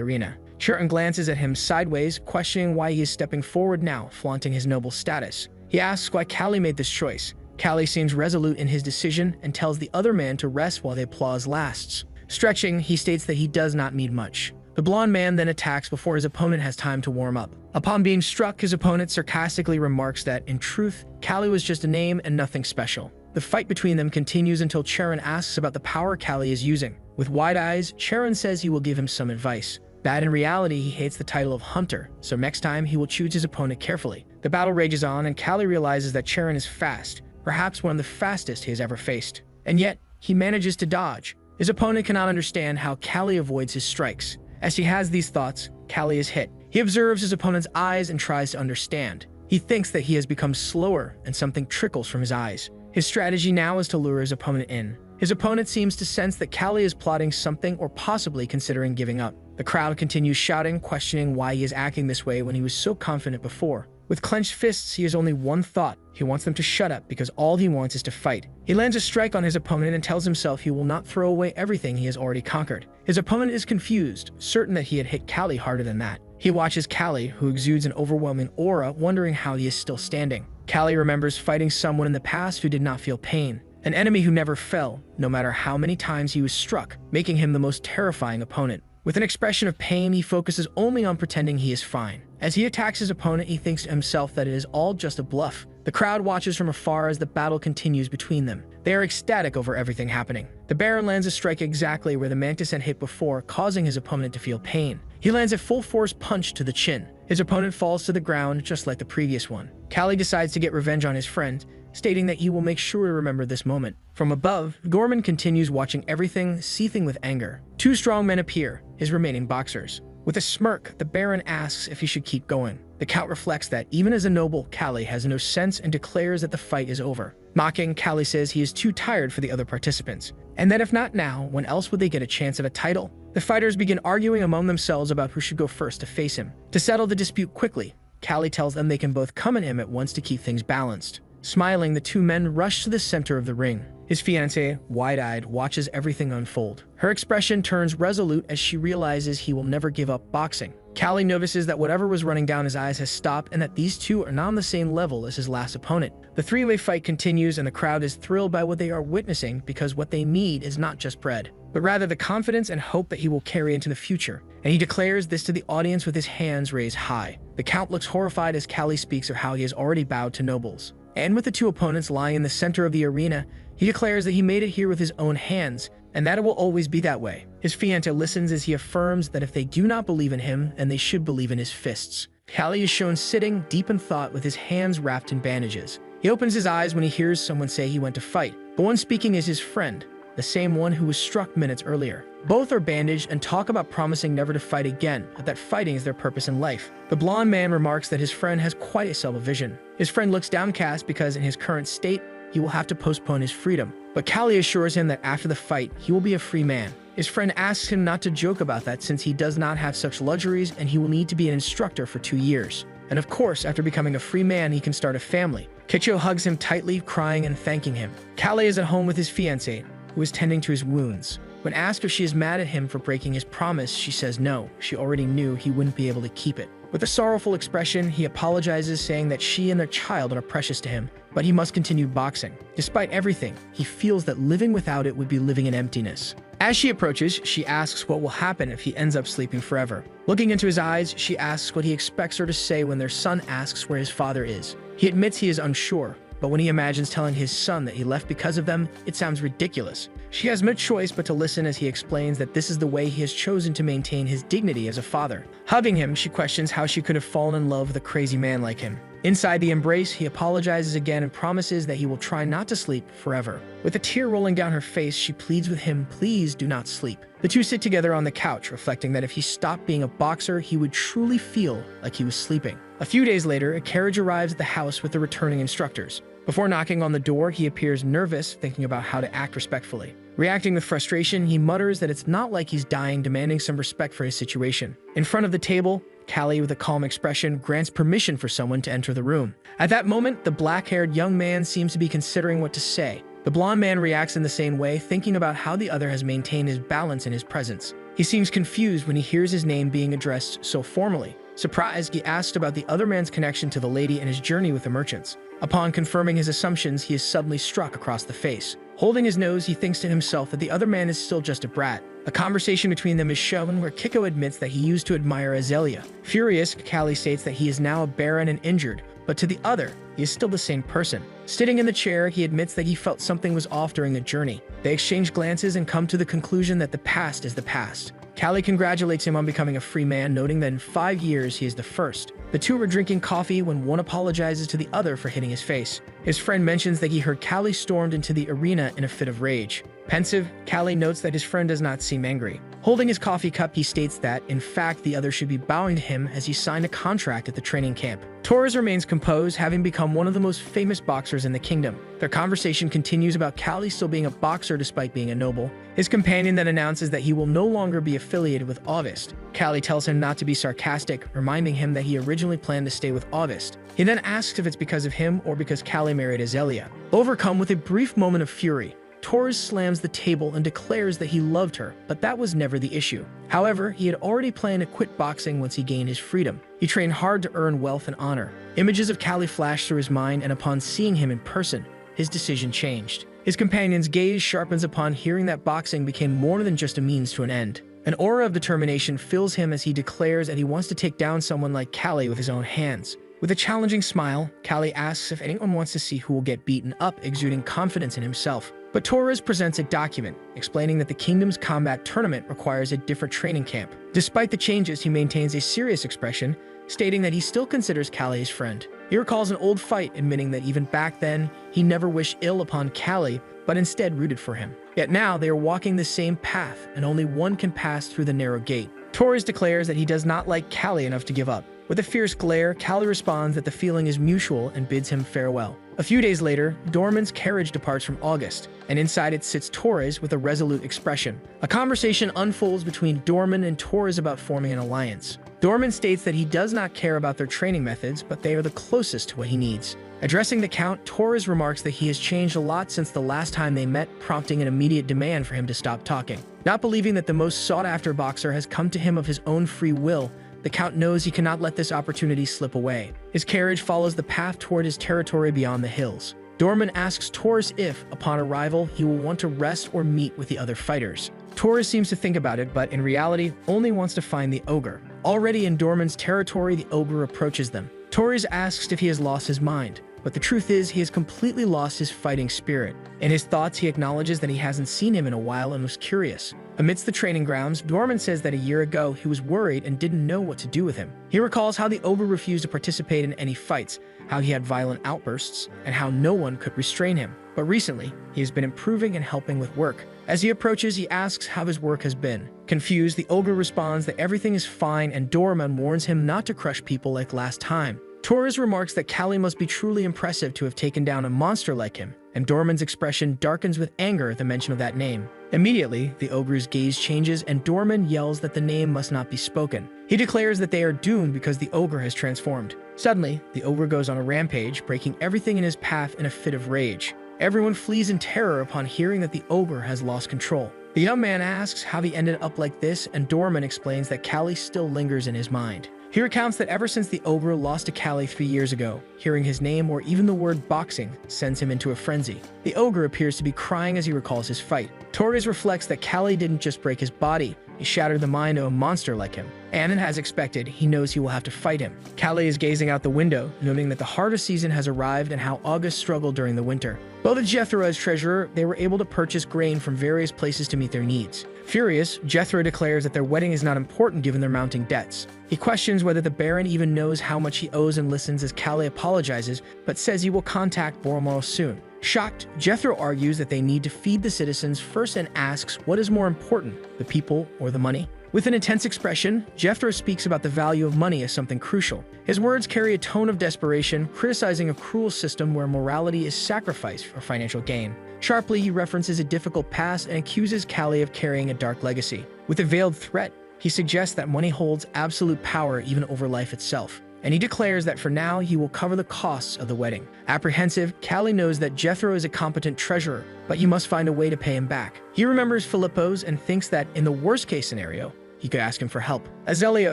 arena. Churton glances at him sideways, questioning why he is stepping forward now, flaunting his noble status. He asks why Callie made this choice. Callie seems resolute in his decision and tells the other man to rest while the applause lasts. Stretching, he states that he does not need much. The blonde man then attacks before his opponent has time to warm up. Upon being struck, his opponent sarcastically remarks that, in truth, Callie was just a name and nothing special. The fight between them continues until Charon asks about the power Callie is using. With wide eyes, Charon says he will give him some advice. That in reality, he hates the title of Hunter, so next time he will choose his opponent carefully. The battle rages on and Callie realizes that Charon is fast, perhaps one of the fastest he has ever faced. And yet, he manages to dodge. His opponent cannot understand how Callie avoids his strikes. As he has these thoughts, Callie is hit. He observes his opponent's eyes and tries to understand. He thinks that he has become slower and something trickles from his eyes. His strategy now is to lure his opponent in. His opponent seems to sense that Callie is plotting something or possibly considering giving up. The crowd continues shouting, questioning why he is acting this way when he was so confident before. With clenched fists, he has only one thought. He wants them to shut up because all he wants is to fight. He lands a strike on his opponent and tells himself he will not throw away everything he has already conquered. His opponent is confused, certain that he had hit Callie harder than that. He watches Callie, who exudes an overwhelming aura, wondering how he is still standing. Callie remembers fighting someone in the past who did not feel pain. An enemy who never fell, no matter how many times he was struck, making him the most terrifying opponent. With an expression of pain, he focuses only on pretending he is fine. As he attacks his opponent, he thinks to himself that it is all just a bluff. The crowd watches from afar as the battle continues between them. They are ecstatic over everything happening. The Baron lands a strike exactly where the Mantis had hit before, causing his opponent to feel pain. He lands a full-force punch to the chin. His opponent falls to the ground just like the previous one. Callie decides to get revenge on his friend, stating that he will make sure to remember this moment. From above, Gorman continues watching everything, seething with anger. Two strong men appear, his remaining boxers. With a smirk, the Baron asks if he should keep going. The Count reflects that, even as a noble, Callie has no sense and declares that the fight is over. Mocking, Callie says he is too tired for the other participants, and that if not now, when else would they get a chance at a title? The fighters begin arguing among themselves about who should go first to face him. To settle the dispute quickly, Callie tells them they can both come at him at once to keep things balanced. Smiling, the two men rush to the center of the ring. His fiancée, wide-eyed, watches everything unfold. Her expression turns resolute as she realizes he will never give up boxing. Callie notices that whatever was running down his eyes has stopped and that these two are not on the same level as his last opponent. The three-way fight continues and the crowd is thrilled by what they are witnessing because what they need is not just bread, but rather the confidence and hope that he will carry into the future. And he declares this to the audience with his hands raised high. The Count looks horrified as Callie speaks of how he has already bowed to nobles. And with the two opponents lying in the center of the arena, he declares that he made it here with his own hands, and that it will always be that way. His fiancée listens as he affirms that if they do not believe in him, then they should believe in his fists. Callie is shown sitting, deep in thought, with his hands wrapped in bandages. He opens his eyes when he hears someone say he went to fight. The one speaking is his friend, the same one who was struck minutes earlier. Both are bandaged and talk about promising never to fight again, but that fighting is their purpose in life. The blonde man remarks that his friend has quite a subtle vision. His friend looks downcast because in his current state, he will have to postpone his freedom. But Callie assures him that after the fight, he will be a free man. His friend asks him not to joke about that since he does not have such luxuries and he will need to be an instructor for 2 years. And of course, after becoming a free man, he can start a family. Kicho hugs him tightly, crying and thanking him. Callie is at home with his fiancée, who is tending to his wounds. When asked if she is mad at him for breaking his promise, she says no, she already knew he wouldn't be able to keep it. With a sorrowful expression, he apologizes, saying that she and their child are precious to him, but he must continue boxing. Despite everything, he feels that living without it would be living in emptiness. As she approaches, she asks what will happen if he ends up sleeping forever. Looking into his eyes, she asks what he expects her to say when their son asks where his father is. He admits he is unsure, but when he imagines telling his son that he left because of them, it sounds ridiculous. She has no choice but to listen as he explains that this is the way he has chosen to maintain his dignity as a father. Hugging him, she questions how she could have fallen in love with a crazy man like him. Inside the embrace, he apologizes again and promises that he will try not to sleep forever. With a tear rolling down her face, she pleads with him, please do not sleep. The two sit together on the couch, reflecting that if he stopped being a boxer, he would truly feel like he was sleeping. A few days later, a carriage arrives at the house with the returning instructors. Before knocking on the door, he appears nervous, thinking about how to act respectfully. Reacting with frustration, he mutters that it's not like he's dying, demanding some respect for his situation. In front of the table, Callie, with a calm expression, grants permission for someone to enter the room. At that moment, the black-haired young man seems to be considering what to say. The blonde man reacts in the same way, thinking about how the other has maintained his balance in his presence. He seems confused when he hears his name being addressed so formally. Surprised, he asks about the other man's connection to the lady and his journey with the merchants. Upon confirming his assumptions, he is suddenly struck across the face. Holding his nose, he thinks to himself that the other man is still just a brat. A conversation between them is shown where Kiko admits that he used to admire Azalea. Furious, Callie states that he is now a baron and injured, but to the other, he is still the same person. Sitting in the chair, he admits that he felt something was off during the journey. They exchange glances and come to the conclusion that the past is the past. Callie congratulates him on becoming a free man, noting that in 5 years he is the first. The two were drinking coffee when one apologizes to the other for hitting his face. His friend mentions that he heard Callie stormed into the arena in a fit of rage. Pensive, Callie notes that his friend does not seem angry. Holding his coffee cup, he states that, in fact, the other should be bowing to him as he signed a contract at the training camp. Torres remains composed, having become one of the most famous boxers in the kingdom. Their conversation continues about Callie still being a boxer despite being a noble. His companion then announces that he will no longer be affiliated with August. Callie tells him not to be sarcastic, reminding him that he originally planned to stay with August. He then asks if it's because of him or because Callie married Azalea. Overcome with a brief moment of fury, Torres slams the table and declares that he loved her, but that was never the issue. However, he had already planned to quit boxing once he gained his freedom. He trained hard to earn wealth and honor. Images of Callie flashed through his mind, and upon seeing him in person, his decision changed. His companion's gaze sharpens upon hearing that boxing became more than just a means to an end. An aura of determination fills him as he declares that he wants to take down someone like Callie with his own hands. With a challenging smile, Callie asks if anyone wants to see who will get beaten up, exuding confidence in himself. But Torres presents a document explaining that the kingdom's combat tournament requires a different training camp. Despite the changes, he maintains a serious expression, stating that he still considers Callie his friend. He recalls an old fight, admitting that even back then, he never wished ill upon Callie, but instead rooted for him. Yet now, they are walking the same path, and only one can pass through the narrow gate. Torres declares that he does not like Callie enough to give up. With a fierce glare, Callie responds that the feeling is mutual and bids him farewell. A few days later, Dorman's carriage departs from August, and inside it sits Torres with a resolute expression. A conversation unfolds between Dorman and Torres about forming an alliance. Dorman states that he does not care about their training methods, but they are the closest to what he needs. Addressing the Count, Torres remarks that he has changed a lot since the last time they met, prompting an immediate demand for him to stop talking. Not believing that the most sought-after boxer has come to him of his own free will, the Count knows he cannot let this opportunity slip away. His carriage follows the path toward his territory beyond the hills. Dorman asks Torres if, upon arrival, he will want to rest or meet with the other fighters. Torres seems to think about it, but in reality, only wants to find the ogre. Already in Dorman's territory, the ogre approaches them. Torres asks if he has lost his mind, but the truth is he has completely lost his fighting spirit. In his thoughts, he acknowledges that he hasn't seen him in a while and was curious. Amidst the training grounds, Dorman says that a year ago he was worried and didn't know what to do with him. He recalls how the ogre refused to participate in any fights, how he had violent outbursts, and how no one could restrain him. But recently, he has been improving and helping with work. As he approaches, he asks how his work has been. Confused, the ogre responds that everything is fine, and Dorman warns him not to crush people like last time. Torres remarks that Callie must be truly impressive to have taken down a monster like him, and Dorman's expression darkens with anger at the mention of that name. Immediately, the ogre's gaze changes and Dorman yells that the name must not be spoken. He declares that they are doomed because the ogre has transformed. Suddenly, the ogre goes on a rampage, breaking everything in his path in a fit of rage. Everyone flees in terror upon hearing that the ogre has lost control. The young man asks how he ended up like this, and Dorman explains that Callie still lingers in his mind. He recounts that ever since the ogre lost to Callie 3 years ago, hearing his name or even the word boxing sends him into a frenzy. The ogre appears to be crying as he recalls his fight. Torres reflects that Callie didn't just break his body, he shattered the mind of a monster like him. And as expected, he knows he will have to fight him. Callie is gazing out the window, noting that the harvest season has arrived and how August struggled during the winter. Both of Jethro as treasurer, they were able to purchase grain from various places to meet their needs. Furious, Jethro declares that their wedding is not important given their mounting debts. He questions whether the Baron even knows how much he owes and listens as Callie apologizes, but says he will contact Boromoro soon. Shocked, Jethro argues that they need to feed the citizens first and asks what is more important, the people or the money? With an intense expression, Jethro speaks about the value of money as something crucial. His words carry a tone of desperation, criticizing a cruel system where morality is sacrificed for financial gain. Sharply, he references a difficult past and accuses Callie of carrying a dark legacy. With a veiled threat, he suggests that money holds absolute power even over life itself. And he declares that for now, he will cover the costs of the wedding. Apprehensive, Callie knows that Jethro is a competent treasurer, but he must find a way to pay him back. He remembers Philippos and thinks that in the worst-case scenario, he could ask him for help. Azalea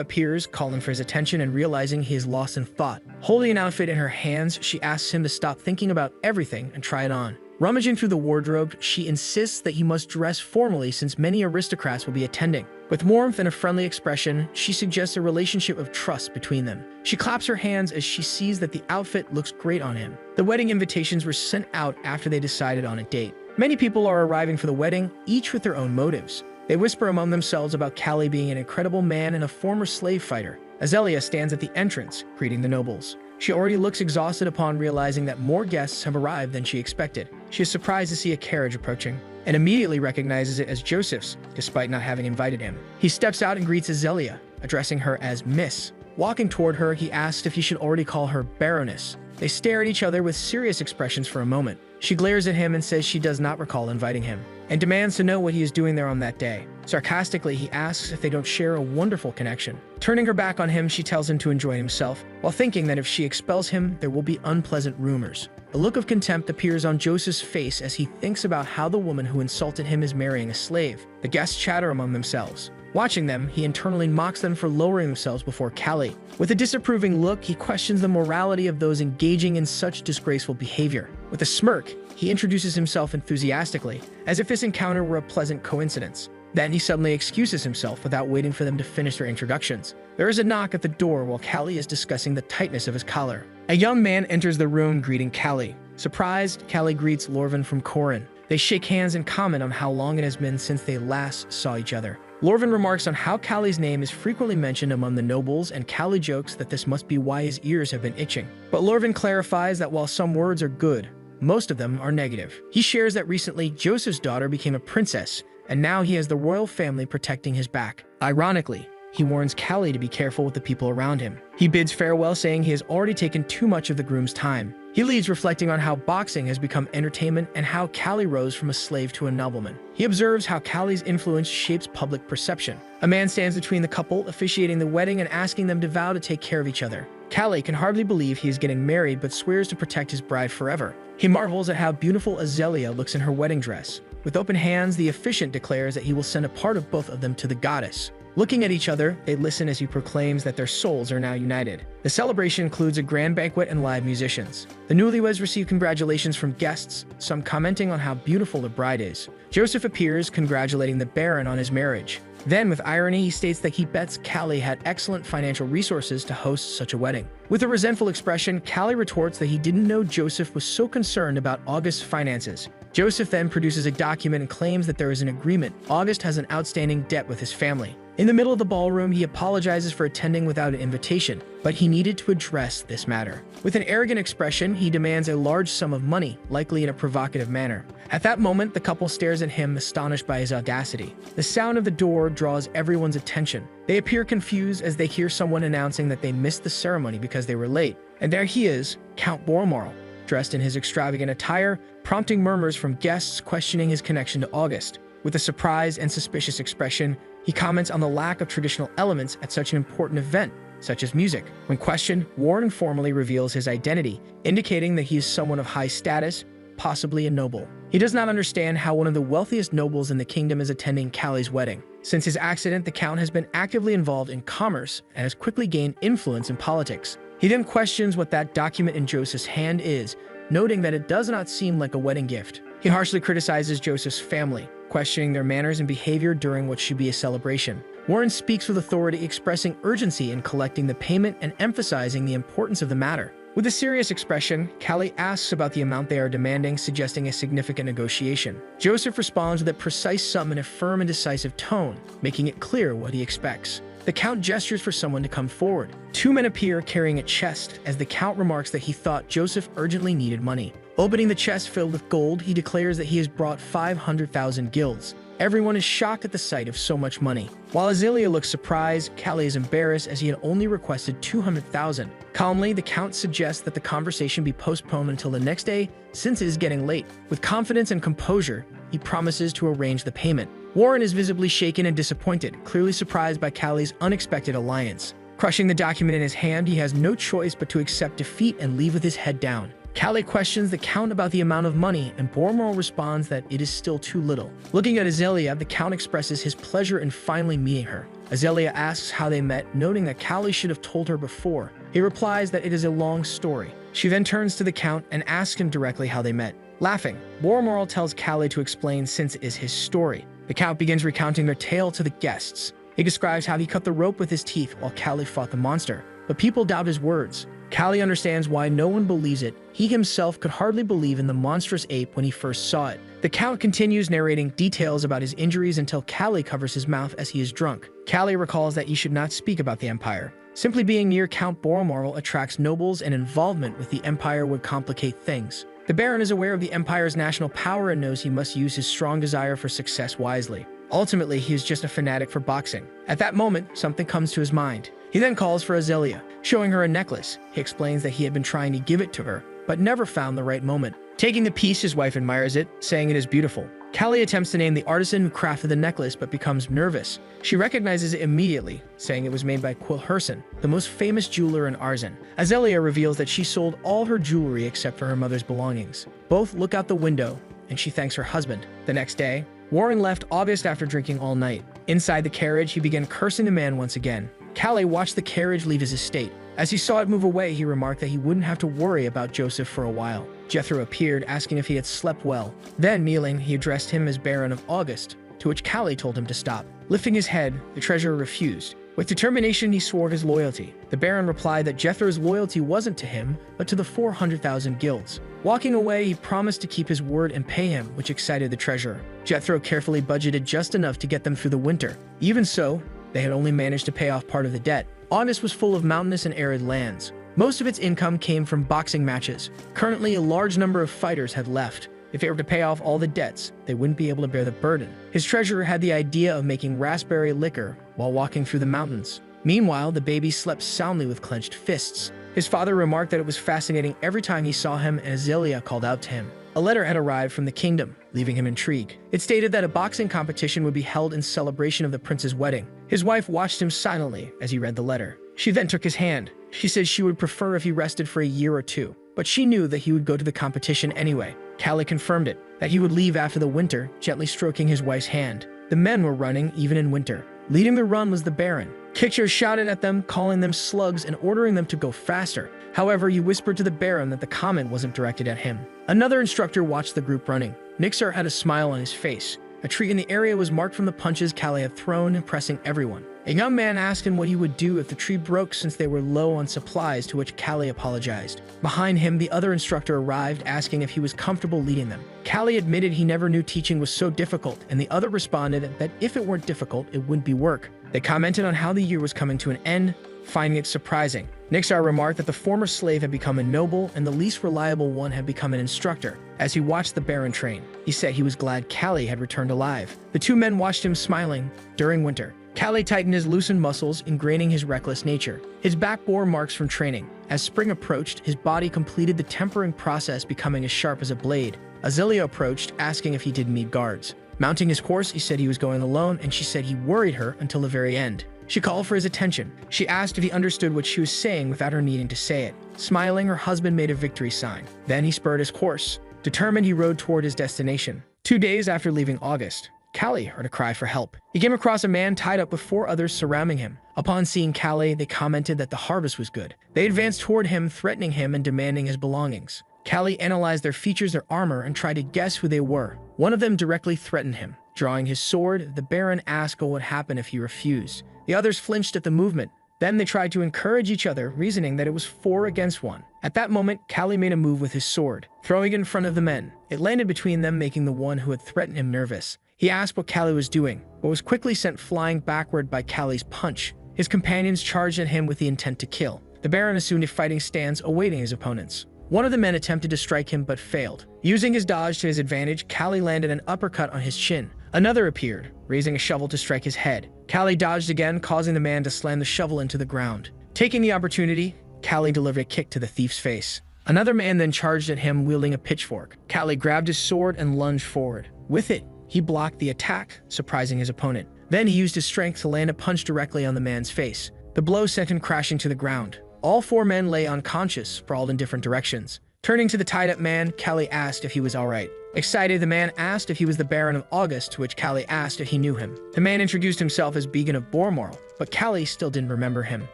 appears, calling for his attention and realizing he is lost in thought. Holding an outfit in her hands, she asks him to stop thinking about everything and try it on. Rummaging through the wardrobe, she insists that he must dress formally since many aristocrats will be attending. With warmth and a friendly expression, she suggests a relationship of trust between them. She claps her hands as she sees that the outfit looks great on him. The wedding invitations were sent out after they decided on a date. Many people are arriving for the wedding, each with their own motives. They whisper among themselves about Callie being an incredible man and a former slave fighter. Azalea stands at the entrance, greeting the nobles. She already looks exhausted upon realizing that more guests have arrived than she expected. She is surprised to see a carriage approaching and immediately recognizes it as Joseph's, despite not having invited him. He steps out and greets Azelia, addressing her as Miss. Walking toward her, he asks if he should already call her Baroness. They stare at each other with serious expressions for a moment. She glares at him and says she does not recall inviting him, and demands to know what he is doing there on that day. Sarcastically, he asks if they don't share a wonderful connection. Turning her back on him, she tells him to enjoy himself, while thinking that if she expels him, there will be unpleasant rumors. A look of contempt appears on Joseph's face as he thinks about how the woman who insulted him is marrying a slave. The guests chatter among themselves. Watching them, he internally mocks them for lowering themselves before Callie. With a disapproving look, he questions the morality of those engaging in such disgraceful behavior. With a smirk, he introduces himself enthusiastically, as if this encounter were a pleasant coincidence. Then he suddenly excuses himself without waiting for them to finish their introductions. There is a knock at the door while Callie is discussing the tightness of his collar. A young man enters the room greeting Callie. Surprised, Callie greets Lorvin from Corin. They shake hands and comment on how long it has been since they last saw each other. Lorvin remarks on how Callie's name is frequently mentioned among the nobles, and Callie jokes that this must be why his ears have been itching. But Lorvin clarifies that while some words are good, most of them are negative. He shares that recently Joseph's daughter became a princess, and now he has the royal family protecting his back. Ironically, he warns Callie to be careful with the people around him. He bids farewell, saying he has already taken too much of the groom's time. He leaves reflecting on how boxing has become entertainment and how Callie rose from a slave to a nobleman. He observes how Callie's influence shapes public perception. A man stands between the couple, officiating the wedding and asking them to vow to take care of each other. Callie can hardly believe he is getting married but swears to protect his bride forever. He marvels at how beautiful Azelia looks in her wedding dress. With open hands, the officiant declares that he will send a part of both of them to the goddess. Looking at each other, they listen as he proclaims that their souls are now united. The celebration includes a grand banquet and live musicians. The newlyweds receive congratulations from guests, some commenting on how beautiful the bride is. Joseph appears, congratulating the Baron on his marriage. Then, with irony, he states that he bets Callie had excellent financial resources to host such a wedding. With a resentful expression, Callie retorts that he didn't know Joseph was so concerned about August's finances. Joseph then produces a document and claims that there is an agreement. August has an outstanding debt with his family. In the middle of the ballroom, he apologizes for attending without an invitation, but he needed to address this matter. With an arrogant expression, he demands a large sum of money, likely in a provocative manner. At that moment, the couple stares at him, astonished by his audacity. The sound of the door draws everyone's attention. They appear confused as they hear someone announcing that they missed the ceremony because they were late. And there he is, Count Boromorl, dressed in his extravagant attire, prompting murmurs from guests questioning his connection to August. With a surprised and suspicious expression, he comments on the lack of traditional elements at such an important event, such as music. When questioned, Warren informally reveals his identity, indicating that he is someone of high status, possibly a noble. He does not understand how one of the wealthiest nobles in the kingdom is attending Callie's wedding. Since his accident, the Count has been actively involved in commerce and has quickly gained influence in politics. He then questions what that document in Joseph's hand is, noting that it does not seem like a wedding gift. He harshly criticizes Joseph's family, questioning their manners and behavior during what should be a celebration. Warren speaks with authority, expressing urgency in collecting the payment and emphasizing the importance of the matter. With a serious expression, Callie asks about the amount they are demanding, suggesting a significant negotiation. Joseph responds with a precise sum in a firm and decisive tone, making it clear what he expects. The Count gestures for someone to come forward. Two men appear carrying a chest, as the Count remarks that he thought Joseph urgently needed money. Opening the chest filled with gold, he declares that he has brought 500,000 guilds. Everyone is shocked at the sight of so much money. While Azelia looks surprised, Callie is embarrassed as he had only requested 200,000. Calmly, the Count suggests that the conversation be postponed until the next day, since it is getting late. With confidence and composure, he promises to arrange the payment. Warren is visibly shaken and disappointed, clearly surprised by Callie's unexpected alliance. Crushing the document in his hand, he has no choice but to accept defeat and leave with his head down. Callie questions the Count about the amount of money, and Boromorl responds that it is still too little. Looking at Azelia, the Count expresses his pleasure in finally meeting her. Azelia asks how they met, noting that Callie should have told her before. He replies that it is a long story. She then turns to the Count and asks him directly how they met. Laughing, Boromorl tells Callie to explain since it is his story. The Count begins recounting their tale to the guests. He describes how he cut the rope with his teeth while Callie fought the monster, but people doubt his words. Callie understands why no one believes it. He himself could hardly believe in the monstrous ape when he first saw it. The Count continues narrating details about his injuries until Callie covers his mouth as he is drunk. Callie recalls that he should not speak about the Empire, Simply being near Count Boromarl attracts nobles, and involvement with the Empire would complicate things. The Baron is aware of the Empire's national power and knows he must use his strong desire for success wisely. Ultimately, he is just a fanatic for boxing. At that moment, something comes to his mind. He then calls for Azelia, showing her a necklace. He explains that he had been trying to give it to her, but never found the right moment. Taking the piece, his wife admires it, saying it is beautiful. Callie attempts to name the artisan who crafted the necklace, but becomes nervous. She recognizes it immediately, saying it was made by Quilherson, the most famous jeweler in Arzen. Azelia reveals that she sold all her jewelry except for her mother's belongings. Both look out the window, and she thanks her husband. The next day, Warren left August after drinking all night. Inside the carriage, he began cursing the man once again. Callie watched the carriage leave his estate. As he saw it move away, he remarked that he wouldn't have to worry about Joseph for a while. Jethro appeared, asking if he had slept well. Then, kneeling, he addressed him as Baron of August, to which Callie told him to stop. Lifting his head, the treasurer refused. With determination, he swore his loyalty. The Baron replied that Jethro's loyalty wasn't to him, but to the 400,000 guilds. Walking away, he promised to keep his word and pay him, which excited the treasurer. Jethro carefully budgeted just enough to get them through the winter. Even so, they had only managed to pay off part of the debt. August was full of mountainous and arid lands. Most of its income came from boxing matches. Currently, a large number of fighters had left. If they were to pay off all the debts, they wouldn't be able to bear the burden. His treasurer had the idea of making raspberry liquor while walking through the mountains. Meanwhile, the baby slept soundly with clenched fists. His father remarked that it was fascinating every time he saw him, and Azelia called out to him. A letter had arrived from the kingdom, leaving him intrigued. It stated that a boxing competition would be held in celebration of the prince's wedding. His wife watched him silently as he read the letter. She then took his hand. She said she would prefer if he rested for a year or two, but she knew that he would go to the competition anyway. Callie confirmed it, that he would leave after the winter, gently stroking his wife's hand. The men were running even in winter. Leading the run was the Baron. Kickcher shouted at them, calling them slugs and ordering them to go faster. However, he whispered to the Baron that the comment wasn't directed at him. Another instructor watched the group running. Nixar had a smile on his face. A tree in the area was marked from the punches Callie had thrown, impressing everyone. A young man asked him what he would do if the tree broke since they were low on supplies, to which Callie apologized. Behind him, the other instructor arrived, asking if he was comfortable leading them. Callie admitted he never knew teaching was so difficult, and the other responded that if it weren't difficult, it wouldn't be work. They commented on how the year was coming to an end, finding it surprising. Nixar remarked that the former slave had become a noble and the least reliable one had become an instructor. As he watched the Baron train, he said he was glad Callie had returned alive. The two men watched him smiling. During winter, Callie tightened his loosened muscles, ingraining his reckless nature. His back bore marks from training. As spring approached, his body completed the tempering process, becoming as sharp as a blade. Azelia approached, asking if he didn't need guards. Mounting his horse, he said he was going alone, and she said he worried her until the very end. She called for his attention. She asked if he understood what she was saying without her needing to say it. Smiling, her husband made a victory sign. Then he spurred his horse. Determined, he rode toward his destination. 2 days after leaving August, Callie heard a cry for help. He came across a man tied up with 4 others surrounding him. Upon seeing Callie, they commented that the harvest was good. They advanced toward him, threatening him and demanding his belongings. Callie analyzed their features, their armor, and tried to guess who they were. One of them directly threatened him. Drawing his sword, the Baron asked what would happen if he refused. The others flinched at the movement. Then they tried to encourage each other, reasoning that it was 4 against 1. At that moment, Callie made a move with his sword, throwing it in front of the men. It landed between them, making the one who had threatened him nervous. He asked what Callie was doing, but was quickly sent flying backward by Callie's punch. His companions charged at him with the intent to kill. The Baron assumed a fighting stance, awaiting his opponents. One of the men attempted to strike him but failed. Using his dodge to his advantage, Callie landed an uppercut on his chin. Another appeared, raising a shovel to strike his head. Callie dodged again, causing the man to slam the shovel into the ground. Taking the opportunity, Callie delivered a kick to the thief's face. Another man then charged at him, wielding a pitchfork. Callie grabbed his sword and lunged forward. With it, he blocked the attack, surprising his opponent. Then he used his strength to land a punch directly on the man's face. The blow sent him crashing to the ground. All 4 men lay unconscious, sprawled in different directions. Turning to the tied-up man, Callie asked if he was all right. Excited, the man asked if he was the Baron of August, to which Callie asked if he knew him. The man introduced himself as Began of Bormarl, but Callie still didn't remember him.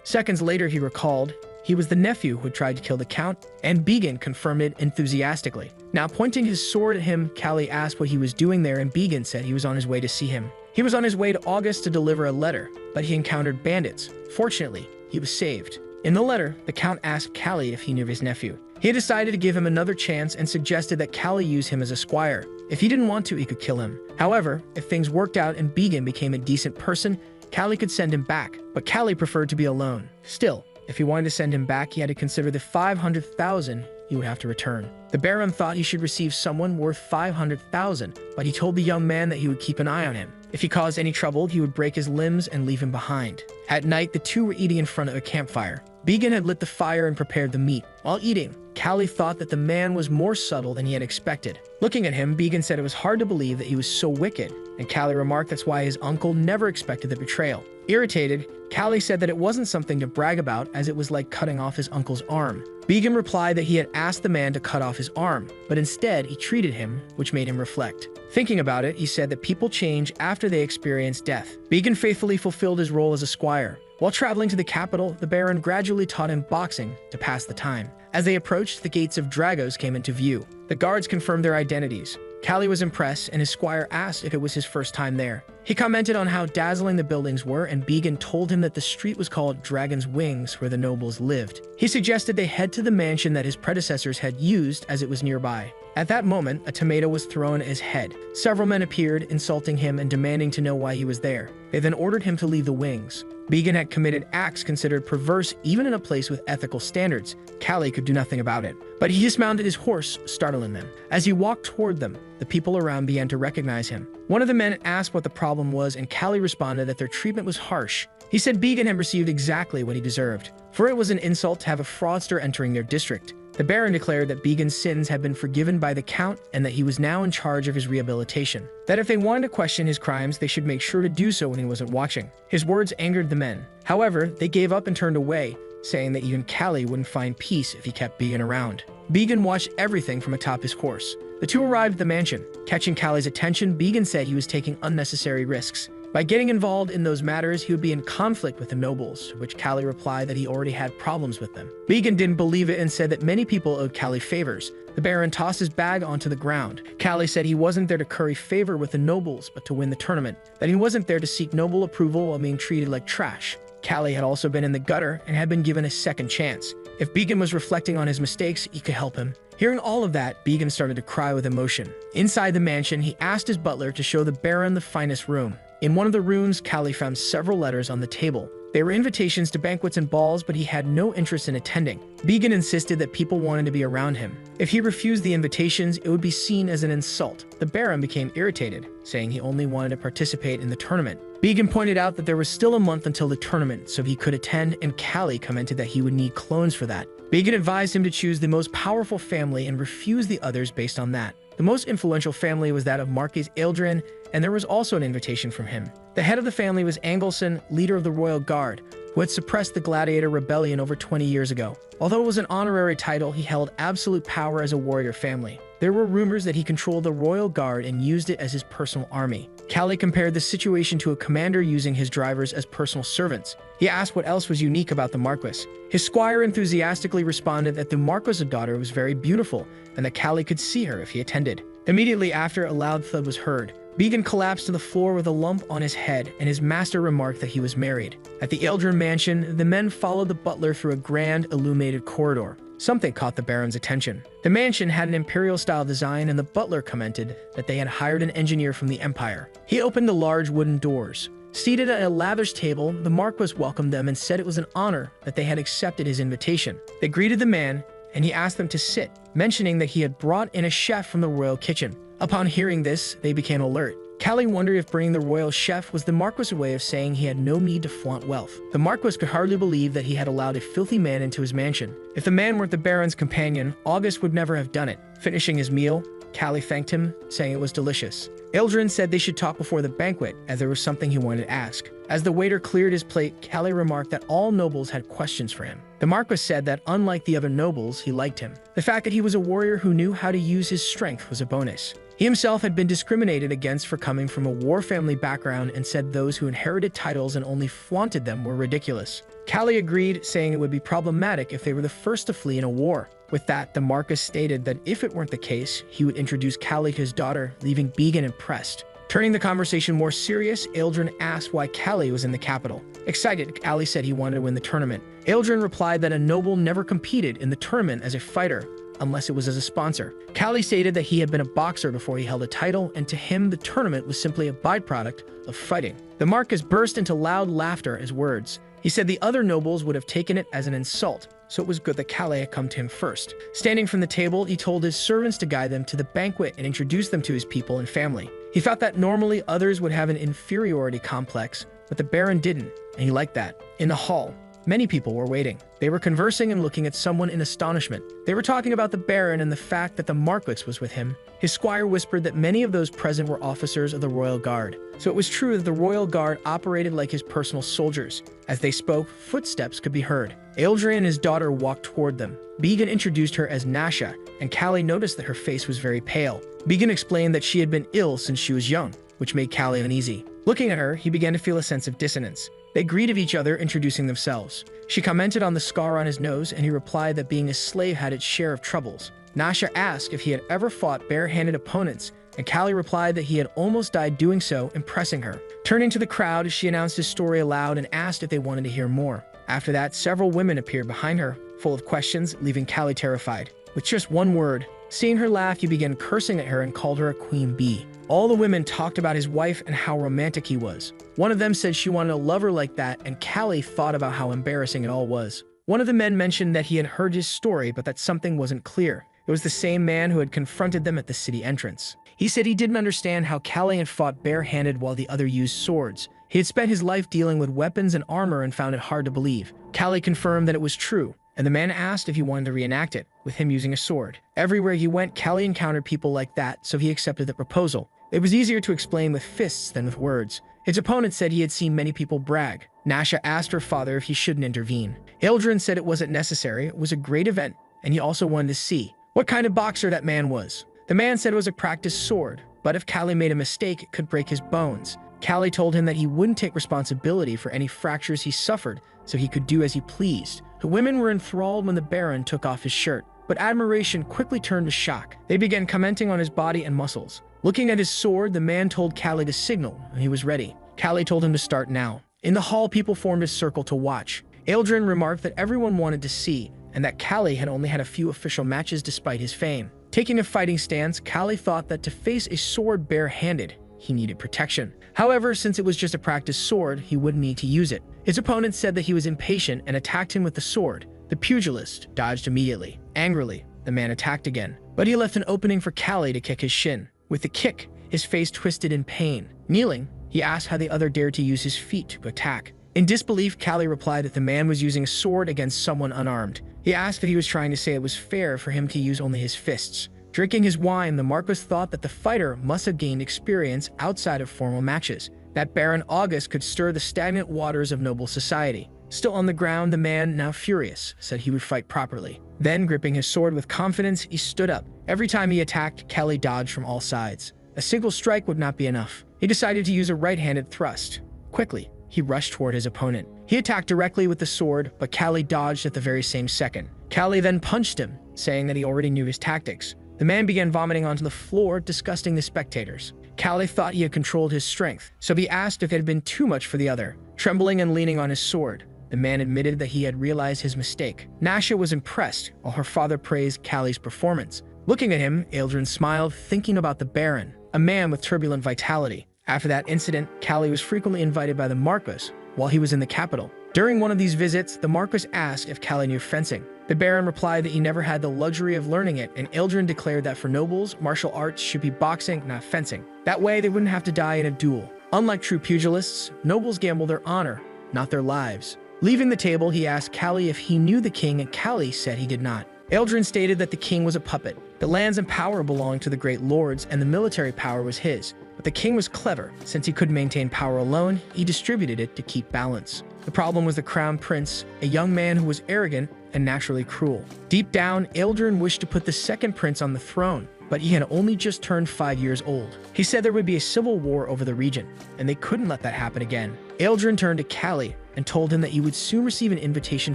Seconds later, he recalled he was the nephew who tried to kill the Count, and Began confirmed it enthusiastically. Now pointing his sword at him, Callie asked what he was doing there, and Began said he was on his way to see him. He was on his way to August to deliver a letter, but he encountered bandits. Fortunately, he was saved. In the letter, the Count asked Callie if he knew his nephew. He decided to give him another chance and suggested that Callie use him as a squire. If he didn't want to, he could kill him. However, if things worked out and Began became a decent person, Callie could send him back, but Callie preferred to be alone. Still, if he wanted to send him back, he had to consider the 500,000 he would have to return. The Baron thought he should receive someone worth 500,000, but he told the young man that he would keep an eye on him. If he caused any trouble, he would break his limbs and leave him behind. At night, the two were eating in front of a campfire. Began had lit the fire and prepared the meat. While eating, Callie thought that the man was more subtle than he had expected. Looking at him, Began said it was hard to believe that he was so wicked, and Callie remarked that's why his uncle never expected the betrayal. Irritated, Callie said that it wasn't something to brag about, as it was like cutting off his uncle's arm. Began replied that he had asked the man to cut off his arm, but instead he treated him, which made him reflect. Thinking about it, he said that people change after they experience death. Began faithfully fulfilled his role as a squire. While traveling to the capital, the Baron gradually taught him boxing to pass the time. As they approached, the gates of Dragos came into view. The guards confirmed their identities. Callie was impressed, and his squire asked if it was his first time there. He commented on how dazzling the buildings were, and Began told him that the street was called Dragon's Wings, where the nobles lived. He suggested they head to the mansion that his predecessors had used, as it was nearby. At that moment, a tomato was thrown at his head. Several men appeared, insulting him and demanding to know why he was there. They then ordered him to leave the wings. Began had committed acts considered perverse even in a place with ethical standards. Callie could do nothing about it, but he dismounted his horse, startling them. As he walked toward them, the people around began to recognize him. One of the men asked what the problem was, and Callie responded that their treatment was harsh. He said Began had received exactly what he deserved, for it was an insult to have a fraudster entering their district. The Baron declared that Began's sins had been forgiven by the Count and that he was now in charge of his rehabilitation. That if they wanted to question his crimes, they should make sure to do so when he wasn't watching. His words angered the men. However, they gave up and turned away, saying that even Callie wouldn't find peace if he kept Began around. Began watched everything from atop his horse. The two arrived at the mansion. Catching Callie's attention, Began said he was taking unnecessary risks. By getting involved in those matters, he would be in conflict with the nobles, to which Callie replied that he already had problems with them. Began didn't believe it and said that many people owed Callie favors. The Baron tossed his bag onto the ground. Callie said he wasn't there to curry favor with the nobles, but to win the tournament. That he wasn't there to seek noble approval while being treated like trash. Callie had also been in the gutter and had been given a second chance. If Began was reflecting on his mistakes, he could help him. Hearing all of that, Began started to cry with emotion. Inside the mansion, he asked his butler to show the Baron the finest room. In one of the rooms, Callie found several letters on the table. They were invitations to banquets and balls, but he had no interest in attending. Began insisted that people wanted to be around him. If he refused the invitations, it would be seen as an insult. The Baron became irritated, saying he only wanted to participate in the tournament. Began pointed out that there was still a month until the tournament, so he could attend, and Callie commented that he would need clones for that. Began advised him to choose the most powerful family and refuse the others based on that. The most influential family was that of Marquis Eldrin, and there was also an invitation from him. The head of the family was Angelson, leader of the Royal Guard, who had suppressed the Gladiator Rebellion over 20 years ago. Although it was an honorary title, he held absolute power as a warrior family. There were rumors that he controlled the Royal Guard and used it as his personal army. Callie compared the situation to a commander using his drivers as personal servants. He asked what else was unique about the Marquis. His squire enthusiastically responded that the Marquis' daughter was very beautiful and that Callie could see her if he attended. Immediately after, a loud thud was heard. Began collapsed to the floor with a lump on his head, and his master remarked that he was married. At the Eldrin mansion, the men followed the butler through a grand, illuminated corridor. Something caught the Baron's attention. The mansion had an imperial-style design, and the butler commented that they had hired an engineer from the Empire. He opened the large wooden doors. Seated at a lavish table, the Marquis welcomed them and said it was an honor that they had accepted his invitation. They greeted the man, and he asked them to sit, mentioning that he had brought in a chef from the royal kitchen. Upon hearing this, they became alert. Callie wondered if bringing the royal chef was the Marquis' way of saying he had no need to flaunt wealth. The Marquis could hardly believe that he had allowed a filthy man into his mansion. If the man weren't the Baron's companion, August would never have done it. Finishing his meal, Callie thanked him, saying it was delicious. Eldrin said they should talk before the banquet, as there was something he wanted to ask. As the waiter cleared his plate, Callie remarked that all nobles had questions for him. The Marquis said that unlike the other nobles, he liked him. The fact that he was a warrior who knew how to use his strength was a bonus. He himself had been discriminated against for coming from a war family background and said those who inherited titles and only flaunted them were ridiculous. Callie agreed, saying it would be problematic if they were the first to flee in a war. With that, the Marquis stated that if it weren't the case, he would introduce Callie to his daughter, leaving Began impressed. Turning the conversation more serious, Eldrin asked why Callie was in the capital. Excited, Callie said he wanted to win the tournament. Eldrin replied that a noble never competed in the tournament as a fighter, unless it was as a sponsor. Callie stated that he had been a boxer before he held a title, and to him the tournament was simply a byproduct of fighting. The Marcus burst into loud laughter at his words. He said the other nobles would have taken it as an insult, so it was good that Callie had come to him first. Standing from the table, he told his servants to guide them to the banquet and introduce them to his people and family. He felt that normally others would have an inferiority complex, but the Baron didn't, and he liked that. In the hall, many people were waiting. They were conversing and looking at someone in astonishment. They were talking about the Baron and the fact that the Marquis was with him. His squire whispered that many of those present were officers of the Royal Guard. So it was true that the Royal Guard operated like his personal soldiers. As they spoke, footsteps could be heard. Eldrin and his daughter walked toward them. Began introduced her as Nasha, and Callie noticed that her face was very pale. Began explained that she had been ill since she was young, which made Callie uneasy. Looking at her, he began to feel a sense of dissonance. They greeted each other, introducing themselves. She commented on the scar on his nose, and he replied that being a slave had its share of troubles. Nasha asked if he had ever fought bare-handed opponents, and Callie replied that he had almost died doing so, impressing her. Turning to the crowd, she announced his story aloud and asked if they wanted to hear more. After that, several women appeared behind her, full of questions, leaving Callie terrified. With just one word, seeing her laugh, he began cursing at her and called her a queen bee. All the women talked about his wife and how romantic he was. One of them said she wanted a lover like that, and Callie thought about how embarrassing it all was. One of the men mentioned that he had heard his story, but that something wasn't clear. It was the same man who had confronted them at the city entrance. He said he didn't understand how Callie had fought bare-handed while the other used swords. He had spent his life dealing with weapons and armor and found it hard to believe. Callie confirmed that it was true, and the man asked if he wanted to reenact it, with him using a sword. Everywhere he went, Callie encountered people like that, so he accepted the proposal. It was easier to explain with fists than with words. His opponent said he had seen many people brag. Nasha asked her father if he shouldn't intervene. Eldrin said it wasn't necessary, it was a great event, and he also wanted to see what kind of boxer that man was. The man said it was a practiced sword, but if Callie made a mistake, it could break his bones. Callie told him that he wouldn't take responsibility for any fractures he suffered, so he could do as he pleased. The women were enthralled when the Baron took off his shirt, but admiration quickly turned to shock. They began commenting on his body and muscles. Looking at his sword, the man told Callie to signal, and he was ready. Callie told him to start now. In the hall, people formed a circle to watch. Eldrin remarked that everyone wanted to see, and that Callie had only had a few official matches despite his fame. Taking a fighting stance, Callie thought that to face a sword bare-handed, he needed protection. However, since it was just a practice sword, he wouldn't need to use it. His opponent said that he was impatient and attacked him with the sword. The pugilist dodged immediately. Angrily, the man attacked again, but he left an opening for Callie to kick his shin. With the kick, his face twisted in pain. Kneeling, he asked how the other dared to use his feet to attack. In disbelief, Callie replied that the man was using a sword against someone unarmed. He asked if he was trying to say it was fair for him to use only his fists. Drinking his wine, the Marquis thought that the fighter must have gained experience outside of formal matches, that Baron August could stir the stagnant waters of noble society. Still on the ground, the man, now furious, said he would fight properly. Then, gripping his sword with confidence, he stood up. Every time he attacked, Callie dodged from all sides. A single strike would not be enough. He decided to use a right-handed thrust. Quickly, he rushed toward his opponent. He attacked directly with the sword, but Callie dodged at the very same second. Callie then punched him, saying that he already knew his tactics. The man began vomiting onto the floor, disgusting the spectators. Callie thought he had controlled his strength, so he asked if it had been too much for the other. Trembling and leaning on his sword, the man admitted that he had realized his mistake. Nasha was impressed, while her father praised Callie's performance. Looking at him, Eldrin smiled, thinking about the Baron, a man with turbulent vitality. After that incident, Callie was frequently invited by the Marquis while he was in the capital. During one of these visits, the Marquis asked if Callie knew fencing. The Baron replied that he never had the luxury of learning it, and Eldrin declared that for nobles, martial arts should be boxing, not fencing. That way, they wouldn't have to die in a duel. Unlike true pugilists, nobles gamble their honor, not their lives. Leaving the table, he asked Callie if he knew the king, and Callie said he did not. Eldrin stated that the king was a puppet. The lands and power belonged to the great lords, and the military power was his. But the king was clever. Since he couldn't maintain power alone, he distributed it to keep balance. The problem was the crown prince, a young man who was arrogant and naturally cruel. Deep down, Eldrin wished to put the second prince on the throne, but he had only just turned 5 years old. He said there would be a civil war over the region, and they couldn't let that happen again. Eldrin turned to Callie and told him that he would soon receive an invitation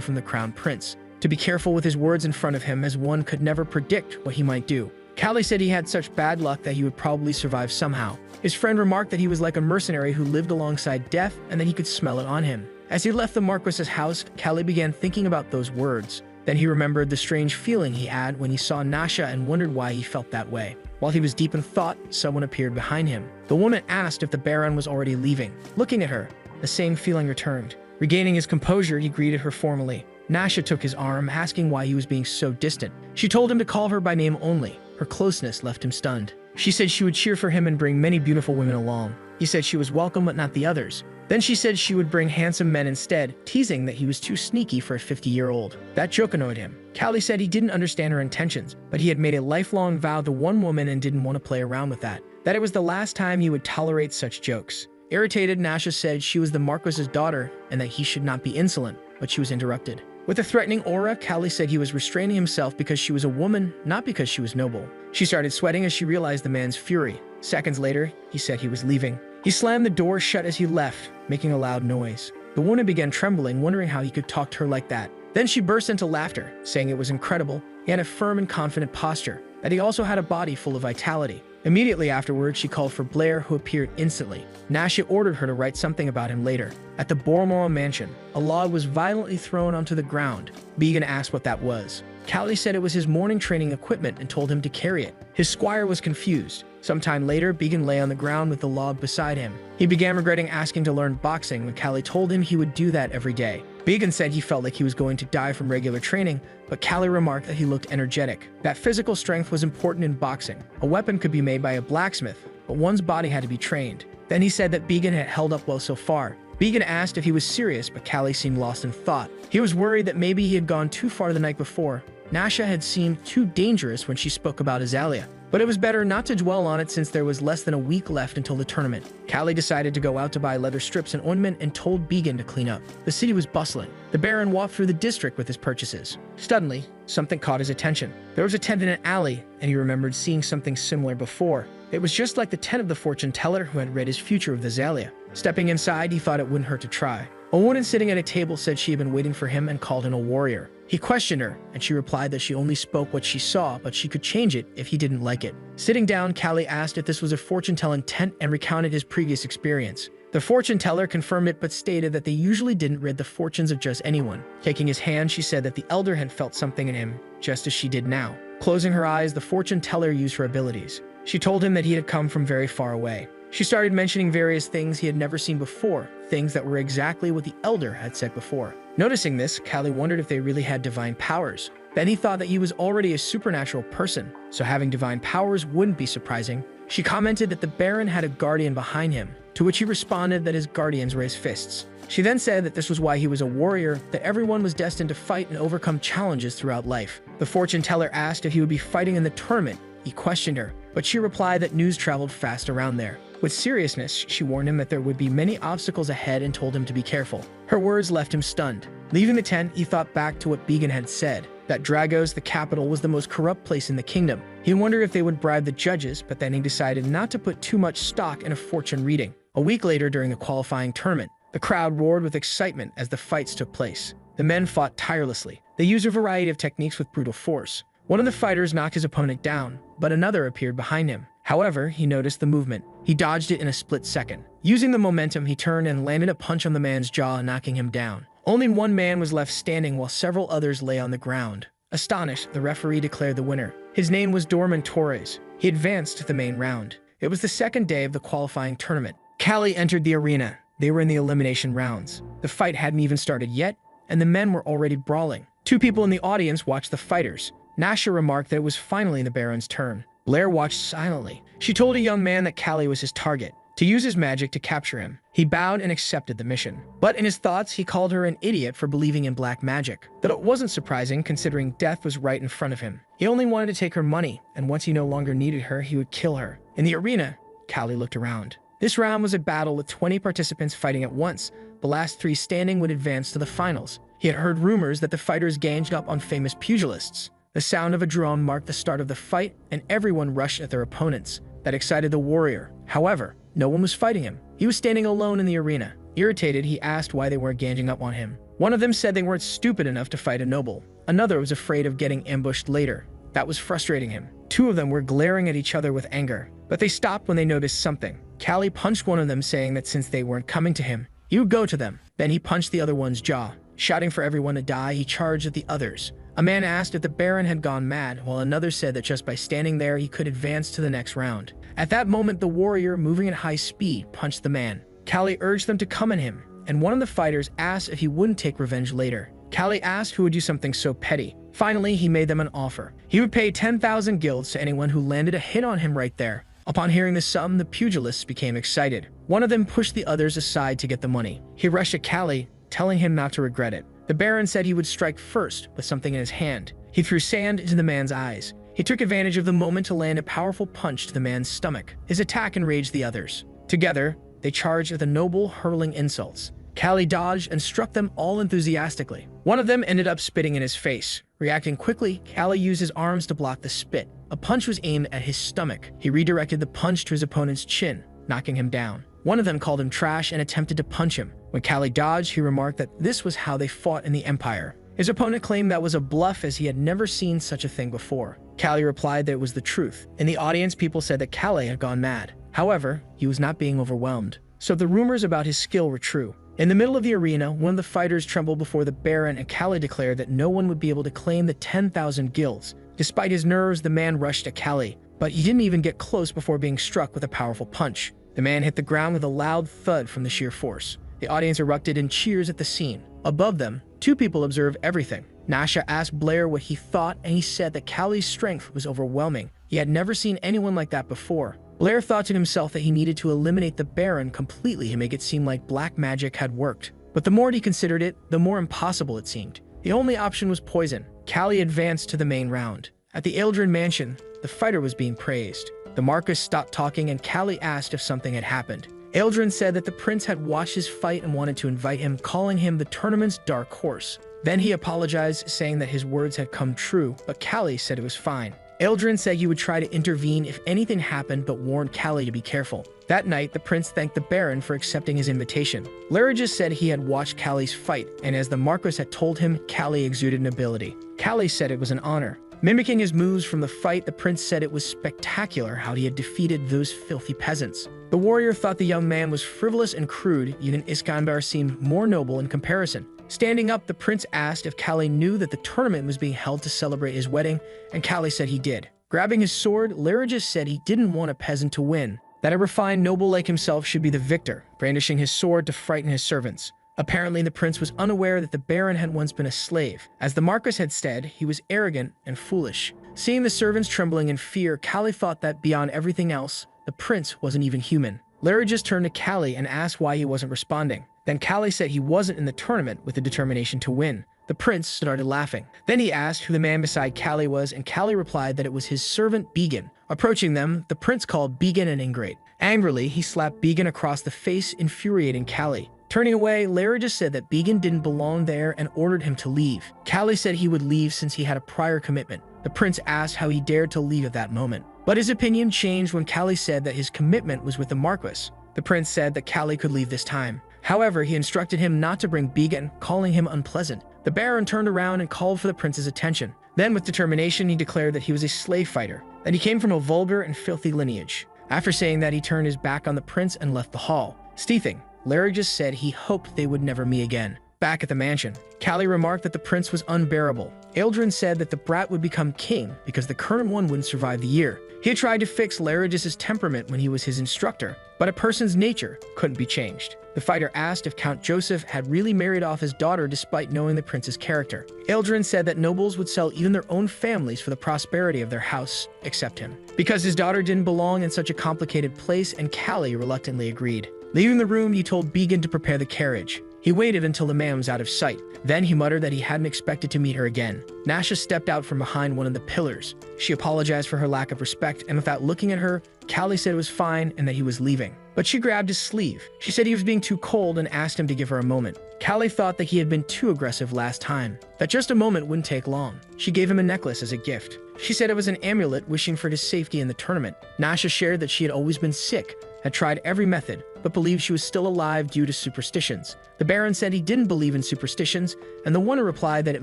from the crown prince, to be careful with his words in front of him, as one could never predict what he might do. Callie said he had such bad luck that he would probably survive somehow. His friend remarked that he was like a mercenary who lived alongside death and that he could smell it on him. As he left the Marquis's house, Callie began thinking about those words. Then he remembered the strange feeling he had when he saw Nasha and wondered why he felt that way. While he was deep in thought, someone appeared behind him. The woman asked if the Baron was already leaving. Looking at her, the same feeling returned. Regaining his composure, he greeted her formally. Nasha took his arm, asking why he was being so distant. She told him to call her by name only. Her closeness left him stunned. She said she would cheer for him and bring many beautiful women along. He said she was welcome but not the others. Then she said she would bring handsome men instead, teasing that he was too sneaky for a 50-year-old. That joke annoyed him. Callie said he didn't understand her intentions, but he had made a lifelong vow to one woman and didn't want to play around with that. That it was the last time he would tolerate such jokes. Irritated, Nasha said she was the Marquis's daughter and that he should not be insolent, but she was interrupted. With a threatening aura, Callie said he was restraining himself because she was a woman, not because she was noble. She started sweating as she realized the man's fury. Seconds later, he said he was leaving. He slammed the door shut as he left, making a loud noise. The woman began trembling, wondering how he could talk to her like that. Then she burst into laughter, saying it was incredible. He had a firm and confident posture, that he also had a body full of vitality. Immediately afterward, she called for Blair, who appeared instantly. Nasha ordered her to write something about him later. At the Bormora mansion, a log was violently thrown onto the ground. Began asked what that was. Callie said it was his morning training equipment and told him to carry it. His squire was confused. Sometime later, Began lay on the ground with the log beside him. He began regretting asking to learn boxing when Callie told him he would do that every day. Began said he felt like he was going to die from regular training, but Callie remarked that he looked energetic. That physical strength was important in boxing. A weapon could be made by a blacksmith, but one's body had to be trained. Then he said that Began had held up well so far. Began asked if he was serious, but Callie seemed lost in thought. He was worried that maybe he had gone too far the night before. Nasha had seemed too dangerous when she spoke about Azalea, but it was better not to dwell on it since there was less than a week left until the tournament. Callie decided to go out to buy leather strips and ointment and told Began to clean up. The city was bustling. The Baron walked through the district with his purchases. Suddenly, something caught his attention. There was a tent in an alley, and he remembered seeing something similar before. It was just like the tent of the fortune teller who had read his future with Azalea. Stepping inside, he thought it wouldn't hurt to try. A woman sitting at a table said she had been waiting for him and called him a warrior. He questioned her, and she replied that she only spoke what she saw, but she could change it if he didn't like it. Sitting down, Callie asked if this was a fortune-telling tent and recounted his previous experience. The fortune teller confirmed it but stated that they usually didn't read the fortunes of just anyone. Taking his hand, she said that the elder had felt something in him, just as she did now. Closing her eyes, the fortune teller used her abilities. She told him that he had come from very far away. She started mentioning various things he had never seen before, things that were exactly what the elder had said before. Noticing this, Callie wondered if they really had divine powers. Then he thought that he was already a supernatural person, so having divine powers wouldn't be surprising. She commented that the Baron had a guardian behind him, to which he responded that his guardians were his fists. She then said that this was why he was a warrior, that everyone was destined to fight and overcome challenges throughout life. The fortune teller asked if he would be fighting in the tournament. He questioned her, but she replied that news traveled fast around there. With seriousness, she warned him that there would be many obstacles ahead and told him to be careful. Her words left him stunned. Leaving the tent, he thought back to what Began had said, that Dragos, the capital, was the most corrupt place in the kingdom. He wondered if they would bribe the judges, but then he decided not to put too much stock in a fortune reading. A week later, during the qualifying tournament, the crowd roared with excitement as the fights took place. The men fought tirelessly. They used a variety of techniques with brutal force. One of the fighters knocked his opponent down, but another appeared behind him. However, he noticed the movement. He dodged it in a split second. Using the momentum, he turned and landed a punch on the man's jaw, knocking him down. Only one man was left standing while several others lay on the ground. Astonished, the referee declared the winner. His name was Dorman Torres. He advanced to the main round. It was the second day of the qualifying tournament. Callie entered the arena. They were in the elimination rounds. The fight hadn't even started yet, and the men were already brawling. Two people in the audience watched the fighters. Nasha remarked that it was finally the Baron's turn. Blair watched silently. She told a young man that Callie was his target, to use his magic to capture him. He bowed and accepted the mission. But in his thoughts, he called her an idiot for believing in black magic. That it wasn't surprising, considering death was right in front of him. He only wanted to take her money, and once he no longer needed her, he would kill her. In the arena, Callie looked around. This round was a battle with 20 participants fighting at once. The last 3 standing would advance to the finals. He had heard rumors that the fighters ganged up on famous pugilists. The sound of a drum marked the start of the fight, and everyone rushed at their opponents. That excited the warrior. However, no one was fighting him. He was standing alone in the arena. Irritated, he asked why they weren't ganging up on him. One of them said they weren't stupid enough to fight a noble. Another was afraid of getting ambushed later. That was frustrating him. 2 of them were glaring at each other with anger, but they stopped when they noticed something. Callie punched one of them, saying that since they weren't coming to him, he would go to them. Then he punched the other one's jaw. Shouting for everyone to die, he charged at the others. A man asked if the Baron had gone mad, while another said that just by standing there he could advance to the next round. At that moment, the warrior, moving at high speed, punched the man. Callie urged them to come at him, and one of the fighters asked if he wouldn't take revenge later. Callie asked who would do something so petty. Finally, he made them an offer. He would pay 10,000 guilds to anyone who landed a hit on him right there. Upon hearing the sum, the pugilists became excited. One of them pushed the others aside to get the money. He rushed at Callie, telling him not to regret it. The Baron said he would strike first with something in his hand. He threw sand into the man's eyes. He took advantage of the moment to land a powerful punch to the man's stomach. His attack enraged the others. Together, they charged at the noble, hurling insults. Callie dodged and struck them all enthusiastically. One of them ended up spitting in his face. Reacting quickly, Callie used his arms to block the spit. A punch was aimed at his stomach. He redirected the punch to his opponent's chin, knocking him down. One of them called him trash and attempted to punch him. When Callie dodged, he remarked that this was how they fought in the Empire. His opponent claimed that was a bluff, as he had never seen such a thing before. Callie replied that it was the truth. In the audience, people said that Callie had gone mad. However, he was not being overwhelmed, so the rumors about his skill were true. In the middle of the arena, one of the fighters trembled before the Baron, and Callie declared that no one would be able to claim the 10,000 guilds. Despite his nerves, the man rushed at Callie, but he didn't even get close before being struck with a powerful punch. The man hit the ground with a loud thud from the sheer force. The audience erupted in cheers at the scene. Above them, two people observed everything. Nasha asked Blair what he thought, and he said that Callie's strength was overwhelming. He had never seen anyone like that before. Blair thought to himself that he needed to eliminate the Baron completely to make it seem like black magic had worked. But the more he considered it, the more impossible it seemed. The only option was poison. Callie advanced to the main round. At the Eldrin mansion, the fighter was being praised. The Marquis stopped talking, and Callie asked if something had happened. Eldrin said that the prince had watched his fight and wanted to invite him, calling him the tournament's dark horse. Then he apologized, saying that his words had come true, but Callie said it was fine. Eldrin said he would try to intervene if anything happened, but warned Callie to be careful. That night, the prince thanked the Baron for accepting his invitation. Larragus said he had watched Callie's fight, and as the Marquis had told him, Callie exuded nobility. Callie said it was an honor. Mimicking his moves from the fight, the prince said it was spectacular how he had defeated those filthy peasants. The warrior thought the young man was frivolous and crude, yet Iskandar seemed more noble in comparison. Standing up, the prince asked if Callie knew that the tournament was being held to celebrate his wedding, and Callie said he did. Grabbing his sword, Larragus said he didn't want a peasant to win, that a refined noble like himself should be the victor, brandishing his sword to frighten his servants. Apparently, the prince was unaware that the Baron had once been a slave. As the Marquis had said, he was arrogant and foolish. Seeing the servants trembling in fear, Callie thought that beyond everything else, the prince wasn't even human. Larragus turned to Callie and asked why he wasn't responding. Then Callie said he wasn't in the tournament with the determination to win. The prince started laughing. Then he asked who the man beside Callie was, and Callie replied that it was his servant Began. Approaching them, the prince called Began an ingrate. Angrily, he slapped Began across the face, infuriating Callie. Turning away, Larragus said that Began didn't belong there and ordered him to leave. Callie said he would leave since he had a prior commitment. The prince asked how he dared to leave at that moment. But his opinion changed when Callie said that his commitment was with the Marquis. The prince said that Callie could leave this time. However, he instructed him not to bring Began, calling him unpleasant. The Baron turned around and called for the prince's attention. Then, with determination, he declared that he was a slave fighter, that he came from a vulgar and filthy lineage. After saying that, he turned his back on the prince and left the hall. Steething, Larragus said he hoped they would never meet again. Back at the mansion, Callie remarked that the prince was unbearable. Eldrin said that the brat would become king because the current one wouldn't survive the year. He had tried to fix Larragus's temperament when he was his instructor, but a person's nature couldn't be changed. The fighter asked if Count Joseph had really married off his daughter despite knowing the prince's character. Eldrin said that nobles would sell even their own families for the prosperity of their house, except him, because his daughter didn't belong in such a complicated place, and Callie reluctantly agreed. Leaving the room, he told Began to prepare the carriage. He waited until the man was out of sight. Then he muttered that he hadn't expected to meet her again. Nasha stepped out from behind one of the pillars. She apologized for her lack of respect, and without looking at her, Callie said it was fine and that he was leaving. But she grabbed his sleeve. She said he was being too cold and asked him to give her a moment. Callie thought that he had been too aggressive last time, that just a moment wouldn't take long. She gave him a necklace as a gift. She said it was an amulet wishing for his safety in the tournament. Nasha shared that she had always been sick, had tried every method, but believed she was still alive due to superstitions. The Baron said he didn't believe in superstitions, and the Wonder replied that it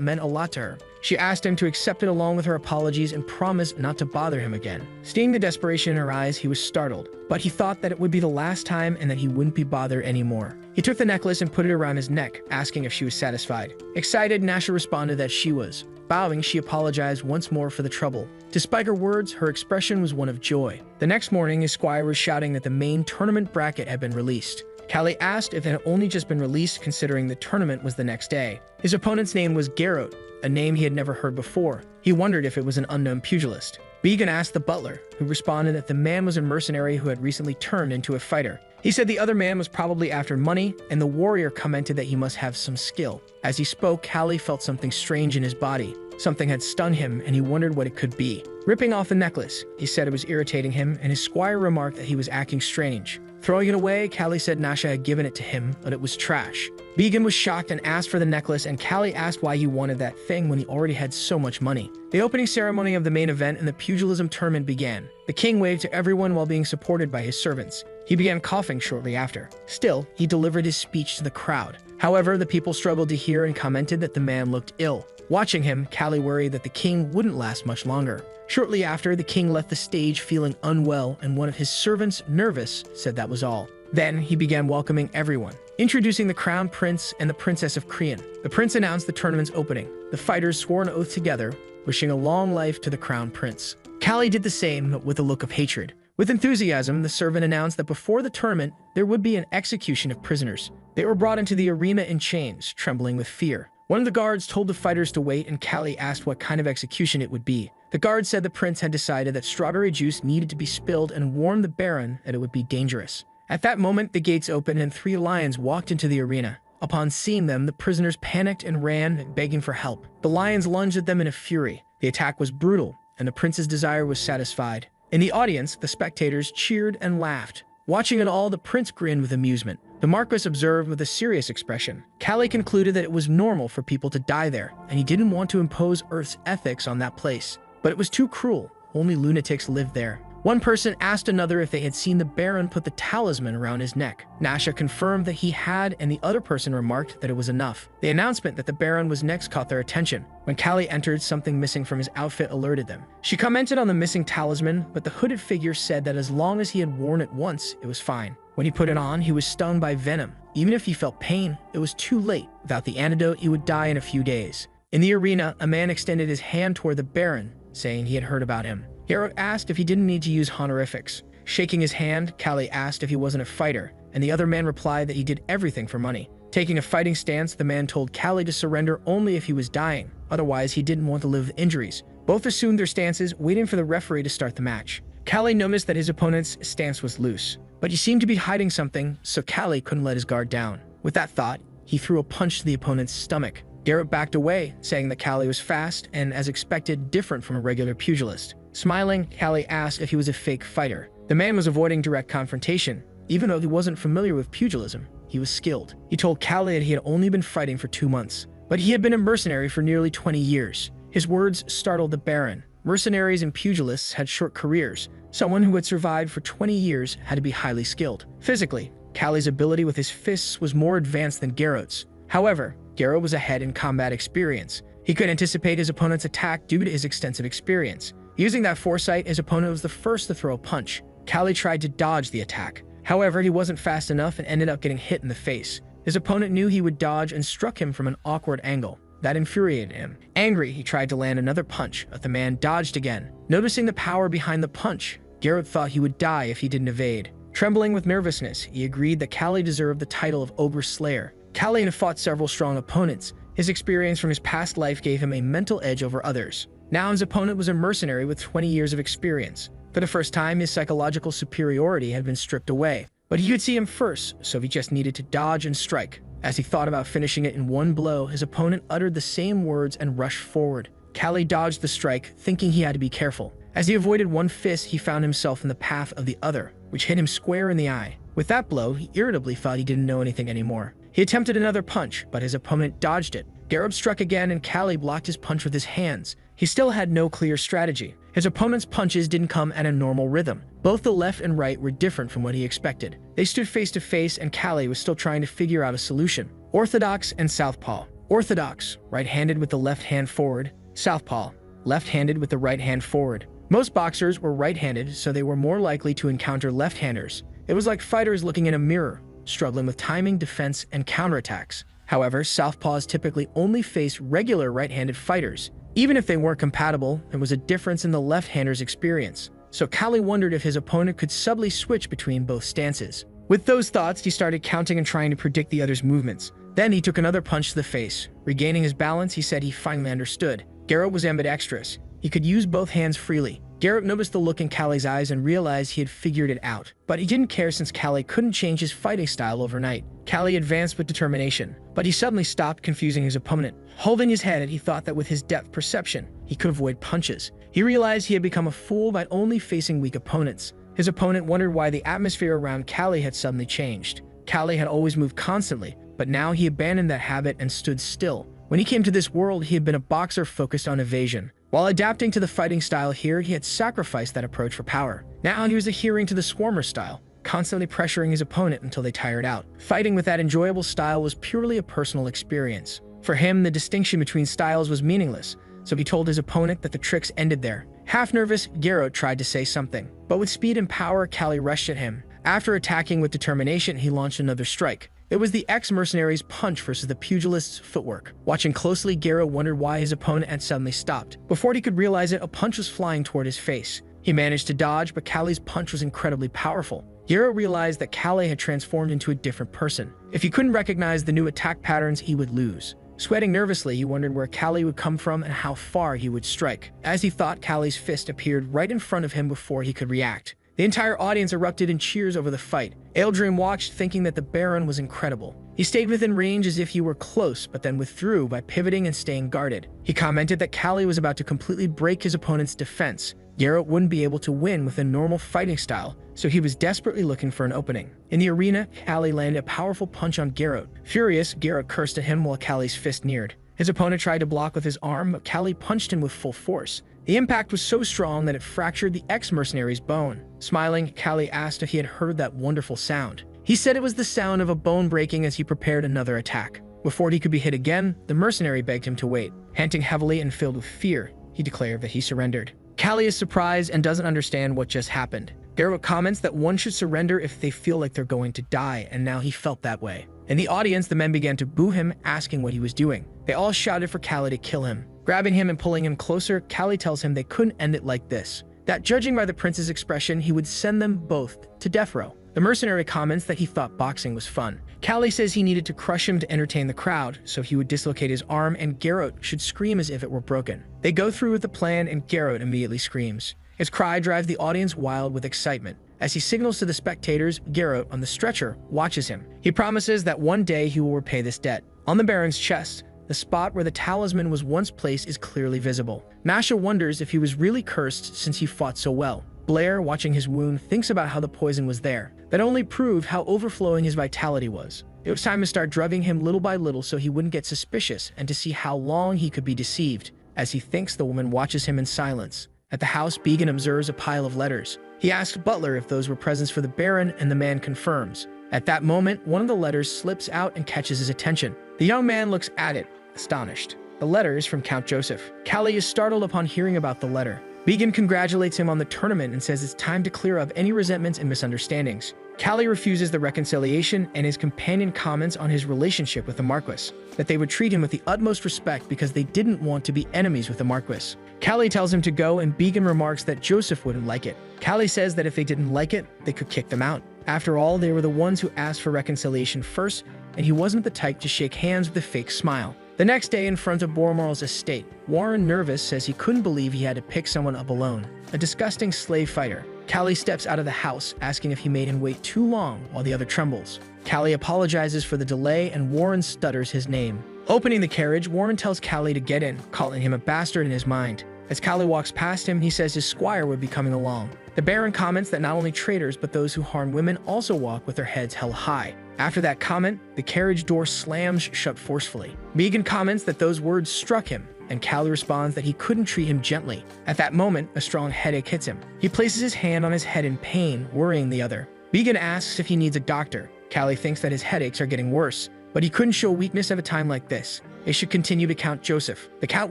meant a lot to her. She asked him to accept it along with her apologies and promised not to bother him again. Seeing the desperation in her eyes, he was startled, but he thought that it would be the last time and that he wouldn't be bothered anymore. He took the necklace and put it around his neck, asking if she was satisfied. Excited, Nasha responded that she was. Bowing, she apologized once more for the trouble. Despite her words, her expression was one of joy. The next morning, his squire was shouting that the main tournament bracket had been released. Callie asked if it had only just been released considering the tournament was the next day. His opponent's name was Geralt, a name he had never heard before. He wondered if it was an unknown pugilist. Began asked the butler, who responded that the man was a mercenary who had recently turned into a fighter. He said the other man was probably after money, and the warrior commented that he must have some skill. As he spoke, Callie felt something strange in his body. Something had stung him, and he wondered what it could be. Ripping off the necklace, he said it was irritating him, and his squire remarked that he was acting strange. Throwing it away, Callie said Nasha had given it to him, but it was trash. Began was shocked and asked for the necklace, and Callie asked why he wanted that thing when he already had so much money. The opening ceremony of the main event and the pugilism tournament began. The king waved to everyone while being supported by his servants. He began coughing shortly after. Still, he delivered his speech to the crowd. However, the people struggled to hear and commented that the man looked ill. Watching him, Callie worried that the king wouldn't last much longer. Shortly after, the king left the stage feeling unwell, and one of his servants, nervous, said that was all. Then, he began welcoming everyone, introducing the crown prince and the princess of Creon. The prince announced the tournament's opening. The fighters swore an oath together, wishing a long life to the crown prince. Callie did the same, but with a look of hatred. With enthusiasm, the servant announced that before the tournament, there would be an execution of prisoners. They were brought into the arena in chains, trembling with fear. One of the guards told the fighters to wait, and Callie asked what kind of execution it would be. The guard said the prince had decided that strawberry juice needed to be spilled and warned the baron that it would be dangerous. At that moment, the gates opened and 3 lions walked into the arena. Upon seeing them, the prisoners panicked and ran, begging for help. The lions lunged at them in a fury. The attack was brutal, and the prince's desire was satisfied. In the audience, the spectators cheered and laughed. Watching it all, the prince grinned with amusement. The Marquis observed with a serious expression. Callie concluded that it was normal for people to die there, and he didn't want to impose Earth's ethics on that place. But it was too cruel. Only lunatics lived there. One person asked another if they had seen the Baron put the talisman around his neck. Nasha confirmed that he had, and the other person remarked that it was enough. The announcement that the Baron was next caught their attention. When Callie entered, something missing from his outfit alerted them. She commented on the missing talisman, but the hooded figure said that as long as he had worn it once, it was fine. When he put it on, he was stung by venom. Even if he felt pain, it was too late. Without the antidote, he would die in a few days. In the arena, a man extended his hand toward the Baron, saying he had heard about him. Geralt asked if he didn't need to use honorifics. Shaking his hand, Callie asked if he wasn't a fighter, and the other man replied that he did everything for money. Taking a fighting stance, the man told Callie to surrender only if he was dying, otherwise he didn't want to live with injuries. Both assumed their stances, waiting for the referee to start the match. Callie noticed that his opponent's stance was loose, but he seemed to be hiding something, so Callie couldn't let his guard down. With that thought, he threw a punch to the opponent's stomach. Geralt backed away, saying that Callie was fast and, as expected, different from a regular pugilist. Smiling, Callie asked if he was a fake fighter. The man was avoiding direct confrontation. Even though he wasn't familiar with pugilism, he was skilled. He told Callie that he had only been fighting for 2 months, but he had been a mercenary for nearly 20 years. His words startled the Baron. Mercenaries and pugilists had short careers. Someone who had survived for 20 years had to be highly skilled. Physically, Callie's ability with his fists was more advanced than Geralt's. However, Geralt was ahead in combat experience. He could anticipate his opponent's attack due to his extensive experience. Using that foresight, his opponent was the first to throw a punch. Callie tried to dodge the attack. However, he wasn't fast enough and ended up getting hit in the face. His opponent knew he would dodge and struck him from an awkward angle. That infuriated him. Angry, he tried to land another punch, but the man dodged again. Noticing the power behind the punch, Geralt thought he would die if he didn't evade. Trembling with nervousness, he agreed that Callie deserved the title of Ogre Slayer. Callie had fought several strong opponents. His experience from his past life gave him a mental edge over others. Now his opponent was a mercenary with 20 years of experience. For the first time, his psychological superiority had been stripped away. But he could see him first, so he just needed to dodge and strike. As he thought about finishing it in one blow, his opponent uttered the same words and rushed forward. Callie dodged the strike, thinking he had to be careful. As he avoided one fist, he found himself in the path of the other, which hit him square in the eye. With that blow, he irritably thought he didn't know anything anymore. He attempted another punch, but his opponent dodged it. Geralt struck again, and Callie blocked his punch with his hands. He still had no clear strategy. His opponent's punches didn't come at a normal rhythm. Both the left and right were different from what he expected. They stood face to face, and Callie was still trying to figure out a solution. Orthodox and southpaw. Orthodox, right-handed with the left hand forward. Southpaw, left-handed with the right hand forward. Most boxers were right-handed, so they were more likely to encounter left-handers. It was like fighters looking in a mirror, struggling with timing, defense, and counterattacks. However, southpaws typically only faced regular right-handed fighters. Even if they weren't compatible, there was a difference in the left-hander's experience. So Callie wondered if his opponent could subtly switch between both stances. With those thoughts, he started counting and trying to predict the other's movements. Then he took another punch to the face. Regaining his balance, he said he finally understood. Garrett was ambidextrous. He could use both hands freely. Garrett noticed the look in Callie's eyes and realized he had figured it out. But he didn't care since Callie couldn't change his fighting style overnight. Callie advanced with determination, but he suddenly stopped, confusing his opponent. Holding his head, he thought that with his depth perception, he could avoid punches. He realized he had become a fool by only facing weak opponents. His opponent wondered why the atmosphere around Callie had suddenly changed. Callie had always moved constantly, but now he abandoned that habit and stood still. When he came to this world, he had been a boxer focused on evasion. While adapting to the fighting style here, he had sacrificed that approach for power. Now he was adhering to the swarmer style, constantly pressuring his opponent until they tired out. Fighting with that enjoyable style was purely a personal experience. For him, the distinction between styles was meaningless, so he told his opponent that the tricks ended there. Half nervous, Garrett tried to say something, but with speed and power, Callie rushed at him. After attacking with determination, he launched another strike. It was the ex-mercenary's punch versus the pugilist's footwork. Watching closely, Garrett wondered why his opponent had suddenly stopped. Before he could realize it, a punch was flying toward his face. He managed to dodge, but Callie's punch was incredibly powerful. Garrett realized that Callie had transformed into a different person. If he couldn't recognize the new attack patterns, he would lose. Sweating nervously, he wondered where Callie would come from and how far he would strike. As he thought, Callie's fist appeared right in front of him before he could react. The entire audience erupted in cheers over the fight. Eldrin watched, thinking that the Baron was incredible. He stayed within range as if he were close, but then withdrew by pivoting and staying guarded. He commented that Callie was about to completely break his opponent's defense. Garrett wouldn't be able to win with a normal fighting style, so he was desperately looking for an opening. In the arena, Callie landed a powerful punch on Garrett. Furious, Garrett cursed at him while Callie's fist neared. His opponent tried to block with his arm, but Callie punched him with full force. The impact was so strong that it fractured the ex-mercenary's bone. Smiling, Callie asked if he had heard that wonderful sound. He said it was the sound of a bone breaking as he prepared another attack. Before he could be hit again, the mercenary begged him to wait. Panting heavily and filled with fear, he declared that he surrendered. Callie is surprised and doesn't understand what just happened. Garrett comments that one should surrender if they feel like they're going to die, and now he felt that way. In the audience, the men began to boo him, asking what he was doing. They all shouted for Callie to kill him. Grabbing him and pulling him closer, Callie tells him they couldn't end it like this. That judging by the prince's expression, he would send them both to death row. The mercenary comments that he thought boxing was fun. Callie says he needed to crush him to entertain the crowd, so he would dislocate his arm and Garrett should scream as if it were broken. They go through with the plan and Garrett immediately screams. His cry drives the audience wild with excitement. As he signals to the spectators, Garrett, on the stretcher, watches him. He promises that one day he will repay this debt. On the Baron's chest, the spot where the talisman was once placed is clearly visible. Masha wonders if he was really cursed since he fought so well. Blair, watching his wound, thinks about how the poison was there. That only proved how overflowing his vitality was. It was time to start drugging him little by little so he wouldn't get suspicious and to see how long he could be deceived. As he thinks, the woman watches him in silence. At the house, Began observes a pile of letters. He asks Butler if those were presents for the Baron, and the man confirms. At that moment, one of the letters slips out and catches his attention. The young man looks at it, astonished. The letter is from Count Joseph. Callie is startled upon hearing about the letter. Began congratulates him on the tournament and says it's time to clear up any resentments and misunderstandings. Callie refuses the reconciliation, and his companion comments on his relationship with the Marquis, that they would treat him with the utmost respect because they didn't want to be enemies with the Marquis. Callie tells him to go, and Began remarks that Joseph wouldn't like it. Callie says that if they didn't like it, they could kick them out. After all, they were the ones who asked for reconciliation first, and he wasn't the type to shake hands with a fake smile. The next day, in front of Bormarl's estate, Warren, nervous, says he couldn't believe he had to pick someone up alone. A disgusting slave fighter. Callie steps out of the house, asking if he made him wait too long while the other trembles. Callie apologizes for the delay, and Warren stutters his name. Opening the carriage, Warren tells Callie to get in, calling him a bastard in his mind. As Callie walks past him, he says his squire would be coming along. The Baron comments that not only traitors, but those who harm women also walk with their heads held high. After that comment, the carriage door slams shut forcefully. Megan comments that those words struck him. and Callie responds that he couldn't treat him gently. At that moment, a strong headache hits him. He places his hand on his head in pain, worrying the other. Began asks if he needs a doctor. Callie thinks that his headaches are getting worse, but he couldn't show weakness at a time like this. They should continue to count Joseph. The Count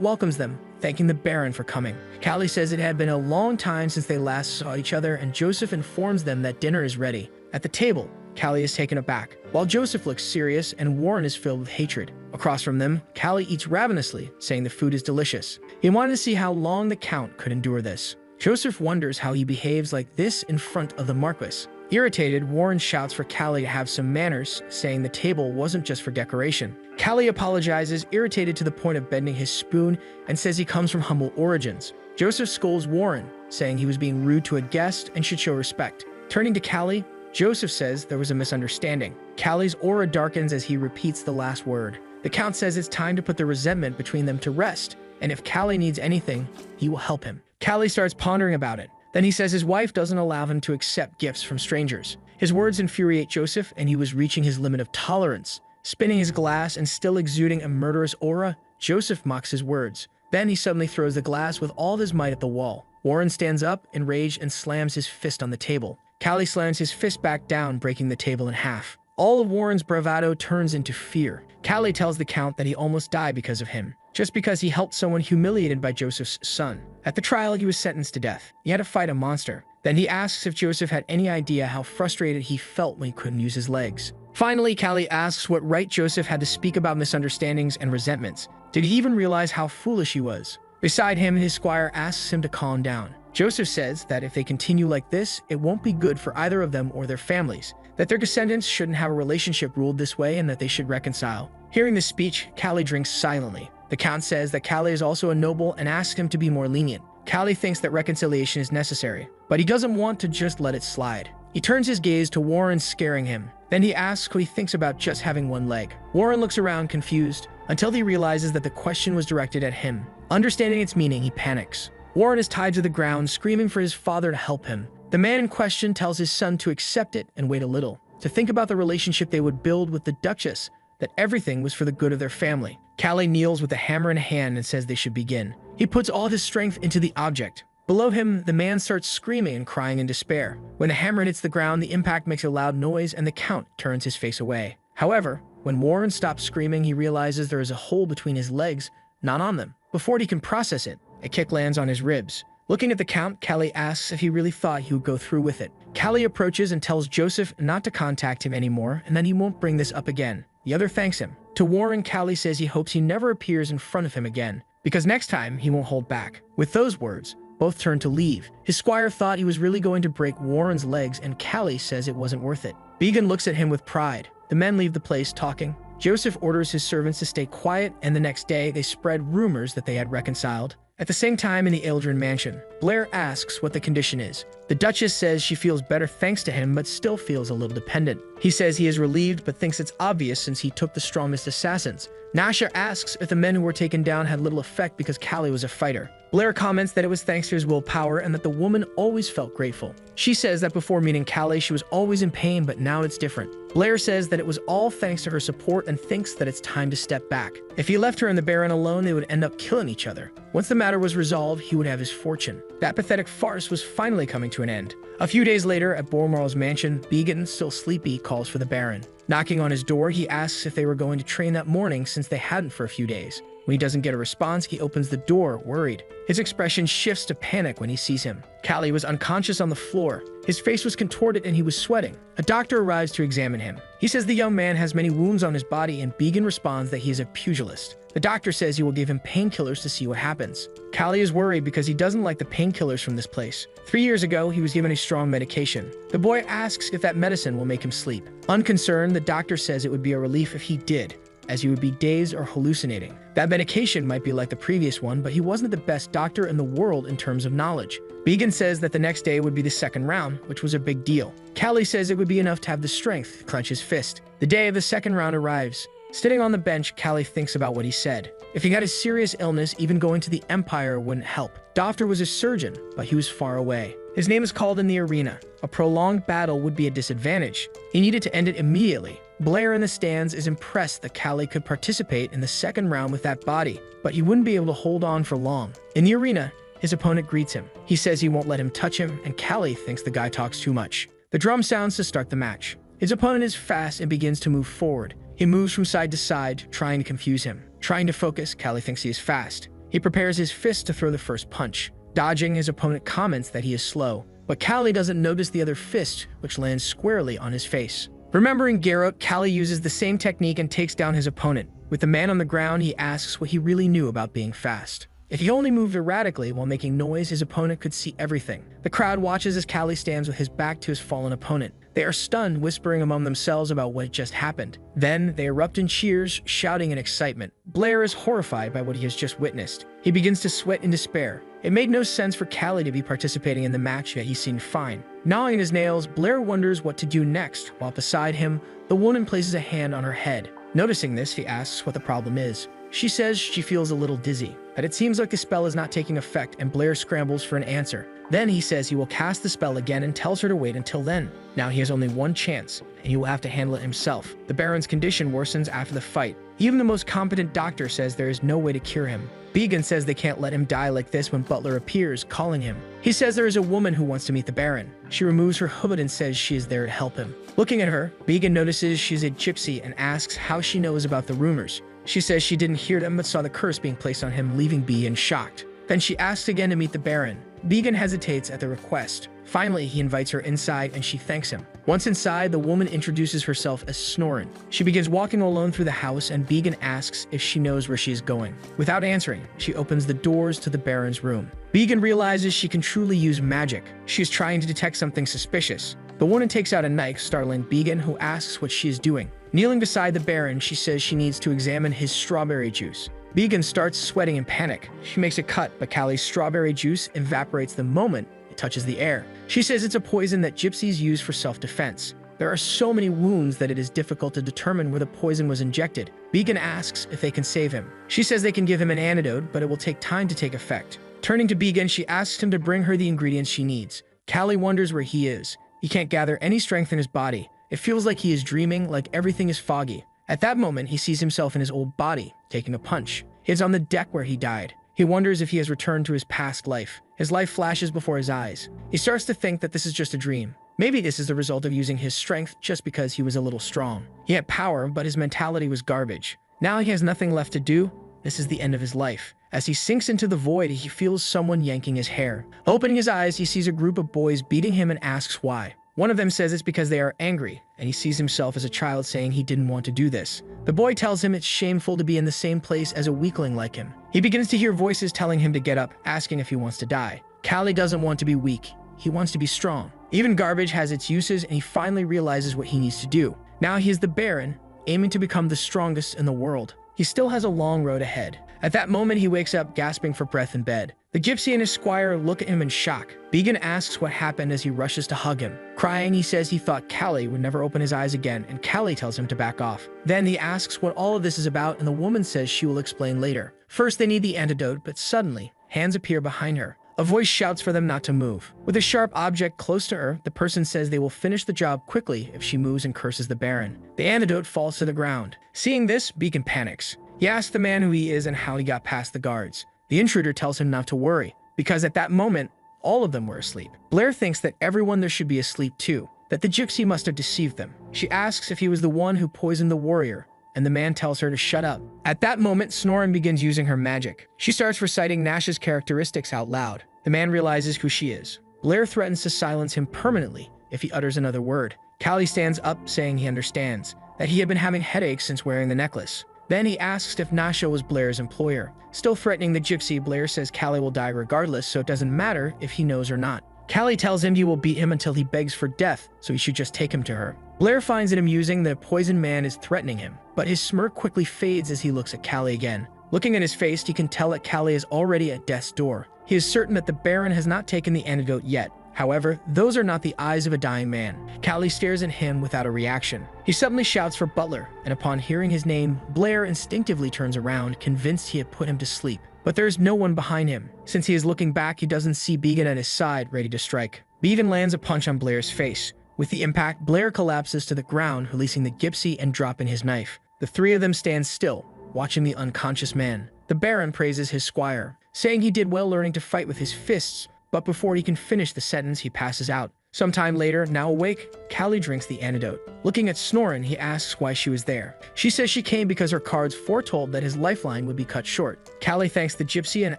welcomes them, thanking the Baron for coming. Callie says it had been a long time since they last saw each other, and Joseph informs them that dinner is ready. At the table, Callie is taken aback, while Joseph looks serious and Warren is filled with hatred. Across from them, Callie eats ravenously, saying the food is delicious. He wanted to see how long the Count could endure this. Joseph wonders how he behaves like this in front of the Marquis. Irritated, Warren shouts for Callie to have some manners, saying the table wasn't just for decoration. Callie apologizes, irritated to the point of bending his spoon, and says he comes from humble origins. Joseph scolds Warren, saying he was being rude to a guest and should show respect. Turning to Callie, Joseph says there was a misunderstanding. Callie's aura darkens as he repeats the last word. The Count says it's time to put the resentment between them to rest, and if Callie needs anything, he will help him. Callie starts pondering about it. Then he says his wife doesn't allow him to accept gifts from strangers. His words infuriate Joseph, and he was reaching his limit of tolerance. Spinning his glass and still exuding a murderous aura, Joseph mocks his words. Then he suddenly throws the glass with all his might at the wall. Warren stands up, enraged, and slams his fist on the table. Callie slams his fist back down, breaking the table in half. All of Warren's bravado turns into fear. Callie tells the Count that he almost died because of him, just because he helped someone humiliated by Joseph's son. At the trial, he was sentenced to death. He had to fight a monster. Then he asks if Joseph had any idea how frustrated he felt when he couldn't use his legs. Finally, Callie asks what right Joseph had to speak about misunderstandings and resentments. Did he even realize how foolish he was? Beside him, his squire asks him to calm down. Joseph says that if they continue like this, it won't be good for either of them or their families, that their descendants shouldn't have a relationship ruled this way and that they should reconcile. Hearing this speech, Callie drinks silently. The Count says that Callie is also a noble and asks him to be more lenient. Callie thinks that reconciliation is necessary, but he doesn't want to just let it slide. He turns his gaze to Warren, scaring him. Then he asks what he thinks about just having one leg. Warren looks around confused until he realizes that the question was directed at him. Understanding its meaning, he panics. Warren is tied to the ground, screaming for his father to help him. The man in question tells his son to accept it and wait a little, to think about the relationship they would build with the Duchess, that everything was for the good of their family. Callie kneels with a hammer in hand and says they should begin. He puts all his strength into the object. Below him, the man starts screaming and crying in despair. When the hammer hits the ground, the impact makes a loud noise and the Count turns his face away. However, when Warren stops screaming, he realizes there is a hole between his legs, not on them. Before he can process it, a kick lands on his ribs. Looking at the Count, Callie asks if he really thought he would go through with it. Callie approaches and tells Joseph not to contact him anymore and that he won't bring this up again. The other thanks him. To Warren, Callie says he hopes he never appears in front of him again, because next time he won't hold back. With those words, both turn to leave. His squire thought he was really going to break Warren's legs, and Callie says it wasn't worth it. Began looks at him with pride. The men leave the place talking. Joseph orders his servants to stay quiet, and the next day they spread rumors that they had reconciled. At the same time in the Eldrin mansion, Blair asks what the condition is. The Duchess says she feels better thanks to him, but still feels a little dependent. He says he is relieved, but thinks it's obvious since he took the strongest assassins. Nasha asks if the men who were taken down had little effect because Callie was a fighter. Blair comments that it was thanks to his willpower and that the woman always felt grateful. She says that before meeting Callie, she was always in pain, but now it's different. Blair says that it was all thanks to her support and thinks that it's time to step back. If he left her and the Baron alone, they would end up killing each other. Once the matter was resolved, he would have his fortune. That pathetic farce was finally coming to an end. A few days later, at Bormarl's mansion, Began, still sleepy, calls for the Baron. Knocking on his door, he asks if they were going to train that morning since they hadn't for a few days. When he doesn't get a response, he opens the door, worried. His expression shifts to panic when he sees him. Callie was unconscious on the floor. His face was contorted and he was sweating. A doctor arrives to examine him. He says the young man has many wounds on his body, and Began responds that he is a pugilist. The doctor says he will give him painkillers to see what happens. Callie is worried because he doesn't like the painkillers from this place. 3 years ago, he was given a strong medication. The boy asks if that medicine will make him sleep. Unconcerned, the doctor says it would be a relief if he did, as he would be dazed or hallucinating. That medication might be like the previous one, but he wasn't the best doctor in the world in terms of knowledge. Began says that the next day would be the second round, which was a big deal. Callie says it would be enough to have the strength to clench his fist. The day of the second round arrives. Sitting on the bench, Callie thinks about what he said. If he got a serious illness, even going to the Empire wouldn't help. Dofter was a surgeon, but he was far away. His name is called in the arena. A prolonged battle would be a disadvantage. He needed to end it immediately. Blair in the stands is impressed that Callie could participate in the second round with that body, but he wouldn't be able to hold on for long. In the arena, his opponent greets him. He says he won't let him touch him, and Callie thinks the guy talks too much. The drum sounds to start the match. His opponent is fast and begins to move forward. He moves from side to side, trying to confuse him. Trying to focus, Callie thinks he is fast. He prepares his fist to throw the first punch. Dodging, his opponent comments that he is slow, but Callie doesn't notice the other fist, which lands squarely on his face. Remembering Garrett, Callie uses the same technique and takes down his opponent. With the man on the ground, he asks what he really knew about being fast. If he only moved erratically while making noise, his opponent could see everything. The crowd watches as Callie stands with his back to his fallen opponent. They are stunned, whispering among themselves about what just happened. Then, they erupt in cheers, shouting in excitement. Blair is horrified by what he has just witnessed. He begins to sweat in despair. It made no sense for Callie to be participating in the match, yet he seemed fine. Gnawing his nails, Blair wonders what to do next, while beside him, the woman places a hand on her head. Noticing this, he asks what the problem is. She says she feels a little dizzy, that it seems like the spell is not taking effect, and Blair scrambles for an answer. Then he says he will cast the spell again and tells her to wait until then. Now he has only one chance, and he will have to handle it himself. The Baron's condition worsens after the fight. Even the most competent doctor says there is no way to cure him. Began says they can't let him die like this when Butler appears, calling him. He says there is a woman who wants to meet the Baron. She removes her hood and says she is there to help him. Looking at her, Began notices she's a gypsy and asks how she knows about the rumors. She says she didn't hear them but saw the curse being placed on him, leaving Began shocked. Then she asks again to meet the Baron. Began hesitates at the request. Finally, he invites her inside and she thanks him. Once inside, the woman introduces herself as Snorin. She begins walking alone through the house and Began asks if she knows where she is going. Without answering, she opens the doors to the Baron's room. Began realizes she can truly use magic. She is trying to detect something suspicious. The woman takes out a knife, startling Began, who asks what she is doing. Kneeling beside the Baron, she says she needs to examine his strawberry juice. Began starts sweating in panic. She makes a cut, but Callie's strawberry juice evaporates the moment it touches the air. She says it's a poison that gypsies use for self-defense. There are so many wounds that it is difficult to determine where the poison was injected. Began asks if they can save him. She says they can give him an antidote, but it will take time to take effect. Turning to Began, she asks him to bring her the ingredients she needs. Callie wonders where he is. He can't gather any strength in his body. It feels like he is dreaming, like everything is foggy. At that moment, he sees himself in his old body, taking a punch. He is on the deck where he died. He wonders if he has returned to his past life. His life flashes before his eyes. He starts to think that this is just a dream. Maybe this is the result of using his strength just because he was a little strong. He had power, but his mentality was garbage. Now he has nothing left to do. This is the end of his life. As he sinks into the void, he feels someone yanking his hair. Opening his eyes, he sees a group of boys beating him and asks why. One of them says it's because they are angry, and he sees himself as a child saying he didn't want to do this. The boy tells him it's shameful to be in the same place as a weakling like him. He begins to hear voices telling him to get up, asking if he wants to die. Callie doesn't want to be weak. He wants to be strong. Even garbage has its uses, and he finally realizes what he needs to do. Now he is the Baron, aiming to become the strongest in the world. He still has a long road ahead. At that moment, he wakes up, gasping for breath in bed. The gypsy and his squire look at him in shock. Began asks what happened as he rushes to hug him. Crying, he says he thought Callie would never open his eyes again, and Callie tells him to back off. Then he asks what all of this is about, and the woman says she will explain later. First, they need the antidote, but suddenly, hands appear behind her. A voice shouts for them not to move. With a sharp object close to her, the person says they will finish the job quickly if she moves and curses the Baron. The antidote falls to the ground. Seeing this, Beacon panics. He asks the man who he is and how he got past the guards. The intruder tells him not to worry, because at that moment, all of them were asleep. Blair thinks that everyone there should be asleep too, that the gypsy must have deceived them. She asks if he was the one who poisoned the warrior, and the man tells her to shut up. At that moment, Snorin begins using her magic. She starts reciting Nash's characteristics out loud. The man realizes who she is. Blair threatens to silence him permanently if he utters another word. Callie stands up, saying he understands, that he had been having headaches since wearing the necklace. Then he asks if Nasha was Blair's employer. Still threatening the gypsy, Blair says Callie will die regardless, so it doesn't matter if he knows or not. Callie tells him he will beat him until he begs for death, so he should just take him to her. Blair finds it amusing that a poisoned man is threatening him, but his smirk quickly fades as he looks at Callie again. Looking at his face, he can tell that Callie is already at death's door. He is certain that the Baron has not taken the antidote yet. However, those are not the eyes of a dying man. Callie stares at him without a reaction. He suddenly shouts for Butler, and upon hearing his name, Blair instinctively turns around, convinced he had put him to sleep. But there's no one behind him. Since he is looking back, he doesn't see Began at his side, ready to strike. Began lands a punch on Blair's face. With the impact, Blair collapses to the ground, releasing the gypsy and dropping his knife. The three of them stand still, watching the unconscious man. The Baron praises his squire, saying he did well learning to fight with his fists, but before he can finish the sentence, he passes out. Sometime later, now awake, Callie drinks the antidote. Looking at Snorin, he asks why she was there. She says she came because her cards foretold that his lifeline would be cut short. Callie thanks the gypsy and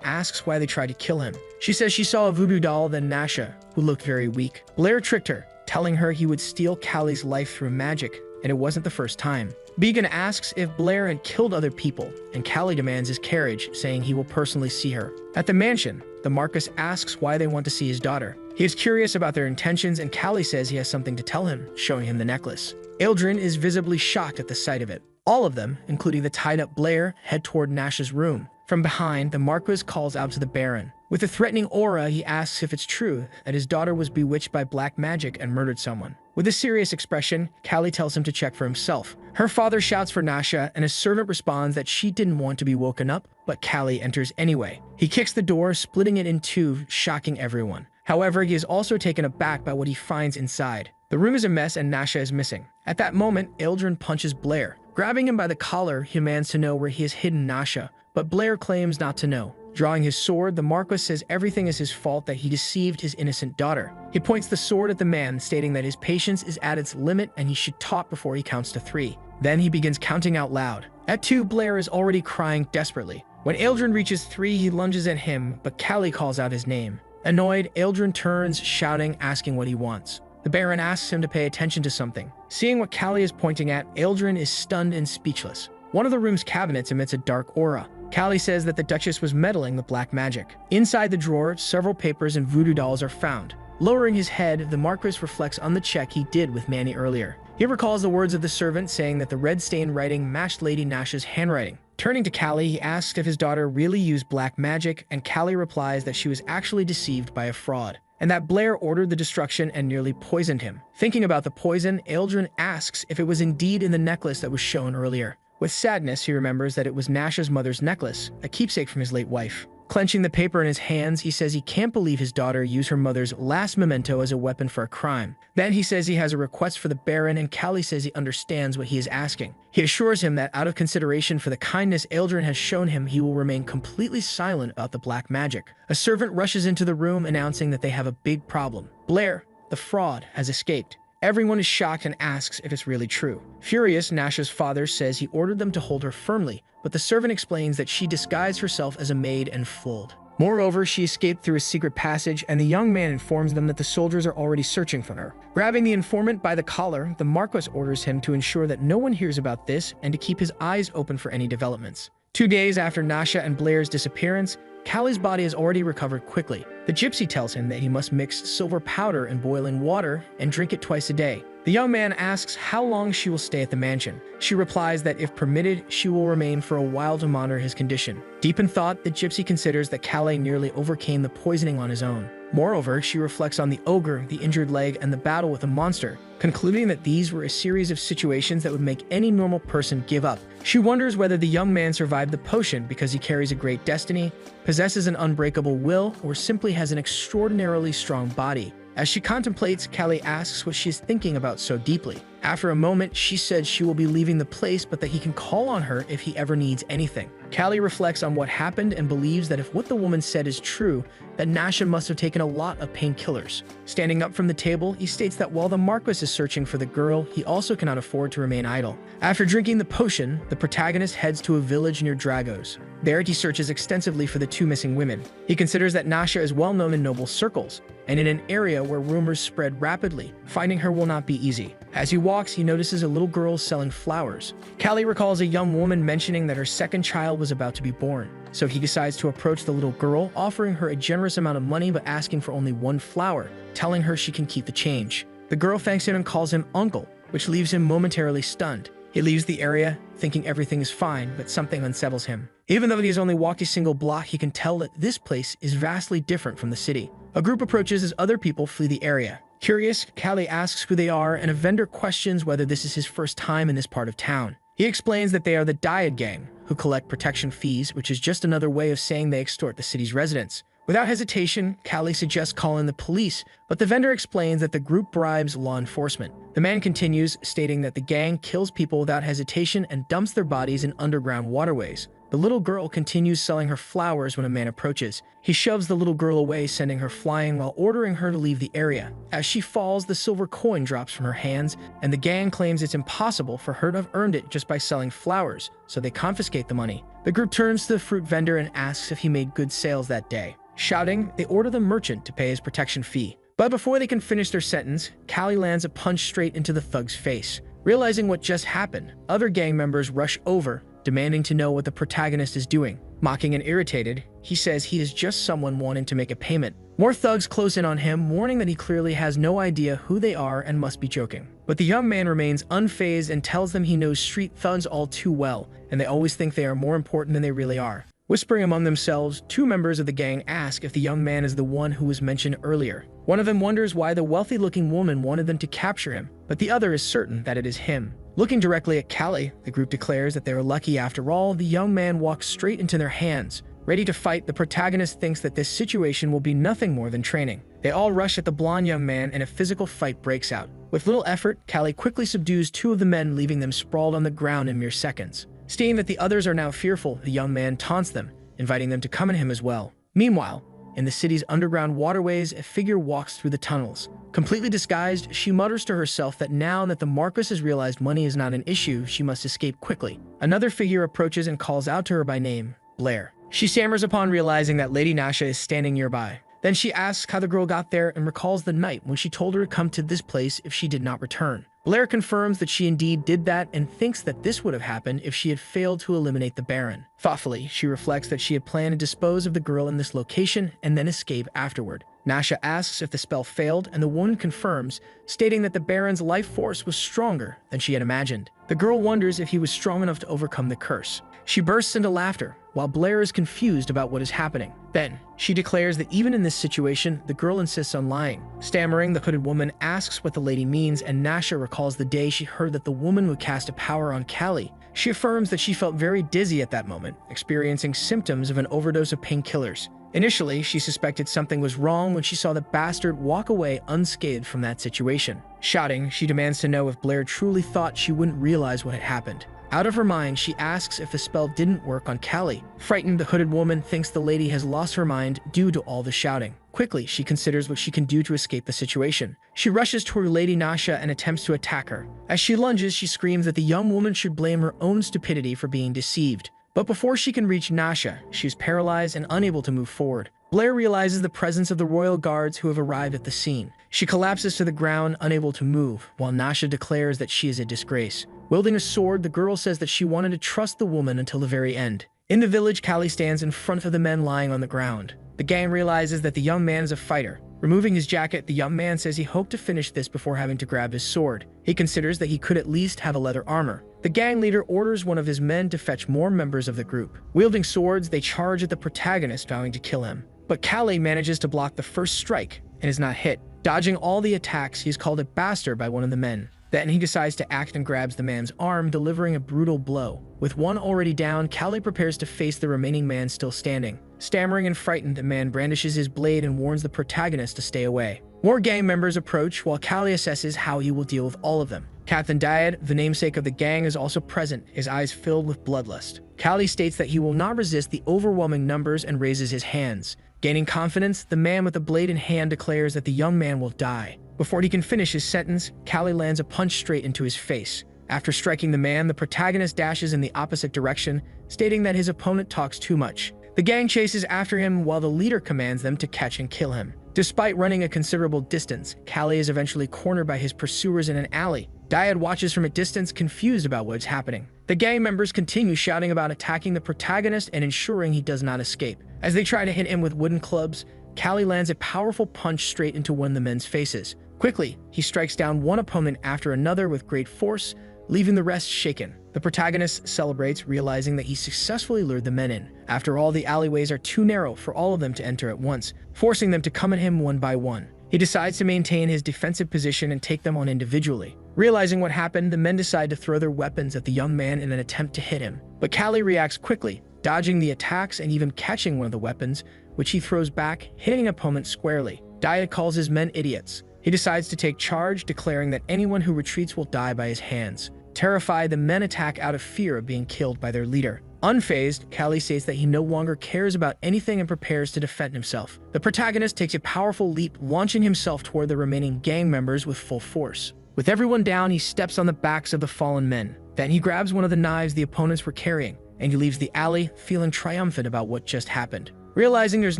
asks why they tried to kill him. She says she saw a voodoo doll, then Nasha, who looked very weak. Blair tricked her, telling her he would steal Callie's life through magic, and it wasn't the first time. Began asks if Blair had killed other people, and Callie demands his carriage, saying he will personally see her. At the mansion, the Marcus asks why they want to see his daughter. He is curious about their intentions, and Callie says he has something to tell him, showing him the necklace. Eldrin is visibly shocked at the sight of it. All of them, including the tied-up Blair, head toward Nash's room. From behind, the Marquis calls out to the Baron. With a threatening aura, he asks if it's true that his daughter was bewitched by black magic and murdered someone. With a serious expression, Callie tells him to check for himself. Her father shouts for Nasha, and a servant responds that she didn't want to be woken up, but Callie enters anyway. He kicks the door, splitting it in two, shocking everyone. However, he is also taken aback by what he finds inside. The room is a mess and Nasha is missing. At that moment, Eldrin punches Blair. Grabbing him by the collar, he demands to know where he has hidden Nasha, but Blair claims not to know. Drawing his sword, the Marquis says everything is his fault, that he deceived his innocent daughter. He points the sword at the man, stating that his patience is at its limit and he should talk before he counts to 3. Then he begins counting out loud. At 2, Blair is already crying desperately. When Eldrin reaches 3, he lunges at him, but Callie calls out his name. Annoyed, Eldrin turns, shouting, asking what he wants. The Baron asks him to pay attention to something. Seeing what Callie is pointing at, Eldrin is stunned and speechless. One of the room's cabinets emits a dark aura. Callie says that the Duchess was meddling with black magic. Inside the drawer, several papers and voodoo dolls are found. Lowering his head, the Marquis reflects on the check he did with Manny earlier. He recalls the words of the servant saying that the red stain writing matched Lady Nash's handwriting. Turning to Callie, he asks if his daughter really used black magic, and Callie replies that she was actually deceived by a fraud, and that Blair ordered the destruction and nearly poisoned him. Thinking about the poison, Eldrin asks if it was indeed in the necklace that was shown earlier. With sadness, he remembers that it was Nash's mother's necklace, a keepsake from his late wife. Clenching the paper in his hands, he says he can't believe his daughter used her mother's last memento as a weapon for a crime. Then he says he has a request for the Baron, and Callie says he understands what he is asking. He assures him that out of consideration for the kindness Eldrin has shown him, he will remain completely silent about the black magic. A servant rushes into the room, announcing that they have a big problem. Blair, the fraud, has escaped. Everyone is shocked and asks if it's really true. Furious, Nash's father says he ordered them to hold her firmly, but the servant explains that she disguised herself as a maid and fooled. Moreover, she escaped through a secret passage, and the young man informs them that the soldiers are already searching for her. Grabbing the informant by the collar, the Marquis orders him to ensure that no one hears about this and to keep his eyes open for any developments. 2 days after Nasha and Blair's disappearance, Callie's body has already recovered quickly. The gypsy tells him that he must mix silver powder in boiling water and drink it twice a day. The young man asks how long she will stay at the mansion. She replies that if permitted, she will remain for a while to monitor his condition. Deep in thought, the gypsy considers that Callie nearly overcame the poisoning on his own. Moreover, she reflects on the ogre, the injured leg, and the battle with the monster, concluding that these were a series of situations that would make any normal person give up. She wonders whether the young man survived the potion because he carries a great destiny, possesses an unbreakable will, or simply has an extraordinarily strong body. As she contemplates, Callie asks what she is thinking about so deeply. After a moment, she says she will be leaving the place, but that he can call on her if he ever needs anything. Callie reflects on what happened and believes that if what the woman said is true, that Nasha must have taken a lot of painkillers. Standing up from the table, he states that while the Marquis is searching for the girl, he also cannot afford to remain idle. After drinking the potion, the protagonist heads to a village near Dragos. There, he searches extensively for the 2 missing women. He considers that Nasha is well known in noble circles, and in an area where rumors spread rapidly. Finding her will not be easy. As he walks, he notices a little girl selling flowers. Callie recalls a young woman mentioning that her second child was about to be born, so he decides to approach the little girl, offering her a generous amount of money but asking for only 1 flower, telling her she can keep the change. The girl thanks him and calls him uncle, which leaves him momentarily stunned. He leaves the area, thinking everything is fine, but something unsettles him. Even though he has only walked a single block, he can tell that this place is vastly different from the city. A group approaches as other people flee the area. Curious, Callie asks who they are, and a vendor questions whether this is his first time in this part of town. He explains that they are the Dyad gang, who collect protection fees, which is just another way of saying they extort the city's residents. Without hesitation, Callie suggests calling the police, but the vendor explains that the group bribes law enforcement. The man continues, stating that the gang kills people without hesitation and dumps their bodies in underground waterways. The little girl continues selling her flowers when a man approaches. He shoves the little girl away, sending her flying while ordering her to leave the area. As she falls, the silver coin drops from her hands, and the gang claims it's impossible for her to have earned it just by selling flowers, so they confiscate the money. The group turns to the fruit vendor and asks if he made good sales that day. Shouting, they order the merchant to pay his protection fee. But before they can finish their sentence, Callie lands a punch straight into the thug's face. Realizing what just happened, other gang members rush over, demanding to know what the protagonist is doing. Mocking and irritated, he says he is just someone wanting to make a payment. More thugs close in on him, warning that he clearly has no idea who they are and must be joking. But the young man remains unfazed and tells them he knows street thugs all too well, and they always think they are more important than they really are. Whispering among themselves, two members of the gang ask if the young man is the one who was mentioned earlier. One of them wonders why the wealthy-looking woman wanted them to capture him, but the other is certain that it is him. Looking directly at Callie, the group declares that they are lucky after all. The young man walks straight into their hands. Ready to fight, the protagonist thinks that this situation will be nothing more than training. They all rush at the blonde young man and a physical fight breaks out. With little effort, Callie quickly subdues two of the men, leaving them sprawled on the ground in mere seconds. Seeing that the others are now fearful, the young man taunts them, inviting them to come at him as well. Meanwhile, in the city's underground waterways, a figure walks through the tunnels. Completely disguised, she mutters to herself that now that the Marquis has realized money is not an issue, she must escape quickly. Another figure approaches and calls out to her by name, Blair. She stammers upon realizing that Lady Nasha is standing nearby. Then she asks how the girl got there and recalls the night when she told her to come to this place if she did not return. Blair confirms that she indeed did that and thinks that this would have happened if she had failed to eliminate the Baron. Thoughtfully, she reflects that she had planned to dispose of the girl in this location and then escape afterward. Nasha asks if the spell failed, and the woman confirms, stating that the Baron's life force was stronger than she had imagined. The girl wonders if he was strong enough to overcome the curse. She bursts into laughter, while Blair is confused about what is happening. Then, she declares that even in this situation, the girl insists on lying. Stammering, the hooded woman asks what the lady means, and Nasha recalls the day she heard that the woman would cast a power on Callie. She affirms that she felt very dizzy at that moment, experiencing symptoms of an overdose of painkillers. Initially, she suspected something was wrong when she saw the bastard walk away unscathed from that situation. Shouting, she demands to know if Blair truly thought she wouldn't realize what had happened. Out of her mind, she asks if the spell didn't work on Callie. Frightened, the hooded woman thinks the lady has lost her mind due to all the shouting. Quickly, she considers what she can do to escape the situation. She rushes toward Lady Nasha and attempts to attack her. As she lunges, she screams that the young woman should blame her own stupidity for being deceived. But before she can reach Nasha, she is paralyzed and unable to move forward. Blair realizes the presence of the royal guards who have arrived at the scene. She collapses to the ground, unable to move, while Nasha declares that she is a disgrace. Wielding a sword, the girl says that she wanted to trust the woman until the very end. In the village, Callie stands in front of the men lying on the ground. The gang realizes that the young man is a fighter. Removing his jacket, the young man says he hoped to finish this before having to grab his sword. He considers that he could at least have a leather armor. The gang leader orders one of his men to fetch more members of the group. Wielding swords, they charge at the protagonist, vowing to kill him. But Callie manages to block the first strike and is not hit. Dodging all the attacks, he is called a bastard by one of the men. Then he decides to act and grabs the man's arm, delivering a brutal blow. With one already down, Callie prepares to face the remaining man still standing. Stammering and frightened, the man brandishes his blade and warns the protagonist to stay away. More gang members approach, while Callie assesses how he will deal with all of them. Captain Dyad, the namesake of the gang, is also present, his eyes filled with bloodlust. Callie states that he will not resist the overwhelming numbers and raises his hands. Gaining confidence, the man with the blade in hand declares that the young man will die. Before he can finish his sentence, Callie lands a punch straight into his face. After striking the man, the protagonist dashes in the opposite direction, stating that his opponent talks too much. The gang chases after him while the leader commands them to catch and kill him. Despite running a considerable distance, Callie is eventually cornered by his pursuers in an alley. Dyad watches from a distance, confused about what's happening. The gang members continue shouting about attacking the protagonist and ensuring he does not escape. As they try to hit him with wooden clubs, Callie lands a powerful punch straight into one of the men's faces. Quickly, he strikes down one opponent after another with great force, leaving the rest shaken. The protagonist celebrates, realizing that he successfully lured the men in. After all, the alleyways are too narrow for all of them to enter at once, forcing them to come at him one by one. He decides to maintain his defensive position and take them on individually. Realizing what happened, the men decide to throw their weapons at the young man in an attempt to hit him. But Callie reacts quickly, dodging the attacks and even catching one of the weapons, which he throws back, hitting an opponent squarely. Diet calls his men idiots. He decides to take charge, declaring that anyone who retreats will die by his hands. Terrified, the men attack out of fear of being killed by their leader. Unfazed, Callie states that he no longer cares about anything and prepares to defend himself. The protagonist takes a powerful leap, launching himself toward the remaining gang members with full force. With everyone down, he steps on the backs of the fallen men. Then he grabs one of the knives the opponents were carrying, and he leaves the alley, feeling triumphant about what just happened. Realizing there's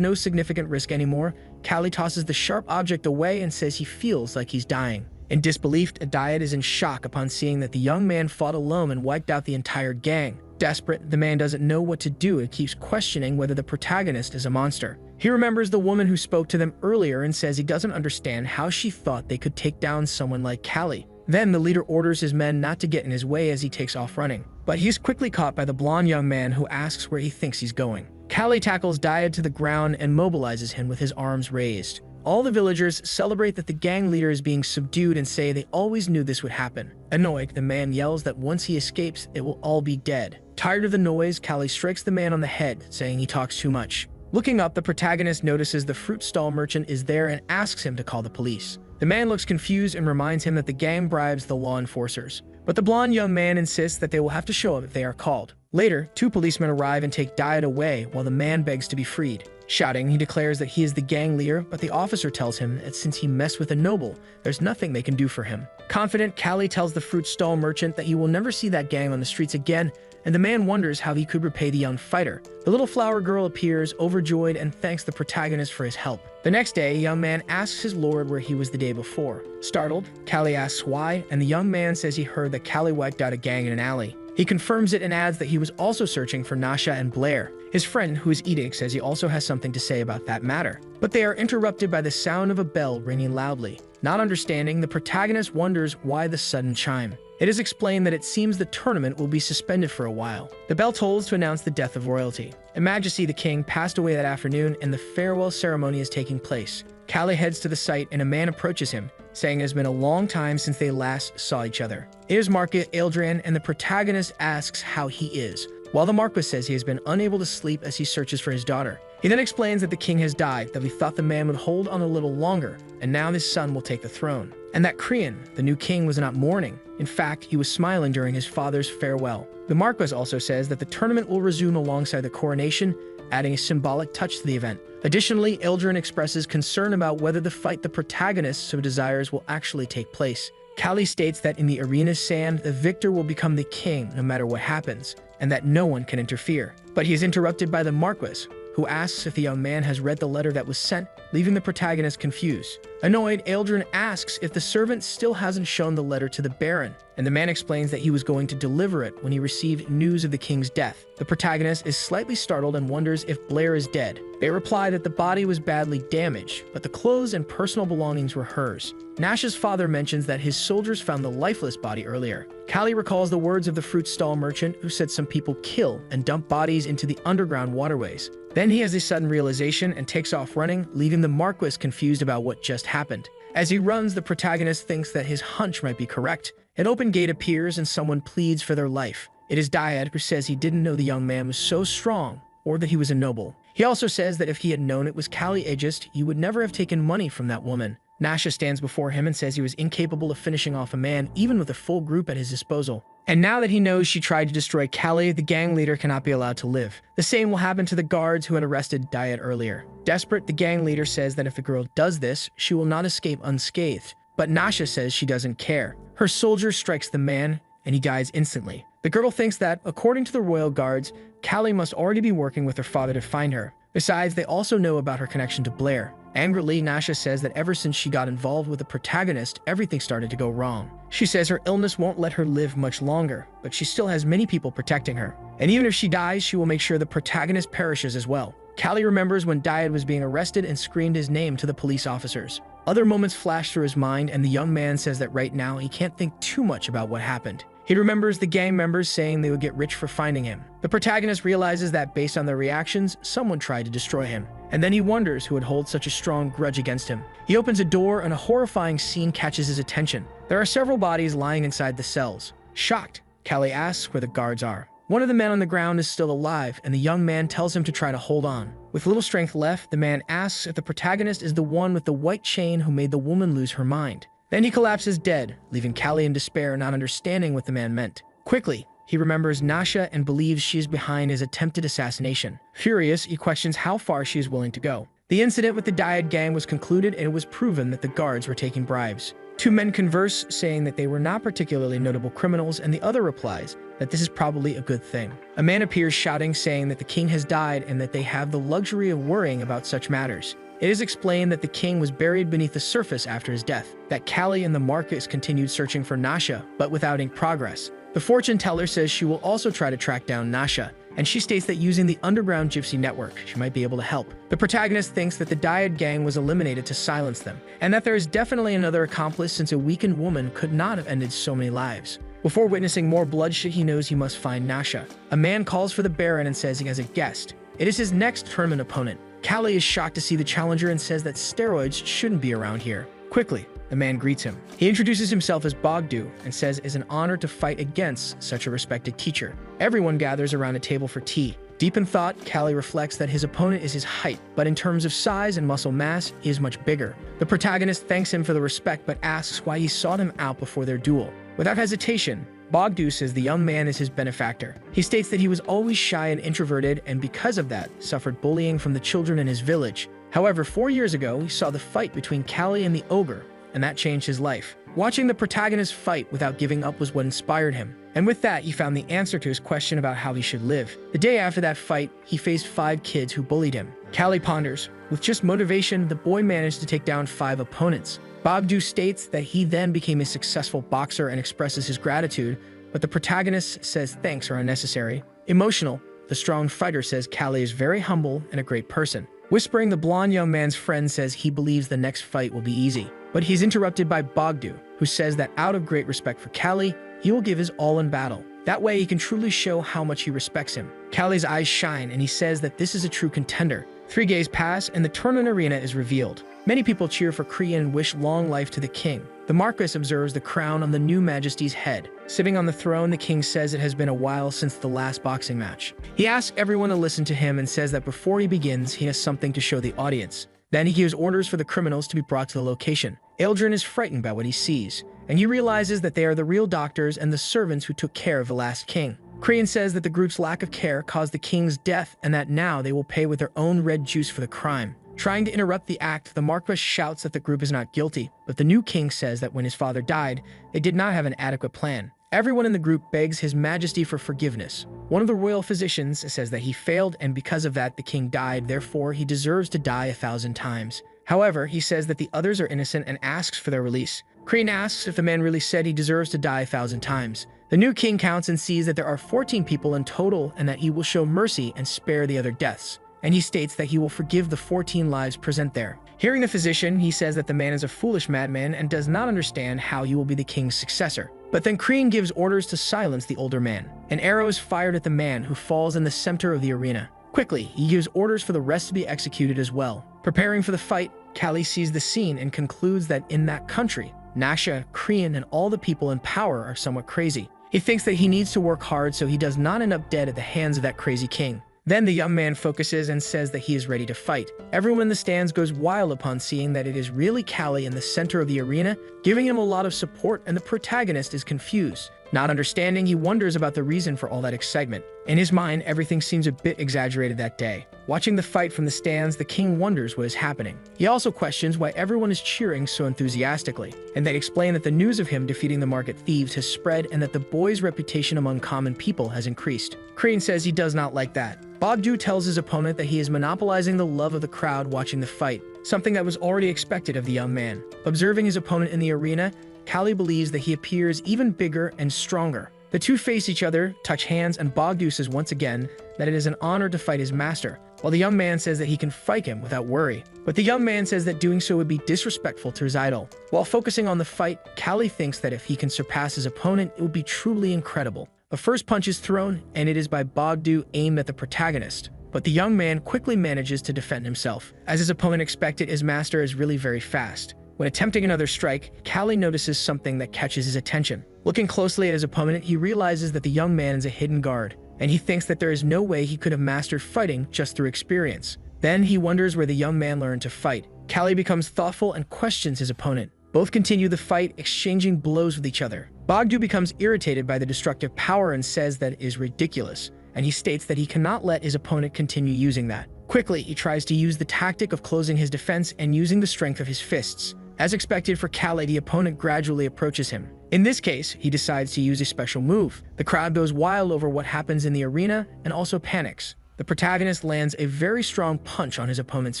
no significant risk anymore, Callie tosses the sharp object away and says he feels like he's dying. In disbelief, Diet is in shock upon seeing that the young man fought alone and wiped out the entire gang. Desperate, the man doesn't know what to do and keeps questioning whether the protagonist is a monster. He remembers the woman who spoke to them earlier and says he doesn't understand how she thought they could take down someone like Callie. Then the leader orders his men not to get in his way as he takes off running. But he's quickly caught by the blonde young man who asks where he thinks he's going. Callie tackles Diet to the ground and mobilizes him with his arms raised. All the villagers celebrate that the gang leader is being subdued and say they always knew this would happen. Annoyed, the man yells that once he escapes, it will all be dead. Tired of the noise, Callie strikes the man on the head, saying he talks too much. Looking up, the protagonist notices the fruit stall merchant is there and asks him to call the police. The man looks confused and reminds him that the gang bribes the law enforcers. But the blonde young man insists that they will have to show up if they are called. Later, two policemen arrive and take Diet away while the man begs to be freed. Shouting, he declares that he is the gang leader, but the officer tells him that since he messed with a noble, there's nothing they can do for him. Confident, Callie tells the fruit stall merchant that he will never see that gang on the streets again, and the man wonders how he could repay the young fighter. The little flower girl appears, overjoyed, and thanks the protagonist for his help. The next day, a young man asks his lord where he was the day before. Startled, Callie asks why, and the young man says he heard that Callie wiped out a gang in an alley. He confirms it and adds that he was also searching for Nasha and Blair. His friend, who is eating, says he also has something to say about that matter. But they are interrupted by the sound of a bell ringing loudly. Not understanding, the protagonist wonders why the sudden chime. It is explained that it seems the tournament will be suspended for a while. The bell tolls to announce the death of royalty. Her Majesty the King passed away that afternoon, and the farewell ceremony is taking place. Callie heads to the site, and a man approaches him, saying it has been a long time since they last saw each other. It is Marquis Eldrin, and the protagonist asks how he is, while the Marquis says he has been unable to sleep as he searches for his daughter. He then explains that the king has died, that he thought the man would hold on a little longer, and now his son will take the throne. And that Krian, the new king, was not mourning. In fact, he was smiling during his father's farewell. The Marquis also says that the tournament will resume alongside the coronation, adding a symbolic touch to the event. Additionally, Eldrin expresses concern about whether the fight the protagonist so desires will actually take place. Callie states that in the arena's sand, the victor will become the king no matter what happens, and that no one can interfere. But he is interrupted by the Marquis, who asks if the young man has read the letter that was sent, leaving the protagonist confused. Annoyed, Eldrin asks if the servant still hasn't shown the letter to the Baron, and the man explains that he was going to deliver it when he received news of the king's death. The protagonist is slightly startled and wonders if Blair is dead. They reply that the body was badly damaged, but the clothes and personal belongings were hers. Nash's father mentions that his soldiers found the lifeless body earlier. Callie recalls the words of the fruit stall merchant who said some people kill and dump bodies into the underground waterways. Then he has a sudden realization and takes off running, leaving the Marquis confused about what just happened. As he runs, the protagonist thinks that his hunch might be correct. An open gate appears and someone pleads for their life. It is Dyad, who says he didn't know the young man was so strong or that he was a noble. He also says that if he had known it was Callie Aegis, he would never have taken money from that woman. Nasha stands before him and says he was incapable of finishing off a man even with a full group at his disposal. And now that he knows she tried to destroy Callie, the gang leader cannot be allowed to live. The same will happen to the guards who had arrested Dyad earlier. Desperate, the gang leader says that if the girl does this, she will not escape unscathed. But Nasha says she doesn't care. Her soldier strikes the man, and he dies instantly. The girl thinks that, according to the royal guards, Callie must already be working with her father to find her. Besides, they also know about her connection to Blair. Angrily, Nasha says that ever since she got involved with the protagonist, everything started to go wrong. She says her illness won't let her live much longer, but she still has many people protecting her. And even if she dies, she will make sure the protagonist perishes as well. Callie remembers when Dyad was being arrested and screamed his name to the police officers. Other moments flash through his mind, and the young man says that right now he can't think too much about what happened. He remembers the gang members saying they would get rich for finding him. The protagonist realizes that based on their reactions, someone tried to destroy him. And then he wonders who would hold such a strong grudge against him. He opens a door and a horrifying scene catches his attention. There are several bodies lying inside the cells. Shocked, Callie asks where the guards are. One of the men on the ground is still alive, and the young man tells him to try to hold on. With little strength left, the man asks if the protagonist is the one with the white chain who made the woman lose her mind. Then he collapses dead, leaving Callie in despair, not understanding what the man meant. Quickly, he remembers Nasha and believes she is behind his attempted assassination. Furious, he questions how far she is willing to go. The incident with the Dyad gang was concluded, and it was proven that the guards were taking bribes. Two men converse, saying that they were not particularly notable criminals, and the other replies that this is probably a good thing. A man appears shouting, saying that the king has died and that they have the luxury of worrying about such matters. It is explained that the king was buried beneath the surface after his death, that Callie and the Marcus continued searching for Nasha, but without any progress. The fortune teller says she will also try to track down Nasha, and she states that using the underground gypsy network, she might be able to help. The protagonist thinks that the Dyad gang was eliminated to silence them, and that there is definitely another accomplice since a weakened woman could not have ended so many lives. Before witnessing more bloodshed, he knows he must find Nasha. A man calls for the Baron and says he has a guest. It is his next tournament opponent. Callie is shocked to see the challenger and says that steroids shouldn't be around here. Quickly, the man greets him. He introduces himself as Bogdu and says it is an honor to fight against such a respected teacher. Everyone gathers around a table for tea. Deep in thought, Callie reflects that his opponent is his height, but in terms of size and muscle mass, he is much bigger. The protagonist thanks him for the respect but asks why he sought him out before their duel. Without hesitation, Bogdu says the young man is his benefactor. He states that he was always shy and introverted, and because of that, suffered bullying from the children in his village. However, 4 years ago, he saw the fight between Callie and the ogre, and that changed his life. Watching the protagonist fight without giving up was what inspired him. And with that, he found the answer to his question about how he should live. The day after that fight, he faced 5 kids who bullied him. Callie ponders. With just motivation, the boy managed to take down 5 opponents. Bogdu states that he then became a successful boxer and expresses his gratitude, but the protagonist says thanks are unnecessary. Emotional, the strong fighter says Callie is very humble and a great person. Whispering, the blonde young man's friend says he believes the next fight will be easy. But he's interrupted by Bogdu, who says that out of great respect for Callie, he will give his all in battle. That way he can truly show how much he respects him. Callie's eyes shine and he says that this is a true contender. 3 days pass and the tournament arena is revealed. Many people cheer for Kree and wish long life to the king. The Marcus observes the crown on the new majesty's head. Sitting on the throne, the king says it has been a while since the last boxing match. He asks everyone to listen to him and says that before he begins, he has something to show the audience. Then he gives orders for the criminals to be brought to the location. Eldrin is frightened by what he sees, and he realizes that they are the real doctors and the servants who took care of the last king. Kree says that the group's lack of care caused the king's death and that now they will pay with their own red juice for the crime. Trying to interrupt the act, the Marquis shouts that the group is not guilty, but the new king says that when his father died, they did not have an adequate plan. Everyone in the group begs His Majesty for forgiveness. One of the royal physicians says that he failed and because of that the king died, therefore he deserves to die 1,000 times. However, he says that the others are innocent and asks for their release. Kree asks if the man really said he deserves to die 1,000 times. The new king counts and sees that there are 14 people in total and that he will show mercy and spare the other deaths. And he states that he will forgive the 14 lives present there. Hearing the physician, he says that the man is a foolish madman and does not understand how he will be the king's successor. But then Kreen gives orders to silence the older man. An arrow is fired at the man, who falls in the center of the arena. Quickly, he gives orders for the rest to be executed as well. Preparing for the fight, Callie sees the scene and concludes that in that country, Nasha, Kreen, and all the people in power are somewhat crazy. He thinks that he needs to work hard so he does not end up dead at the hands of that crazy king. Then the young man focuses and says that he is ready to fight. Everyone in the stands goes wild upon seeing that it is really Callie in the center of the arena, giving him a lot of support, and the protagonist is confused. Not understanding, he wonders about the reason for all that excitement. In his mind, everything seems a bit exaggerated that day. Watching the fight from the stands, the king wonders what is happening. He also questions why everyone is cheering so enthusiastically, and they explain that the news of him defeating the market thieves has spread and that the boy's reputation among common people has increased. Kreen says he does not like that. Bogdu tells his opponent that he is monopolizing the love of the crowd watching the fight, something that was already expected of the young man. Observing his opponent in the arena, Callie believes that he appears even bigger and stronger. The two face each other, touch hands, and Bogdu says once again that it is an honor to fight his master. while the young man says that he can fight him without worry. But the young man says that doing so would be disrespectful to his idol. While focusing on the fight, Callie thinks that if he can surpass his opponent, it would be truly incredible. The first punch is thrown, and it is by Bogdu aimed at the protagonist. But the young man quickly manages to defend himself. As his opponent expected, his master is really very fast. When attempting another strike, Callie notices something that catches his attention. Looking closely at his opponent, he realizes that the young man is a hidden guard, and he thinks that there is no way he could have mastered fighting just through experience. Then he wonders where the young man learned to fight. Callie becomes thoughtful and questions his opponent. Both continue the fight, exchanging blows with each other. Bogdu becomes irritated by the destructive power and says that it is ridiculous, and he states that he cannot let his opponent continue using that. Quickly, he tries to use the tactic of closing his defense and using the strength of his fists. As expected for Callie, the opponent gradually approaches him. In this case, he decides to use a special move. The crowd goes wild over what happens in the arena and also panics. The protagonist lands a very strong punch on his opponent's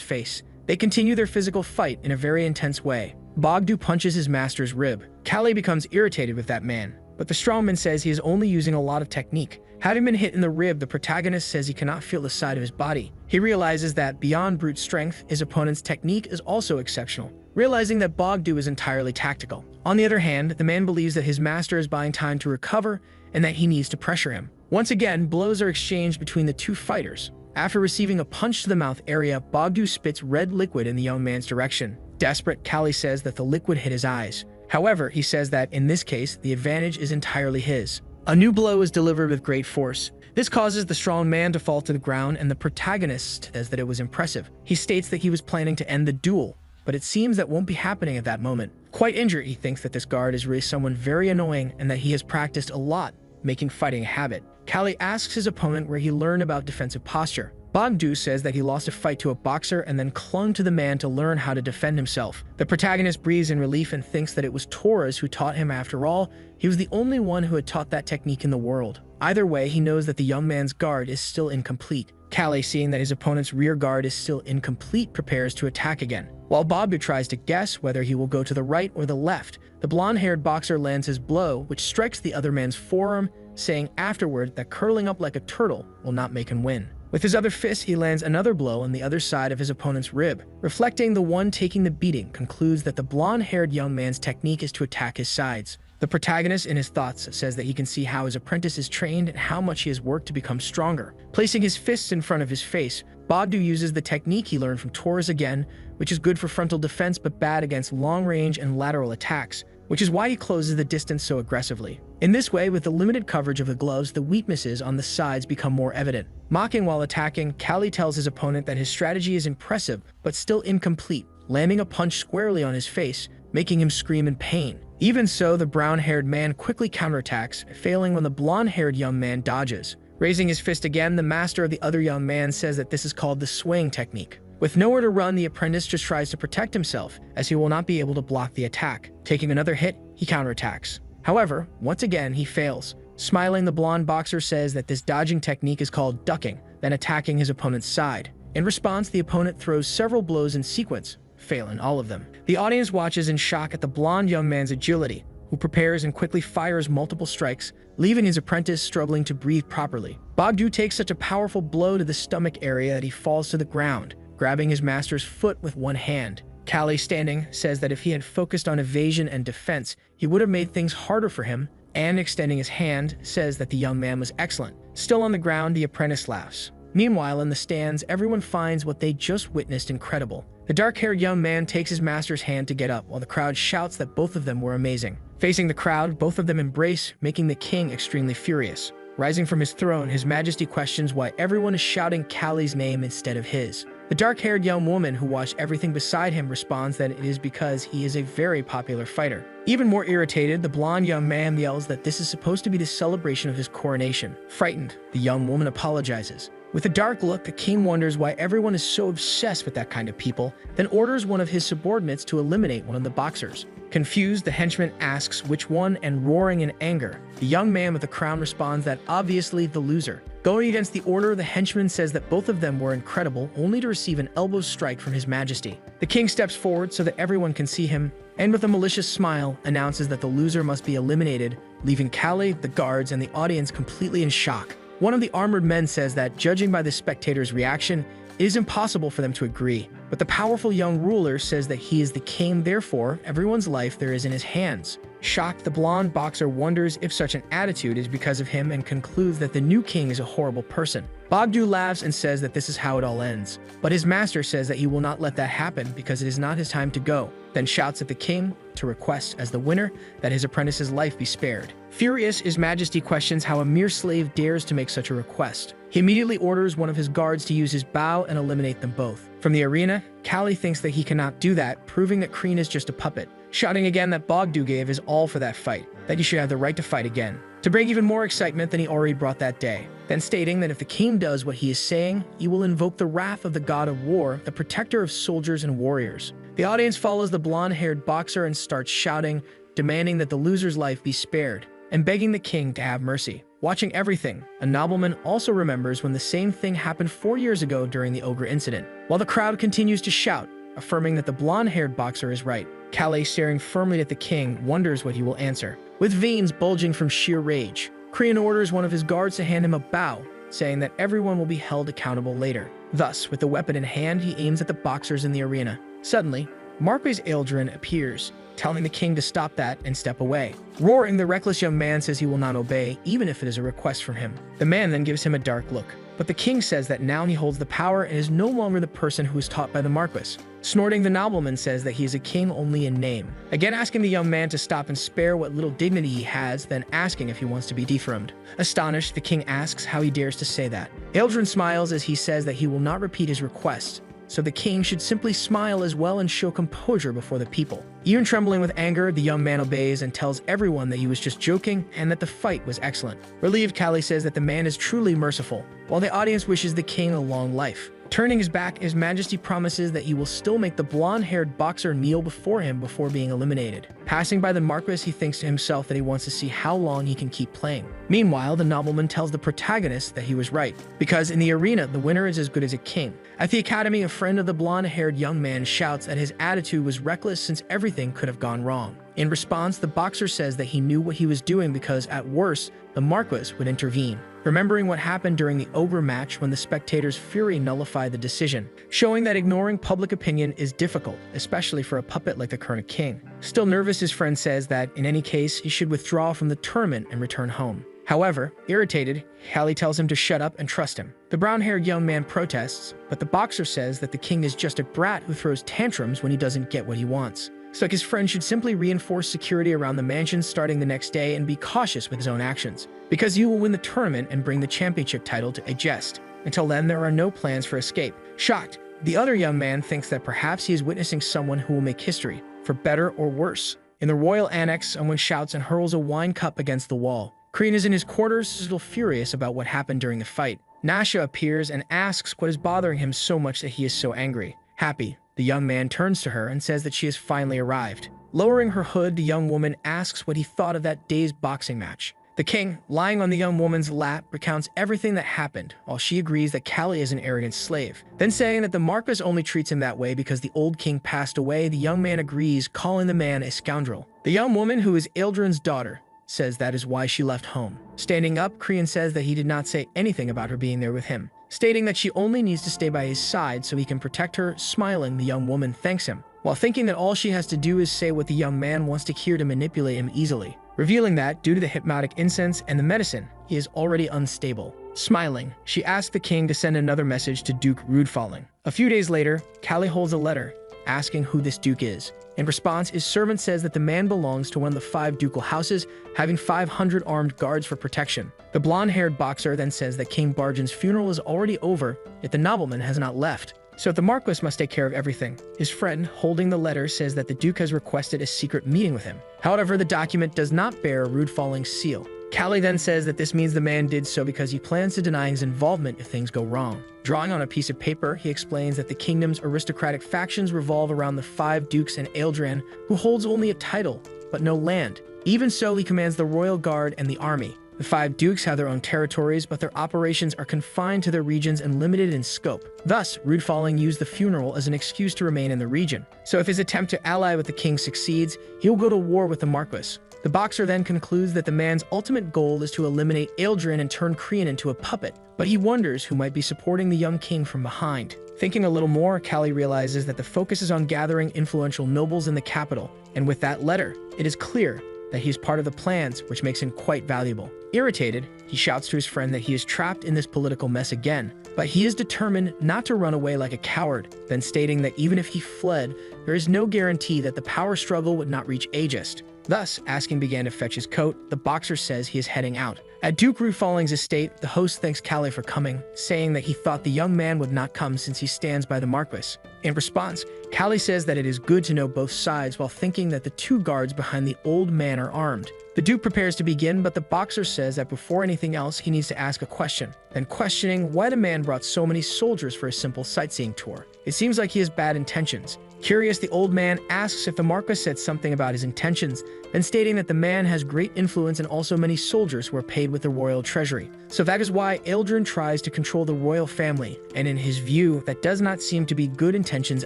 face. They continue their physical fight in a very intense way. Bogdu punches his master's rib. Callie becomes irritated with that man, but the strongman says he is only using a lot of technique. Having been hit in the rib, the protagonist says he cannot feel the side of his body. He realizes that beyond brute strength, his opponent's technique is also exceptional, realizing that Bogdu is entirely tactical. On the other hand, the man believes that his master is buying time to recover and that he needs to pressure him. Once again, blows are exchanged between the two fighters. After receiving a punch to the mouth area, Bogdu spits red liquid in the young man's direction. Desperate, Callie says that the liquid hit his eyes. However, he says that in this case, the advantage is entirely his. A new blow is delivered with great force. This causes the strong man to fall to the ground, and the protagonist says that it was impressive. He states that he was planning to end the duel, but it seems that won't be happening at that moment. Quite injured, he thinks that this guard is really someone very annoying and that he has practiced a lot, making fighting a habit. Callie asks his opponent where he learned about defensive posture. Bogdu says that he lost a fight to a boxer and then clung to the man to learn how to defend himself. The protagonist breathes in relief and thinks that it was Torres who taught him. After all, he was the only one who had taught that technique in the world. Either way, he knows that the young man's guard is still incomplete. Callie, seeing that his opponent's rear guard is still incomplete, prepares to attack again. While Bogdu tries to guess whether he will go to the right or the left, the blonde-haired boxer lands his blow, which strikes the other man's forearm, saying afterward that curling up like a turtle will not make him win. With his other fist, he lands another blow on the other side of his opponent's rib. Reflecting, the one taking the beating concludes that the blonde-haired young man's technique is to attack his sides. The protagonist, in his thoughts, says that he can see how his apprentice is trained and how much he has worked to become stronger. Placing his fists in front of his face, Bogdu uses the technique he learned from Torres again, which is good for frontal defense but bad against long-range and lateral attacks, which is why he closes the distance so aggressively. In this way, with the limited coverage of the gloves, the weaknesses on the sides become more evident. Mocking while attacking, Callie tells his opponent that his strategy is impressive, but still incomplete, landing a punch squarely on his face, making him scream in pain. Even so, the brown-haired man quickly counterattacks, failing when the blonde-haired young man dodges. Raising his fist again, the master of the other young man says that this is called the swing technique. With nowhere to run, the apprentice just tries to protect himself, as he will not be able to block the attack. Taking another hit, he counterattacks. However, once again, he fails. Smiling, the blonde boxer says that this dodging technique is called ducking, then attacking his opponent's side. In response, the opponent throws several blows in sequence, failing all of them. The audience watches in shock at the blonde young man's agility, who prepares and quickly fires multiple strikes, leaving his apprentice struggling to breathe properly. Bogdu takes such a powerful blow to the stomach area that he falls to the ground, grabbing his master's foot with one hand. Callie, standing, says that if he had focused on evasion and defense, he would have made things harder for him, and extending his hand, says that the young man was excellent. Still on the ground, the apprentice laughs. Meanwhile, in the stands, everyone finds what they just witnessed incredible. The dark-haired young man takes his master's hand to get up, while the crowd shouts that both of them were amazing. Facing the crowd, both of them embrace, making the king extremely furious. Rising from his throne, His Majesty questions why everyone is shouting Callie's name instead of his. The dark-haired young woman who watched everything beside him responds that it is because he is a very popular fighter. Even more irritated, the blonde young man yells that this is supposed to be the celebration of his coronation. Frightened, the young woman apologizes. With a dark look, the king wonders why everyone is so obsessed with that kind of people, then orders one of his subordinates to eliminate one of the boxers. Confused, the henchman asks which one, and roaring in anger, the young man with the crown responds that obviously the loser. Going against the order, the henchman says that both of them were incredible, only to receive an elbow strike from His Majesty. The king steps forward so that everyone can see him, and with a malicious smile, announces that the loser must be eliminated, leaving Callie, the guards, and the audience completely in shock. One of the armored men says that, judging by the spectators' reaction, It is impossible for them to agree, but the powerful young ruler says that he is the king, therefore everyone's life there is in his hands. Shocked, the blonde boxer wonders if such an attitude is because of him and concludes that the new king is a horrible person. Bogdu laughs and says that this is how it all ends, but his master says that he will not let that happen because it is not his time to go, then shouts at the king to request as the winner that his apprentice's life be spared. Furious, His Majesty questions how a mere slave dares to make such a request. He immediately orders one of his guards to use his bow and eliminate them both. From the arena, Callie thinks that he cannot do that, proving that Kreen is just a puppet, shouting again that Bogdu gave his all for that fight, that he should have the right to fight again, to bring even more excitement than he already brought that day, then stating that if the king does what he is saying, he will invoke the wrath of the god of war, the protector of soldiers and warriors. The audience follows the blonde-haired boxer and starts shouting, demanding that the loser's life be spared, and begging the king to have mercy. Watching everything, a nobleman also remembers when the same thing happened 4 years ago during the ogre incident, while the crowd continues to shout, affirming that the blonde-haired boxer is right. Calais, staring firmly at the king, wonders what he will answer. With veins bulging from sheer rage, Kreen orders one of his guards to hand him a bow, saying that everyone will be held accountable later. Thus, with the weapon in hand, he aims at the boxers in the arena. Suddenly, Marquis Eldrin appears, telling the king to stop that and step away. Roaring, the reckless young man says he will not obey, even if it is a request from him. The man then gives him a dark look, but the king says that now he holds the power and is no longer the person who was taught by the Marquis. Snorting, the nobleman says that he is a king only in name, again asking the young man to stop and spare what little dignity he has, then asking if he wants to be dethroned. Astonished, the king asks how he dares to say that. Eldrin smiles as he says that he will not repeat his request, so the king should simply smile as well and show composure before the people. Even trembling with anger, the young man obeys and tells everyone that he was just joking and that the fight was excellent. Relieved, Callie says that the man is truly merciful, while the audience wishes the king a long life. Turning his back, His Majesty promises that he will still make the blonde-haired boxer kneel before him before being eliminated. Passing by the Marquis, he thinks to himself that he wants to see how long he can keep playing. Meanwhile, the nobleman tells the protagonist that he was right, because in the arena, the winner is as good as a king. At the academy, a friend of the blonde-haired young man shouts that his attitude was reckless since everything could have gone wrong. In response, the boxer says that he knew what he was doing because, at worst, the Marquis would intervene. Remembering what happened during the ogre match when the spectators' fury nullified the decision, showing that ignoring public opinion is difficult, especially for a puppet like the current king. Still nervous, his friend says that, in any case, he should withdraw from the tournament and return home. However, irritated, Callie tells him to shut up and trust him. The brown-haired young man protests, but the boxer says that the king is just a brat who throws tantrums when he doesn't get what he wants. So his friend should simply reinforce security around the mansion starting the next day and be cautious with his own actions, because you will win the tournament and bring the championship title to a jest. Until then, there are no plans for escape. Shocked, the other young man thinks that perhaps he is witnessing someone who will make history, for better or worse. In the royal annex, someone shouts and hurls a wine cup against the wall. Kreen is in his quarters, still furious about what happened during the fight. Nasha appears and asks what is bothering him so much that he is so angry. Happy, the young man turns to her and says that she has finally arrived. Lowering her hood, the young woman asks what he thought of that day's boxing match. The king, lying on the young woman's lap, recounts everything that happened, while she agrees that Callie is an arrogant slave. Then saying that the Marquis only treats him that way because the old king passed away, the young man agrees, calling the man a scoundrel. The young woman, who is Eldrin's daughter, says that is why she left home. Standing up, Kreen says that he did not say anything about her being there with him, stating that she only needs to stay by his side so he can protect her. Smiling, the young woman thanks him, while thinking that all she has to do is say what the young man wants to hear to manipulate him easily, revealing that, due to the hypnotic incense and the medicine, he is already unstable. Smiling, she asks the king to send another message to Duke Rudefalling. A few days later, Callie holds a letter, asking who this duke is. In response, his servant says that the man belongs to one of the 5 ducal houses, having 500 armed guards for protection. The blonde-haired boxer then says that King Barjan's funeral is already over, yet the nobleman has not left, so the Marquis must take care of everything. His friend, holding the letter, says that the duke has requested a secret meeting with him. However, the document does not bear Rudefalling's seal. Callie then says that this means the man did so because he plans to deny his involvement if things go wrong. Drawing on a piece of paper, he explains that the kingdom's aristocratic factions revolve around the 5 dukes and Eldrin, who holds only a title, but no land. Even so, he commands the royal guard and the army. The 5 dukes have their own territories, but their operations are confined to their regions and limited in scope. Thus, Rudefalling used the funeral as an excuse to remain in the region. So if his attempt to ally with the king succeeds, he will go to war with the Marquis. The boxer then concludes that the man's ultimate goal is to eliminate Aldrin and turn Korean into a puppet, but he wonders who might be supporting the young king from behind. Thinking a little more, Callie realizes that the focus is on gathering influential nobles in the capital, and with that letter, it is clear that he's part of the plans, which makes him quite valuable. Irritated, he shouts to his friend that he is trapped in this political mess again, but he is determined not to run away like a coward, then stating that even if he fled, there is no guarantee that the power struggle would not reach ageist. Thus, asking began to fetch his coat, the boxer says he is heading out. At Duke Rufalling's estate, the host thanks Callie for coming, saying that he thought the young man would not come since he stands by the Marquis. In response, Callie says that it is good to know both sides while thinking that the two guards behind the old man are armed. The Duke prepares to begin, but the boxer says that before anything else, he needs to ask a question, then questioning why the man brought so many soldiers for a simple sightseeing tour. It seems like he has bad intentions. Curious, the old man asks if the Marquis said something about his intentions, then stating that the man has great influence and also many soldiers who are paid with the royal treasury. So that is why Aldrin tries to control the royal family, and in his view, that does not seem to be good intentions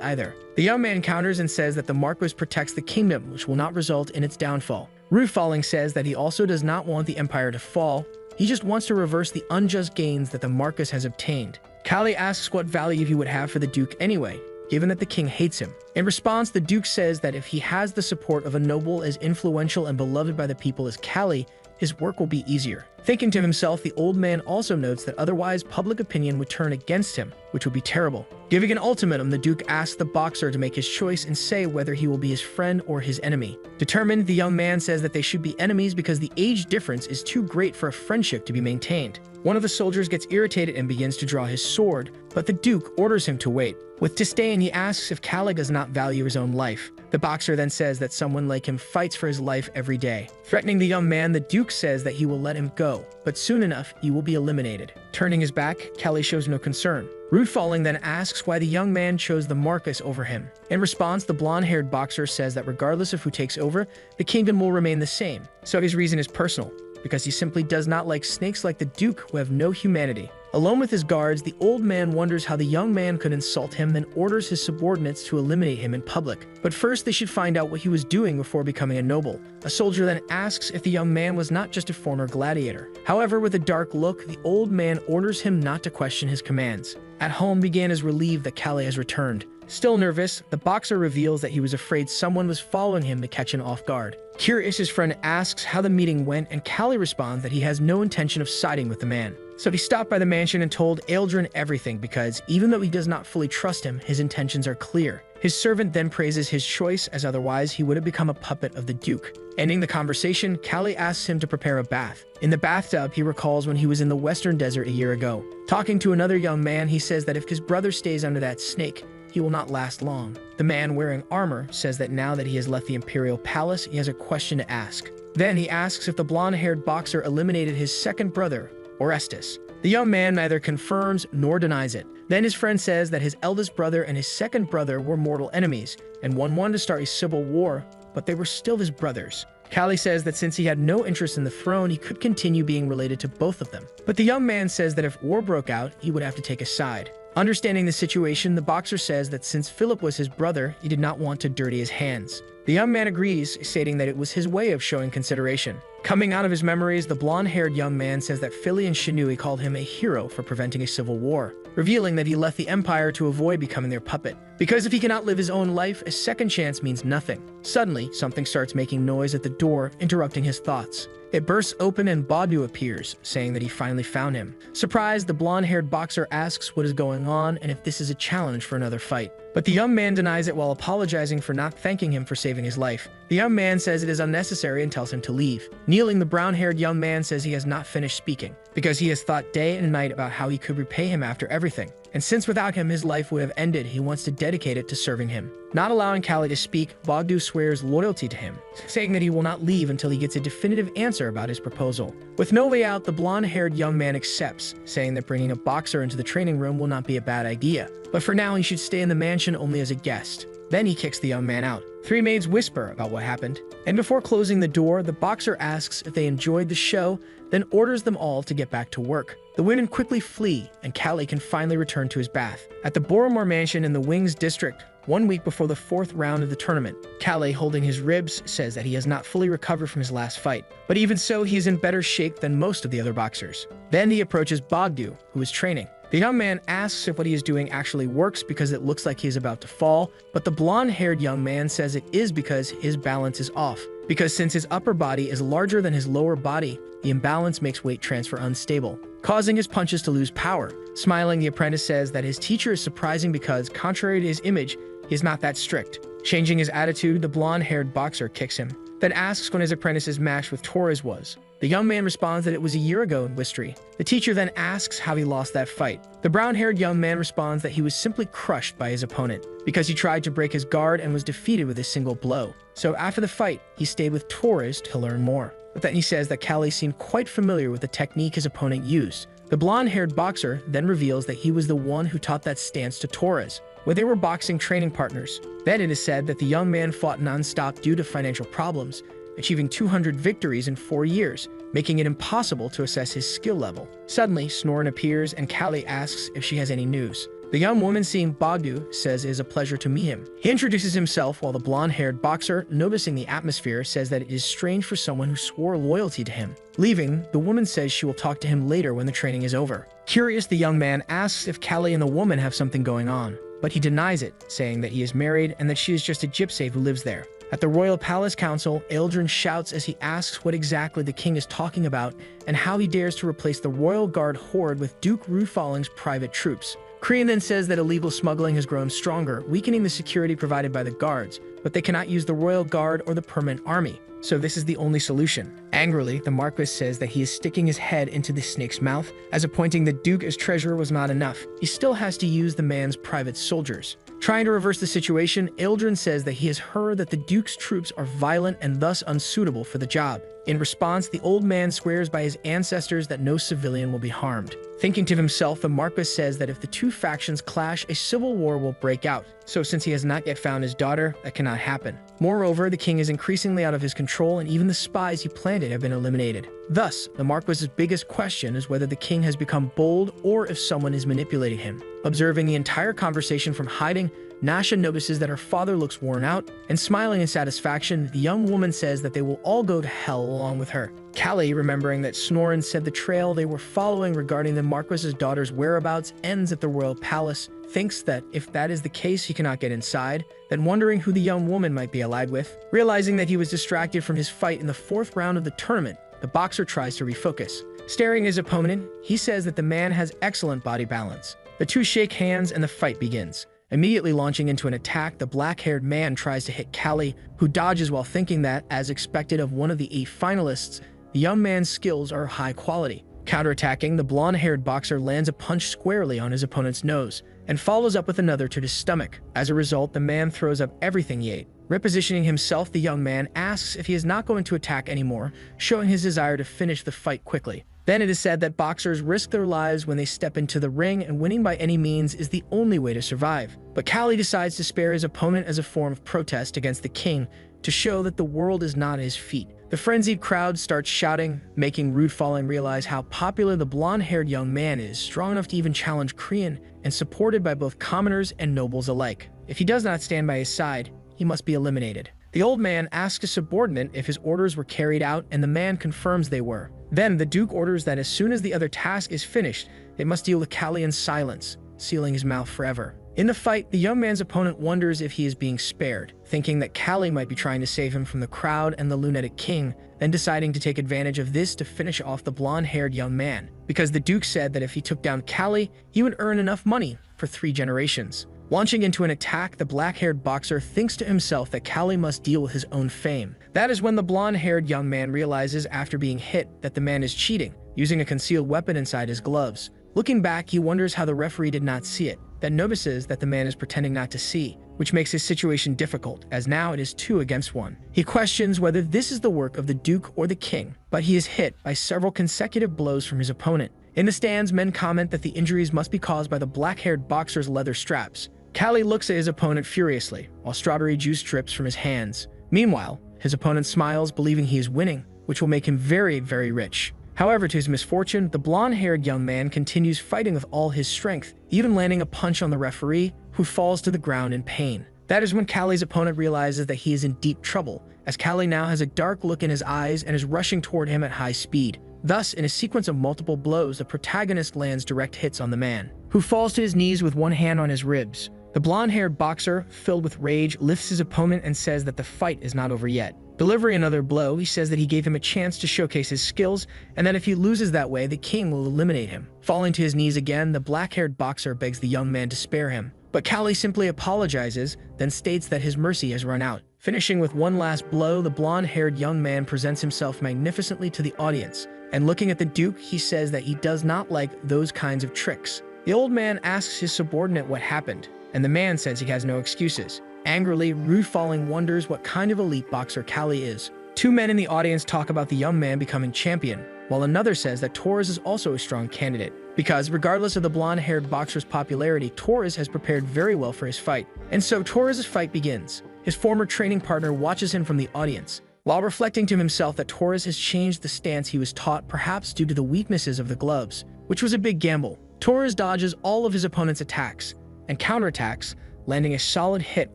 either. The young man counters and says that the Marquis protects the kingdom, which will not result in its downfall. Rufalling says that he also does not want the empire to fall, he just wants to reverse the unjust gains that the Marquis has obtained. Callie asks what value he would have for the Duke anyway, given that the king hates him. In response, the Duke says that if he has the support of a noble as influential and beloved by the people as Callie, his work will be easier. Thinking to himself, the old man also notes that otherwise public opinion would turn against him, which would be terrible. Giving an ultimatum, the Duke asks the boxer to make his choice and say whether he will be his friend or his enemy. Determined, the young man says that they should be enemies because the age difference is too great for a friendship to be maintained. One of the soldiers gets irritated and begins to draw his sword, but the Duke orders him to wait. With disdain, he asks if Callie does not value his own life. The boxer then says that someone like him fights for his life every day. Threatening the young man, the Duke says that he will let him go, but soon enough, he will be eliminated. Turning his back, Callie shows no concern. Rutefalling then asks why the young man chose the Marquis over him. In response, the blonde-haired boxer says that regardless of who takes over, the kingdom will remain the same. So his reason is personal, because he simply does not like snakes like the Duke who have no humanity. Alone with his guards, the old man wonders how the young man could insult him, then orders his subordinates to eliminate him in public. But first, they should find out what he was doing before becoming a noble. A soldier then asks if the young man was not just a former gladiator. However, with a dark look, the old man orders him not to question his commands. At home, Began is relieved that Callie has returned. Still nervous, the boxer reveals that he was afraid someone was following him to catch him off guard. Curious, his friend asks how the meeting went, and Callie responds that he has no intention of siding with the man. So he stopped by the mansion and told Aldrin everything because, even though he does not fully trust him, his intentions are clear. His servant then praises his choice, as otherwise he would have become a puppet of the Duke. Ending the conversation, Callie asks him to prepare a bath. In the bathtub, he recalls when he was in the Western Desert a year ago. Talking to another young man, he says that if his brother stays under that snake, he will not last long. The man wearing armor says that now that he has left the Imperial Palace, he has a question to ask. Then he asks if the blonde-haired boxer eliminated his second brother, Orestes. The young man neither confirms nor denies it. Then his friend says that his eldest brother and his second brother were mortal enemies, and one wanted to start a civil war, but they were still his brothers. Callie says that since he had no interest in the throne, he could continue being related to both of them. But the young man says that if war broke out, he would have to take a side. Understanding the situation, the boxer says that since Philip was his brother, he did not want to dirty his hands. The young man agrees, stating that it was his way of showing consideration. Coming out of his memories, the blonde-haired young man says that Philly and Shinui called him a hero for preventing a civil war, revealing that he left the Empire to avoid becoming their puppet. Because if he cannot live his own life, a second chance means nothing. Suddenly, something starts making noise at the door, interrupting his thoughts. It bursts open and Badu appears, saying that he finally found him. Surprised, the blonde-haired boxer asks what is going on and if this is a challenge for another fight. But the young man denies it while apologizing for not thanking him for saving his life. The young man says it is unnecessary and tells him to leave. Kneeling, the brown-haired young man says he has not finished speaking, because he has thought day and night about how he could repay him after everything. And since without him his life would have ended, he wants to dedicate it to serving him. Not allowing Callie to speak, Bogdu swears loyalty to him, saying that he will not leave until he gets a definitive answer about his proposal. With no way out, the blonde-haired young man accepts, saying that bringing a boxer into the training room will not be a bad idea. But for now, he should stay in the mansion only as a guest. Then he kicks the young man out. Three maids whisper about what happened, and before closing the door, the boxer asks if they enjoyed the show, then orders them all to get back to work. The women quickly flee, and Callie can finally return to his bath. At the Boromore mansion in the Wings district, 1 week before the 4th round of the tournament. Callie, holding his ribs, says that he has not fully recovered from his last fight, but even so, he is in better shape than most of the other boxers. Then he approaches Bogdu, who is training. The young man asks if what he is doing actually works because it looks like he is about to fall, but the blonde-haired young man says it is because his balance is off. Because since his upper body is larger than his lower body, the imbalance makes weight transfer unstable, causing his punches to lose power. Smiling, the apprentice says that his teacher is surprising because, contrary to his image, he is not that strict. Changing his attitude, the blonde-haired boxer kicks him, then asks when his apprentice's match with Torres was. The young man responds that it was a year ago in Wistry. The teacher then asks how he lost that fight. The brown-haired young man responds that he was simply crushed by his opponent because he tried to break his guard and was defeated with a single blow. So after the fight, he stayed with Torres to learn more. But then he says that Callie seemed quite familiar with the technique his opponent used. The blonde-haired boxer then reveals that he was the one who taught that stance to Torres, where they were boxing training partners. Then it is said that the young man fought non-stop due to financial problems, achieving 200 victories in 4 years, making it impossible to assess his skill level. Suddenly, Snoren appears and Callie asks if she has any news. The young woman, seeing Bogdu, says it is a pleasure to meet him. He introduces himself while the blonde-haired boxer, noticing the atmosphere, says that it is strange for someone who swore loyalty to him. Leaving, the woman says she will talk to him later when the training is over. Curious, the young man asks if Callie and the woman have something going on, but he denies it, saying that he is married and that she is just a gypsy who lives there. At the Royal Palace Council, Eldrin shouts as he asks what exactly the king is talking about and how he dares to replace the Royal Guard horde with Duke Rufaling's private troops. Krien then says that illegal smuggling has grown stronger, weakening the security provided by the guards, but they cannot use the Royal Guard or the permanent army, so this is the only solution. Angrily, the Marquis says that he is sticking his head into the snake's mouth, as appointing the Duke as treasurer was not enough. He still has to use the man's private soldiers. Trying to reverse the situation, Eldrin says that he has heard that the Duke's troops are violent and thus unsuitable for the job. In response, the old man swears by his ancestors that no civilian will be harmed. Thinking to himself, the Marquis says that if the two factions clash, a civil war will break out. So since he has not yet found his daughter, that cannot happen. Moreover, the king is increasingly out of his control and even the spies he planted have been eliminated. Thus, the Marquis's biggest question is whether the king has become bold or if someone is manipulating him. Observing the entire conversation from hiding, Nasha notices that her father looks worn out, and smiling in satisfaction, the young woman says that they will all go to hell along with her. Callie, remembering that Snoren said the trail they were following regarding the Marquis's daughter's whereabouts ends at the royal palace, thinks that if that is the case he cannot get inside, then wondering who the young woman might be allied with. Realizing that he was distracted from his fight in the 4th round of the tournament, the boxer tries to refocus. Staring at his opponent, he says that the man has excellent body balance. The two shake hands and the fight begins. Immediately launching into an attack, the black-haired man tries to hit Callie, who dodges while thinking that, as expected of one of the 8 finalists, the young man's skills are high quality. Counterattacking, the blonde-haired boxer lands a punch squarely on his opponent's nose, and follows up with another to his stomach. As a result, the man throws up everything he ate. Repositioning himself, the young man asks if he is not going to attack anymore, showing his desire to finish the fight quickly. Then it is said that boxers risk their lives when they step into the ring, and winning by any means is the only way to survive. But Callie decides to spare his opponent as a form of protest against the king, to show that the world is not at his feet. The frenzied crowd starts shouting, making Rudfalling realize how popular the blonde-haired young man is, strong enough to even challenge Krien, and supported by both commoners and nobles alike. If he does not stand by his side, he must be eliminated. The old man asks a subordinate if his orders were carried out, and the man confirms they were. Then the Duke orders that as soon as the other task is finished, they must deal with Callie in silence, sealing his mouth forever. In the fight, the young man's opponent wonders if he is being spared, thinking that Callie might be trying to save him from the crowd and the lunatic king, then deciding to take advantage of this to finish off the blonde-haired young man, because the Duke said that if he took down Callie, he would earn enough money for 3 generations. Launching into an attack, the black-haired boxer thinks to himself that Callie must deal with his own fame. That is when the blonde-haired young man realizes after being hit that the man is cheating, using a concealed weapon inside his gloves. Looking back, he wonders how the referee did not see it, then notices that the man is pretending not to see, which makes his situation difficult, as now it is 2 against 1. He questions whether this is the work of the Duke or the king, but he is hit by several consecutive blows from his opponent. In the stands, men comment that the injuries must be caused by the black-haired boxer's leather straps. Callie looks at his opponent furiously, while strawberry juice drips from his hands. Meanwhile, his opponent smiles, believing he is winning, which will make him very, very rich. However, to his misfortune, the blonde-haired young man continues fighting with all his strength, even landing a punch on the referee, who falls to the ground in pain. That is when Callie's opponent realizes that he is in deep trouble, as Callie now has a dark look in his eyes and is rushing toward him at high speed. Thus, in a sequence of multiple blows, the protagonist lands direct hits on the man, who falls to his knees with one hand on his ribs. The blonde-haired boxer, filled with rage, lifts his opponent and says that the fight is not over yet. Delivering another blow, he says that he gave him a chance to showcase his skills, and that if he loses that way, the king will eliminate him. Falling to his knees again, the black-haired boxer begs the young man to spare him. But Callie simply apologizes, then states that his mercy has run out. Finishing with one last blow, the blonde-haired young man presents himself magnificently to the audience, and looking at the Duke, he says that he does not like those kinds of tricks. The old man asks his subordinate what happened, and the man says he has no excuses. Angrily, Rude Falling wonders what kind of elite boxer Callie is. Two men in the audience talk about the young man becoming champion, while another says that Torres is also a strong candidate, because regardless of the blonde-haired boxer's popularity, Torres has prepared very well for his fight. And so Torres' fight begins. His former training partner watches him from the audience, while reflecting to himself that Torres has changed the stance he was taught, perhaps due to the weaknesses of the gloves, which was a big gamble. Torres dodges all of his opponent's attacks and counterattacks, landing a solid hit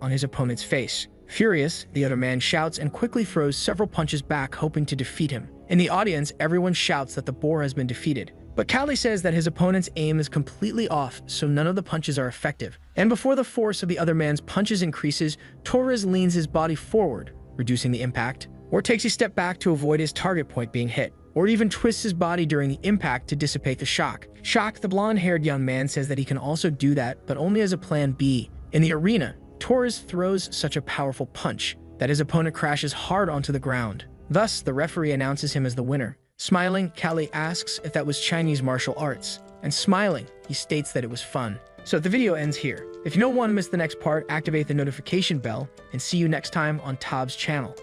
on his opponent's face. Furious, the other man shouts and quickly throws several punches back, hoping to defeat him. In the audience, everyone shouts that the boar has been defeated. But Callie says that his opponent's aim is completely off, so none of the punches are effective. And before the force of the other man's punches increases, Torres leans his body forward, reducing the impact, or takes a step back to avoid his target point being hit, or even twists his body during the impact to dissipate the shock. Shocked, the blonde-haired young man says that he can also do that, but only as a plan B. In the arena, Torres throws such a powerful punch that his opponent crashes hard onto the ground. Thus, the referee announces him as the winner. Smiling, Callie asks if that was Chinese martial arts, and smiling, he states that it was fun. So the video ends here. If you don't want to miss the next part, activate the notification bell, and see you next time on Tob's channel.